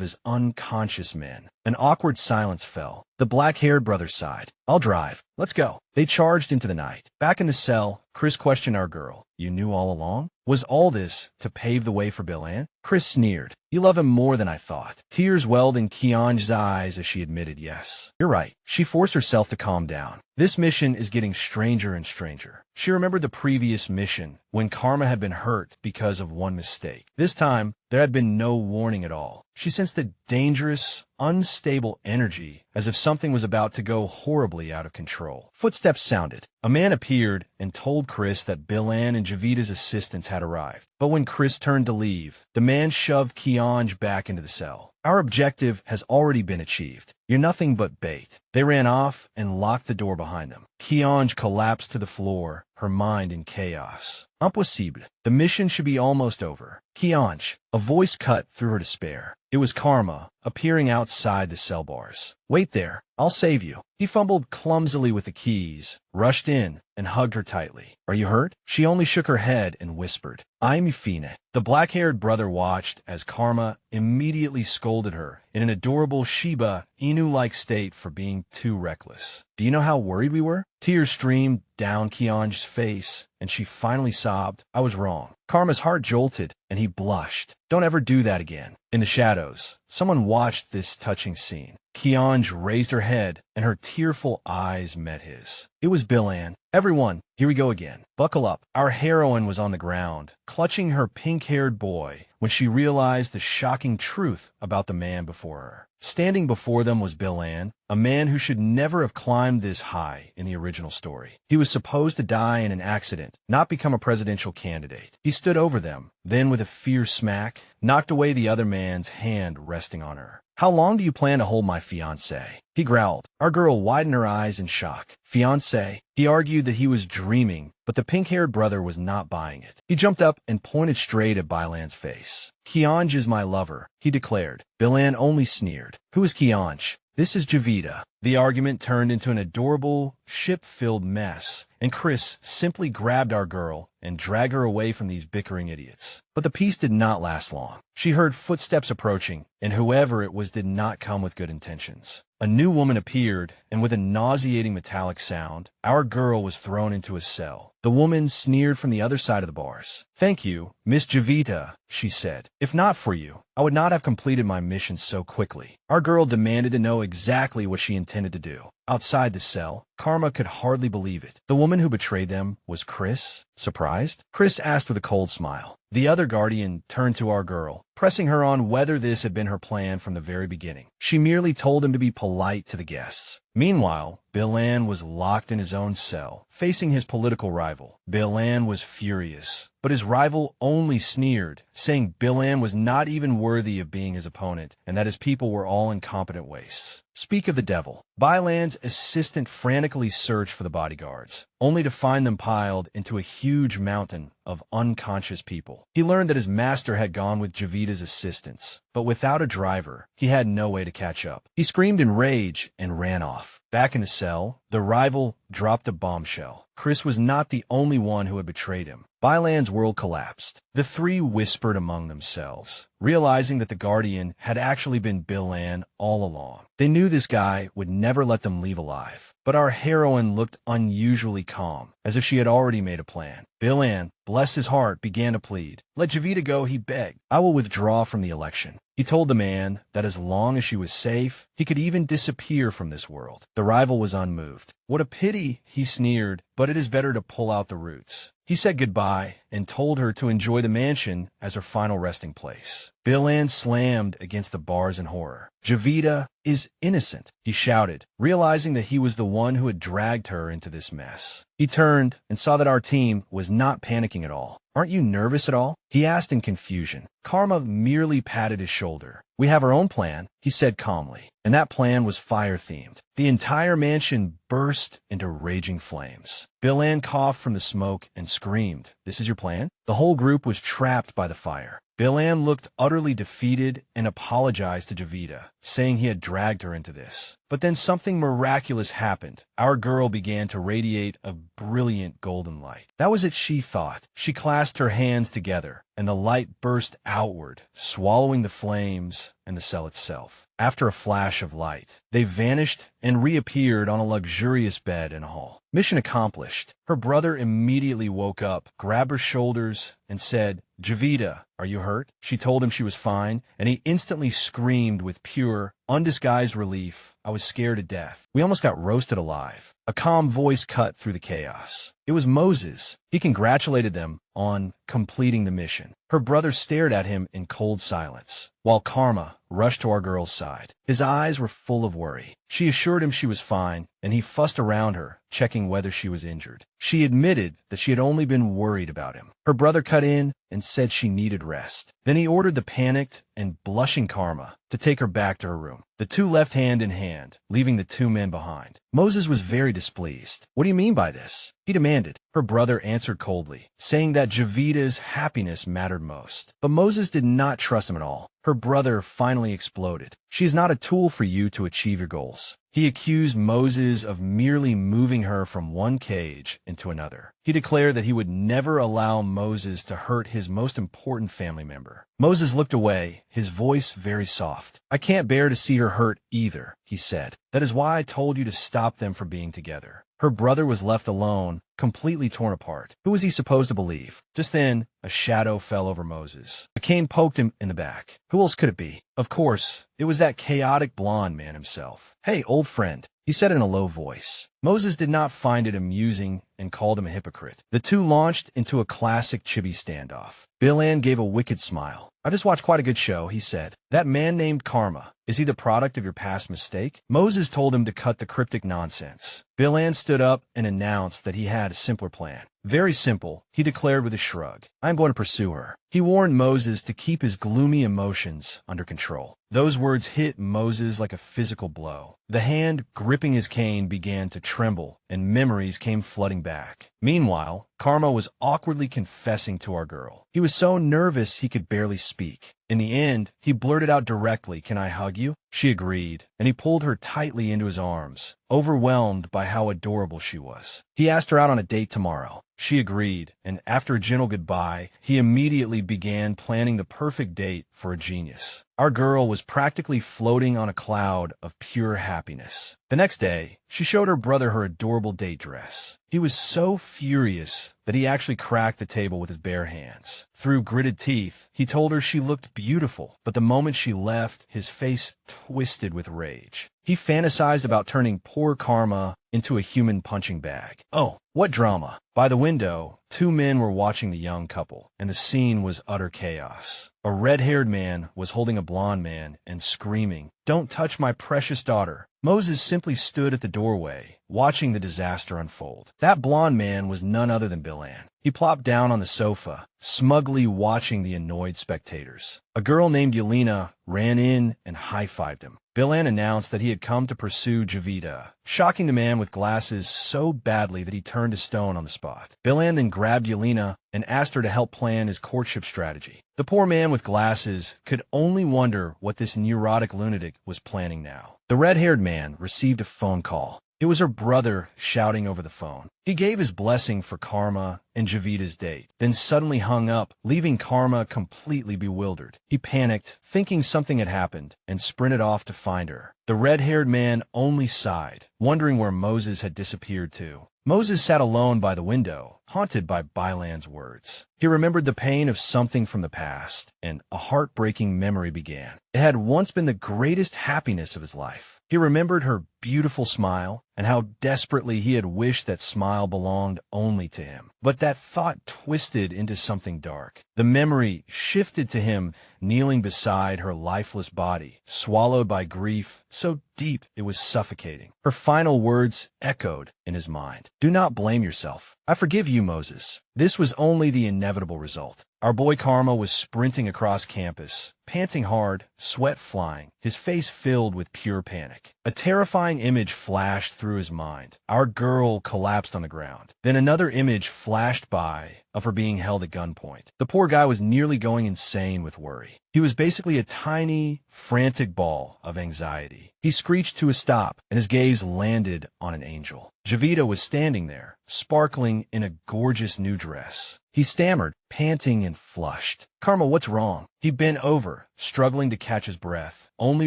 his unconscious men. An awkward silence fell. The black-haired brother sighed. "I'll drive. Let's go." They charged into the night. Back in the cell, Chris questioned our girl. "You knew all along? Was all this to pave the way for Bill-Ann?" Chris sneered. "You love him more than I thought." Tears welled in Kionge's eyes as she admitted yes. "You're right." She forced herself to calm down. "This mission is getting stranger and stranger." She remembered the previous mission, when Karma had been hurt because of one mistake. This time, there had been no warning at all. She sensed a dangerous, unstable energy, as if something was about to go horribly out of control. Footsteps sounded. A man appeared and told Chris that Bill-Ann and Gevita's assistants had arrived. But when Chris turned to leave, the man shoved Kionge back into the cell. "Our objective has already been achieved. You're nothing but bait." They ran off and locked the door behind them. Kionge collapsed to the floor, her mind in chaos. Impossible. The mission should be almost over. "Kionge." A voice cut through her despair. It was Karma, appearing outside the cell bars. "Wait there. I'll save you." He fumbled clumsily with the keys, rushed in, and hugged her tightly. "Are you hurt?" She only shook her head and whispered, "I'm fine." The black-haired brother watched as Karma immediately scolded her in an adorable Shiba Inu-like state for being too reckless. "Do you know how worried we were?" Tears streamed down Kionge's face, and she finally sobbed, "I was wrong." Karma's heart jolted, and he blushed. "Don't ever do that again." In the shadows, someone watched this touching scene. Kionge raised her head, and her tearful eyes met his. It was Bill-Ann. "Everyone, here we go again. Buckle up." Our heroine was on the ground, clutching her pink-haired boy, when she realized the shocking truth about the man before her. Standing before them was Bill-Ann, a man who should never have climbed this high in the original story. He was supposed to die in an accident, not become a presidential candidate. He stood over them, then with a fierce smack, knocked away the other man's hand resting on her. "How long do you plan to hold my fiancé?" he growled. Our girl widened her eyes in shock. "Fiancé?" He argued that he was dreaming, but the pink-haired brother was not buying it. He jumped up and pointed straight at Bill-Ann's face. "Kionge is my lover," he declared. Bill-Ann only sneered. "Who is Kionge?" "This is Gevita." The argument turned into an adorable, ship-filled mess, and Chris simply grabbed our girl and dragged her away from these bickering idiots. But the peace did not last long. She heard footsteps approaching, and whoever it was did not come with good intentions. A new woman appeared, and with a nauseating metallic sound, our girl was thrown into a cell. The woman sneered from the other side of the bars. "Thank you, Miss Gevita," she said. "If not for you, I would not have completed my mission so quickly." Our girl demanded to know exactly what she intended to do. Outside the cell, Karma could hardly believe it. The woman who betrayed them was Chris? Surprised? Chris asked with a cold smile. The other guardian turned to our girl, pressing her on whether this had been her plan from the very beginning. She merely told him to be polite to the guests. Meanwhile, Bill-Ann was locked in his own cell, facing his political rival. Bill-Ann was furious, but his rival only sneered, saying Bill-Ann was not even worthy of being his opponent, and that his people were all incompetent wastes. Speak of the devil. Bill-Ann's assistant frantically searched for the bodyguards, only to find them piled into a huge mountain of unconscious people. He learned that his master had gone with Gevita's assistance, but without a driver, he had no way to catch up. He screamed in rage and ran off. Back in the cell, the rival dropped a bombshell. Chris was not the only one who had betrayed him. Byland's world collapsed. The three whispered among themselves, realizing that the Guardian had actually been Byland all along. They knew this guy would never let them leave alive. But our heroine looked unusually calm, as if she had already made a plan. Byland, bless his heart, began to plead. "Let Gevita go," he begged. "I will withdraw from the election." He told the man that as long as she was safe, he could even disappear from this world. The rival was unmoved. "What a pity," he sneered, "but it is better to pull out the roots." He said goodbye and told her to enjoy the mansion as her final resting place. Byland slammed against the bars in horror. "Gevita is innocent," he shouted, realizing that he was the one who had dragged her into this mess. He turned and saw that our team was not panicking at all. "Aren't you nervous at all?" he asked in confusion. Karma merely patted his shoulder. "We have our own plan," he said calmly, and that plan was fire-themed. The entire mansion burst into raging flames. Byland coughed from the smoke and screamed, "This is your plan?" The whole group was trapped by the fire. Byland looked utterly defeated and apologized to Gevita, saying he had dragged her into this. But then something miraculous happened. Our girl began to radiate a brilliant golden light. That was it, she thought. She clasped her hands together, and the light burst outward, swallowing the flames and the cell itself. After a flash of light, they vanished and reappeared on a luxurious bed in a hall. Mission accomplished. Her brother immediately woke up, grabbed her shoulders, and said, "Gevita, are you hurt?" She told him she was fine, and he instantly screamed with pure, undisguised relief. "I was scared to death. We almost got roasted alive." A calm voice cut through the chaos. It was Moses. He congratulated them on completing the mission. Her brother stared at him in cold silence, while Karma rushed to our girl's side. His eyes were full of worry. She assured him she was fine, and he fussed around her, checking whether she was injured. She admitted that she had only been worried about him. Her brother cut in and said she needed rest. Then he ordered the panicked and blushing Karma to take her back to her room. The two left hand in hand, leaving the two men behind. Moses was very displeased. "What do you mean by this?" he demanded. Her brother answered coldly, saying that Gevita's happiness mattered most. But Moses did not trust him at all. Her brother finally exploded. "She is not a tool for you to achieve your goals." He accused Moses of merely moving her from one cage into another. He declared that he would never allow Moses to hurt his most important family member. Moses looked away, his voice very soft. "I can't bear to see her hurt either," he said. "That is why I told you to stop them from being together." Her brother was left alone, completely torn apart. Who was he supposed to believe? Just then, a shadow fell over Moses. A cane poked him in the back. Who else could it be? Of course, it was that chaotic blonde man himself. "Hey, old friend," he said in a low voice. Moses did not find it amusing and called him a hypocrite. The two launched into a classic chibi standoff. Byland gave a wicked smile. "I just watched quite a good show," he said. "That man named Karma, is he the product of your past mistake?" Moses told him to cut the cryptic nonsense. Byland stood up and announced that he had a simpler plan. "Very simple," he declared with a shrug. "I am going to pursue her." He warned Moses to keep his gloomy emotions under control. Those words hit Moses like a physical blow. The hand gripping his cane began to tremble, and memories came flooding back. Meanwhile, Karma was awkwardly confessing to our girl. He was so nervous he could barely speak. In the end, he blurted out directly, "Can I hug you?" She agreed, and he pulled her tightly into his arms, overwhelmed by how adorable she was. He asked her out on a date tomorrow. She agreed, and after a gentle goodbye, he immediately began planning the perfect date for a genius. Our girl was practically floating on a cloud of pure happiness. The next day, she showed her brother her adorable date dress. He was so furious that he actually cracked the table with his bare hands. Through gritted teeth, he told her she looked beautiful, but the moment she left, his face twisted with rage. He fantasized about turning poor Karma into a human punching bag. Oh, what drama! By the window, two men were watching the young couple, and the scene was utter chaos. A red-haired man was holding a blonde man and screaming, "Don't touch my precious daughter." Moses simply stood at the doorway, watching the disaster unfold. That blond man was none other than Bilan. He plopped down on the sofa, smugly watching the annoyed spectators. A girl named Yelena ran in and high-fived him. Bilan announced that he had come to pursue Gevita, shocking the man with glasses so badly that he turned to stone on the spot. Bilan then grabbed Yelena and asked her to help plan his courtship strategy. The poor man with glasses could only wonder what this neurotic lunatic was planning now. The red-haired man received a phone call. It was her brother shouting over the phone. He gave his blessing for Karma and Gevita's date, then suddenly hung up, leaving Karma completely bewildered. He panicked, thinking something had happened, and sprinted off to find her. The red-haired man only sighed, wondering where Moses had disappeared to. Moses sat alone by the window, haunted by Bilan's words. He remembered the pain of something from the past, and a heartbreaking memory began. It had once been the greatest happiness of his life. He remembered her beautiful smile, and how desperately he had wished that smile belonged only to him. But that thought twisted into something dark. The memory shifted to him kneeling beside her lifeless body, swallowed by grief so deep it was suffocating. Her final words echoed in his mind. "Do not blame yourself. I forgive you, Moses. This was only the inevitable result." Our boy Karma was sprinting across campus, panting hard, sweat flying, his face filled with pure panic. A terrifying image flashed through his mind. Our girl collapsed on the ground. Then another image flashed by of her being held at gunpoint. The poor guy was nearly going insane with worry. He was basically a tiny, frantic ball of anxiety. He screeched to a stop, and his gaze landed on an angel. Gevita was standing there, sparkling in a gorgeous new dress. He stammered, panting and flushed. "Karma, what's wrong?" He bent over, struggling to catch his breath, only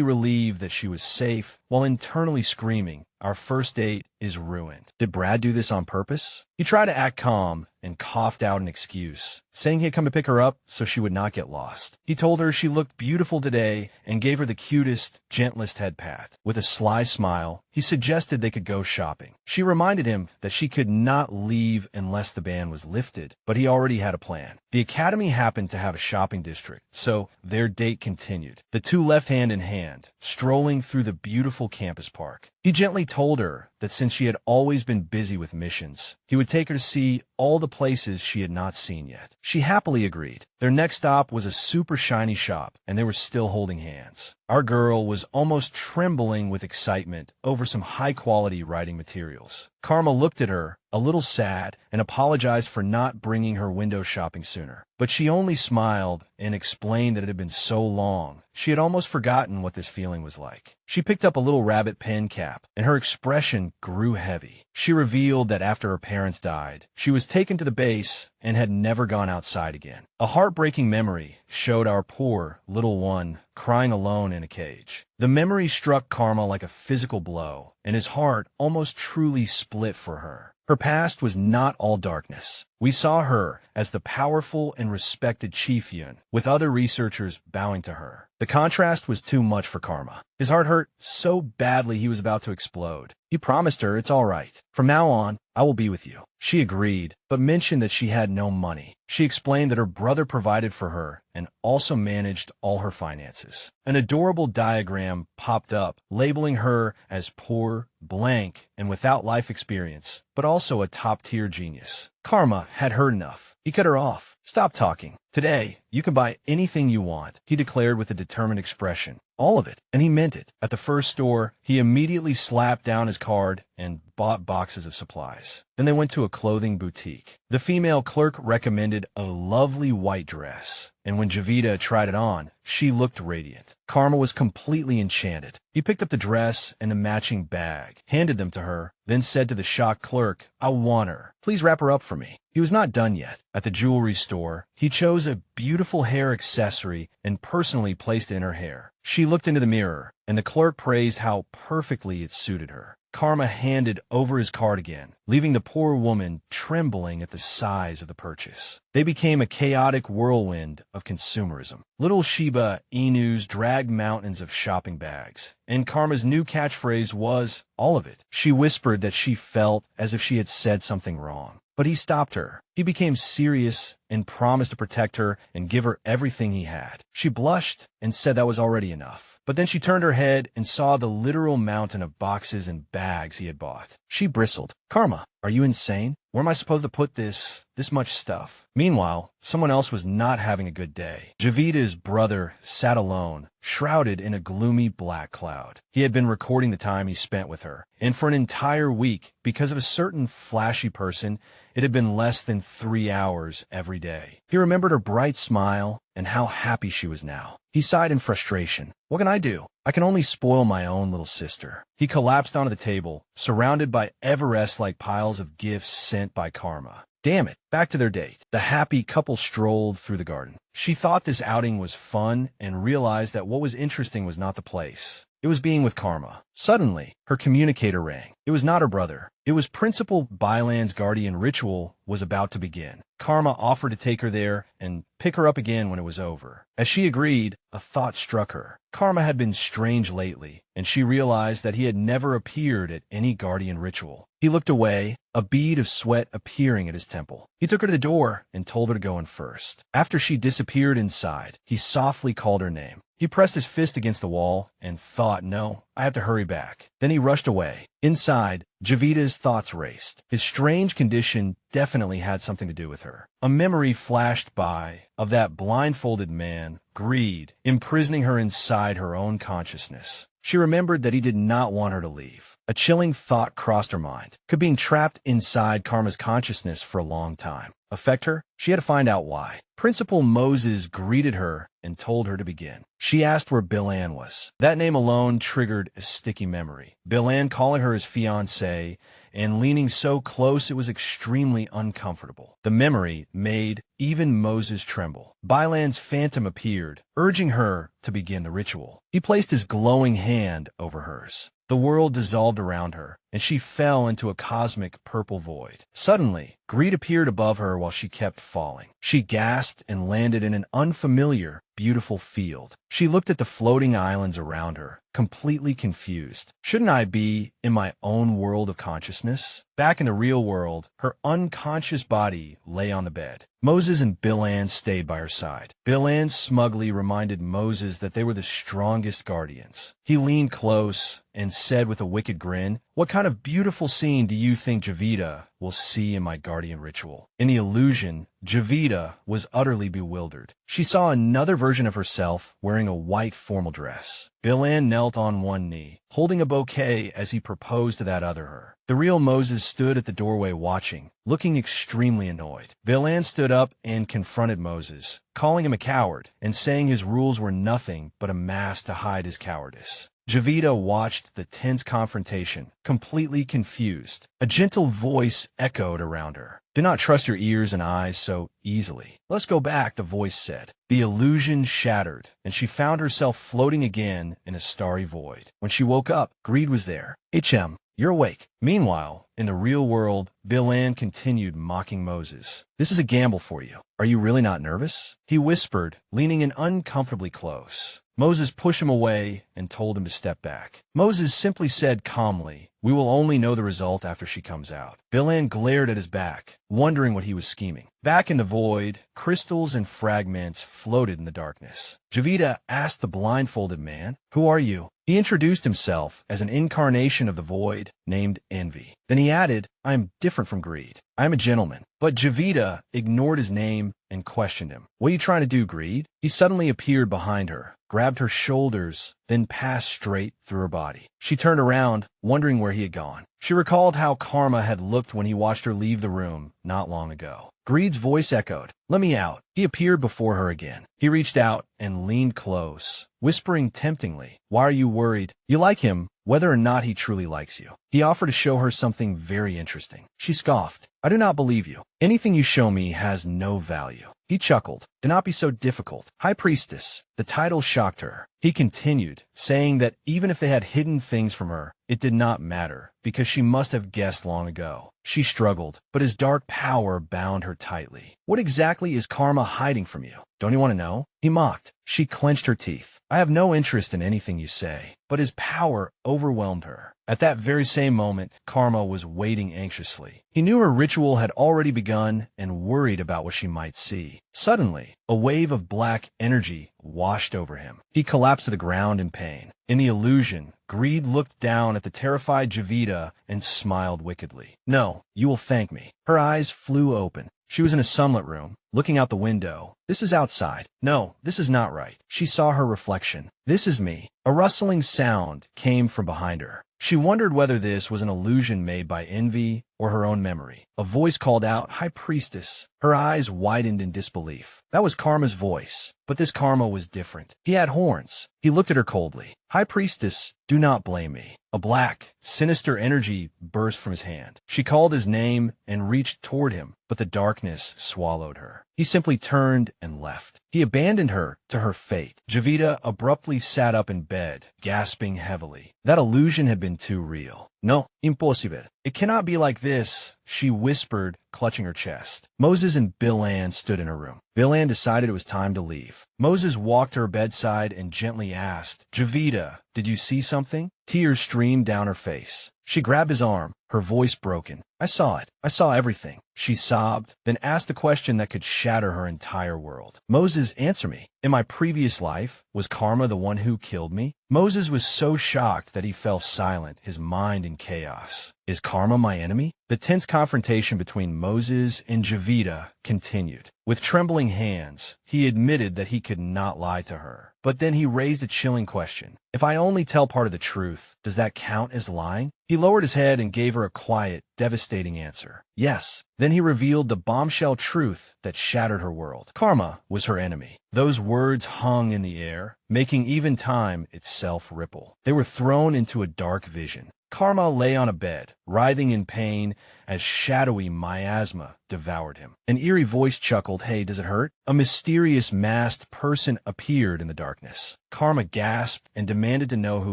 relieved that she was safe, while internally screaming, "Our first date is ruined." Did Brad do this on purpose? He tried to act calm and coughed out an excuse, saying he had come to pick her up so she would not get lost. He told her she looked beautiful today and gave her the cutest, gentlest head pat. With a sly smile, he suggested they could go shopping. She reminded him that she could not leave unless the ban was lifted, but he already had a plan. The academy happened to have a shopping district, so their date continued. The two left hand in hand, strolling through the beautiful campus park. He gently told her that since she had always been busy with missions, he would take her to see all the places she had not seen yet. She happily agreed. Their next stop was a super shiny shop, and they were still holding hands. Our girl was almost trembling with excitement over some high-quality writing materials. Karma looked at her, a little sad, and apologized for not bringing her window shopping sooner. But she only smiled and explained that it had been so long, she had almost forgotten what this feeling was like. She picked up a little rabbit pen cap, and her expression grew heavy. She revealed that after her parents died, she was taken to the base and had never gone outside again. A heartbreaking memory showed our poor little one crying alone in a cage. The memory struck Karma like a physical blow, and his heart almost truly split for her. Her past was not all darkness. We saw her as the powerful and respected Chief Yun, with other researchers bowing to her. The contrast was too much for Karma. His heart hurt so badly he was about to explode. He promised her it's all right. "From now on, I will be with you." She agreed, but mentioned that she had no money. She explained that her brother provided for her and also managed all her finances. An adorable diagram popped up, labeling her as poor, blank, and without life experience, but also a top-tier genius. Karma had heard enough. He cut her off. "Stop talking. Today, you can buy anything you want," he declared with a determined expression. All of it, and he meant it. At the first store, he immediately slapped down his card and bought boxes of supplies. Then they went to a clothing boutique. The female clerk recommended a lovely white dress, and when Gevita tried it on, she looked radiant. Karma was completely enchanted. He picked up the dress and the matching bag, handed them to her, then said to the shocked clerk, "I want her. Please wrap her up for me." He was not done yet. At the jewelry store, he chose a beautiful hair accessory and personally placed it in her hair. She looked into the mirror, and the clerk praised how perfectly it suited her. Karma handed over his card again, leaving the poor woman trembling at the size of the purchase. They became a chaotic whirlwind of consumerism. Little Shiba Inus dragged mountains of shopping bags, and Karma's new catchphrase was, "All of it." She whispered that she felt as if she had said something wrong. But he stopped her. He became serious and promised to protect her and give her everything he had. She blushed and said that was already enough. But then she turned her head and saw the literal mountain of boxes and bags he had bought. She bristled. Karma, are you insane? Where am I supposed to put this much stuff? Meanwhile, someone else was not having a good day. Gevita's brother sat alone, shrouded in a gloomy black cloud. He had been recording the time he spent with her, and for an entire week, because of a certain flashy person, it had been less than 3 hours every day. He remembered her bright smile and how happy she was now. He sighed in frustration. What can I do? I can only spoil my own little sister. He collapsed onto the table, surrounded by Everest-like piles of gifts sent by Karma. Damn it, back to their date. The happy couple strolled through the garden. She thought this outing was fun and realized that what was interesting was not the place. It was being with Karma. Suddenly, her communicator rang. It was not her brother. It was Principal Byland's guardian ritual was about to begin. Karma offered to take her there and pick her up again when it was over. As she agreed, a thought struck her. Karma had been strange lately, and she realized that he had never appeared at any guardian ritual. He looked away, a bead of sweat appearing at his temple. He took her to the door and told her to go in first. After she disappeared inside, he softly called her name. He pressed his fist against the wall and thought, no, I have to hurry back. Then he rushed away. Inside, Gevita's thoughts raced. His strange condition definitely had something to do with her. A memory flashed by of that blindfolded man, greed, imprisoning her inside her own consciousness. She remembered that he did not want her to leave. A chilling thought crossed her mind. Could being trapped inside Karma's consciousness for a long time affect her? She had to find out why. Principal Moses greeted her and told her to begin. She asked where Bilan was. That name alone triggered a sticky memory. Bilan calling her his fiancée and leaning so close it was extremely uncomfortable. The memory made even Moses tremble. Bilan's phantom appeared, urging her to begin the ritual. He placed his glowing hand over hers. The world dissolved around her, and she fell into a cosmic purple void. Suddenly, greed appeared above her while she kept falling. She gasped and landed in an unfamiliar, beautiful field. She looked at the floating islands around her, completely confused. Shouldn't I be in my own world of consciousness? Back in the real world, her unconscious body lay on the bed. Moses and Bilan stayed by her side. Bilan smugly reminded Moses that they were the strongest guardians. He leaned close and said with a wicked grin, "What kind of beautiful scene do you think Gevita will see in my guardian ritual?" In the illusion, Gevita was utterly bewildered. She saw another version of herself wearing a white formal dress. Bilan knelt on one knee, holding a bouquet as he proposed to that other her. The real Moses stood at the doorway watching, looking extremely annoyed. Bilan stood up and confronted Moses, calling him a coward and saying his rules were nothing but a mask to hide his cowardice. Gevita watched the tense confrontation, completely confused. A gentle voice echoed around her. "Do not trust your ears and eyes so easily." "Let's go back," the voice said. The illusion shattered, and she found herself floating again in a starry void. When she woke up, Greed was there. "HM, you're awake." Meanwhile, in the real world, Bilan continued mocking Moses. "This is a gamble for you. Are you really not nervous?" He whispered, leaning in uncomfortably close. Moses pushed him away and told him to step back. Moses simply said calmly, "We will only know the result after she comes out." Bilan glared at his back, wondering what he was scheming. Back in the void, crystals and fragments floated in the darkness. Gevita asked the blindfolded man, "Who are you?" He introduced himself as an incarnation of the void named Envy. Then he added, "I am different from Greed. I am a gentleman." But Gevita ignored his name and questioned him. "What are you trying to do, Greed?" He suddenly appeared behind her, grabbed her shoulders, then passed straight through her body. She turned around, wondering where he had gone. She recalled how Karma had looked when he watched her leave the room not long ago. Greed's voice echoed, "Let me out." He appeared before her again. He reached out and leaned close, whispering temptingly, "Why are you worried? You like him, whether or not he truly likes you." He offered to show her something very interesting. She scoffed, "I do not believe you. Anything you show me has no value." He chuckled, "Do not be so difficult. High Priestess." The title shocked her. He continued, saying that even if they had hidden things from her, it did not matter, because she must have guessed long ago. She struggled, but his dark power bound her tightly. "What exactly is Karma hiding from you? Don't you want to know?" He mocked. She clenched her teeth. "I have no interest in anything you say." But his power overwhelmed her. At that very same moment, Karma was waiting anxiously. He knew her ritual had already begun and worried about what she might see. Suddenly, a wave of black energy washed over him. He collapsed to the ground in pain. In the illusion, Greed looked down at the terrified Gevita and smiled wickedly. "No, you will thank me." Her eyes flew open. She was in a sunlit room, looking out the window. "This is outside. No, this is not right." She saw her reflection. "This is me." A rustling sound came from behind her. She wondered whether this was an illusion made by envy or her own memory. A voice called out, "High Priestess." Her eyes widened in disbelief. That was Karma's voice, but this Karma was different. He had horns. He looked at her coldly. "High Priestess, do not blame me." A black, sinister energy burst from his hand. She called his name and reached toward him, but the darkness swallowed her. He simply turned and left. He abandoned her to her fate. Gevita abruptly sat up in bed, gasping heavily. That illusion had been too real. "No, impossible. It cannot be like this," she whispered, clutching her chest. Moses and Bilan stood in her room. Bilan decided it was time to leave. Moses walked to her bedside and gently asked, "Gevita, did you see something?" Tears streamed down her face. She grabbed his arm, her voice broken. "I saw it. I saw everything." She sobbed, then asked the question that could shatter her entire world. "Moses, answer me. In my previous life, was Karma the one who killed me?" Moses was so shocked that he fell silent, his mind in chaos. "Is Karma my enemy?" The tense confrontation between Moses and Gevita continued. With trembling hands, he admitted that he could not lie to her. But then he raised a chilling question. "If I only tell part of the truth, does that count as lying?" He lowered his head and gave her a quiet, devastating answer. "Yes." Then he revealed the bombshell truth that shattered her world. Karma was her enemy. Those words hung in the air, making even time itself ripple. They were thrown into a dark vision. Karma lay on a bed, writhing in pain as shadowy miasma devoured him. An eerie voice chuckled, "Hey, does it hurt?" A mysterious masked person appeared in the darkness. Karma gasped and demanded to know who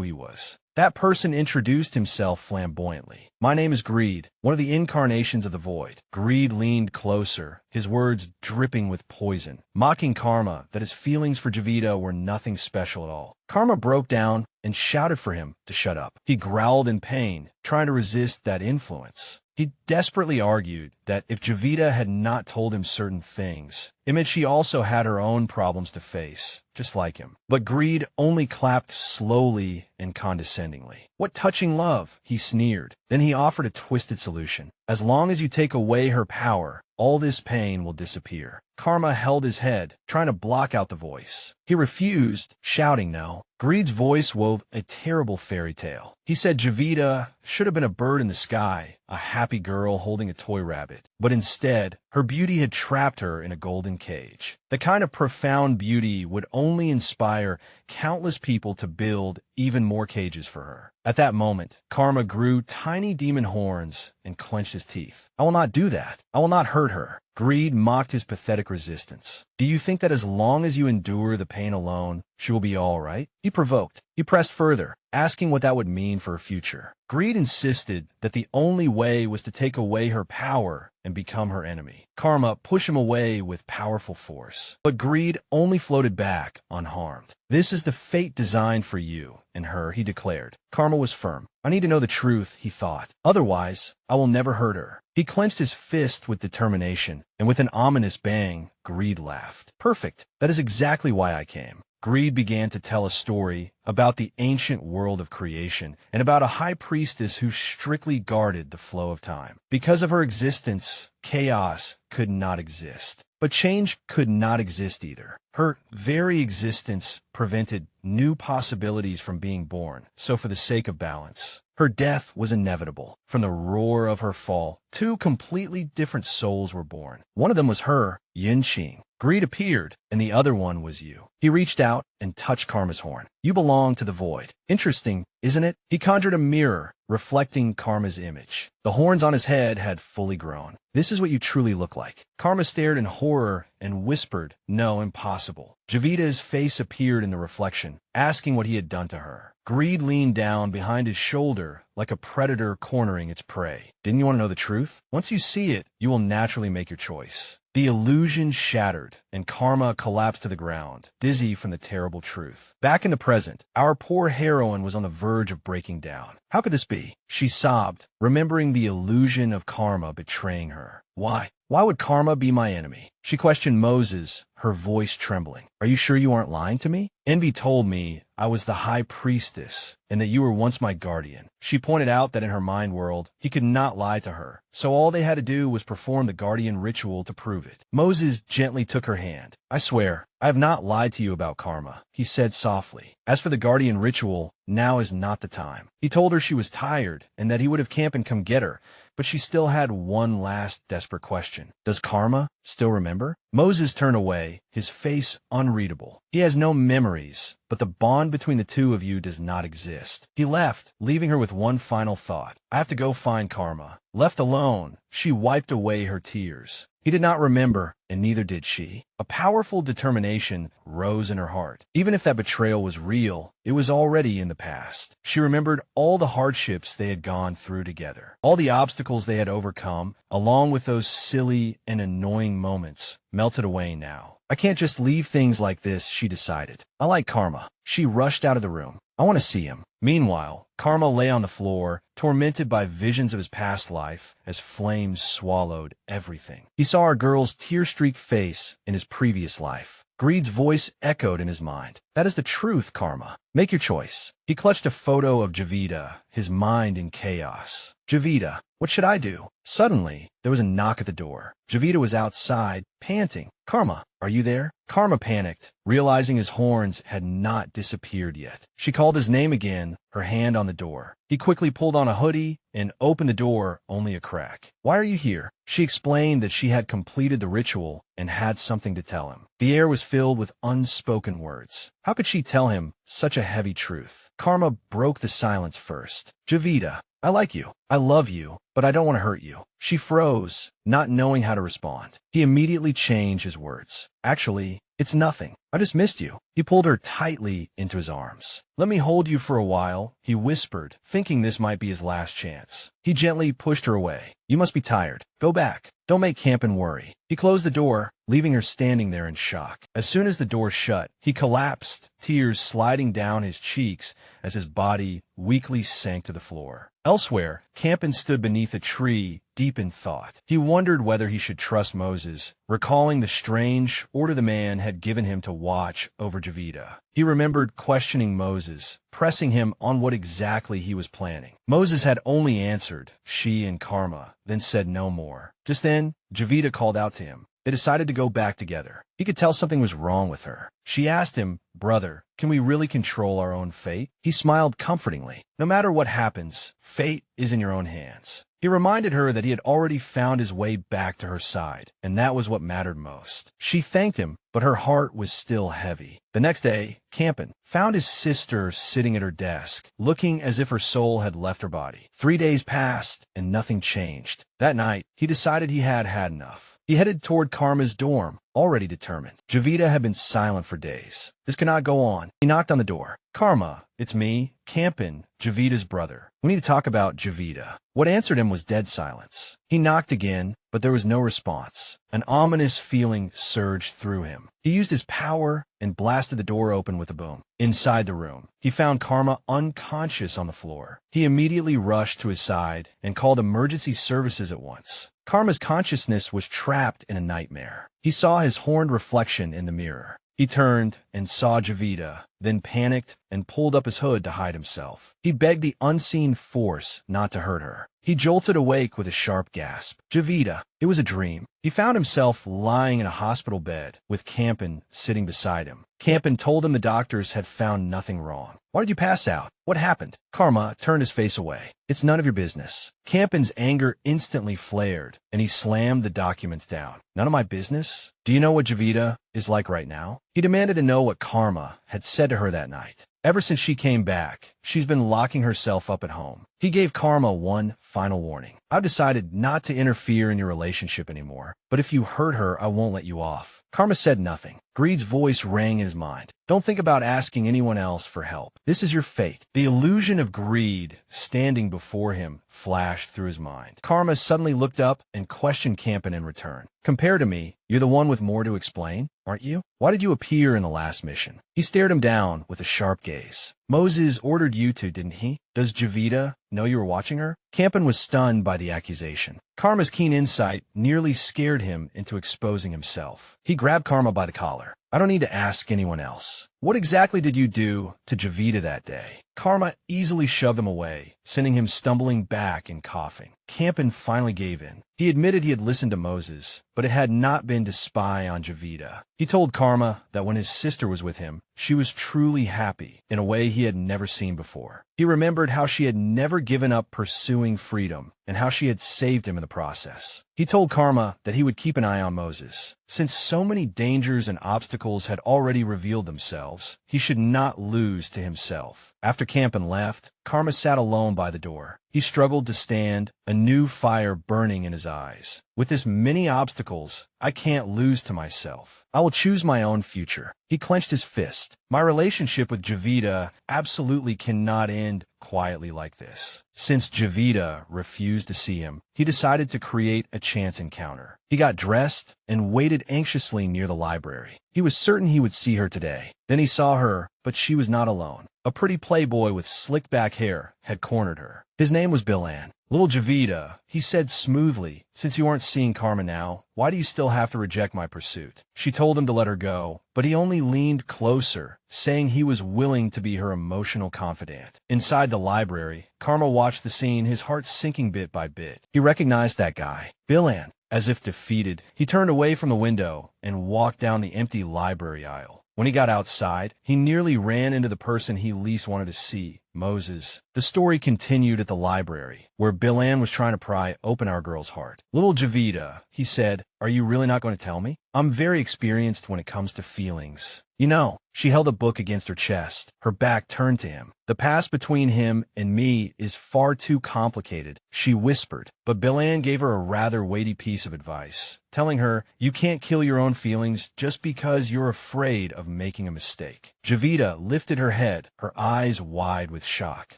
he was. That person introduced himself flamboyantly. "My name is Greed, one of the incarnations of the void." Greed leaned closer, his words dripping with poison, mocking Karma that his feelings for Gevita were nothing special at all. Karma broke down and shouted for him to shut up. He growled in pain, trying to resist that influence. He desperately argued that if Gevita had not told him certain things, it meant she also had her own problems to face, just like him. But Greed only clapped slowly and condescendingly. "What touching love," he sneered. Then he offered a twisted solution. "As long as you take away her power, all this pain will disappear." Karma held his head, trying to block out the voice. He refused, shouting no. Greed's voice wove a terrible fairy tale. He said Gevita should have been a bird in the sky, a happy girl holding a toy rabbit. But instead, her beauty had trapped her in a golden cage. The kind of profound beauty would only inspire countless people to build even more cages for her. At that moment, Karma grew tiny demon horns and clenched his teeth. "I will not do that. I will not hurt her." Greed mocked his pathetic resistance. "Do you think that as long as you endure the pain alone, she will be all right?" He provoked. He pressed further, asking what that would mean for her future. Greed insisted that the only way was to take away her power and become her enemy. Karma pushed him away with powerful force. But Greed only floated back unharmed. "This is the fate designed for you and her," he declared. Karma was firm. "I need to know the truth," he thought. "Otherwise, I will never hurt her." He clenched his fist with determination, and with an ominous bang, Greed laughed. "Perfect. That is exactly why I came." Greed began to tell a story about the ancient world of creation and about a high priestess who strictly guarded the flow of time. Because of her existence, chaos could not exist. But change could not exist either. Her very existence prevented new possibilities from being born, so for the sake of balance, her death was inevitable. From the roar of her fall, two completely different souls were born. One of them was her, Yinqing. Greed appeared, and the other one was you. He reached out and touched Karma's horn. "You belong to the void." Interesting, isn't it? He conjured a mirror, reflecting Karma's image. The horns on his head had fully grown. "This is what you truly look like." Karma stared in horror and whispered, "No, impossible." Gevita's face appeared in the reflection, asking what he had done to her. Greed leaned down behind his shoulder like a predator cornering its prey. "Didn't you want to know the truth? Once you see it, you will naturally make your choice." The illusion shattered, and Karma collapsed to the ground, dizzy from the terrible truth. Back in the present, our poor heroine was on the verge of breaking down. How could this be? She sobbed, remembering the illusion of Karma betraying her. Why? Why would Karma be my enemy? She questioned Moses, her voice trembling. Are you sure you aren't lying to me? Envy told me I was the High Priestess and that you were once my guardian. She pointed out that in her mind world, he could not lie to her, so all they had to do was perform the guardian ritual to prove it. Moses gently took her hand. I swear, I have not lied to you about Karma, he said softly. As for the guardian ritual, now is not the time. He told her she was tired and that he would have camp and come get her, but she still had one last desperate question. Does Karma still remember? Moses turned away, his face unreadable. He has no memories, but the bond between the two of you does not exist. He left, leaving her with one final thought. I have to go find Karma. Left alone, she wiped away her tears. He did not remember, and neither did she. A powerful determination rose in her heart. Even if that betrayal was real, it was already in the past. She remembered all the hardships they had gone through together, all the obstacles they had overcome, along with those silly and annoying moments, melted away now. I can't just leave things like this, she decided. I like Karma. She rushed out of the room. I want to see him. Meanwhile, Karma lay on the floor, tormented by visions of his past life as flames swallowed everything. He saw our girl's tear-streaked face in his previous life. Greed's voice echoed in his mind. That is the truth, Karma. Make your choice. He clutched a photo of Gevita, his mind in chaos. Gevita, what should I do? Suddenly, there was a knock at the door. Gevita was outside, panting. Karma, are you there? Karma panicked, realizing his horns had not disappeared yet. She called his name again, her hand on the door. He quickly pulled on a hoodie and opened the door only a crack. Why are you here? She explained that she had completed the ritual and had something to tell him. The air was filled with unspoken words. How could she tell him such a heavy truth? Karma broke the silence first. Gevita, I like you. I love you, but I don't want to hurt you. She froze, not knowing how to respond. He immediately changed his words. Actually, it's nothing. I just missed you. He pulled her tightly into his arms. Let me hold you for a while, he whispered, thinking this might be his last chance. He gently pushed her away. You must be tired. Go back. Don't make camp and worry. He closed the door, leaving her standing there in shock. As soon as the door shut, he collapsed, tears sliding down his cheeks as his body weakly sank to the floor. Elsewhere, Campen stood beneath a tree, deep in thought. He wondered whether he should trust Moses, recalling the strange order the man had given him to watch over Gevita. He remembered questioning Moses, pressing him on what exactly he was planning. Moses had only answered, she and Karma, then said no more. Just then, Gevita called out to him. They decided to go back together. He could tell something was wrong with her. She asked him, Brother, can we really control our own fate? He smiled comfortingly. No matter what happens, fate is in your own hands. He reminded her that he had already found his way back to her side, and that was what mattered most. She thanked him, but her heart was still heavy. The next day, Campen found his sister sitting at her desk, looking as if her soul had left her body. 3 days passed, and nothing changed. That night, he decided he had had enough. He headed toward Karma's dorm, already determined. Gevita had been silent for days. This cannot go on. He knocked on the door. Karma, it's me, Campen, Gevita's brother. We need to talk about Gevita. What answered him was dead silence. He knocked again, but there was no response. An ominous feeling surged through him. He used his power and blasted the door open with a boom. Inside the room, he found Karma unconscious on the floor. He immediately rushed to his side and called emergency services at once. Karma's consciousness was trapped in a nightmare. He saw his horned reflection in the mirror. He turned and saw Gevita, then panicked and pulled up his hood to hide himself. He begged the unseen force not to hurt her. He jolted awake with a sharp gasp. Gevita, it was a dream. He found himself lying in a hospital bed with Campen sitting beside him. Campen told him the doctors had found nothing wrong. Why did you pass out? What happened? Karma turned his face away. It's none of your business. Campen's anger instantly flared, and he slammed the documents down. None of my business? Do you know what Gevita is like right now? He demanded to know what Karma had said to her that night. Ever since she came back, she's been locking herself up at home. He gave Karma one final warning. I've decided not to interfere in your relationship anymore, but if you hurt her, I won't let you off. Karma said nothing. Greed's voice rang in his mind. Don't think about asking anyone else for help. This is your fate. The illusion of greed standing before him flashed through his mind. Karma suddenly looked up and questioned Campan in return. Compared to me, you're the one with more to explain, aren't you? Why did you appear in the last mission? He stared him down with a sharp gaze. Moses ordered you to, didn't he? Does Gevita know you were watching her? Campan was stunned by the accusation. Karma's keen insight nearly scared him into exposing himself. He grabbed Karma by the collar. I don't need to ask anyone else. What exactly did you do to Gevita that day? Karma easily shoved him away, sending him stumbling back and coughing. Campan finally gave in. He admitted he had listened to Moses, but it had not been to spy on Gevita. He told Karma that when his sister was with him, she was truly happy in a way he had never seen before. He remembered how she had never given up pursuing freedom and how she had saved him in the process. He told Karma that he would keep an eye on Moses. Since so many dangers and obstacles had already revealed themselves, he should not lose to himself. After Campan left, Karma sat alone by the door. He struggled to stand, a new fire burning in his eyes. With this many obstacles, I can't lose to myself. I will choose my own future. He clenched his fist. My relationship with Gevita absolutely cannot end quietly like this. Since Gevita refused to see him, he decided to create a chance encounter. He got dressed and waited anxiously near the library. He was certain he would see her today. Then he saw her, but she was not alone. A pretty playboy with slick back hair had cornered her. His name was Bilan. Little Gevita, he said smoothly, since you aren't seeing Karma now, why do you still have to reject my pursuit? She told him to let her go, but he only leaned closer, saying he was willing to be her emotional confidant. Inside the library, Karma watched the scene, his heart sinking bit by bit. He recognized that guy, Bilan. As if defeated, he turned away from the window and walked down the empty library aisle. When he got outside, he nearly ran into the person he least wanted to see, Moses. The story continued at the library, where Bilan was trying to pry open our girl's heart. Little Gevita, he said, are you really not going to tell me? I'm very experienced when it comes to feelings. You know, she held a book against her chest, her back turned to him. The past between him and me is far too complicated, she whispered. But Bilan gave her a rather weighty piece of advice, telling her, you can't kill your own feelings just because you're afraid of making a mistake. Gevita lifted her head, her eyes wide with shock.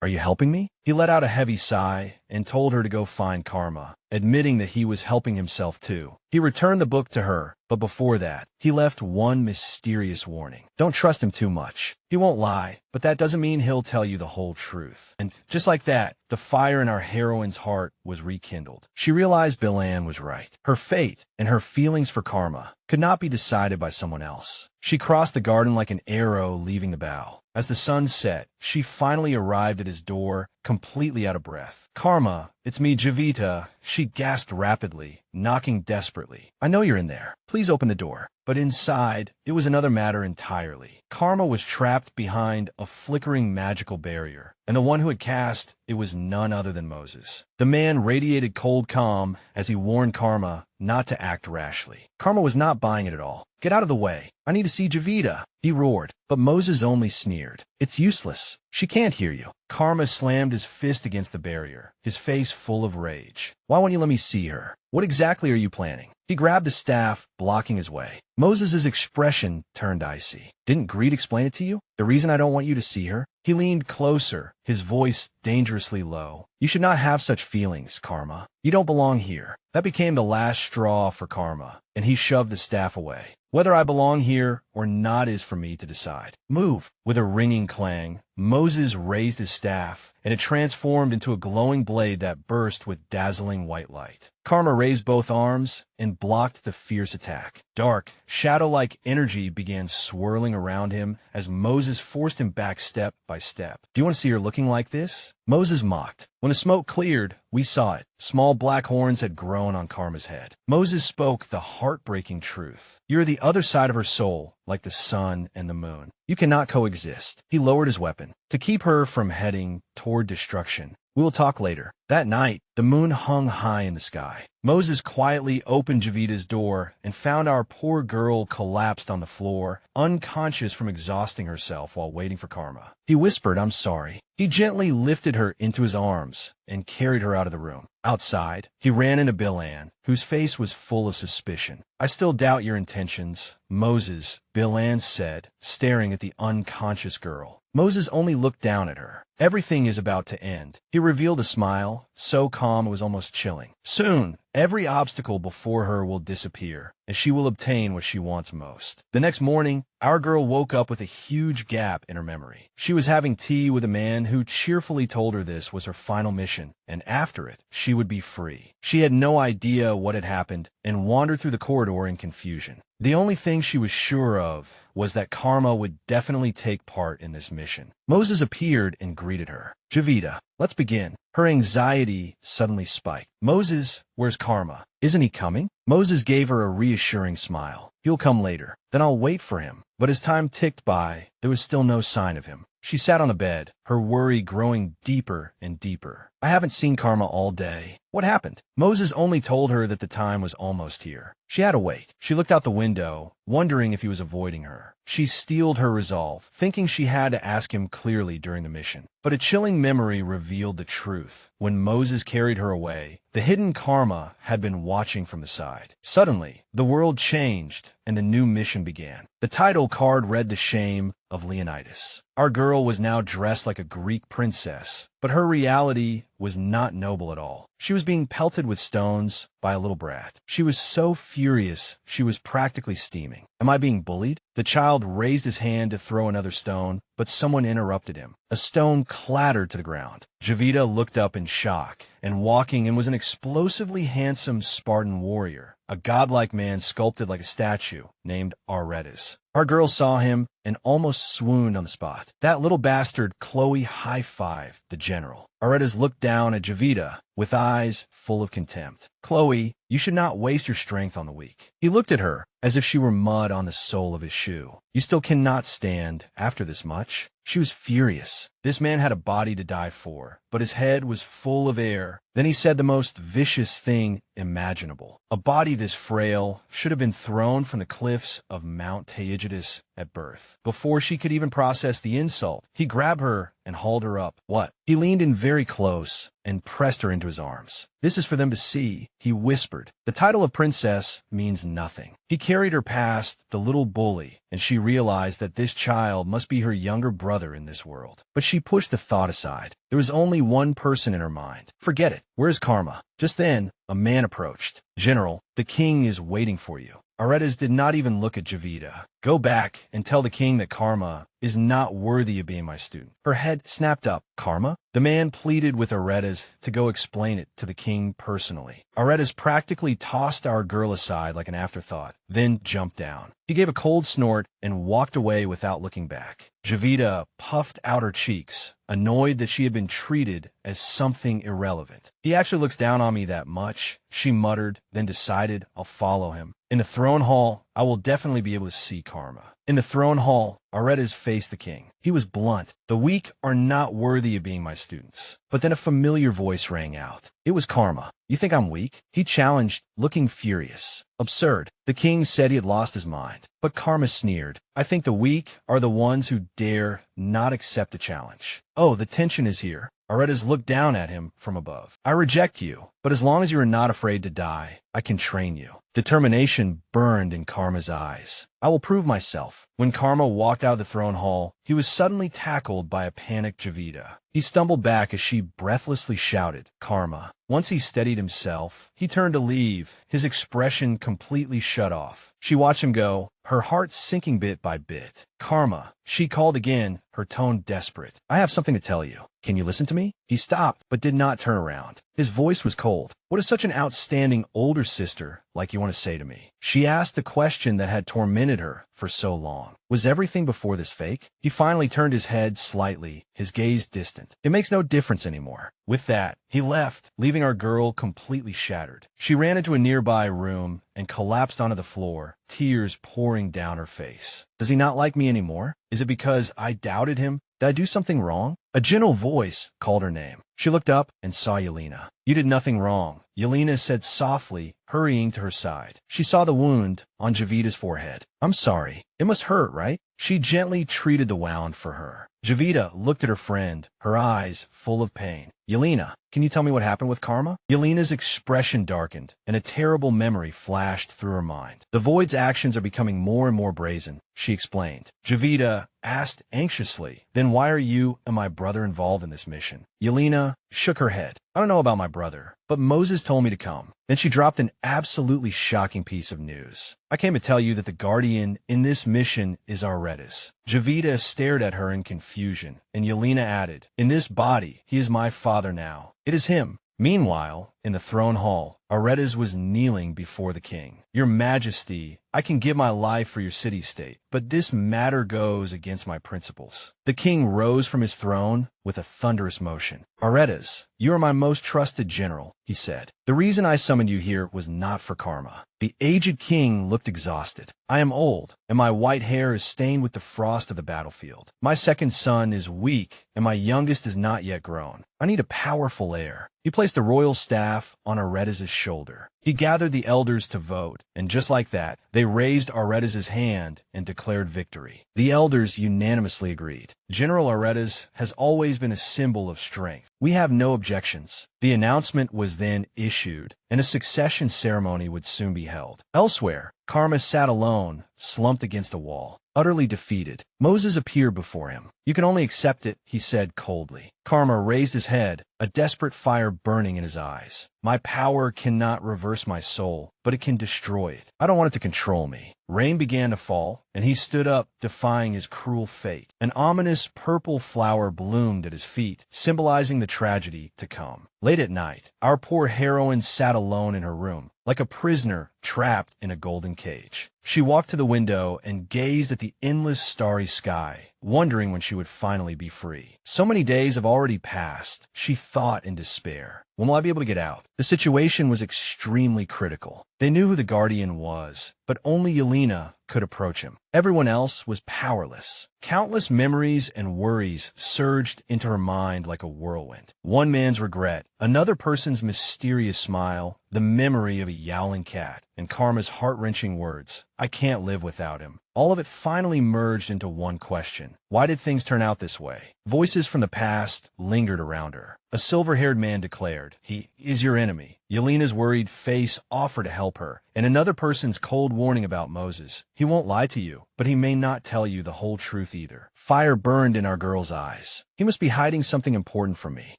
Are you helping me? He let out a heavy sigh and told her to go find Karma, admitting that he was helping himself too. He returned the book to her, but before that, he left one mysterious warning. Don't trust him too much. He won't lie, but that doesn't mean he'll tell you the whole truth. And just like that, the fire in our heroine's heart was rekindled. She realized Bilan was right. Her fate and her feelings for Karma could not be decided by someone else. She crossed the garden like an arrow leaving the bow. As the sun set, she finally arrived at his door, completely out of breath. Karma, it's me, Gevita, she gasped rapidly, knocking desperately. I know you're in there. Please open the door. But inside, it was another matter entirely. Karma was trapped behind a flickering magical barrier, and the one who had cast it was none other than Moses. The man radiated cold calm as he warned Karma not to act rashly. Karma was not buying it at all. Get out of the way. I need to see Gevita, he roared. But Moses only sneered. It's useless. She can't hear you. Karma slammed his fist against the barrier, his face full of rage. Why won't you let me see her? What exactly are you planning? He grabbed the staff, blocking his way. Moses' expression turned icy. Didn't Greed explain it to you? The reason I don't want you to see her? He leaned closer, his voice dangerously low. You should not have such feelings, Karma. You don't belong here. That became the last straw for Karma, and he shoved the staff away. Whether I belong here or not is for me to decide. Move. With a ringing clang, Moses raised his staff, and it transformed into a glowing blade that burst with dazzling white light. Karma raised both arms and blocked the fierce attack. Dark, shadow-like energy began swirling around him as Moses forced him back step by step. Do you want to see her looking like this? Moses mocked. When the smoke cleared, we saw it. Small black horns had grown on Karma's head. Moses spoke the heartbreaking truth. You're the other side of her soul, like the sun and the moon. You cannot coexist. He lowered his weapon to keep her from heading toward destruction. We will talk later. That night, the moon hung high in the sky. Moses quietly opened Gevita's door and found our poor girl collapsed on the floor, unconscious from exhausting herself while waiting for Karma. He whispered, I'm sorry. He gently lifted her into his arms and carried her out of the room. Outside, he ran into Bilan, whose face was full of suspicion. I still doubt your intentions, Moses, Bilan said, staring at the unconscious girl. Moses only looked down at her. Everything is about to end. He revealed a smile, so calm it was almost chilling. Soon, every obstacle before her will disappear, and she will obtain what she wants most. The next morning, our girl woke up with a huge gap in her memory. She was having tea with a man who cheerfully told her this was her final mission, and after it, she would be free. She had no idea what had happened and wandered through the corridor in confusion. The only thing she was sure of was that Karma would definitely take part in this mission. Moses appeared and greeted her. Gevita, let's begin. Her anxiety suddenly spiked. Moses, where's Karma? Isn't he coming? Moses gave her a reassuring smile. He'll come later. Then I'll wait for him. But as time ticked by, there was still no sign of him. She sat on the bed, her worry growing deeper and deeper. I haven't seen Karma all day. What happened? Moses only told her that the time was almost here. She had to wait. She looked out the window, wondering if he was avoiding her. She steeled her resolve, thinking she had to ask him clearly during the mission. But a chilling memory revealed the truth. When Moses carried her away, the hidden Karma had been watching from the side. Suddenly, the world changed, and the new mission began. The title card read The Shame of Leonidas. Our girl was now dressed like a Greek princess, but her reality was not noble at all. She was being pelted with stones by a little brat. She was so furious, she was practically steaming. Am I being bullied? The child raised his hand to throw another stone, but someone interrupted him. A stone clattered to the ground. Gevita looked up in shock, and walking in was an explosively handsome Spartan warrior, a godlike man sculpted like a statue, named Aretas. Our girl saw him and almost swooned on the spot. That little bastard, Chloe high-fived the general. Aretas looked down at Gevita with eyes full of contempt. Chloe, you should not waste your strength on the weak. He looked at her as if she were mud on the sole of his shoe. You still cannot stand after this much? She was furious. This man had a body to die for, but his head was full of air. Then he said the most vicious thing imaginable. A body this frail should have been thrown from the cliffs of Mount Taygetus at birth. Before she could even process the insult, he grabbed her and hauled her up. What? He leaned in very close and pressed her into his arms. This is for them to see, he whispered. The title of princess means nothing. He carried her past the little bully, and she realized that this child must be her younger brother in this world. But she pushed the thought aside. There was only one person in her mind. Forget it. Where's Karma? Just then, a man approached. General, the king is waiting for you. Aretas did not even look at Gevita. Go back and tell the king that Karma is not worthy of being my student. Her head snapped up. Karma? The man pleaded with Aretas to go explain it to the king personally. Aretas practically tossed our girl aside like an afterthought, then jumped down. He gave a cold snort and walked away without looking back. Gevita puffed out her cheeks, annoyed that she had been treated as something irrelevant. He actually looks down on me that much, she muttered, then decided I'll follow him. In the throne hall, I will definitely be able to see Karma. In the throne hall, Aretas faced the king. He was blunt. The weak are not worthy of being my students. But then a familiar voice rang out. It was Karma. You think I'm weak? He challenged, looking furious. Absurd. The king said he had lost his mind. But Karma sneered. I think the weak are the ones who dare not accept a challenge. Oh, the tension is here. Aretas looked down at him from above. I reject you, but as long as you are not afraid to die, I can train you. Determination burned in Karma's eyes. I will prove myself. When Karma walked out of the throne hall, he was suddenly tackled by a panicked Gevita. He stumbled back as she breathlessly shouted, Karma. Once he steadied himself, he turned to leave, his expression completely shut off. She watched him go, her heart sinking bit by bit. Karma, she called again, her tone desperate. I have something to tell you. Can you listen to me? He stopped, but did not turn around. His voice was cold. What is such an outstanding older sister like you want to say to me? She asked the question that had tormented her for so long. Was everything before this fake? He finally turned his head slightly, his gaze distant. It makes no difference anymore. With that, he left, leaving our girl completely shattered. She ran into a nearby room and collapsed onto the floor, tears pouring down her face. Does he not like me anymore? Is it because I doubted him? Did I do something wrong? A gentle voice called her name. She looked up and saw Yelena. You did nothing wrong, Yelena said softly, hurrying to her side. She saw the wound on Gevita's forehead. I'm sorry. It must hurt, right? She gently treated the wound for her. Gevita looked at her friend, her eyes full of pain. Yelena, can you tell me what happened with Karma? Yelena's expression darkened, and a terrible memory flashed through her mind. The Void's actions are becoming more and more brazen, she explained. Gevita asked anxiously, then why are you and my brother involved in this mission? Yelena shook her head. I don't know about my brother, but Moses told me to come. Then she dropped an absolutely shocking piece of news. I came to tell you that the guardian in this mission is Aretas. Gevita stared at her in confusion, and Yelena added, in this body, he is my father now. It is him. Meanwhile, in the throne hall, Aretas was kneeling before the king. Your Majesty, I can give my life for your city-state, but this matter goes against my principles. The king rose from his throne with a thunderous motion. Aretas, you are my most trusted general, he said. The reason I summoned you here was not for Karma. The aged king looked exhausted. I am old, and my white hair is stained with the frost of the battlefield. My second son is weak, and my youngest is not yet grown. I need a powerful heir. He placed the royal staff on Aretas' shoulder. He gathered the elders to vote, and just like that, they raised Aretas' hand and declared victory. The elders unanimously agreed. General Aretas has always been a symbol of strength. We have no objections. The announcement was then issued, and a succession ceremony would soon be held. Elsewhere, Karma sat alone, slumped against a wall, utterly defeated. Moses appeared before him. You can only accept it, he said coldly. Karma raised his head, a desperate fire burning in his eyes. My power cannot reverse my soul, but it can destroy it. I don't want it to control me. Rain began to fall, and he stood up, defying his cruel fate. An ominous purple flower bloomed at his feet, symbolizing the tragedy to come. Late at night, our poor heroine sat alone in her room, like a prisoner trapped in a golden cage. She walked to the window and gazed at the endless starry sky, wondering when she would finally be free. So many days have already passed, she thought in despair. When will I be able to get out? The situation was extremely critical. They knew who the Guardian was, but only Yelena could approach him. Everyone else was powerless. Countless memories and worries surged into her mind like a whirlwind. One man's regret, another person's mysterious smile, the memory of a yowling cat, and Karma's heart-wrenching words, I can't live without him. All of it finally merged into one question. Why did things turn out this way? Voices from the past lingered around her. A silver-haired man declared, he is your enemy. Yelena's worried face offered to help her, and another person's cold warning about Moses. He won't lie to you, but he may not tell you the whole truth either. Fire burned in our girl's eyes. He must be hiding something important from me.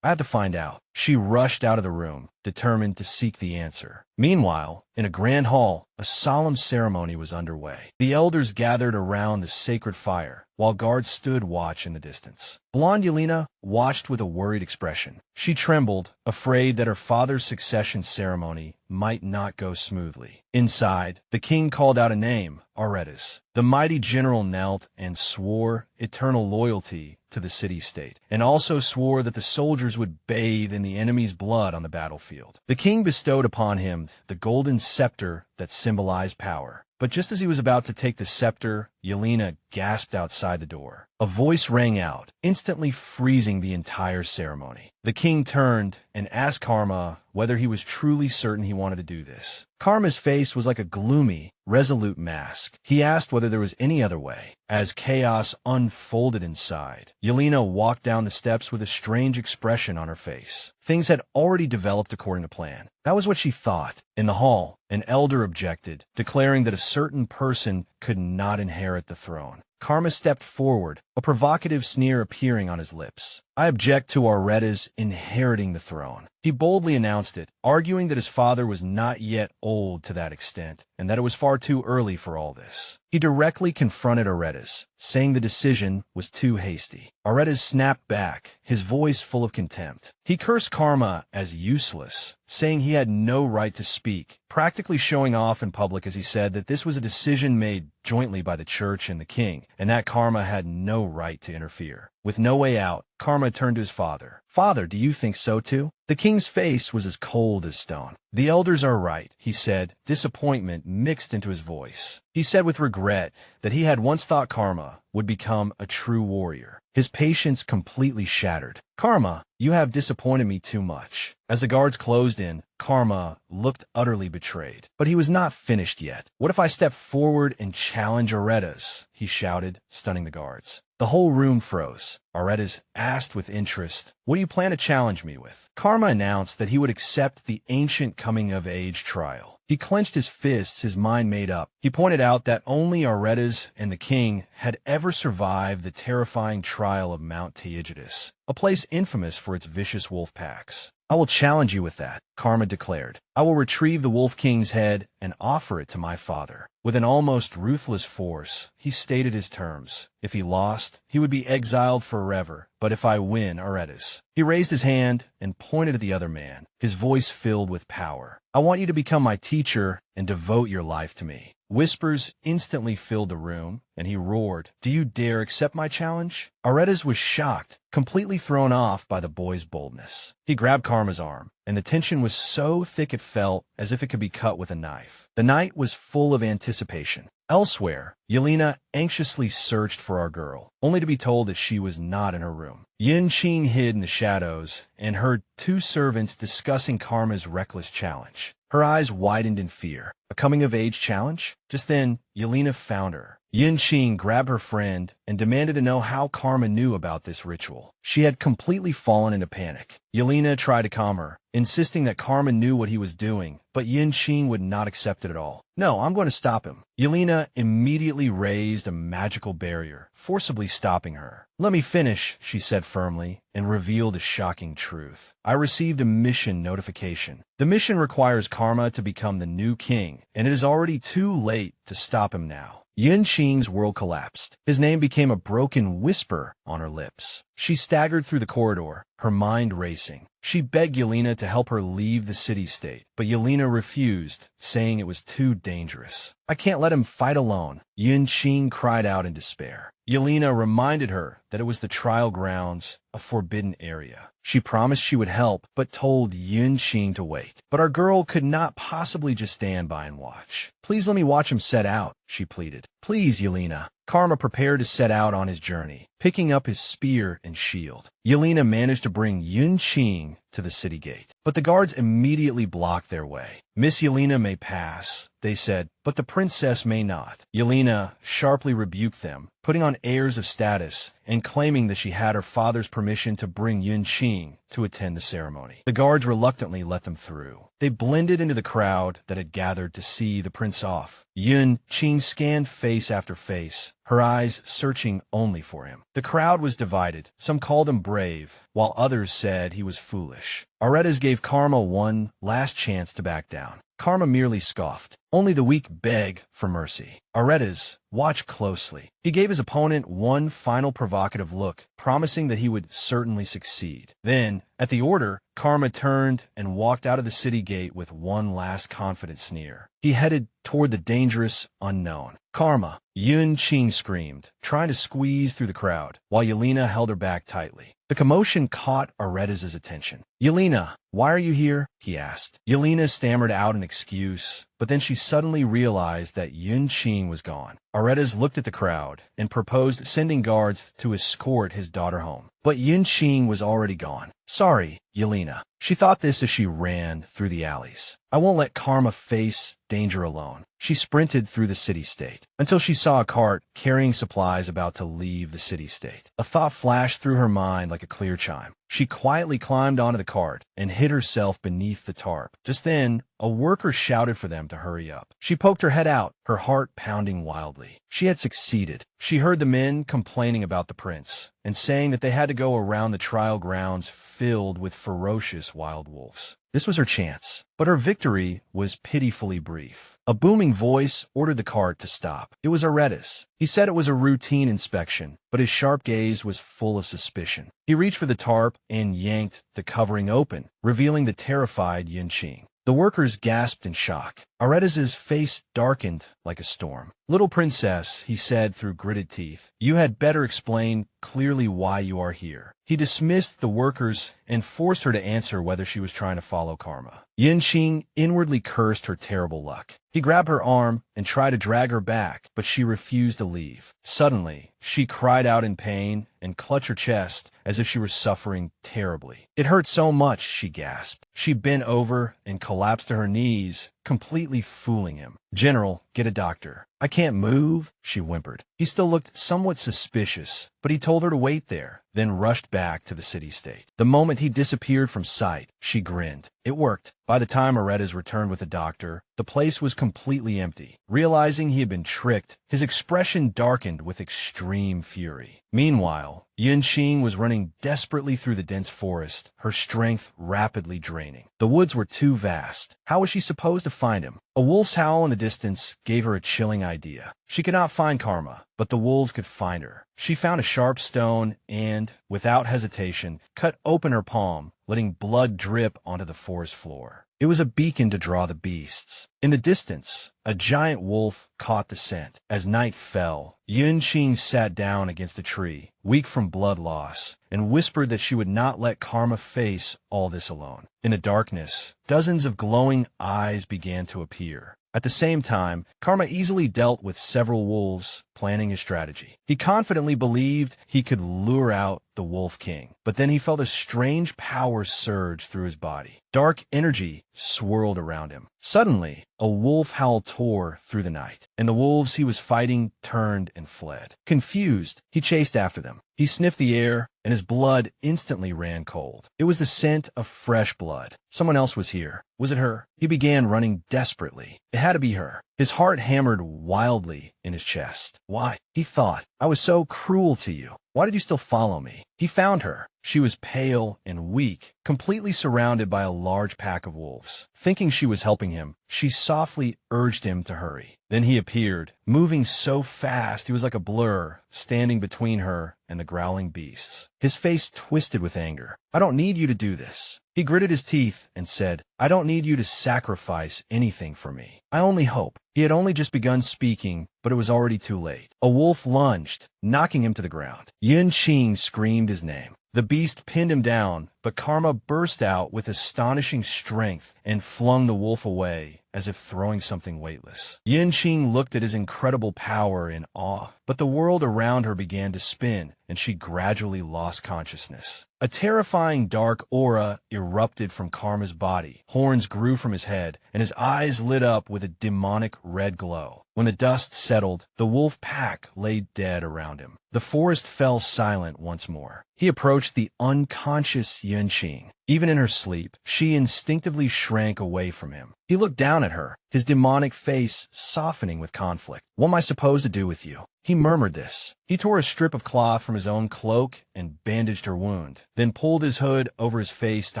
I had to find out. She rushed out of the room, determined to seek the answer. Meanwhile, in a grand hall, a solemn ceremony was underway. The elders gathered around the sacred fire, while guards stood watch in the distance. Blonde Yelena watched with a worried expression. She trembled, afraid that her father's succession ceremony might not go smoothly. Inside, the king called out a name, Aretas. The mighty general knelt and swore eternal loyalty to the city-state, and also swore that the soldiers would bathe in the enemy's blood on the battlefield. The king bestowed upon him the golden scepter that symbolized power. But just as he was about to take the scepter, Yelena gasped outside the door. A voice rang out, instantly freezing the entire ceremony. The king turned and asked Karma whether he was truly certain he wanted to do this. Karma's face was like a gloomy, resolute mask. He asked whether there was any other way. As chaos unfolded inside, Yelena walked down the steps with a strange expression on her face. Things had already developed according to plan. That was what she thought. In the hall, an elder objected, declaring that a certain person could not inherit the throne. Karma stepped forward, a provocative sneer appearing on his lips. I object to Aretas inheriting the throne. He boldly announced it, arguing that his father was not yet old to that extent, and that it was far too early for all this. He directly confronted Aretas, saying the decision was too hasty. Aretas snapped back, his voice full of contempt. He cursed Karma as useless, saying he had no right to speak, practically showing off in public as he said that this was a decision made jointly by the church and the king, and that Karma had no right to interfere. With no way out, Karma turned to his father. Father, do you think so too? The king's face was as cold as stone. The elders are right, he said, disappointment mixed into his voice. He said with regret that he had once thought Karma would become a true warrior. His patience completely shattered. Karma, you have disappointed me too much. As the guards closed in, Karma looked utterly betrayed. But he was not finished yet. What if I step forward and challenge Aretas? He shouted, stunning the guards. The whole room froze. Aretas asked with interest, what do you plan to challenge me with? Karma announced that he would accept the ancient coming-of-age trial. He clenched his fists, his mind made up. He pointed out that only Aretas and the king had ever survived the terrifying trial of Mount Taygetus, a place infamous for its vicious wolf packs. I will challenge you with that, Karma declared. I will retrieve the Wolf King's head and offer it to my father. With an almost ruthless force, he stated his terms. If he lost, he would be exiled forever, but if I win, Aretas. He raised his hand and pointed at the other man, his voice filled with power. I want you to become my teacher and devote your life to me. Whispers instantly filled the room, and he roared, do you dare accept my challenge? Aretas was shocked, completely thrown off by the boy's boldness. He grabbed Karma's arm, and the tension was so thick it felt as if it could be cut with a knife. The night was full of anticipation. Elsewhere, Yelena anxiously searched for our girl, only to be told that she was not in her room. Yin-Qing hid in the shadows and heard two servants discussing Karma's reckless challenge. Her eyes widened in fear. A coming-of-age challenge? Just then, Yelena found her. Yin-Qing grabbed her friend and demanded to know how Karma knew about this ritual. She had completely fallen into panic. Yelena tried to calm her, insisting that Karma knew what he was doing, but Yin-Qing would not accept it at all. No, I'm going to stop him. Yelena immediately raised a magical barrier, forcibly stopping her. Let me finish, she said firmly, and revealed a shocking truth. I received a mission notification. The mission requires Karma to become the new king, and it is already too late to stop him now. Yin-Qing's world collapsed. His name became a broken whisper on her lips. She staggered through the corridor, her mind racing. She begged Yelena to help her leave the city-state, but Yelena refused, saying it was too dangerous. I can't let him fight alone, Yin-Qing cried out in despair. Yelena reminded her that it was the trial grounds, a forbidden area. She promised she would help, but told Yin-Qing to wait. But our girl could not possibly just stand by and watch. Please let me watch him set out, she pleaded. Please, Yelena. Karma prepared to set out on his journey, picking up his spear and shield. Yelena managed to bring Yin-Qing to the city gate, but the guards immediately blocked their way. Miss Yelena may pass, they said, but the princess may not. Yelena sharply rebuked them, putting on airs of status and claiming that she had her father's permission to bring Yin-Qing to attend the ceremony. The guards reluctantly let them through. They blended into the crowd that had gathered to see the prince off. Yin-Qing scanned face after face, her eyes searching only for him. The crowd was divided. Some called him brave, while others said he was foolish. Aretas gave Karma one last chance to back down. Karma merely scoffed. Only the weak beg for mercy. Aretas watched closely. He gave his opponent one final provocative look, promising that he would certainly succeed. Then, at the order, Karma turned and walked out of the city gate with one last confident sneer. He headed toward the dangerous unknown. Karma, Yin-Qing screamed, trying to squeeze through the crowd, while Yelena held her back tightly. The commotion caught Aretas' attention. Yelena, why are you here? He asked. Yelena stammered out an excuse, but then she suddenly realized that Yin-Qing was gone. Aretas looked at the crowd and proposed sending guards to escort his daughter home. But Yin-Qing was already gone. Sorry, Yelena. She thought this as she ran through the alleys. I won't let Karma face danger alone. She sprinted through the city-state until she saw a cart carrying supplies about to leave the city-state. A thought flashed through her mind like a clear chime. She quietly climbed onto the cart and hid herself beneath the tarp. Just then, a worker shouted for them to hurry up. She poked her head out, her heart pounding wildly. She had succeeded. She heard the men complaining about the prince and saying that they had to go around the trial grounds filled with ferocious wild wolves. This was her chance, but her victory was pitifully brief. A booming voice ordered the cart to stop. It was Aretas. He said it was a routine inspection, but his sharp gaze was full of suspicion. He reached for the tarp and yanked the covering open, revealing the terrified Yin-Qing. The workers gasped in shock. Aretas's face darkened like a storm. "Little princess," he said through gritted teeth, "you had better explain clearly why you are here." He dismissed the workers and forced her to answer whether she was trying to follow Karma. Yunqing inwardly cursed her terrible luck. He grabbed her arm and tried to drag her back, but she refused to leave. Suddenly, she cried out in pain and clutched her chest as if she were suffering terribly. "It hurt so much," she gasped. She bent over and collapsed to her knees, completely fooling him. "General, get a doctor." "I can't move," she whimpered. He still looked somewhat suspicious, but he told her to wait there, then rushed back to the city-state. The moment he disappeared from sight, she grinned. It worked. By the time Aretas returned with the doctor, the place was completely empty. Realizing he had been tricked, his expression darkened with extreme fury. Meanwhile, Yunqing was running desperately through the dense forest, her strength rapidly draining. The woods were too vast. How was she supposed to find him? A wolf's howl in the distance gave her a chilling idea. She could not find Karma, but the wolves could find her. She found a sharp stone and, without hesitation, cut open her palm, letting blood drip onto the forest floor. It was a beacon to draw the beasts. In the distance, a giant wolf caught the scent. As night fell, Yunqing sat down against a tree, weak from blood loss, and whispered that she would not let Karma face all this alone. In the darkness, dozens of glowing eyes began to appear. At the same time, Karma easily dealt with several wolves, planning his strategy. He confidently believed he could lure out the Wolf King, but then he felt a strange power surge through his body. Dark energy swirled around him. Suddenly, a wolf howl tore through the night, and the wolves he was fighting turned and fled. Confused, he chased after them. He sniffed the air, and his blood instantly ran cold. It was the scent of fresh blood. Someone else was here. Was it her? He began running desperately. It had to be her. His heart hammered wildly in his chest. Why? He thought. I was so cruel to you. Why did you still follow me? He found her. She was pale and weak, completely surrounded by a large pack of wolves. Thinking she was helping him, she softly urged him to hurry. Then he appeared, moving so fast he was like a blur, standing between her and the growling beasts. His face twisted with anger. I don't need you to do this. He gritted his teeth and said, I don't need you to sacrifice anything for me. I only hope. He had only just begun speaking, but it was already too late. A wolf lunged, knocking him to the ground. Yunqing screamed his name. The beast pinned him down, but Karma burst out with astonishing strength and flung the wolf away, as if throwing something weightless. Yunqing looked at his incredible power in awe, but the world around her began to spin, and she gradually lost consciousness. A terrifying dark aura erupted from Karma's body. Horns grew from his head, and his eyes lit up with a demonic red glow. When the dust settled, the wolf pack lay dead around him. The forest fell silent once more. He approached the unconscious Yunqing. Even in her sleep, she instinctively shrank away from him. He looked down at her, his demonic face softening with conflict. What am I supposed to do with you? He murmured this. He tore a strip of cloth from his own cloak and bandaged her wound, then pulled his hood over his face to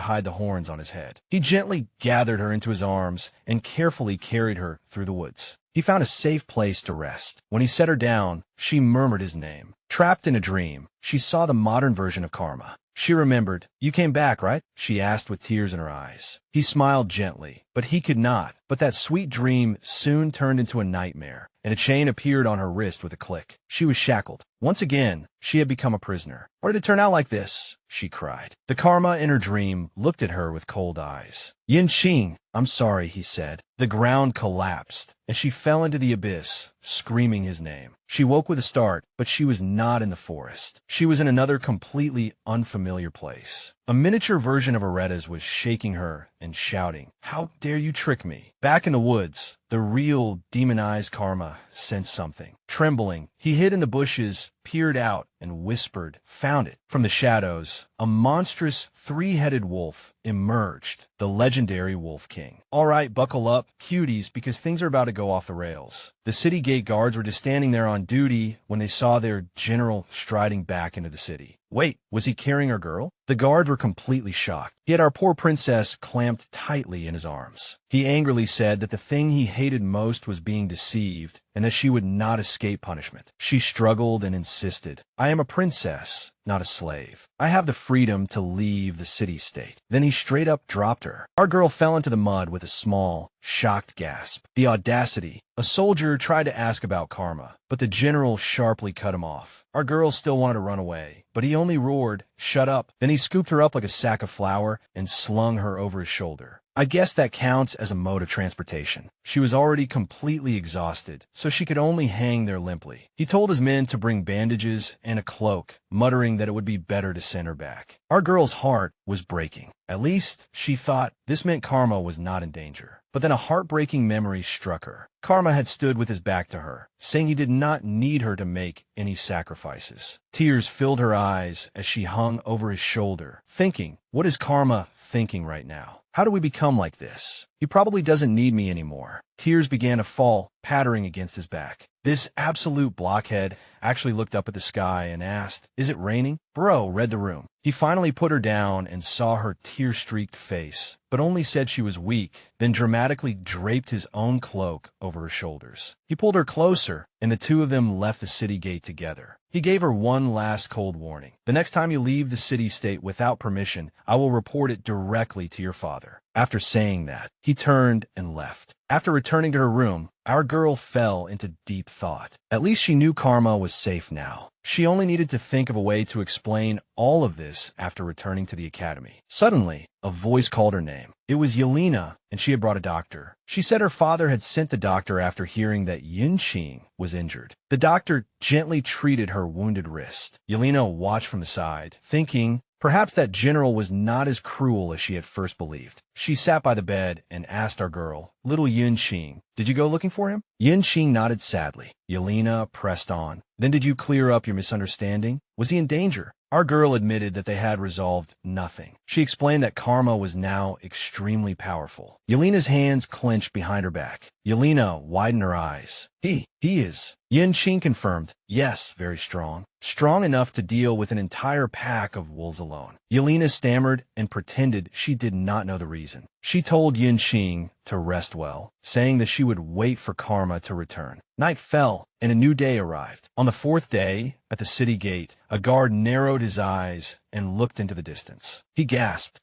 hide the horns on his head. He gently gathered her into his arms and carefully carried her through the woods. He found a safe place to rest. When he set her down, she murmured his name. Trapped in a dream, she saw the modern version of Karma. She remembered. You came back, right? She asked with tears in her eyes. He smiled gently, but he could not. But that sweet dream soon turned into a nightmare, and a chain appeared on her wrist with a click. She was shackled. Once again, she had become a prisoner. Why did it turn out like this? She cried. The Karma in her dream looked at her with cold eyes. Yunqing, I'm sorry, he said. The ground collapsed, and she fell into the abyss, screaming his name. She woke with a start, but she was not in the forest. She was in another completely unfamiliar place. A miniature version of Aretas was shaking her and shouting, How dare you trick me? Back in the woods, the real demonized Karma sensed something. Trembling, he hid in the bushes, peered out, and whispered, Found it. From the shadows, a monstrous three-headed wolf emerged, the legendary Wolf King. All right, buckle up, cuties, because things are about to go off the rails. The city gate guards were just standing there on duty when they saw their general striding back into the city. Wait, was he carrying our girl? The guards were completely shocked. He had our poor princess clamped tightly in his arms. He angrily said that the thing he hated most was being deceived, and that she would not escape punishment. She struggled and insisted insisted, "I am a princess, not a slave. I have the freedom to leave the city-state." Then he straight up dropped her. Our girl fell into the mud with a small, shocked gasp. The audacity. A soldier tried to ask about Karma, but the general sharply cut him off. Our girl still wanted to run away, but he only roared, "Shut up." Then he scooped her up like a sack of flour and slung her over his shoulder. I guess that counts as a mode of transportation. She was already completely exhausted, so she could only hang there limply. He told his men to bring bandages and a cloak, muttering that it would be better to send her back. Our girl's heart was breaking. At least, she thought this meant Karma was not in danger. But then a heartbreaking memory struck her. Karma had stood with his back to her, saying he did not need her to make any sacrifices. Tears filled her eyes as she hung over his shoulder, thinking, what is Karma thinking right now? How do we become like this? He probably doesn't need me anymore. Tears began to fall, pattering against his back. This absolute blockhead actually looked up at the sky and asked, "Is it raining?" Bro read the room. He finally put her down and saw her tear-streaked face, but only said she was weak, then dramatically draped his own cloak over her shoulders. He pulled her closer, and the two of them left the city gate together. He gave her one last cold warning. "The next time you leave the city-state without permission, I will report it directly to your father." After saying that, he turned and left. After returning to her room, our girl fell into deep thought. At least she knew Karma was safe now. She only needed to think of a way to explain all of this after returning to the academy. Suddenly, a voice called her name. It was Yelena, and she had brought a doctor. She said her father had sent the doctor after hearing that Yunqing was injured. The doctor gently treated her wounded wrist. Yelena watched from the side, thinking perhaps that general was not as cruel as she had first believed. She sat by the bed and asked our girl, "Little Yunqing, did you go looking for him?" Yunqing nodded sadly. Yelena pressed on. "Then did you clear up your misunderstanding? Was he in danger?" Our girl admitted that they had resolved nothing. She explained that Karma was now extremely powerful. Yelena's hands clenched behind her back. Yelena widened her eyes. He is. Yunqing confirmed. "Yes, very strong. Strong enough to deal with an entire pack of wolves alone." Yelena stammered and pretended she did not know the reason. She told Yunqing to rest well, saying that she would wait for Karma to return. Night fell, and a new day arrived. On the fourth day, at the city gate, a guard narrowed his eyes and looked into the distance. He gasped,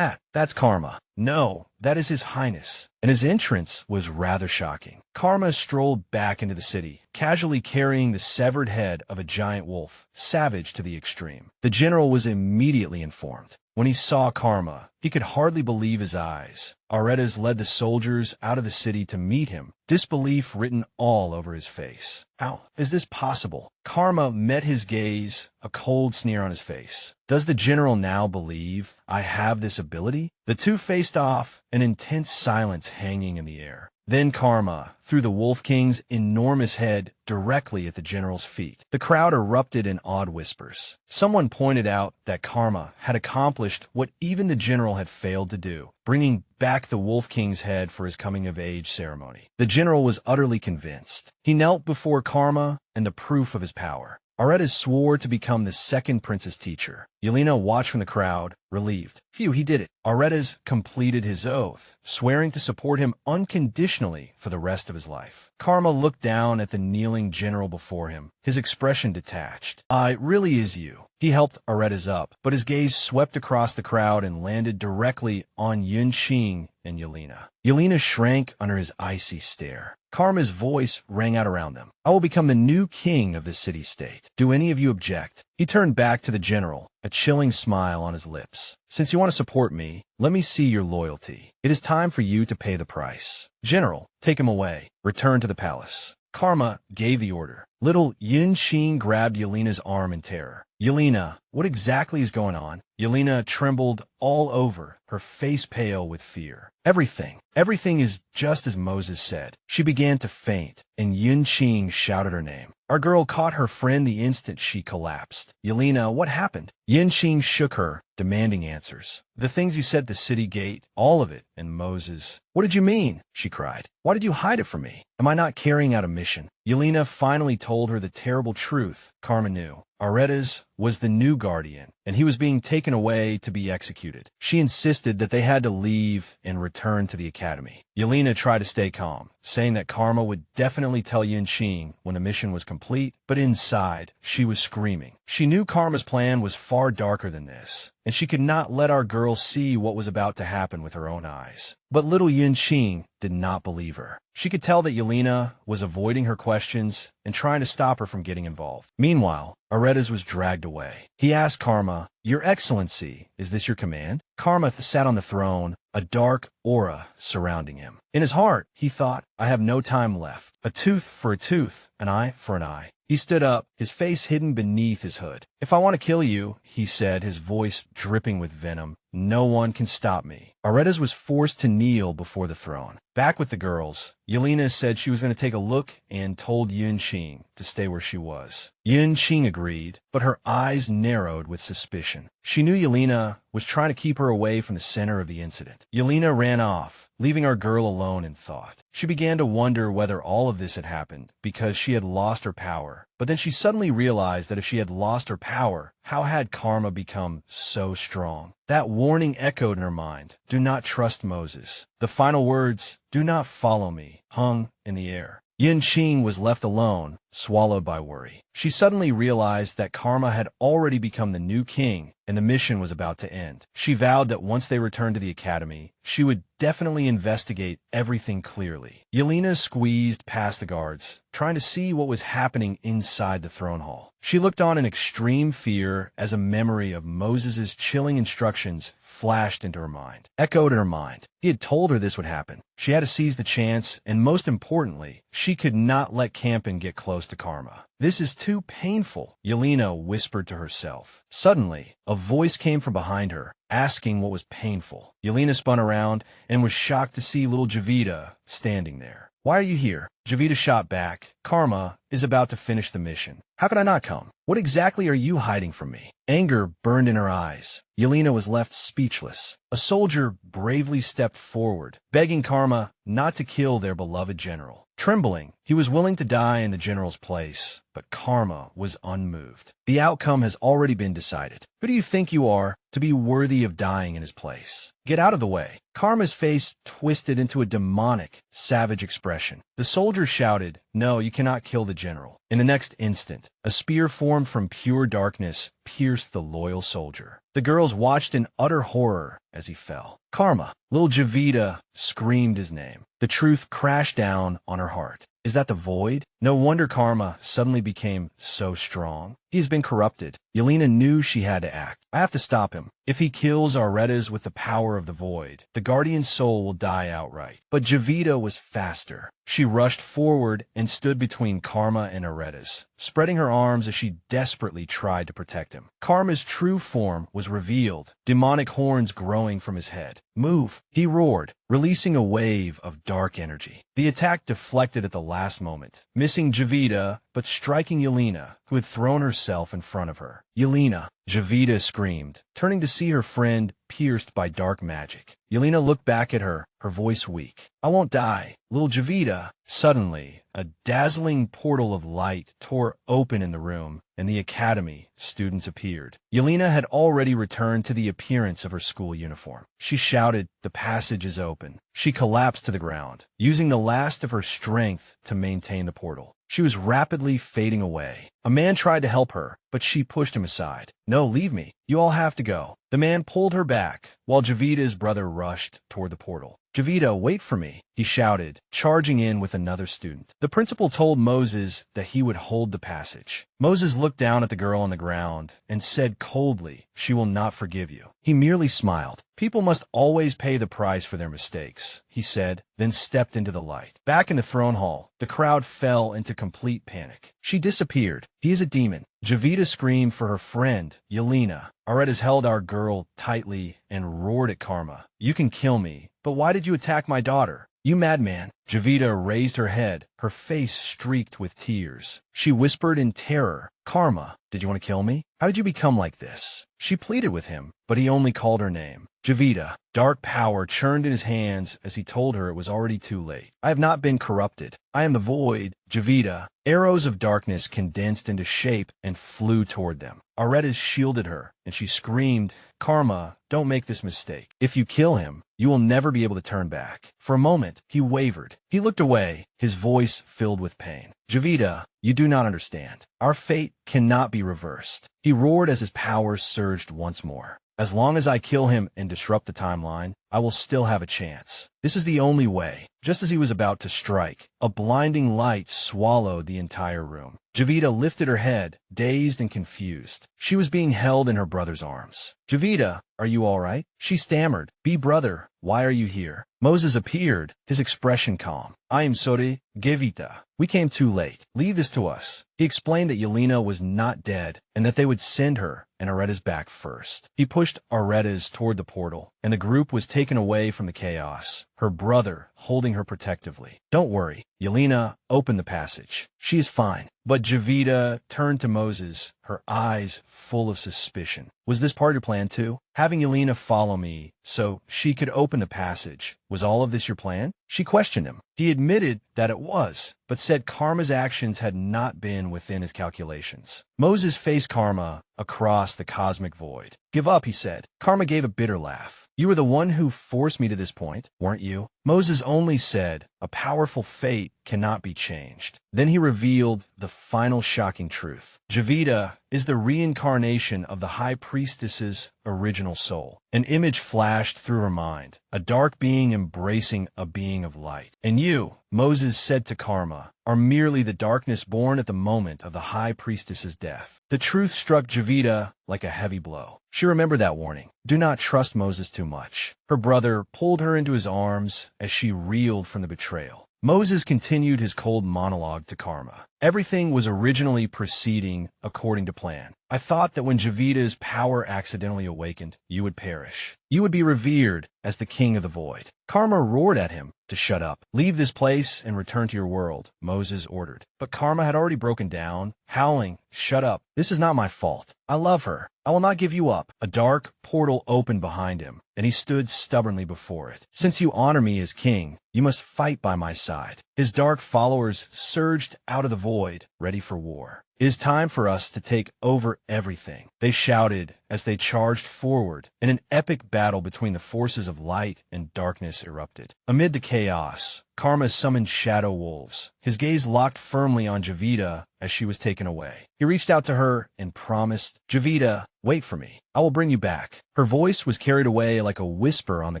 That's Karma. No, that is His Highness." And his entrance was rather shocking. Karma strolled back into the city, casually carrying the severed head of a giant wolf, savage to the extreme. The general was immediately informed. When he saw Karma, he could hardly believe his eyes. Aretas led the soldiers out of the city to meet him, disbelief written all over his face. How is this possible? Karma met his gaze, a cold sneer on his face. Does the general now believe I have this ability? The two faced off, an intense silence hanging in the air. Then Karma threw the Wolf King's enormous head directly at the general's feet. The crowd erupted in awed whispers. Someone pointed out that Karma had accomplished what even the general had failed to do, bringing back the Wolf King's head for his coming-of-age ceremony. The general was utterly convinced. He knelt before Karma and the proof of his power. Aretas swore to become the second prince's teacher. Yelena watched from the crowd, relieved. Phew, he did it. Aretas completed his oath, swearing to support him unconditionally for the rest of his life. Karma looked down at the kneeling general before him, his expression detached. It really is you. He helped Aretas up, but his gaze swept across the crowd and landed directly on Yunqing and Yelena. Yelena shrank under his icy stare. Karma's voice rang out around them. "I will become the new king of this city-state. Do any of you object?" He turned back to the general, a chilling smile on his lips. "Since you want to support me, let me see your loyalty. It is time for you to pay the price. General, take him away. Return to the palace." Karma gave the order. Little Yunqing grabbed Yelena's arm in terror. "Yelena, what exactly is going on?" Yelena trembled all over, her face pale with fear. Everything is just as Moses said." She began to faint, and Yunqing shouted her name. Our girl caught her friend the instant she collapsed. "Yelena, what happened?" Yunqing shook her, demanding answers. "The things you said at the city gate, all of it, and Moses." "What did you mean?" she cried. "Why did you hide it from me? Am I not carrying out a mission?" Yelena finally told her the terrible truth Karma knew. Aretas was the new guardian, and he was being taken away to be executed. She insisted that they had to leave and return to the academy. Yelena tried to stay calm, saying that Karma would definitely tell Yunqing when the mission was complete, but inside, she was screaming. She knew Karma's plan was far darker than this, and she could not let our girl see what was about to happen with her own eyes. But little Yunqing did not believe her. She could tell that Yelena was avoiding her questions and trying to stop her from getting involved. Meanwhile, Aretas was dragged away. He asked Karma, "Your Excellency, is this your command?" Karma sat on the throne, a dark aura surrounding him. In his heart, he thought, "I have no time left. A tooth for a tooth, an eye for an eye." He stood up, his face hidden beneath his hood. "If I want to kill you," he said, his voice dripping with venom, "no one can stop me." Aretas was forced to kneel before the throne. Back with the girls, Yelena said she was going to take a look and told Yunqing to stay where she was. Yunqing agreed, but her eyes narrowed with suspicion. She knew Yelena was trying to keep her away from the center of the incident. Yelena ran off, leaving our girl alone in thought. She began to wonder whether all of this had happened because she had lost her power. But then she suddenly realized that if she had lost her power, how had Karma become so strong? That warning echoed in her mind. Do not trust Moses. The final words, "Do not follow me," hung in the air. Yunqing was left alone, swallowed by worry. She suddenly realized that Karma had already become the new king, and the mission was about to end. She vowed that once they returned to the academy, she would definitely investigate everything clearly. Yelena squeezed past the guards, trying to see what was happening inside the throne hall. She looked on in extreme fear as a memory of Moses' chilling instructions flashed into her mind, echoed in her mind. He had told her this would happen. She had to seize the chance, and most importantly, she could not let Campan get close to Karma. "This is too painful," Yelena whispered to herself. Suddenly, a voice came from behind her, asking what was painful. Yelena spun around and was shocked to see little Gevita standing there. "Why are you here?" Gevita shot back. "Karma is about to finish the mission. How could I not come? What exactly are you hiding from me?" Anger burned in her eyes. Yelena was left speechless. A soldier bravely stepped forward, begging Karma not to kill their beloved general. Trembling, he was willing to die in the general's place, but Karma was unmoved. "The outcome has already been decided. Who do you think you are to be worthy of dying in his place? Get out of the way." Karma's face twisted into a demonic, savage expression. The soldier shouted, "No, you cannot kill the general." In the next instant, a spear formed from pure darkness pierced the loyal soldier. The girls watched in utter horror as he fell. "Karma!" Little Gevita screamed his name. The truth crashed down on her heart. Is that the void? No wonder Karma suddenly became so strong. He has been corrupted. Yelena knew she had to act. "I have to stop him. If he kills Aretas with the power of the void, the guardian soul will die outright." But Gevita was faster. She rushed forward and stood between Karma and Aretas, spreading her arms as she desperately tried to protect him. Karma's true form was revealed, demonic horns growing from his head. "Move!" he roared, releasing a wave of dark energy. The attack deflected at the last moment, missing Gevita but striking Yelena, who had thrown herself in front of her. "Yelena!" Gevita screamed, turning to see her friend pierced by dark magic. Yelena looked back at her, her voice weak. "I won't die, little Gevita." Suddenly, a dazzling portal of light tore open in the room, and the academy students appeared. Yelena had already returned to the appearance of her school uniform. She shouted, "The passage is open." She collapsed to the ground, using the last of her strength to maintain the portal. She was rapidly fading away. A man tried to help her, but she pushed him aside. "No, leave me. You all have to go." The man pulled her back, while Gevita's brother rushed toward the portal. "Gevita, wait for me," he shouted, charging in with another student. The principal told Moses that he would hold the passage. Moses looked down at the girl on the ground and said coldly, "She will not forgive you." He merely smiled. "People must always pay the price for their mistakes," he said, then stepped into the light. Back in the throne hall, the crowd fell into complete panic. "She disappeared. He is a demon." Gevita screamed for her friend, Yelena. Aretas held our girl tightly and roared at Karma, "You can kill me, but why did you attack my daughter? You madman." Gevita raised her head, her face streaked with tears. She whispered in terror, Karma, did you want to kill me? How did you become like this? She pleaded with him, but he only called her name. Gevita. Dark power churned in his hands as he told her it was already too late. I have not been corrupted. I am the void, Gevita. Arrows of darkness condensed into shape and flew toward them. Aretas shielded her, and she screamed, Karma, don't make this mistake. If you kill him, you will never be able to turn back. For a moment, he wavered. He looked away, his voice filled with pain. Gevita, you do not understand. Our fate cannot be reversed. He roared as his powers surged once more. As long as I kill him and disrupt the timeline, I will still have a chance. This is the only way. Just as he was about to strike, a blinding light swallowed the entire room. Gevita lifted her head, dazed and confused. She was being held in her brother's arms. Gevita, are you all right? She stammered. Be brother, why are you here? Moses appeared, his expression calm. I am sorry, Gevita. We came too late. Leave this to us. He explained that Yelena was not dead and that they would send her and Aretas back first. He pushed Aretas toward the portal, and the group was taken away from the chaos, her brother holding her protectively. Don't worry, Yelena, open the passage. She is fine. But Gevita turned to Moses, her eyes full of suspicion. Was this part of your plan too? Having Yelena follow me so she could open the passage. Was all of this your plan? She questioned him. He admitted that it was, but said Karma's actions had not been within his calculations. Moses faced Karma across the cosmic void. Give up, he said. Karma gave a bitter laugh. You were the one who forced me to this point, weren't you? Moses only said, a powerful fate cannot be changed. Then he revealed the final shocking truth. Gevita is the reincarnation of the High Priestess's original soul. An image flashed through her mind, a dark being embracing a being of light. And you, Moses said to Karma, are merely the darkness born at the moment of the High Priestess's death. The truth struck Gevita like a heavy blow. She remembered that warning. Do not trust Moses too much. Her brother pulled her into his arms as she reeled from the betrayal. Moses continued his cold monologue to Karma. Everything was originally proceeding according to plan. I thought that when Gevita's power accidentally awakened, you would perish. You would be revered as the king of the void. Karma roared at him to shut up. Leave this place and return to your world, Moses ordered. But Karma had already broken down, howling, shut up. This is not my fault. I love her. I will not give you up. A dark portal opened behind him, and he stood stubbornly before it. Since you honor me as king, you must fight by my side. His dark followers surged out of the void, ready for war. It is time for us to take over everything, they shouted as they charged forward, and an epic battle between the forces of light and darkness erupted. Amid the chaos, Karma summoned shadow wolves. His gaze locked firmly on Gevita as she was taken away. He reached out to her and promised, Gevita, wait for me. I will bring you back. Her voice was carried away like a whisper on the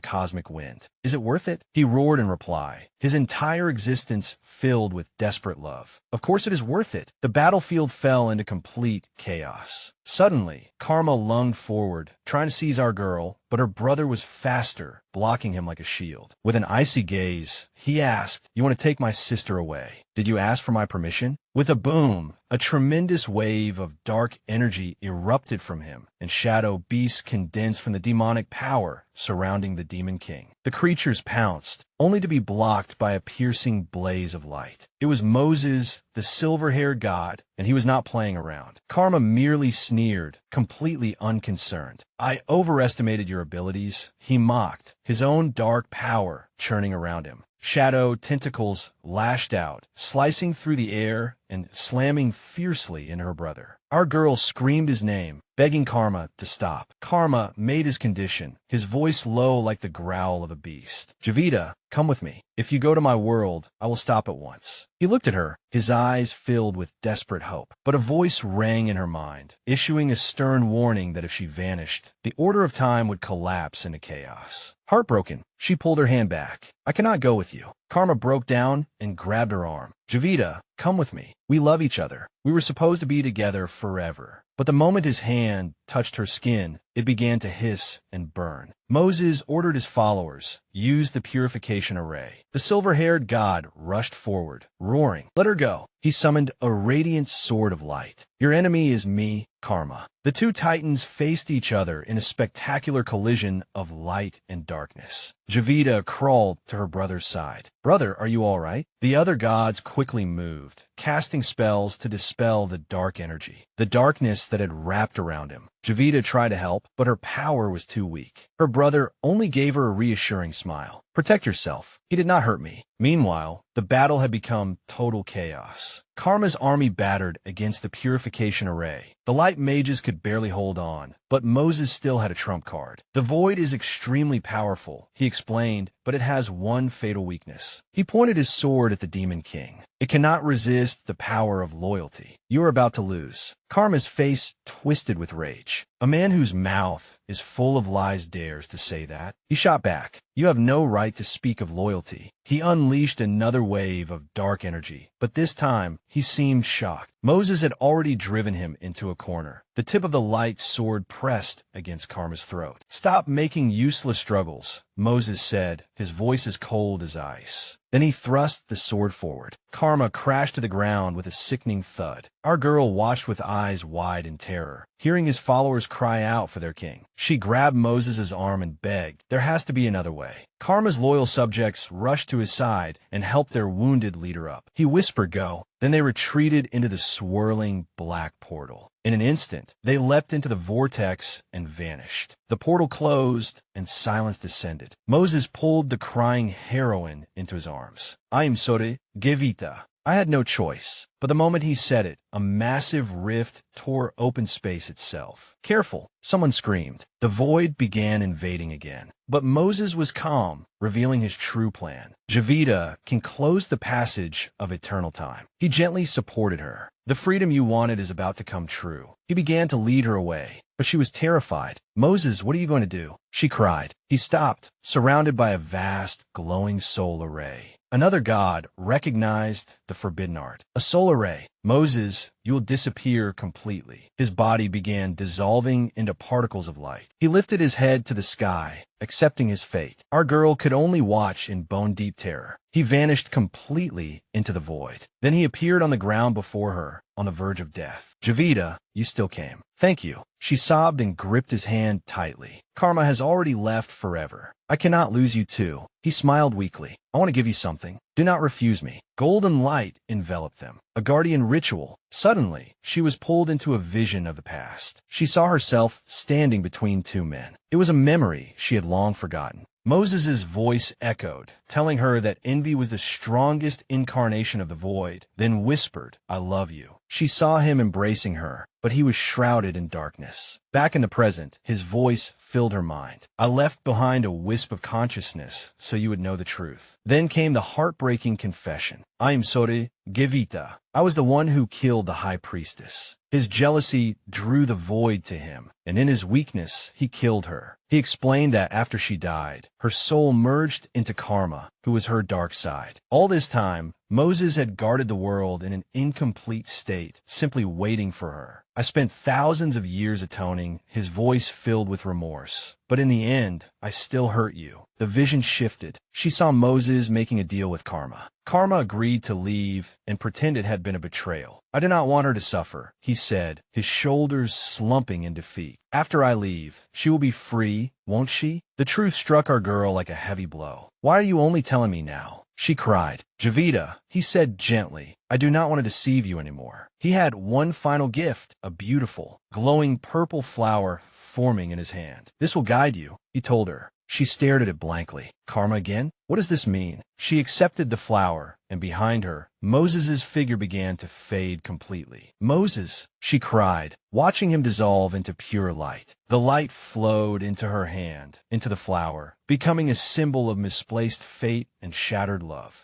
cosmic wind. Is it worth it? He roared in reply, his entire existence filled with desperate love. Of course it is worth it. The battlefield fell into complete chaos. Suddenly, Karma lunged forward, trying to seize our girl, but her brother was faster, blocking him like a shield. With an icy gaze, he asked, you want to take my sister away? Did you ask for my permission? With a boom, a tremendous wave of dark energy erupted from him, and shadow beasts condensed from the demonic power surrounding the Demon King. The creatures pounced, only to be blocked by a piercing blaze of light. It was Moses, the silver-haired god, and he was not playing around. Karma merely sneered, completely unconcerned. I overestimated your abilities, he mocked, his own dark power churning around him. Shadow tentacles lashed out, slicing through the air and slamming fiercely into her brother. Our girl screamed his name, begging Karma to stop. Karma made his condition, his voice low like the growl of a beast. Gevita, come with me. If you go to my world, I will stop at once. He looked at her, his eyes filled with desperate hope. But a voice rang in her mind, issuing a stern warning that if she vanished, the order of time would collapse into chaos. Heartbroken, she pulled her hand back. I cannot go with you. Karma broke down and grabbed her arm. Gevita, come with me. We love each other. We were supposed to be together forever. But the moment his hand touched her skin, it began to hiss and burn. Moses ordered his followers, use the purification array. The silver-haired god rushed forward, roaring, let her go. He summoned a radiant sword of light. Your enemy is me, Karma. The two titans faced each other in a spectacular collision of light and darkness. Gevita crawled to her brother's side. "Brother, are you all right?" The other gods quickly moved, casting spells to dispel the dark energy, the darkness that had wrapped around him. Gevita tried to help, but her power was too weak. Her brother only gave her a reassuring smile. "Protect yourself. He did not hurt me." Meanwhile, the battle had become total chaos. Karma's army battered against the Purification Array. The light mages could barely hold on, but Moses still had a trump card. "The void is extremely powerful," he explained, "but it has one fatal weakness." He pointed his sword at the Demon King. "It cannot resist the power of loyalty. You are about to lose." Karma's face twisted with rage. A man whose mouth is full of lies dares to say that. He shot back. "You have no right to speak of loyalty." He unleashed another wave of dark energy, but this time he seemed shocked. Moses had already driven him into a corner. The tip of the light sword pressed against Karma's throat. "Stop making useless struggles," Moses said, his voice as cold as ice. Then he thrust the sword forward. Karma crashed to the ground with a sickening thud. Our girl watched with eyes wide in terror, hearing his followers cry out for their king. She grabbed Moses' arm and begged, "There has to be another way." Karma's loyal subjects rushed to his side and helped their wounded leader up. He whispered, "Go." Then they retreated into the swirling black portal. In an instant, they leapt into the vortex and vanished. The portal closed, and silence descended. Moses pulled the crying heroine into his arms. "I am sorry, Gevita." I had no choice. But the moment he said it, a massive rift tore open space itself. "Careful!" someone screamed. The void began invading again. But Moses was calm, revealing his true plan. Gevita can close the passage of eternal time. He gently supported her. "The freedom you wanted is about to come true." He began to lead her away, but she was terrified. "Moses, what are you going to do?" she cried. He stopped, surrounded by a vast, glowing soul array. Another god recognized the forbidden art. A soul array. "Moses, you will disappear completely." His body began dissolving into particles of light. He lifted his head to the sky, accepting his fate. Our girl could only watch in bone-deep terror. He vanished completely into the void. Then he appeared on the ground before her, on the verge of death. "Gevita, you still came." "Thank you." She sobbed and gripped his hand tightly. "Karma has already left forever. I cannot lose you too." He smiled weakly. "I want to give you something. Do not refuse me." Golden light enveloped them. A guardian ritual. Suddenly, she was pulled into a vision of the past. She saw herself standing between two men. It was a memory she had long forgotten. Moses' voice echoed, telling her that envy was the strongest incarnation of the void, then whispered, "I love you." She saw him embracing her, but he was shrouded in darkness. Back in the present, his voice filled her mind. "I left behind a wisp of consciousness so you would know the truth." Then came the heartbreaking confession. "I am sorry, Gevita. I was the one who killed the High Priestess." His jealousy drew the void to him, and in his weakness, he killed her. He explained that after she died, her soul merged into Karma, who was her dark side. All this time, Moses had guarded the world in an incomplete state, simply waiting for her. "I spent thousands of years atoning," his voice filled with remorse. "But in the end, I still hurt you." The vision shifted. She saw Moses making a deal with Karma. Karma agreed to leave and pretend it had been a betrayal. "I do not want her to suffer," he said, his shoulders slumping in defeat. "After I leave, she will be free, won't she?" The truth struck our girl like a heavy blow. "Why are you only telling me now?" she cried. "Gevita," he said gently, "I do not want to deceive you anymore." He had one final gift, a beautiful, glowing purple flower forming in his hand. "This will guide you," he told her. She stared at it blankly. "Karma again? What does this mean?" She accepted the flower, and behind her, Moses' figure began to fade completely. "Moses!" she cried, watching him dissolve into pure light. The light flowed into her hand, into the flower, becoming a symbol of misplaced fate and shattered love.